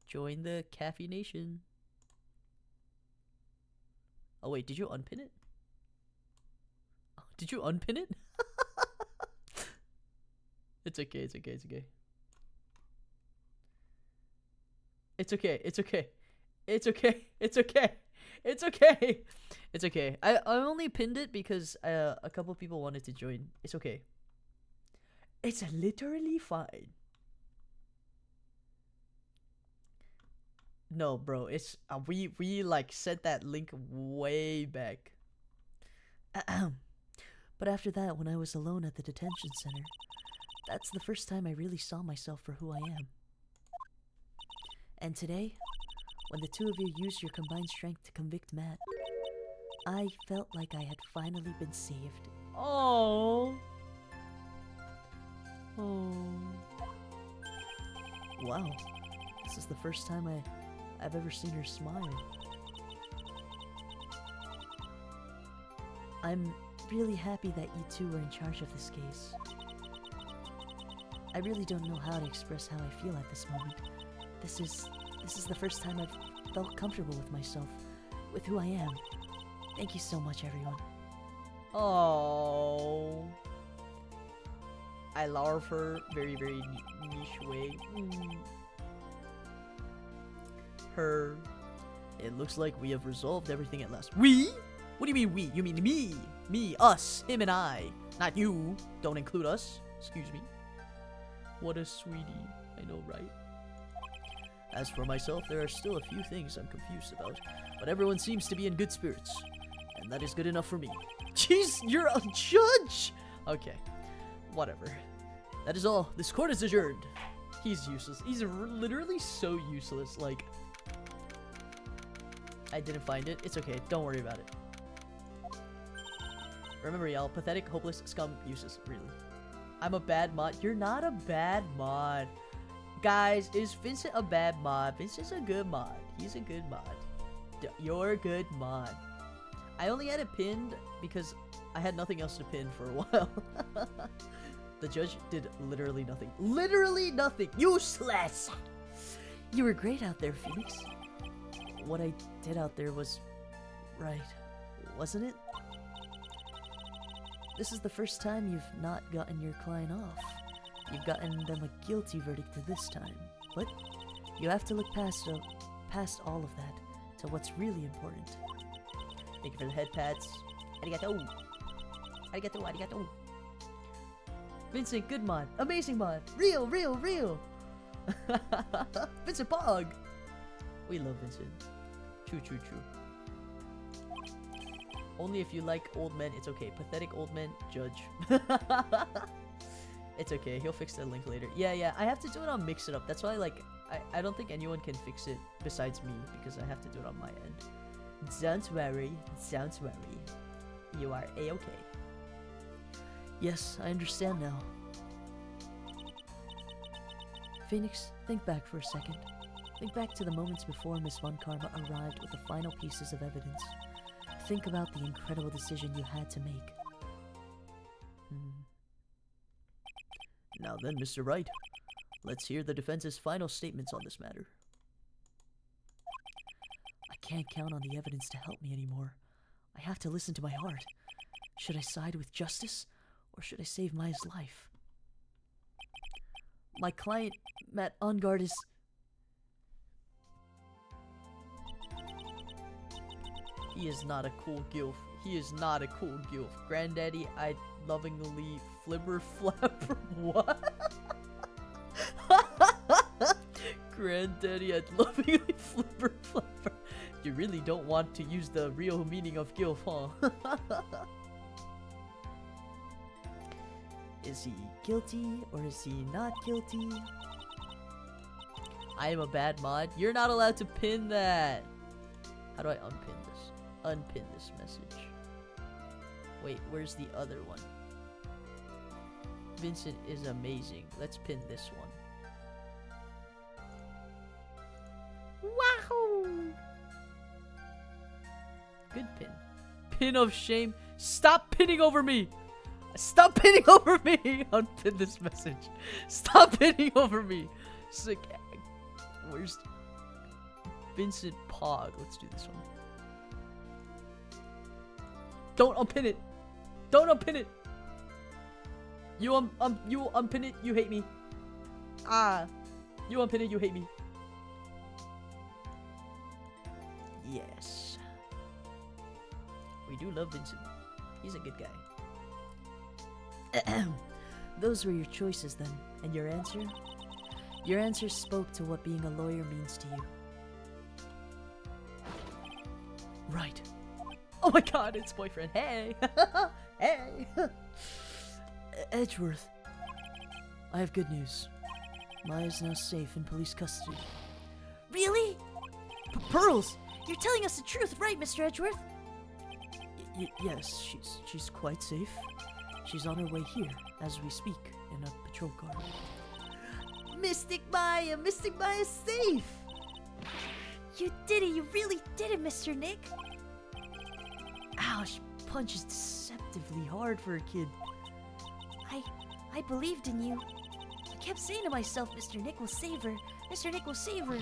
Join the Caffey Nation. Oh wait, did you unpin it? Oh, did you unpin it? It's okay, it's okay, it's okay. It's okay, it's okay. It's okay, it's okay. It's okay. It's okay. I only pinned it because a couple people wanted to join. It's okay. It's literally fine. No, bro. It's we like sent that link way back. But after that, when I was alone at the detention center, that's the first time I really saw myself for who I am. And today, when the two of you used your combined strength to convict Matt, I felt like I had finally been saved. Oh. Oh. Wow. This is the first time I've ever seen her smile. I'm really happy that you two were in charge of this case. I really don't know how to express how I feel at this moment. This is the first time I've felt comfortable with myself, with who I am. Thank you so much, everyone. Oh. I love her very, very niche way. Her. It looks like we have resolved everything at last. We? What do you mean we? You mean me? Me, us, him and I. Not you. Don't include us. Excuse me. What a sweetie. I know, right? As for myself, there are still a few things I'm confused about, but everyone seems to be in good spirits, and that is good enough for me. Jeez, you're a judge! Okay, whatever. That is all. This court is adjourned. He's useless. He's literally so useless. Like, I didn't find it. It's okay. Don't worry about it. Remember, y'all. Pathetic, hopeless, scum, useless. Really. I'm a bad mod. You're not a bad mod. Guys, is Vincent a bad mod? Vincent's a good mod. He's a good mod. You're a good mod. I only had it pinned because I had nothing else to pin for a while. The judge did literally nothing. Literally nothing. Useless! You were great out there, Phoenix. What I did out there was right, wasn't it? This is the first time you've not gotten your client off. You've gotten them a guilty verdict this time, but you have to look past all of that to what's really important. Thank you for the head pats. Arigato. Arigato, arigato. Vincent, good mod. Amazing mod. Real, real, real. Vincent Pog. We love Vincent. True, true, true. Only if you like old men, it's okay. Pathetic old men, judge. It's okay, he'll fix the link later. Yeah, I have to do it on Mix It Up. That's why, like, I don't think anyone can fix it besides me, because I have to do it on my end. Don't worry, don't worry. You are A-okay. Yes, I understand now. Phoenix, think back for a second. Think back to the moments before Miss Von Karma arrived with the final pieces of evidence. Think about the incredible decision you had to make. Now then, Mr. Wright, let's hear the defense's final statements on this matter. I can't count on the evidence to help me anymore. I have to listen to my heart. Should I side with justice, or should I save Maya's life? My client, Matt Ungard, is... He is not a cool gilf. He is not a cool gilf. Granddaddy, I lovingly flibber flapper. What? Granddaddy, I'd lovingly flipper flapper. You really don't want to use the real meaning of gilf, huh? Is he guilty or is he not guilty? I am a bad mod. You're not allowed to pin that. How do I unpin this? Unpin this message. Wait, where's the other one? Vincent is amazing. Let's pin this one. Wahoo! Good pin. Pin of shame. Stop pinning over me! Stop pinning over me! Unpin this message. Stop pinning over me! Sick. Where's Vincent Pog? Let's do this one. Don't unpin it! Don't unpin it! You unpin it, you hate me. Ah. You unpin it, you hate me. Yes. We do love Vincent. He's a good guy. Those were your choices then. And your answer? Your answer spoke to what being a lawyer means to you. Right. Oh my god, it's boyfriend. Hey! Hey! Edgeworth. I have good news. Maya's now safe in police custody. Really? Pearls! You're telling us the truth, right, Mr. Edgeworth? Yes, she's quite safe. She's on her way here, as we speak, in a patrol car. Mystic Maya's safe! You did it, you really did it, Mr. Nick! Ow, she punches deceptively hard for a kid. I believed in you. I kept saying to myself, Mr. Nick will save her. Mr. Nick will save her.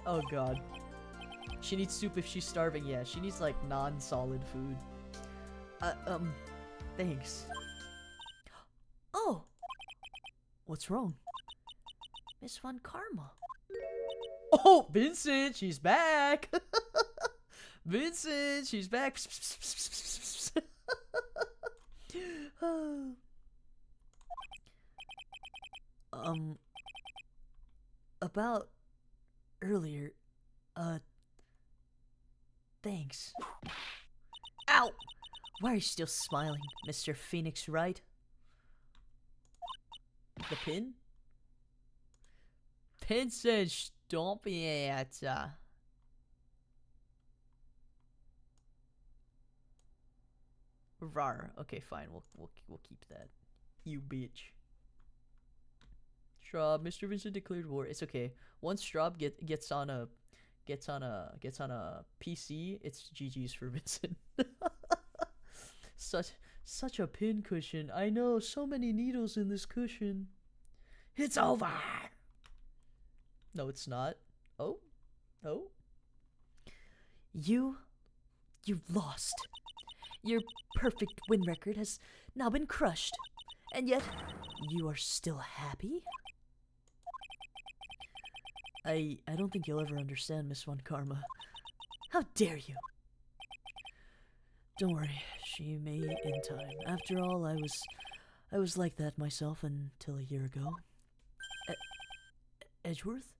Oh god. She needs soup if she's starving. Yeah, she needs like non-solid food. Thanks. What's wrong? Miss Von Karma. Oh, Vincent, she's back. Vincent, she's back. About earlier, thanks. Ow! Why are you still smiling, Mr. Phoenix Wright? The pin? Pin says stomp it. Rar. Okay, fine. We'll keep that. You bitch. Straub. Mr. Vincent declared war. It's okay. Once Straub gets on a PC, it's GG's for Vincent. Such a pin cushion. I know, so many needles in this cushion. It's over. No, it's not. Oh. You lost. Your perfect win record has now been crushed. And yet, you are still happy? I don't think you'll ever understand, Miss Von Karma. How dare you? Don't worry, she may in time. After all, I was like that myself until a year ago. Edgeworth?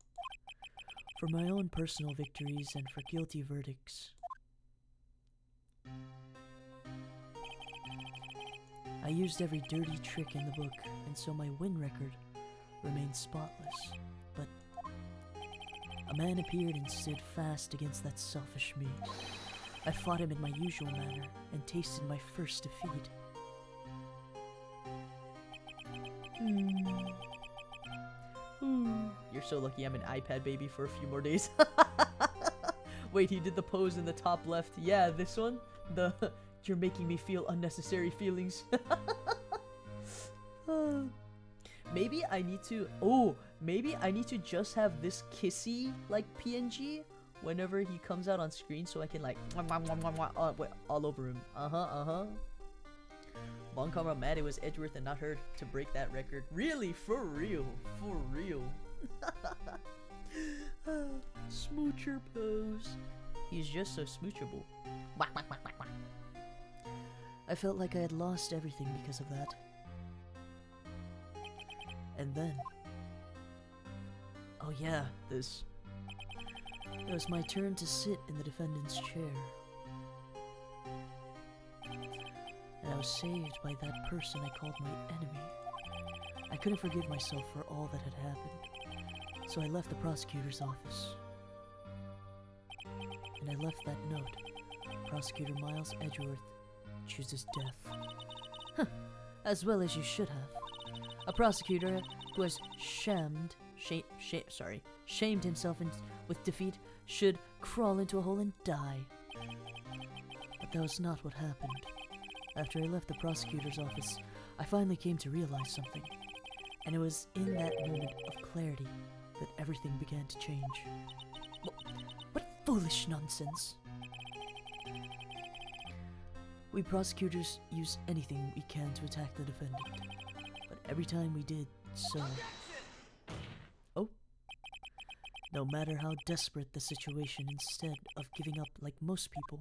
For my own personal victories and for guilty verdicts. I used every dirty trick in the book, and so my win record remained spotless. But a man appeared and stood fast against that selfish me. I fought him in my usual manner and tasted my first defeat. You're so lucky I'm an iPad baby for a few more days. Wait, he did the pose in the top left. Yeah, this one? The you're making me feel unnecessary feelings. Maybe I need to just have this kissy like PNG whenever he comes out on screen so I can like all over him. Von Karma mad it was Edgeworth and not her to break that record. Really? For real? For real? Smoocher pose. He's just so smoochable. I felt like I had lost everything because of that. And then... oh yeah, it was my turn to sit in the defendant's chair. And I was saved by that person I called my enemy. I couldn't forgive myself for all that had happened, so I left the prosecutor's office. And I left that note. Prosecutor Miles Edgeworth chooses death. Huh, as well as you should have. A prosecutor who has shamed himself with defeat should crawl into a hole and die. But that was not what happened. After I left the prosecutor's office, I finally came to realize something. And it was in that moment of clarity that everything began to change. What foolish nonsense! We prosecutors use anything we can to attack the defendant. But every time we did so... oh? No matter how desperate the situation, instead of giving up like most people,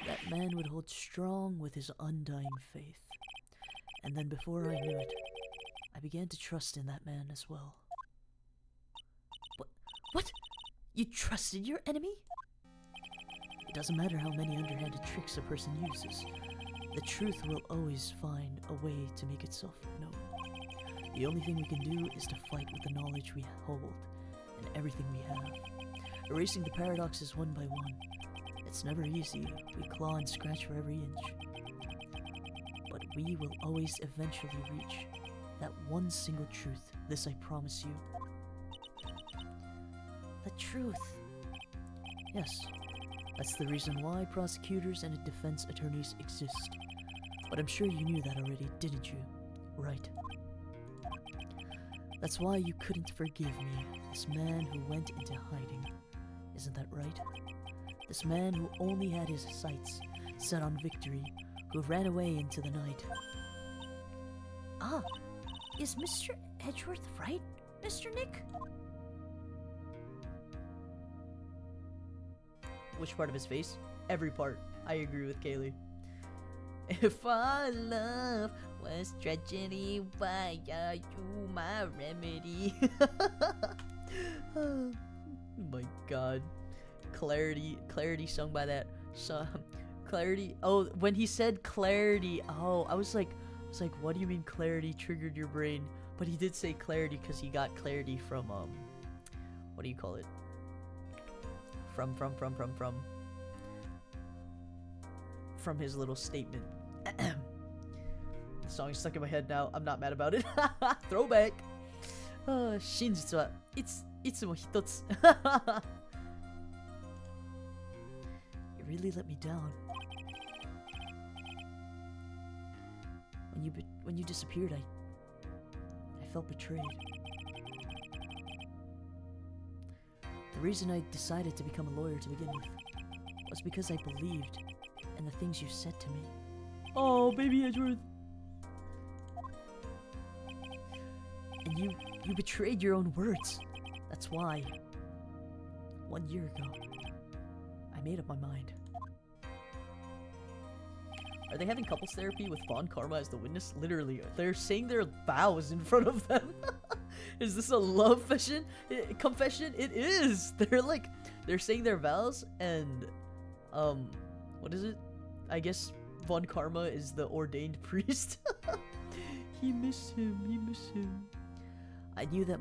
that man would hold strong with his undying faith. And then before I knew it, I began to trust in that man as well. What? You trusted your enemy? It doesn't matter how many underhanded tricks a person uses. The truth will always find a way to make itself known. The only thing we can do is to fight with the knowledge we hold and everything we have. Erasing the paradoxes one by one. It's never easy. We claw and scratch for every inch. But we will always eventually reach that one single truth. This I promise you. The truth. Yes. That's the reason why prosecutors and defense attorneys exist. But I'm sure you knew that already, didn't you? Right. That's why you couldn't forgive me, this man who went into hiding. Isn't that right? This man who only had his sights set on victory, who ran away into the night. Ah, is Mr. Edgeworth, right, Mr. Nick? Which part of his face? Every part. I agree with Kaylee. If our love was tragedy, why are you my remedy? Oh my god. Clarity sung by that song. Clarity. Oh, when he said clarity, oh, I was like, what do you mean clarity triggered your brain? But he did say clarity because he got clarity from what do you call it? From his little statement. The song is stuck in my head now. I'm not mad about it. Throwback. 真実はいつも一つ You really let me down. When you disappeared, I felt betrayed. The reason I decided to become a lawyer to begin with was because I believed in the things you said to me. Oh, baby Edgeworth. And you betrayed your own words. That's why, 1 year ago, I made up my mind. Are they having couples therapy with Von Karma as the witness? Literally, they're saying their vows in front of them. Is this a love confession? It is! They're saying their vows and, what is it? I guess Von Karma is the ordained priest. He missed him. I knew that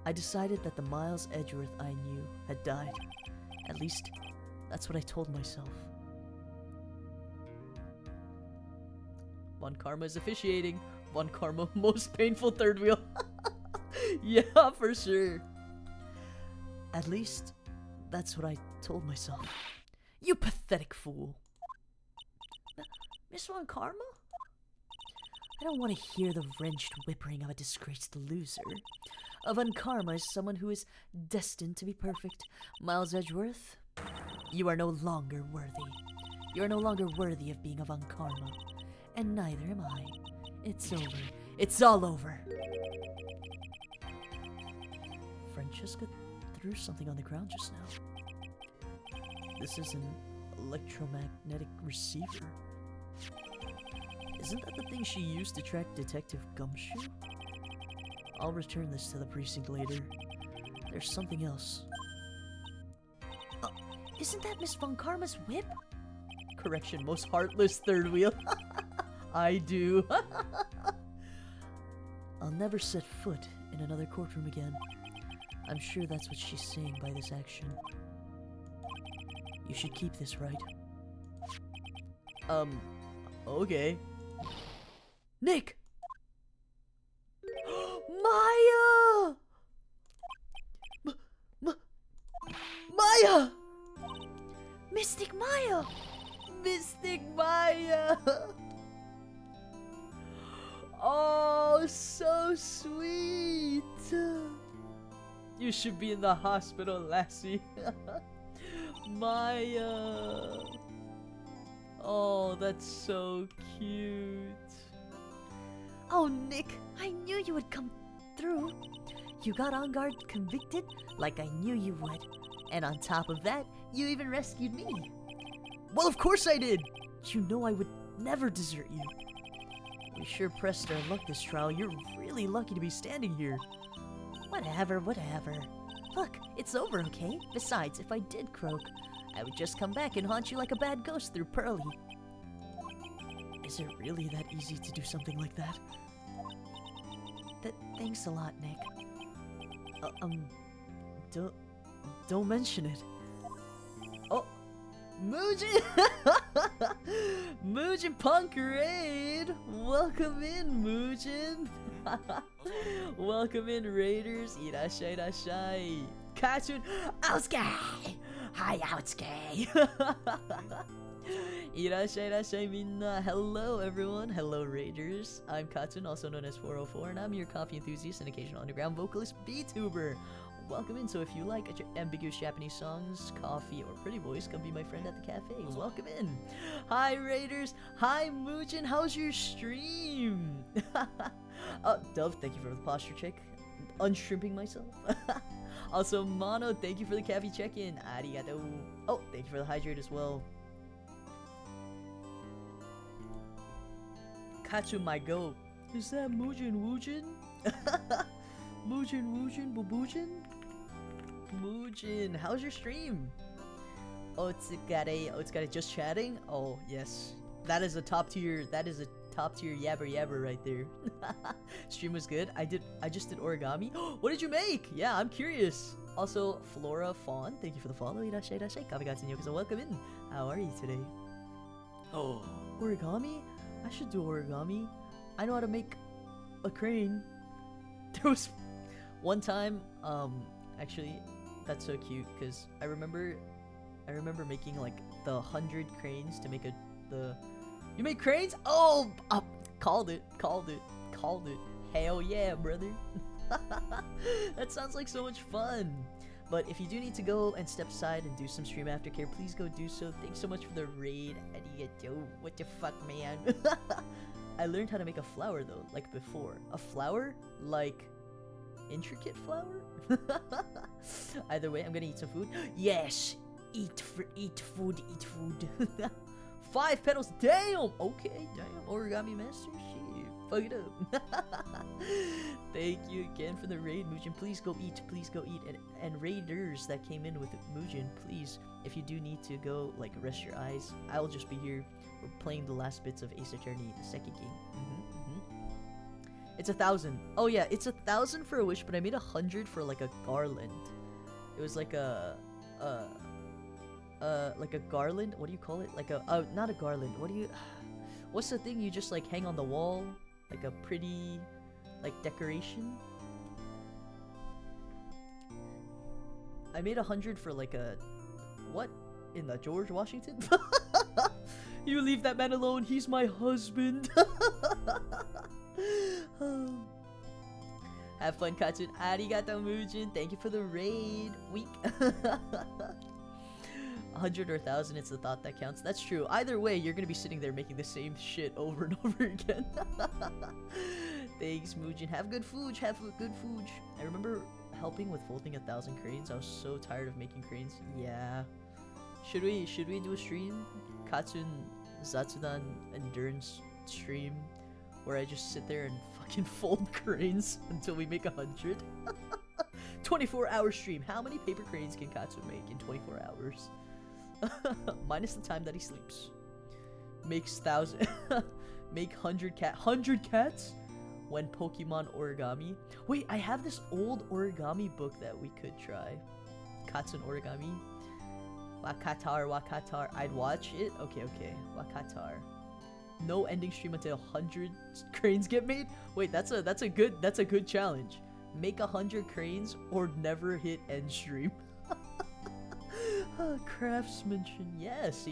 I decided that the Miles Edgeworth I knew had died. At least, that's what I told myself. Von Karma is officiating. Von Karma, most painful third wheel. Yeah, for sure. At least, that's what I told myself. You pathetic fool. Miss Von Karma? I don't want to hear the wrenched whimpering of a disgraced loser. Von Karma is someone who is destined to be perfect. Miles Edgeworth, you are no longer worthy. You are no longer worthy of being a Von Karma. And neither am I. It's over. It's all over. Francesca threw something on the ground just now. This is an electromagnetic receiver. Isn't that the thing she used to track Detective Gumshoe? I'll return this to the precinct later. There's something else. Isn't that Miss Von Karma's whip? Correction, most heartless third wheel. I do. I'll never set foot in another courtroom again. I'm sure that's what she's saying by this action. You should keep this, right? Okay. Nick! Maya! Maya! Mystic Maya! Mystic Maya! Oh, so sweet! You should be in the hospital, lassie. Maya! Oh, that's so cute. Oh, Nick, I knew you would come through. You got on guard convicted like I knew you would. And on top of that, you even rescued me. Well, of course I did. You know I would never desert you. We sure pressed our luck this trial. You're really lucky to be standing here. Whatever. Look, it's over, okay? Besides, if I did croak, I would just come back and haunt you like a bad ghost through Pearly. Is it really that easy to do something like that? Thanks a lot, Nick. Don't mention it. Oh, Muujin! Muujin Punkerade! Welcome in, Muujin! Welcome in, Raiders! Irashai, irashai! Kachun! Outsuke! Hi, Outsuke! Irashai irashai minna. Hello everyone. Hello Ragers. I'm Kattun, also known as 404, and I'm your coffee enthusiast and occasional underground vocalist VTuber. Welcome in. So if you like ambiguous Japanese songs, coffee, or pretty boys, come be my friend at the cafe. Welcome in. Hi Raiders. Hi Moojin. How's your stream? Dove, thank you for the posture check. Unshrimping myself. Also Mono, thank you for the cafe check-in. Arigato. Oh, thank you for the hydrate as well. Katsu my goat. Is that Moojin Woojin? Moojin Woojin Boboojin? Moojin, how's your stream? Otsukare just chatting? Oh yes. That is a top tier yabber yabber right there. Stream was good. I just did origami. What did you make? Yeah, I'm curious. Also, Flora Fawn, thank you for the follow. Irashai irashai. Kamegatsu Nyokuzo, welcome in. How are you today? Oh, origami? I should do origami. I know how to make a crane. There was one time, actually, that's so cute because I remember making like the 100 cranes to make You make cranes? Oh, called it. Hell yeah, brother. That sounds like so much fun. But if you do need to go and step aside and do some stream aftercare, please go do so. Thanks so much for the raid. Arigato. What the fuck, man? I learned how to make a flower though, like before. A flower? Like intricate flower? Either way, I'm gonna eat some food. Yes! Eat food. 5 petals, damn! Okay, damn, origami master, shit, fuck it up. Thank you again for the raid, Muujin. Please go eat, and raiders that came in with Muujin, please, if you do need to go, like, rest your eyes, I'll just be here. We're playing the last bits of Ace Attorney, the second game. It's 1,000. Oh yeah, it's 1,000 for a wish, but I made 100 for, like, a garland. It was like a garland. What do you call it? Like not a garland. What's the thing you just like hang on the wall? Like a pretty, like decoration. I made 100 for like a, what? In the George Washington? You leave that man alone. He's my husband. Have fun, Kattun. Arigato, Muujin. Thank you for the raid. Week. 100 or 1,000, it's the thought that counts. That's true. Either way, you're gonna be sitting there making the same shit over and over again. Thanks, Muujin. Have good food. I remember helping with folding 1,000 cranes. I was so tired of making cranes. Yeah. Should we do a stream? Kattun Zatsudan endurance stream where I just sit there and fucking fold cranes until we make 100. 24-hour stream. How many paper cranes can Kattun make in 24 hours? Minus the time that he sleeps. Makes 1,000. Make 100 cats when Pokemon origami. Wait, I have this old origami book that we could try. Kattun origami. Wakatar. I'd watch it. Okay. Wakatar. No ending stream until 100 cranes get made. Wait, that's a good challenge. Make 100 cranes or never hit end stream. Craftsmanship, yes.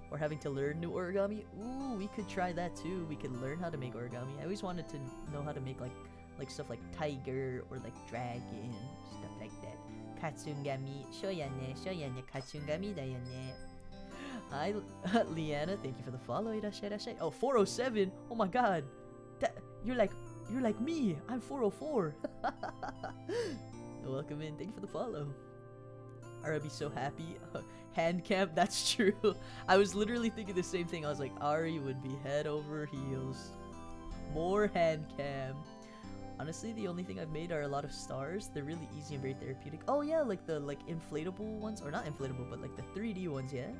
Or having to learn new origami. Ooh, we could try that too. We could learn how to make origami. I always wanted to know how to make like stuff like tiger or like dragon, stuff like that. Katsungami, shoyane, katsungami da yo ne. Hi, Liana, thank you for the follow. Irashai. Oh, 407. Oh my god, you're like me. I'm 404. Welcome in. Thank you for the follow. I'd be so happy. Hand cam, that's true. I was literally thinking the same thing. I was like, Ari would be head over heels. More hand cam. Honestly, the only thing I've made are a lot of stars. They're really easy and very therapeutic. Oh yeah, like the inflatable ones, or not inflatable, but like the 3D ones, yeah.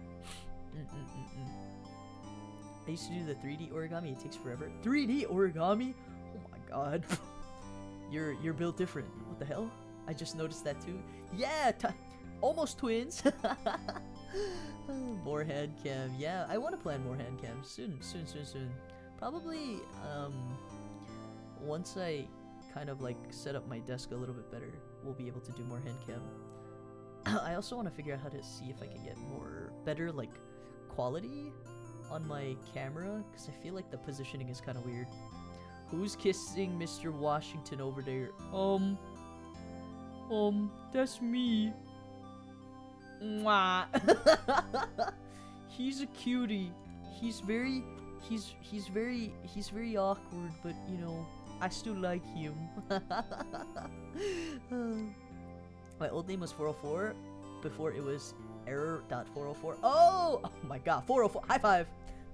I used to do the 3D origami. It takes forever. 3D origami? Oh my god. You're built different. What the hell? I just noticed that too. Yeah, almost twins. More hand cam. Yeah, I want to plan more hand cams soon. Probably once I kind of like set up my desk a little bit better, we'll be able to do more hand cam. I also want to figure out how to see if I can get better like quality on my camera because I feel like the positioning is kind of weird. Who's kissing Mr. Washington over there? That's me. Mwah. He's a cutie. He's very awkward, but you know, I still like him. My old name was 404 before it was error.404. Oh my god, 404. High five.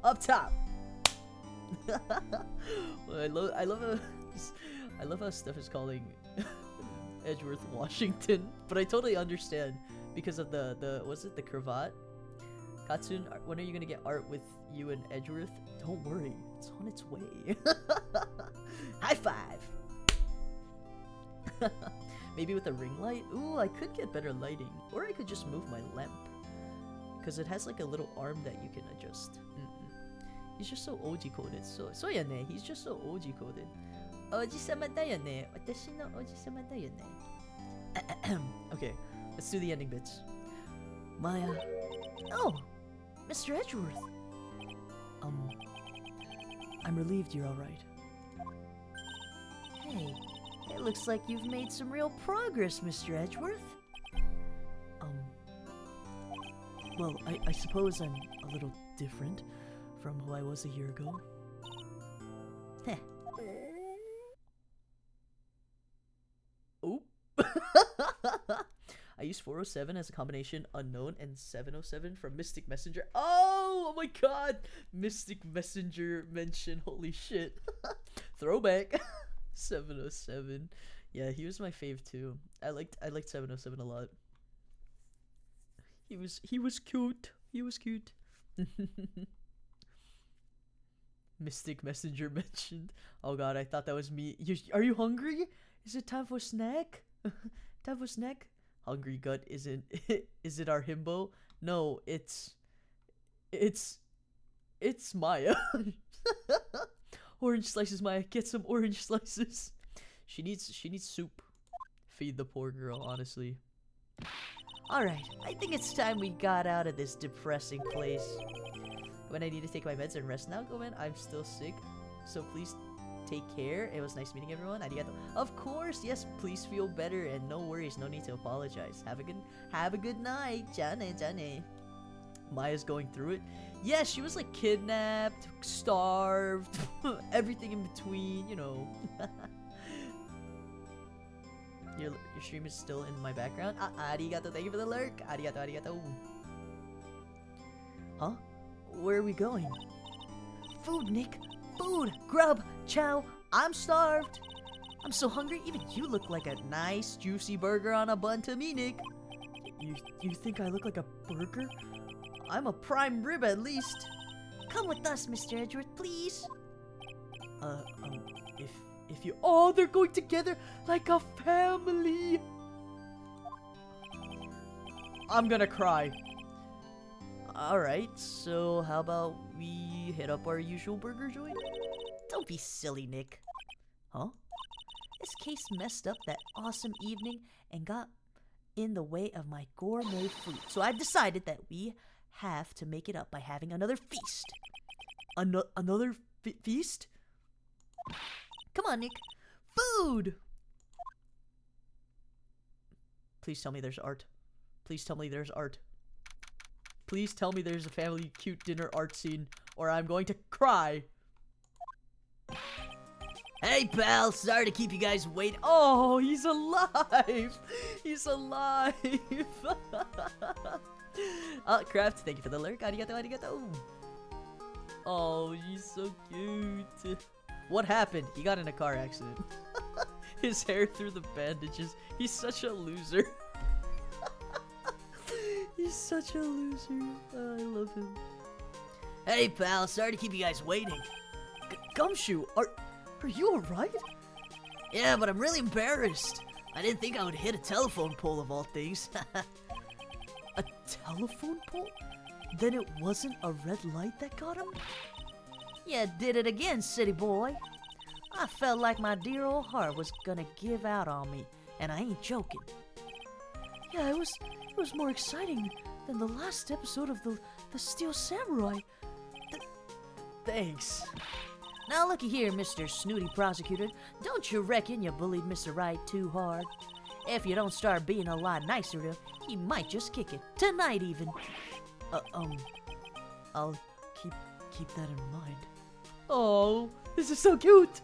Up top. I love how Steph is calling Edgeworth Washington, but I totally understand because of the what's it, the cravat. Kattsun, when are you gonna get art with you and Edgeworth? Don't worry, it's on its way. High five. Maybe with a ring light? Ooh, I could get better lighting. Or I could just move my lamp. Because it has like a little arm that you can adjust. He's just so OG coded. So ya ne, he's just so OG coded. Oji-sama da yo ne. Watashi no oji-sama da yo ne. Okay, let's do the ending bits. Maya. Oh, Mr. Edgeworth. I'm relieved you're alright. Hey. It looks like you've made some real progress, Mr. Edgeworth. Well, I suppose I'm a little different from who I was a year ago. Heh. Oop. I used 407 as a combination unknown and 707 from Mystic Messenger. Oh my god! Mystic Messenger mention, holy shit. Throwback. 707. Yeah, he was my fave too. I liked 707 a lot. He was cute. He was cute. Mystic Messenger mentioned. Oh god, I thought that was me. Are you hungry? Is it time for a snack? Time for a snack? Hungry gut isn't is it our himbo? No, it's Maya. Orange slices, Maya. Get some orange slices. She needs soup. Feed the poor girl, honestly. Alright, I think it's time we got out of this depressing place. When I need to take my meds and rest now, Gomen, I'm still sick. So please take care. It was nice meeting everyone. Arigato. Of course, yes, please feel better and no worries, no need to apologize. Have a good night. Jane. Maya's going through it. Yeah, she was like kidnapped, starved, everything in between, you know. Your stream is still in my background. Arigato, thank you for the lurk. Arigato. Huh? Where are we going? Food, Nick. Food. Grub. Chow. I'm starved. I'm so hungry. Even you look like a nice, juicy burger on a bun to me, Nick. You think I look like a burger? I'm a prime rib at least. Come with us, Mr. Edgeworth, please. If you... Oh, they're going together like a family. I'm gonna cry. Alright, so how about we hit up our usual burger joint? Don't be silly, Nick. Huh? This case messed up that awesome evening and got in the way of my gourmet food. So I've decided that we have to make it up by having another feast. Another feast? Come on, Nick. Food! Please tell me there's art. Please tell me there's art. Please tell me there's a family cute dinner art scene, or I'm going to cry. Hey, pal. Sorry to keep you guys waiting. Oh, he's alive. He's alive. Craft, thank you for the lurk. Arigato. Oh, he's so cute. What happened? He got in a car accident. His hair through the bandages. He's such a loser. He's such a loser. Oh, I love him. Hey, pal. Sorry to keep you guys waiting. Gumshoe, are you alright? Yeah, but I'm really embarrassed. I didn't think I would hit a telephone pole of all things. A telephone pole? Then it wasn't a red light that got him? Yeah, did it again, city boy. I felt like my dear old heart was gonna give out on me, and I ain't joking. Yeah, it was more exciting than the last episode of the The Steel Samurai. Thanks. Now looky here, Mr. Snooty Prosecutor. Don't you reckon you bullied Mr. Right too hard? If you don't start being a lot nicer to him, he might just kick it. Tonight even. I'll keep that in mind. Oh, this is so cute!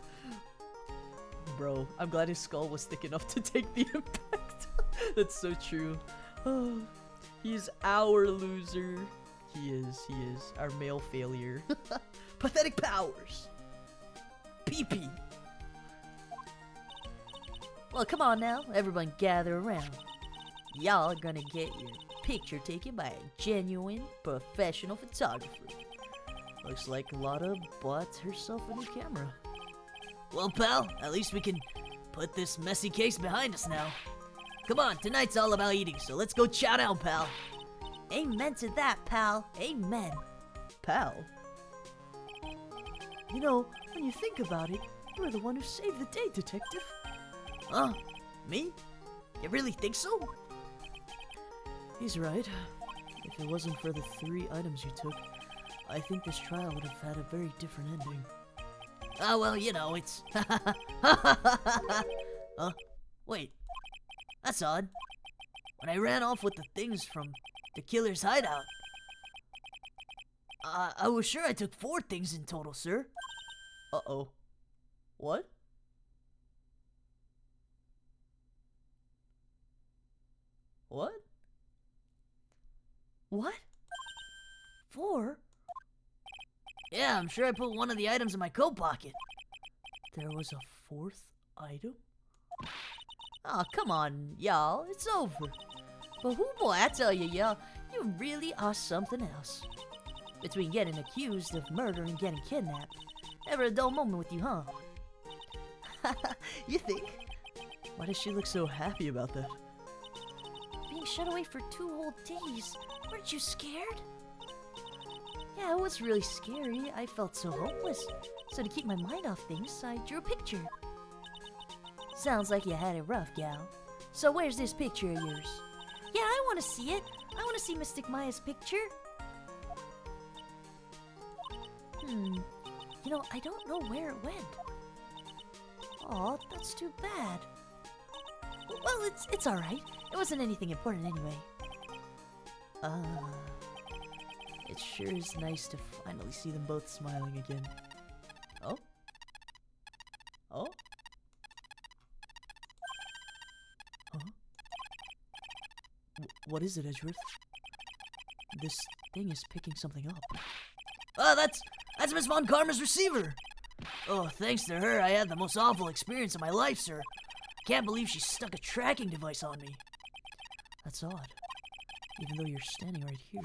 Bro, I'm glad his skull was thick enough to take the impact. That's so true. Oh, he's our loser. He is. Our male failure. Pathetic powers. Pee-pee. Well, come on now. Everyone gather around. Y'all are gonna get your picture taken by a genuine professional photographer. Looks like Lotta bought herself a new camera. Well, pal, at least we can put this messy case behind us now. Come on, tonight's all about eating, so let's go chow down, pal. Amen to that, pal. Amen. Pal? You know, when you think about it, you were the one who saved the day, Detective. Huh? Me? You really think so? He's right. If it wasn't for the 3 items you took, I think this trial would have had a very different ending. Oh, well, you know, it's... Wait. That's odd. When I ran off with the things from the killer's hideout, I was sure I took 4 things in total, sir. Uh-oh. What? What? What? 4? Yeah, I'm sure I put one of the items in my coat pocket. There was a 4th item? Oh, come on, y'all. It's over. But whoo boy, I tell you, y'all, you really are something else. Between getting accused of murder and getting kidnapped, never a dull moment with you, huh? You think? Why does she look so happy about that? Being shut away for 2 whole days. Weren't you scared? Yeah, it was really scary. I felt so hopeless. So to keep my mind off things, I drew a picture. Sounds like you had it rough, gal. So where's this picture of yours? Yeah, I want to see it. I want to see Mystic Maya's picture. You know, I don't know where it went. Aw, that's too bad. Well, it's alright. It wasn't anything important anyway. It sure is nice to finally see them both smiling again. Oh? Oh? Huh? What is it, Edgeworth? This thing is picking something up. Oh, that's Miss Von Karma's receiver! Oh, thanks to her, I had the most awful experience of my life, sir. Can't believe she stuck a tracking device on me. That's odd. Even though you're standing right here,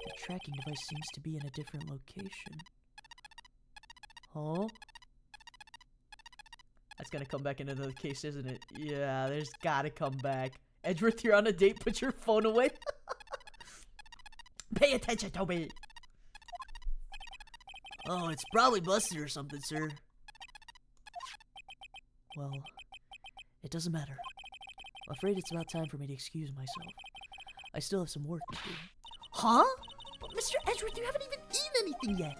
the tracking device seems to be in a different location. Huh? That's gonna come back into the case, isn't it? Yeah, there's gotta come back. Edgeworth, you're on a date, put your phone away. Pay attention to me. Oh, it's probably busted or something, sir. Well, it doesn't matter. I'm afraid it's about time for me to excuse myself. I still have some work to do. Huh? But Mr. Edgeworth, you haven't even eaten anything yet.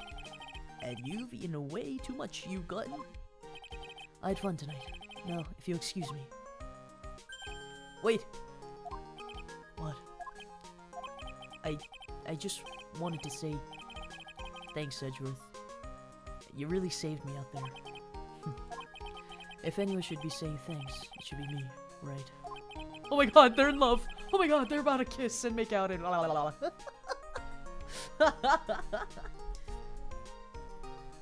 And you've eaten way too much, you glutton. I had fun tonight. Now, if you'll excuse me. Wait. What? I just wanted to say thanks, Edgeworth. You really saved me out there. If anyone should be saying thanks, it should be me, right? Oh my god, they're in love! Oh my god, they're about to kiss and make out and la la la la.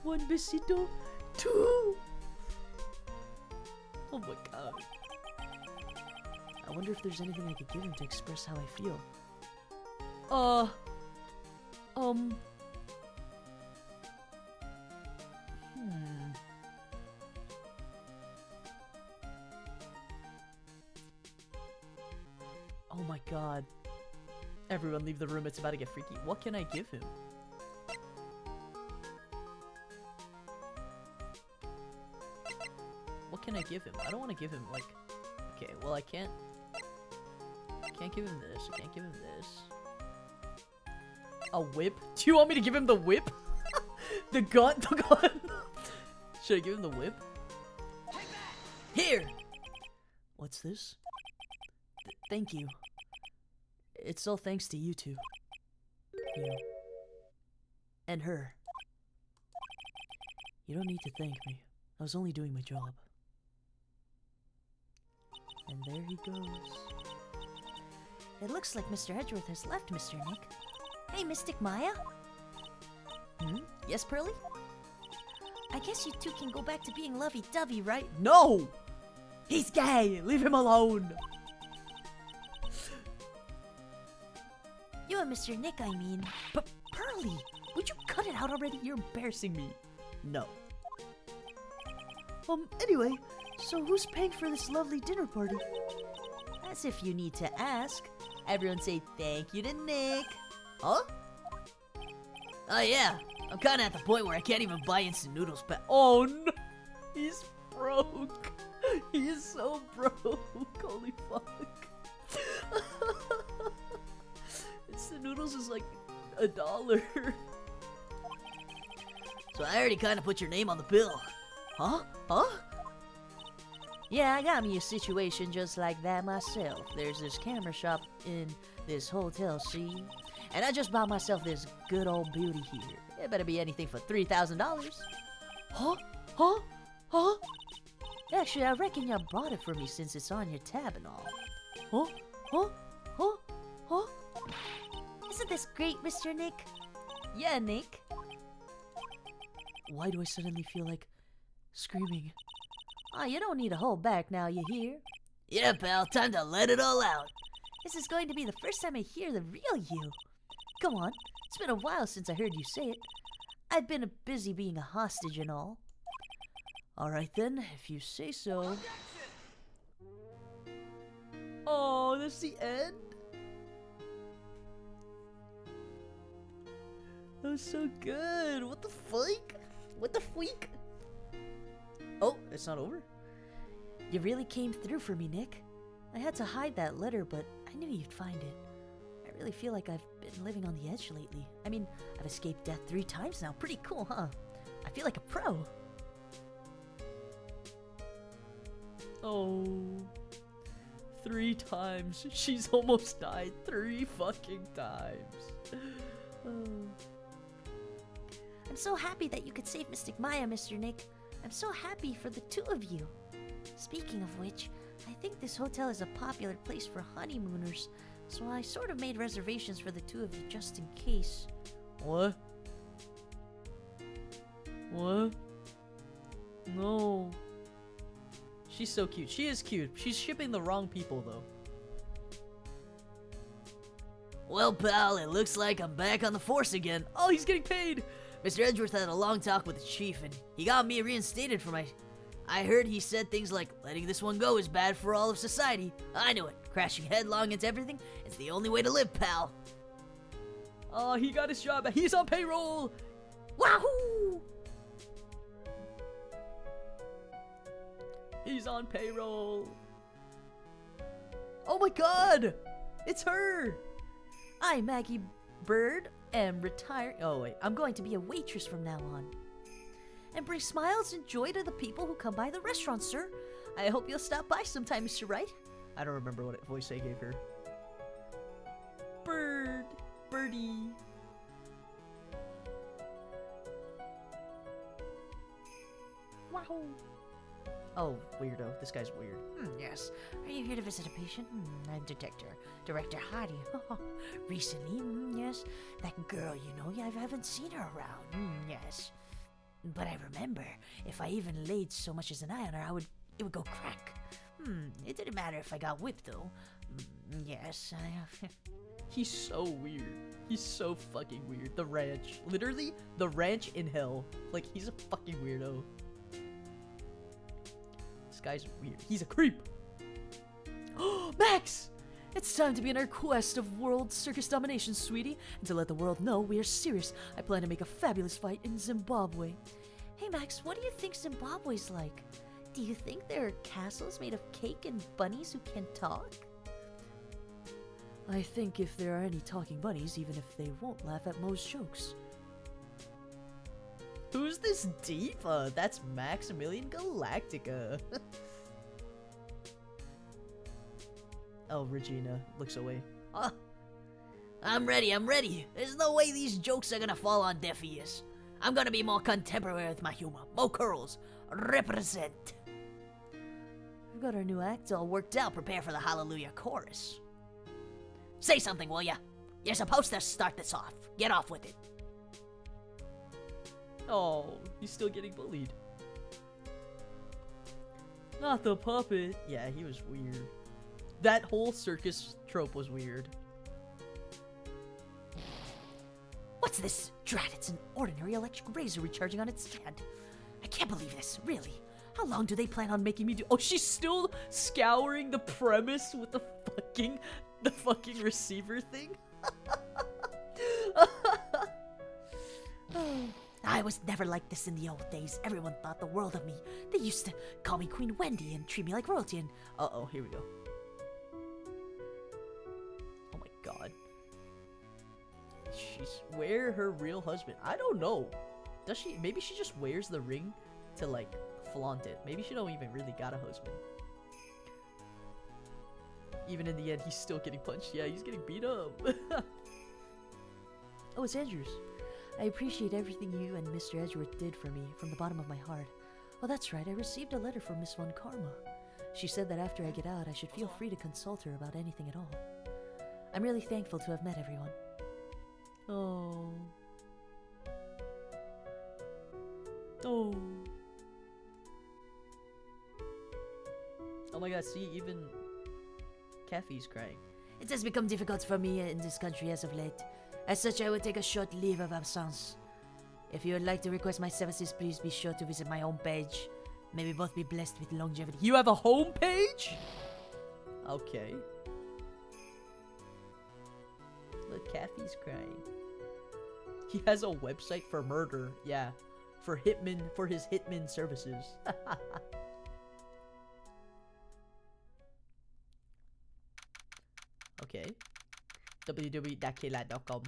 1 besito, 2! Oh my god. I wonder if there's anything I could give him to express how I feel. Oh my god. Everyone leave the room, it's about to get freaky. What can I give him? What can I give him? I don't want to give him, like... Okay, well I can't give him this. I can't give him this. A whip? Do you want me to give him the whip? The gun? The gun? Should I give him the whip? Here! What's this? Thank you. It's all thanks to you two. You. And her. You don't need to thank me. I was only doing my job. And there he goes. It looks like Mr. Edgeworth has left, Mr. Nick. Hey, Mystic Maya? Hmm? Yes, Pearly? I guess you two can go back to being lovey-dovey, right? No! He's gay! Leave him alone! You and Mr. Nick, I mean. But Pearly! Would you cut it out already? You're embarrassing me. No. Anyway, so who's paying for this lovely dinner party? As if you need to ask. Everyone say thank you to Nick. Huh? Oh yeah, I'm kinda at the point where I can't even buy instant noodles back. Oh no! He's broke! He is so broke! Holy fuck! Instant noodles is like $1. So I already kinda put your name on the bill. Huh? Huh? Yeah, I got me a situation just like that myself. There's this camera shop in this hotel, see? And I just bought myself this good old beauty here. It better be anything for $3,000. Huh? Huh? Huh? Actually, I reckon you bought it for me since it's on your tab and all. Huh? Huh? Huh? Huh? Isn't this great, Mr. Nick? Yeah, Nick. Why do I suddenly feel like screaming? Oh, you don't need to hold back now, you hear? Yeah, pal, time to let it all out. This is going to be the first time I hear the real you. Come on, it's been a while since I heard you say it. I've been busy being a hostage and all. Alright then, if you say so. Oh, that's the end? That was so good. What the fuck? What the freak? Oh, it's not over? You really came through for me, Nick. I had to hide that letter, but I knew you'd find it. I really feel like I've been living on the edge lately. I mean, I've escaped death 3 times now. Pretty cool, huh? I feel like a pro. Oh. 3 times. She's almost died 3 fucking times. Oh. I'm so happy that you could save Mystic Maya, Mr. Nick. I'm so happy for the 2 of you. Speaking of which, I think this hotel is a popular place for honeymooners, so I sort of made reservations for the 2 of you just in case. What? What? No. She's so cute. She is cute. She's shipping the wrong people, though. Well, pal, it looks like I'm back on the force again. Oh, he's getting paid! Mr. Edgeworth had a long talk with the chief, and he got me reinstated for my... I heard he said things like, letting this one go is bad for all of society. I knew it. Crashing headlong into everything is the only way to live, pal. Oh, he got his job back. He's on payroll! Wahoo! He's on payroll. Oh my god! It's her! I'm Maggie Bird, am retired. Oh wait, I'm going to be a waitress from now on. And bring smiles and joy to the people who come by the restaurant, sir. I hope you'll stop by sometime, Mr. Wright. I don't remember what voice I gave her. Bird. Birdie. Wow. Oh, weirdo. This guy's weird. Yes. Are you here to visit a patient? I'm Director Hardy. Recently? Yes. That girl, you know, I haven't seen her around. Yes. But I remember, if I even laid so much as an eye on her, it would go crack. It didn't matter if I got whipped, though. Yes, He's so weird. He's so fucking weird. The ranch. Literally, the ranch in hell. Like, he's a fucking weirdo. This guy's weird. He's a creep. Max! It's time to begin our quest of world circus domination, sweetie. And to let the world know we are serious, I plan to make a fabulous fight in Zimbabwe. Hey, Max, what do you think Zimbabwe's like? Do you think there are castles made of cake and bunnies who can talk? I think if there are any talking bunnies, even if they won't laugh at Moe's jokes. Who's this diva? That's Maximilian Galactica. Oh, Regina looks away. I'm ready. There's no way these jokes are gonna fall on deaf ears. I'm gonna be more contemporary with my humor. Mo curls. Represent. We've got our new act all worked out. Prepare for the Hallelujah chorus. Say something, will ya? You're supposed to start this off. Get off with it. Oh, he's still getting bullied. Not the puppet. Yeah, he was weird. That whole circus trope was weird. What's this? Drat, it's an ordinary electric razor recharging on its stand. I can't believe this, really. How long do they plan on making me do? Oh, she's still scouring the premise with the fucking receiver thing. I was never like this in the old days. Everyone thought the world of me. They used to call me Queen Wendy and treat me like royalty and... Uh-oh, here we go. Oh my god. She's... Where her real husband? I don't know. Does she... Maybe she just wears the ring to, like, flaunt it. Maybe she don't even really got a husband. Even in the end, he's still getting punched. Yeah, he's getting beat up. Oh, it's Andrews. I appreciate everything you and Mr. Edgeworth did for me from the bottom of my heart. Oh, that's right. I received a letter from Miss Von Karma. She said that after I get out, I should feel free to consult her about anything at all. I'm really thankful to have met everyone. Oh. Oh. Oh my god, see, even Kathy's crying. It has become difficult for me in this country as of late. As such, I will take a short leave of absence. If you would like to request my services, please be sure to visit my homepage. May we both be blessed with longevity. You have a homepage? Okay. Look, Kathy's crying. He has a website for murder. Yeah. For hitman, for his hitman services. Okay. www.klat.com.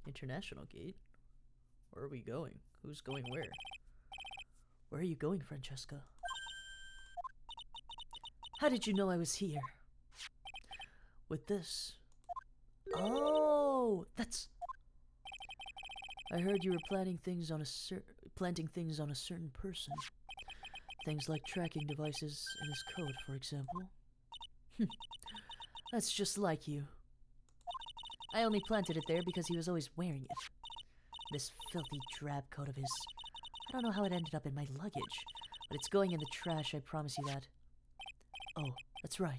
International gate? Where are we going? Who's going where? Where are you going, Francesca? How did you know I was here? With this. Oh, that's... I heard you were planting things on a certain person. Things like tracking devices in his coat, for example. That's just like you. I only planted it there because he was always wearing it. This filthy drab coat of his. I don't know how it ended up in my luggage, but it's going in the trash, I promise you that. Oh, that's right.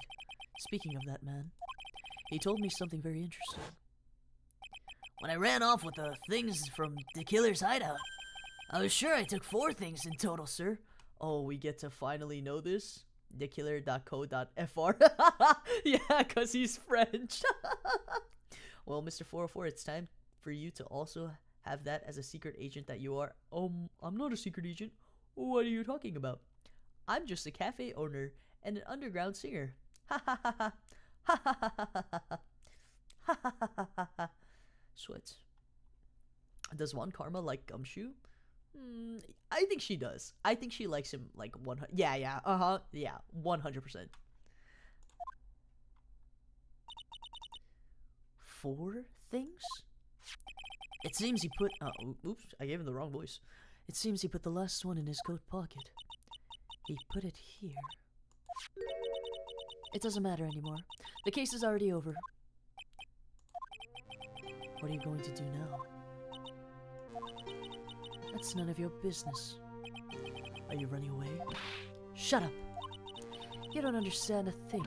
Speaking of that man, he told me something very interesting. When I ran off with the things from the killer's hideout, I was sure I took 4 things in total, sir. Oh, we get to finally know this? thekiller.co.fr. Yeah, because he's French. Well, Mr. 404, it's time for you to also have that as a secret agent that you are. I'm not a secret agent. What are you talking about? I'm just a cafe owner and an underground singer. Ha ha ha ha. Ha ha ha ha ha. Ha ha ha ha ha. Sweats. Does Von Karma like Gumshoe? I think she does. I think she likes him like 100. Yeah, 100%. 4 things? It seems he put... oops, I gave him the wrong voice. It seems he put the last one in his coat pocket. He put it here. It doesn't matter anymore. The case is already over. What are you going to do now? That's none of your business. Are you running away? Shut up. You don't understand a thing.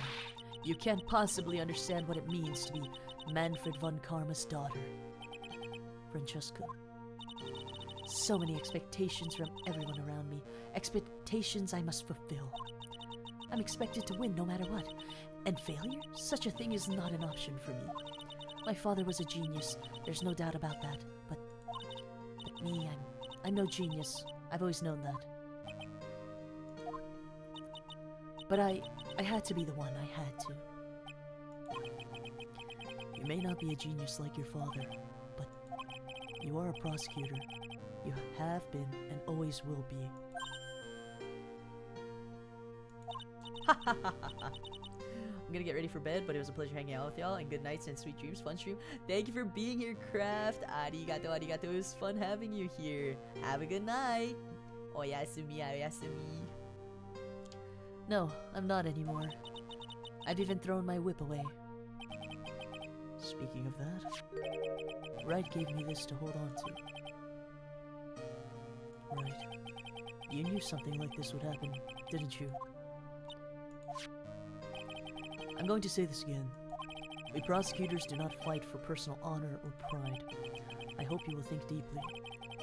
You can't possibly understand what it means to be Manfred von Karma's daughter. Francesca. So many expectations from everyone around me. Expectations I must fulfill. I'm expected to win no matter what. And failure? Such a thing is not an option for me. My father was a genius. There's no doubt about that. But me, I'm no genius. I've always known that. But I had to be the one. I had to. You may not be a genius like your father, but you are a prosecutor. You have been and always will be. I'm gonna get ready for bed, but it was a pleasure hanging out with y'all, and good nights and sweet dreams. Fun stream. Thank you for being here, Craft. Arigato, arigato. It was fun having you here. Have a good night. Oyasumi, oyasumi. No, I'm not anymore. I've even thrown my whip away. Speaking of that, Wright gave me this to hold on to. Right. You knew something like this would happen, didn't you? I'm going to say this again. We prosecutors do not fight for personal honor or pride. I hope you will think deeply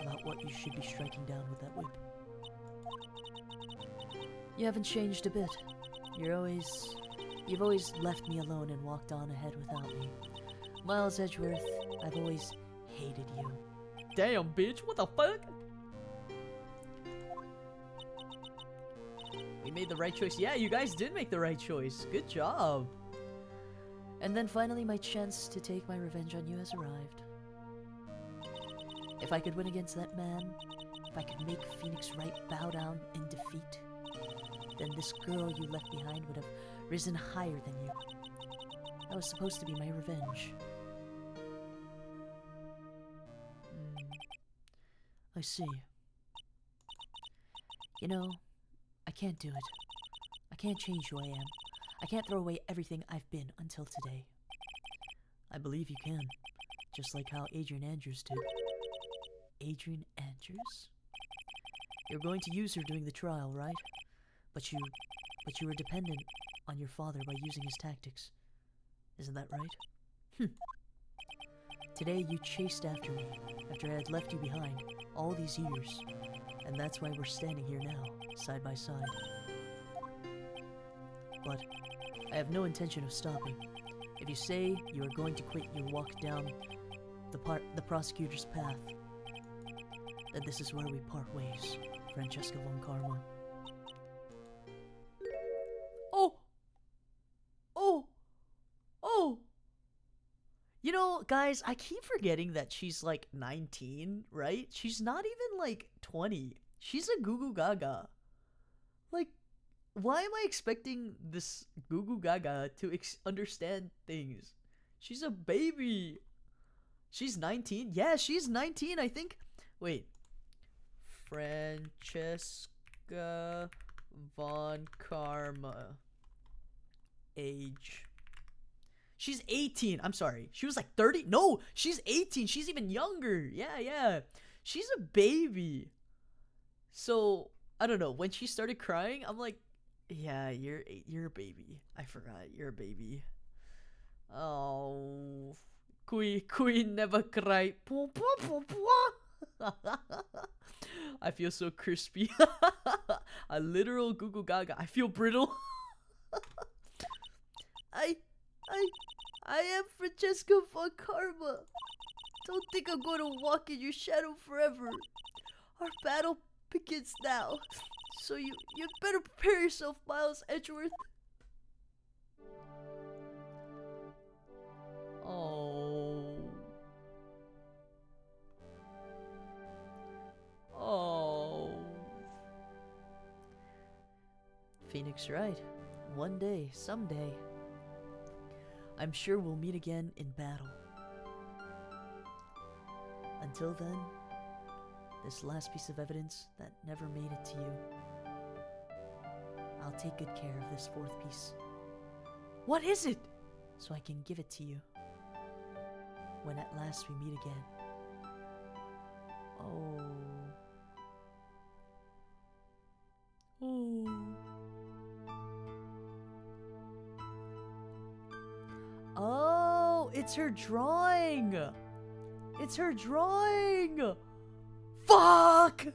about what you should be striking down with that whip. You haven't changed a bit. You've always left me alone and walked on ahead without me. Miles Edgeworth, I've always hated you. Damn, bitch. What the fuck? We made the right choice. Yeah, you guys did make the right choice. Good job. And then finally my chance to take my revenge on you has arrived. If I could win against that man, if I could make Phoenix Wright bow down in defeat, then this girl you left behind would have risen higher than you. That was supposed to be my revenge. I see. You know, I can't do it. I can't change who I am. I can't throw away everything I've been until today. I believe you can, just like how Adrian Andrews did. Adrian Andrews? You're going to use her during the trial, right? But you were dependent on your father by using his tactics. Isn't that right? Today you chased after me, after I had left you behind all these years. And that's why we're standing here now, side by side. But I have no intention of stopping. If you say you are going to quit your walk down the prosecutor's path, then this is where we part ways, Francesca von Karma. Oh! You know, guys, I keep forgetting that she's like 19, right? She's not even like 20. She's a Goo Goo Gaga. Like, why am I expecting this Goo Goo Gaga to understand things? She's a baby. She's 19? Yeah, she's 19, I think. Wait. Francesca von Karma. Age. She's 18. I'm sorry. She was like 30. No, she's 18. She's even younger. Yeah. She's a baby. So, I don't know. When she started crying, I'm like, yeah, you're a baby. I forgot. You're a baby. Oh. Queen never cry. I feel so crispy. A literal Goo Goo Gaga. I feel brittle. I am Francesca von Karma. Don't think I'm going to walk in your shadow forever. Our battle begins now. So you better prepare yourself, Miles Edgeworth. Oh. Phoenix Wright. One day, someday, I'm sure we'll meet again in battle. Until then, this last piece of evidence that never made it to you, I'll take good care of this fourth piece. What is it? So I can give it to you when at last we meet again. Oh, it's her drawing. It's her drawing. Fuck.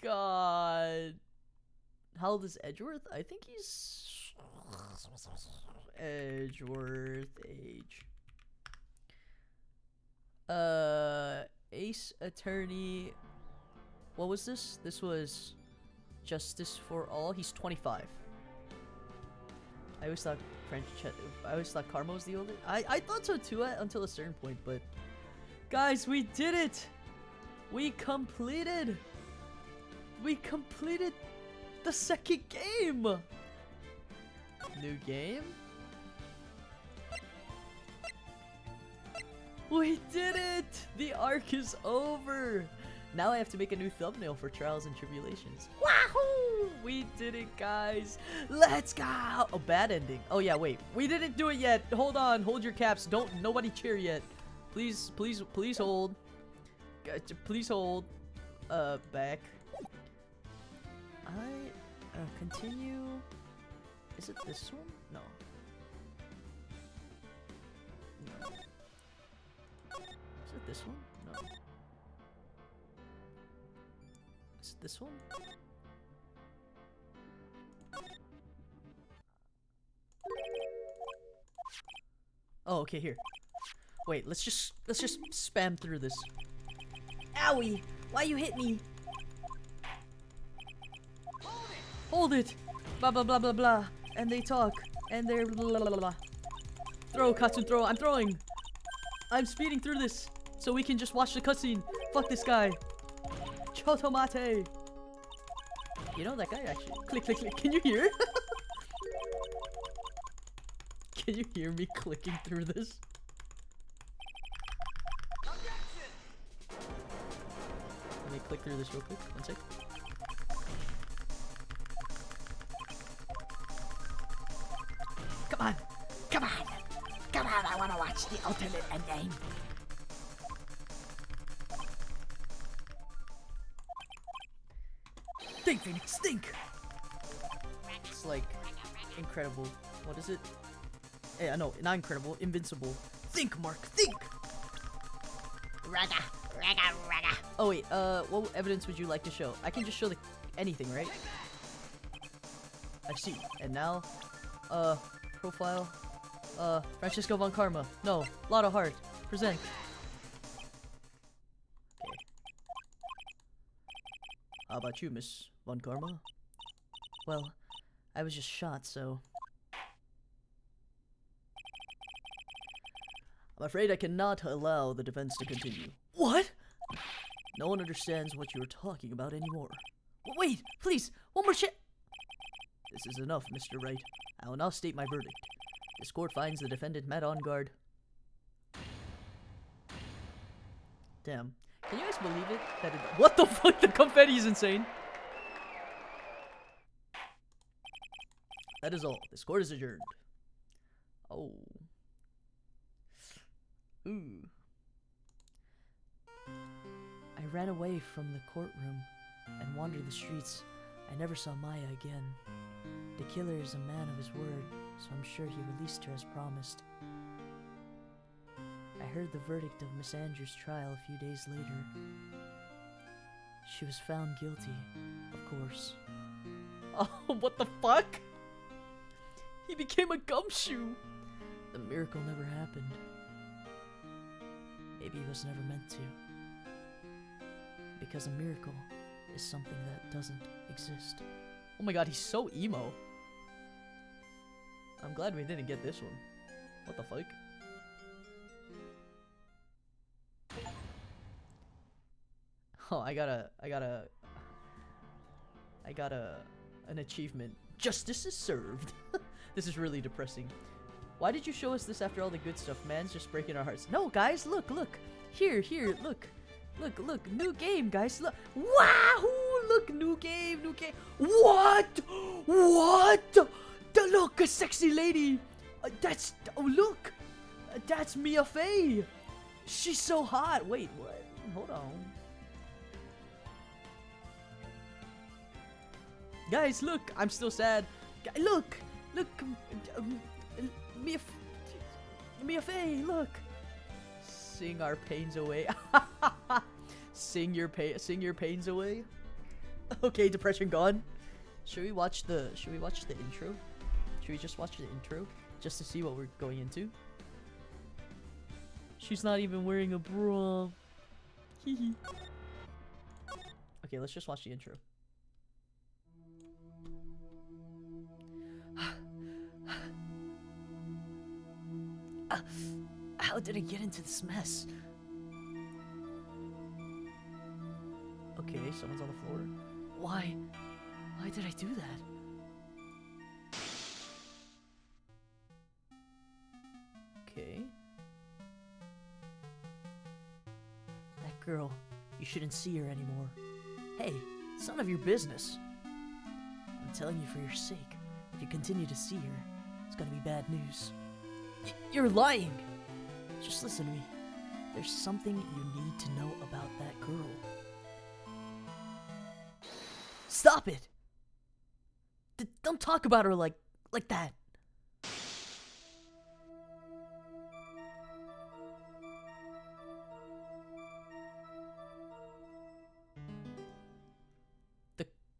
God. How old is Edgeworth? I think he's Edgeworth age. Ace Attorney What was this? This was Justice for All. He's 25. I always thought Karma was the oldest. I thought so too until a certain point, but guys, we did it. We completed the second game. New game. We did it. The arc is over. Now I have to make a new thumbnail for Trials and Tribulations. Wahoo! We did it, guys. Let's go. Oh, bad ending. Oh yeah, wait. We didn't do it yet. Hold on. Hold your caps. Nobody cheer yet. Please hold. Please hold. Back. Continue. Is it this one? No. No. Is it this one? No. Is it this one? Oh, okay, here. Wait, let's just spam through this. Owie! Why you hit me? Hold it! Blah blah blah blah blah. And they talk. And they're blah blah blah. Throw, Katsun, throw. I'm throwing! I'm speeding through this so we can just watch the cutscene. Fuck this guy. Chotomate! You know that guy actually. Click, click, click. Can you hear? Can you hear me clicking through this? Let me click through this real quick. One sec. Come on! Come on! Come on! I wanna watch the ultimate ending! Think, Phoenix, think! It's like incredible. What is it? Yeah, no, not incredible. Invincible. Think, Mark, think! Raga, raga, raga. Oh wait, what evidence would you like to show? I can just show anything, right? I see. And now, profile. Francisco von Karma. No, Lotto Heart. Present. Okay. How about you, Miss von Karma? Well, I was just shot, so... I'm afraid I cannot allow the defense to continue. What? No one understands what you are talking about anymore. Wait, please, one more shit. This is enough, Mr. Wright. I will now state my verdict. This court finds the defendant met on guard. Damn. Can you guys believe it? What the fuck? The confetti is insane. That is all. This court is adjourned. Oh. Ooh. I ran away from the courtroom and wandered the streets. I never saw Maya again. The killer is a man of his word, so I'm sure he released her as promised. I heard the verdict of Miss Andrews' trial a few days later. She was found guilty, of course. Oh, what the fuck? He became a gumshoe! The miracle never happened. Maybe it was never meant to. Because a miracle is something that doesn't exist. Oh my god, he's so emo. I'm glad we didn't get this one. What the fuck? Oh, I got an achievement. Justice is served. This is really depressing. Why did you show us this after all the good stuff? Man's just breaking our hearts. No, guys, look. Here, look. Look, new game, guys. Look. Wahoo! Look, new game. What? Look, a sexy lady. Look. That's Mia Fey. She's so hot. Wait, what? Hold on. Guys, look. I'm still sad. Look. Mia Fey, look. Sing our pains away. Sing your pains away. Okay, depression gone. Should we watch the intro? Should we just watch the intro just to see what we're going into? She's not even wearing a bra. Hee. Okay, let's just watch the intro. How did I get into this mess? Okay, someone's on the floor. Why did I do that? Okay. That girl, you shouldn't see her anymore. Hey, it's none of your business. I'm telling you for your sake. If you continue to see her, it's gonna be bad news. You're lying! Just listen to me. There's something you need to know about that girl. Stop it! Don't talk about her like that.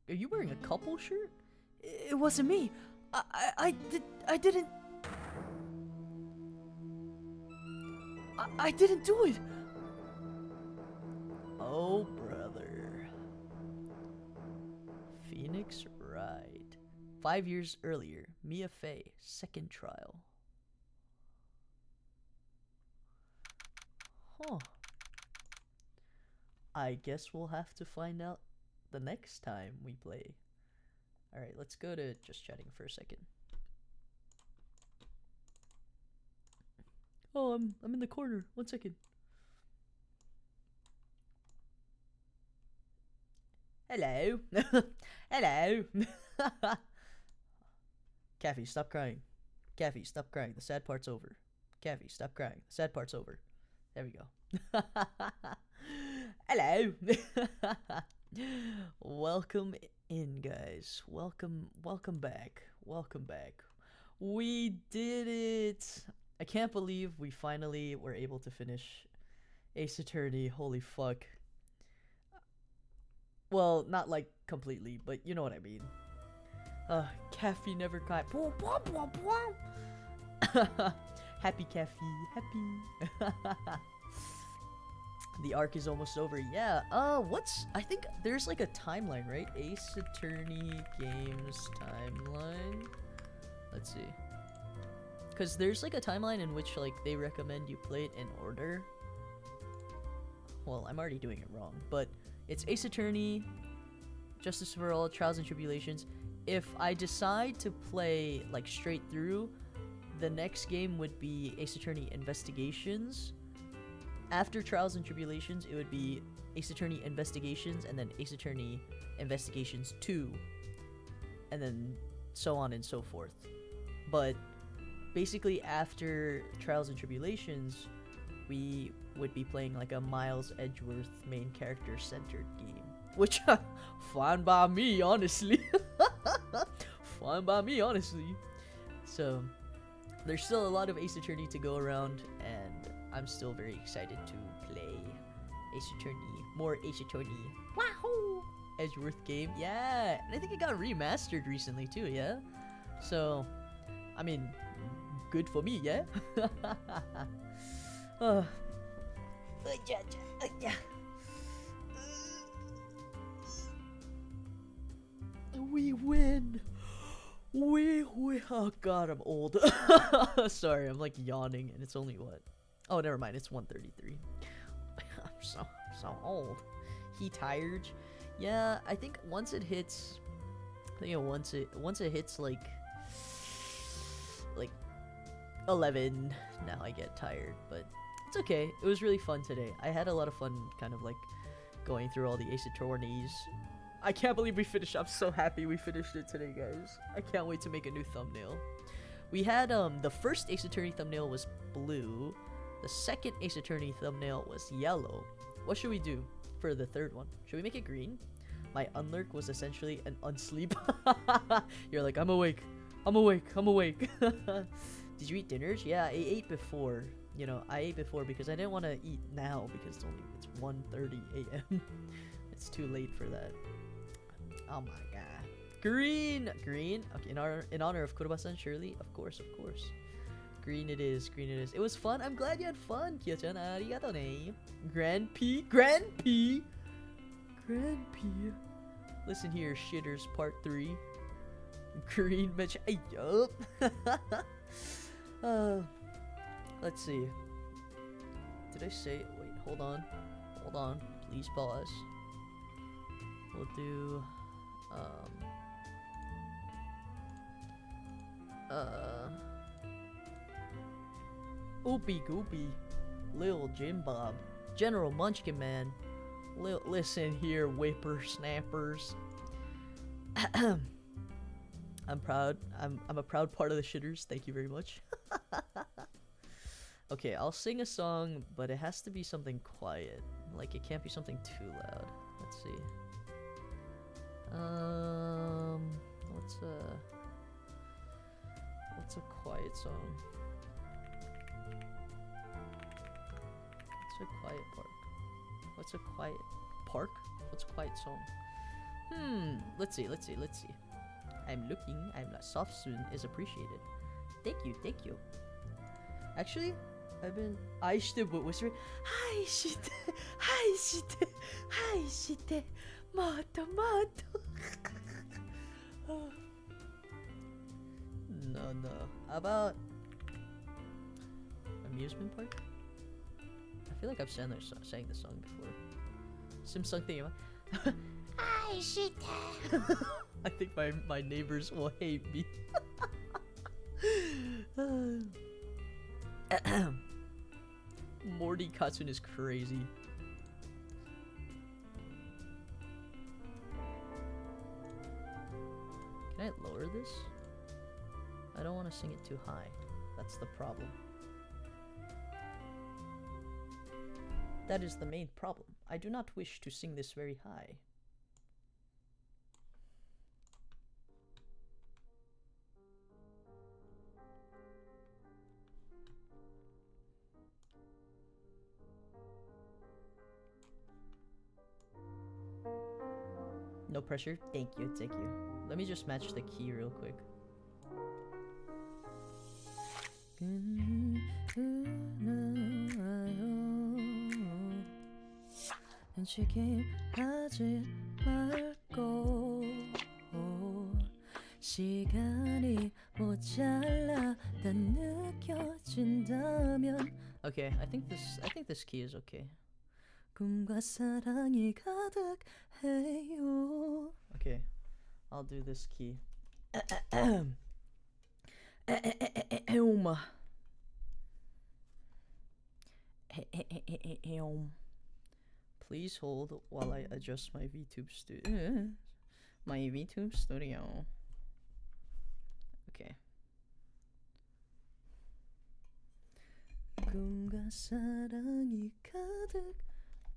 Are you wearing a couple shirt? It wasn't me. I didn't. I didn't do it. Oh, brother. Phoenix Wright. 5 years earlier, Mia Fey, second trial. Huh. I guess we'll have to find out the next time we play. Alright, let's go to just chatting for a second. Oh, I'm in the corner. 1 second. Hello. Hello. Kathy, stop crying. Kathy, stop crying. The sad part's over. Kathy, stop crying. The sad part's over. There we go. Hello. Welcome in, guys. Welcome back. Welcome back. We did it. I can't believe we finally were able to finish Ace Attorney. Holy fuck. Well, not like completely, but you know what I mean. Kathy never cried. Happy Kathy, happy. The arc is almost over. Yeah. I think there's like a timeline, right? Ace Attorney games timeline. Let's see. Because there's like a timeline in which like they recommend you play it in order. Well, I'm already doing it wrong, but it's Ace Attorney, Justice for All, Trials and Tribulations. If I decide to play like straight through, the next game would be Ace Attorney Investigations. After Trials and Tribulations, it would be Ace Attorney Investigations and then Ace Attorney Investigations 2. And then so on and so forth. But basically after Trials and Tribulations, we would be playing like a Miles Edgeworth main character centered game. Which, fine by me, honestly. Fine by me, honestly. So, there's still a lot of Ace Attorney to go around, and I'm still very excited to play Ace Attorney. More Ace Attorney. Wahoo! Edgeworth game. Yeah! And I think it got remastered recently too, yeah? So, I mean, good for me, yeah? We win! We oh god, I'm old. Sorry, I'm like yawning and it's only what? Oh, never mind, it's 1:33. I'm so old. He tired? Yeah, I think once it hits once it hits like 11, now I get tired, but it's okay. It was really fun today. I had a lot of fun kind of like going through all the Ace Attorneys. I can't believe we finished. I'm so happy we finished it today, guys. I can't wait to make a new thumbnail. We had the first Ace Attorney thumbnail was blue. The second Ace Attorney thumbnail was yellow. What should we do for the third one? Should we make it green? My unlurk was essentially an unsleep. You're like, I'm awake. I'm awake. I'm awake. Did you eat dinners? Yeah, I ate before. You know, I ate before because I didn't want to eat now because it's 1:30 a.m. It's too late for that. Oh my god. Green! Green? Okay, in honor of Kuroba-san, surely? Of course, of course. Green it is, green it is. It was fun. I'm glad you had fun, Kyo-chan. Arigato ne. Grand P. Grand P. Friend P. Listen here, shitters, part 3. Green match. Yup. Let's see. Did I say? Wait, hold on. Hold on. Please pause. We'll do. Oopie Goopie. Lil Jim Bob. General Munchkin Man. Listen here, whippersnappers. I'm proud. I'm a proud part of the shitters. Thank you very much. Okay, I'll sing a song, but it has to be something quiet. Like, it can't be something too loud. Let's see. What's a quiet song? What's a quiet park? What's a quiet park? What's a quiet song? Let's see. I'm looking. I'm not soft soon is appreciated. Thank you. Actually, I should but whispering. Hi shite. Mato. No. How about amusement park? I feel like I've sang this song before. Something about. Hi shite. I think my neighbors will hate me. Morty Katsun is crazy. Can I lower this? I don't want to sing it too high. That's the problem. That is the main problem. I do not wish to sing this very high. No pressure. Thank you. Let me just match the key real quick. Okay, I think this key is okay. Okay, I'll do this key. Please hold while I adjust my VTube studio. Okay.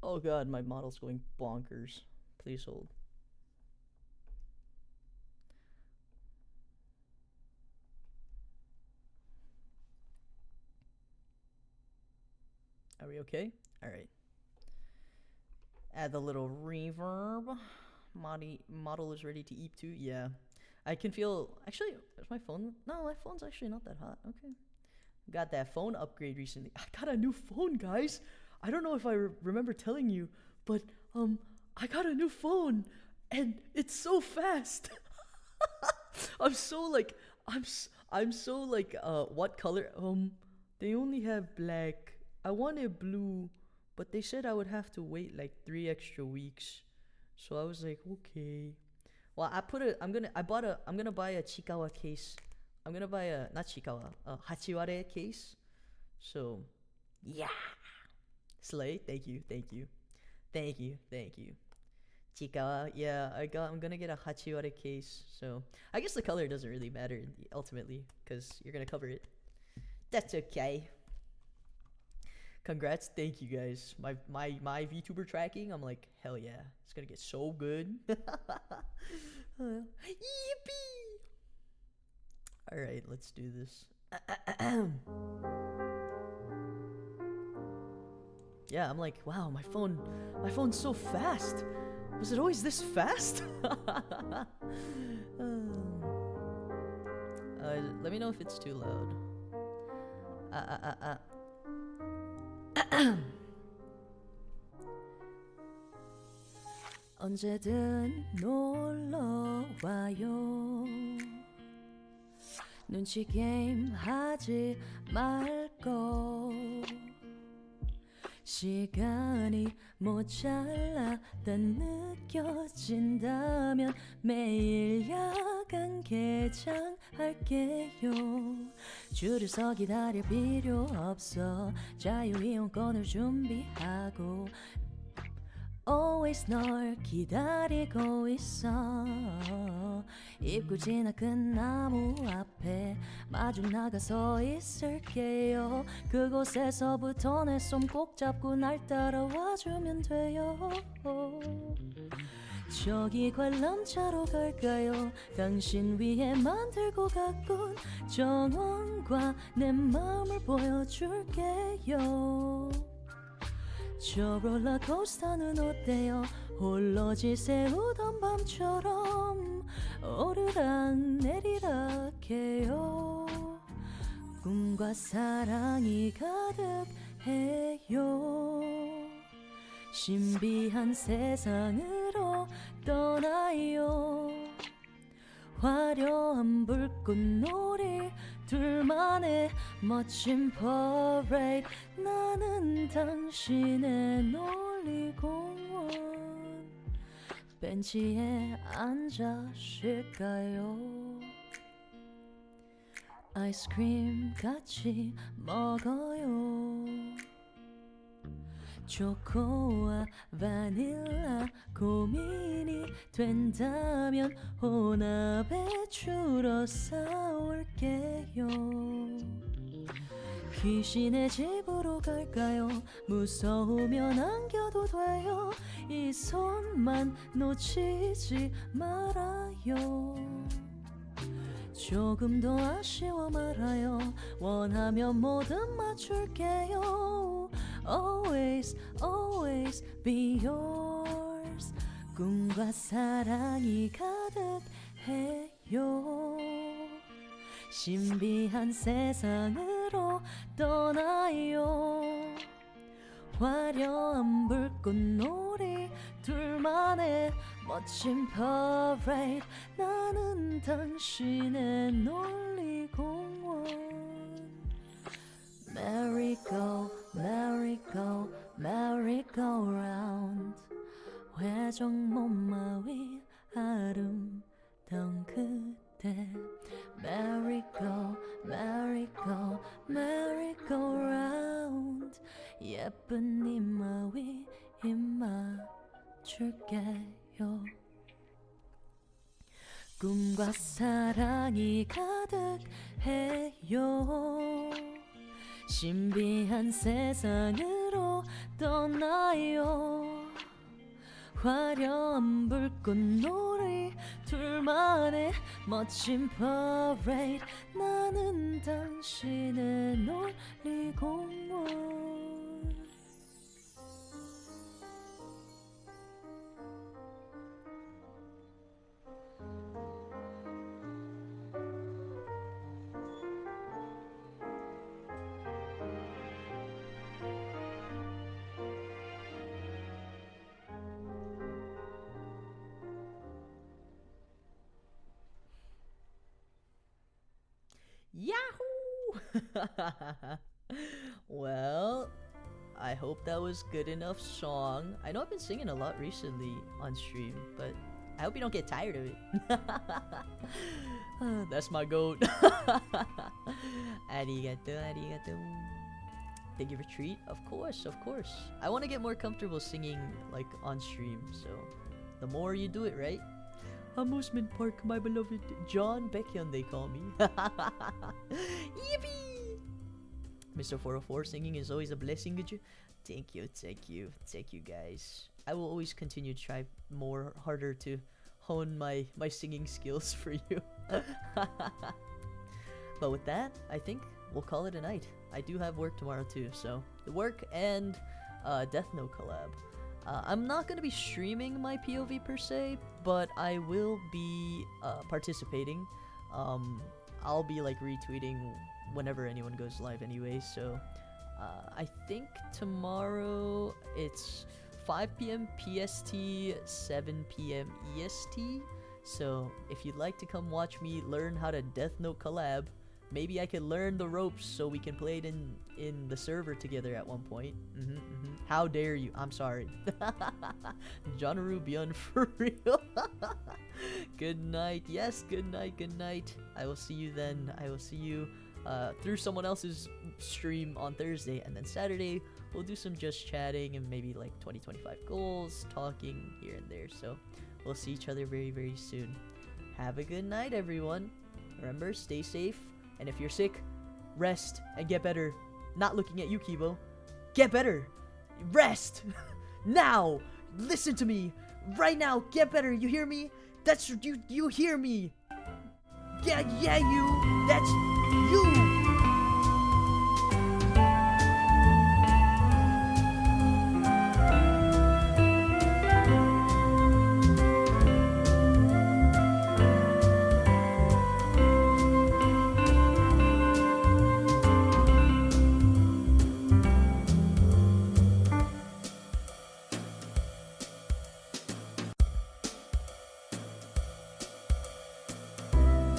Oh god, my model's going bonkers. Please hold. Are we okay? Alright. Add the little reverb. Model is ready to eat too. Yeah. I can feel... Actually, is my phone... No, my phone's actually not that hot. Okay. Got that phone upgrade recently. I got a new phone, guys. I don't know if I remember telling you, but I got a new phone, and it's so fast. I'm so like what color? They only have black. I wanted blue, but they said I would have to wait like 3 extra weeks. So I was like, okay. Well, I'm gonna buy a Chikawa case. I'm gonna buy a Hachiware case. So, yeah. Slay, thank you. Chikawa, yeah, I'm gonna get a Hachiware case. So, I guess the color doesn't really matter ultimately, because you're gonna cover it. That's okay. Congrats, thank you guys. My VTuber tracking, I'm like, hell yeah, it's gonna get so good. Yippee! Alright, let's do this. Yeah, I'm like, wow, my phone's so fast. Was it always this fast? Let me know if it's too loud. 언제든 놀러 와요. 눈치 게임 하지 말고 시간이 모자라다 느껴진다면 매일 야간 개장할게요. 줄을 서 기다릴 필요 없어. 자유이용권을 준비하고 Always 널 기다리고 있어. 입구 지나 큰 나무 앞에 마중 나가서 있을게요. 그곳에서부터 내 손 꼭 잡고 날 따라와주면 돼요. 저기 관람차로 갈까요? 당신 위해 만들고 가꾼 정원과 내 마음을 보여줄게요. 저 롤러코스터는 어때요? 홀로 지새우던 밤처럼 오르락 내리락 해요. 꿈과 사랑이 가득해요. 신비한 세상으로 떠나요. 화려한 불꽃놀이 둘만의 멋진 퍼레이드. 나는 당신의 놀이공원 벤치에 앉아 쉴까요? 아이스크림 같이 먹어요. 초코와 바닐라 고민이 된다면 혼합에 주로 싸울게요. 귀신의 집으로 갈까요? 무서우면 안겨도 돼요. 이 손만 놓치지 말아요. 조금 더 아쉬워 말아요. 원하면 뭐든 맞출게요. Always, always be yours. 꿈과 사랑이 가득해요. 신비한 세상으로 떠나요. 화려한 불꽃놀이 둘만의 멋진 퍼레이드. 나는 당신의 놀이공원 Merry-go, merry-go, merry-go-round. 회전 몸마위 아름다운 그대. Merry-go, merry-go, merry-go-round. 예쁜 이마 위 입맞출게요. 꿈과 사랑이 가득해요. 신비한 세상으로 떠나요. 화려한 불꽃놀이 둘만의 멋진 퍼레이드. 나는 당신의 놀이공원 Yahoo! Well, I hope that was good enough song. I know I've been singing a lot recently on stream, but I hope you don't get tired of it. That's my goat. Arigato, arigato. Thank you for treat. Of course, of course. I want to get more comfortable singing like on stream, so the more you do it, right? Amusement Park, my beloved John Baekhyun, they call me. Yippee! Mr. 404, singing is always a blessing, could you? Thank you, thank you, thank you guys. I will always continue to try more harder to hone my singing skills for you. But with that, I think we'll call it a night. I do have work tomorrow too, so the work and Death Note collab. I'm not going to be streaming my POV per se, but I will be participating. I'll be like retweeting whenever anyone goes live anyway, so I think tomorrow it's 5 p.m. PST, 7 p.m. EST. So if you'd like to come watch me learn how to Death Note collab, maybe I could learn the ropes so we can play it in the server together at one point. How dare you? I'm sorry. Jonaru Beyond for real. Good night. Yes, good night. Good night. I will see you then. I will see you through someone else's stream on Thursday, and then Saturday we'll do some just chatting and maybe like 2025 goals, talking here and there. So we'll see each other very, very soon. Have a good night, everyone. Remember, stay safe. And if you're sick, rest and get better. Not looking at you, Kibo. Get better. Rest. Now. Listen to me. Right now. Get better. You hear me? That's you. You hear me? Yeah, you. That's you.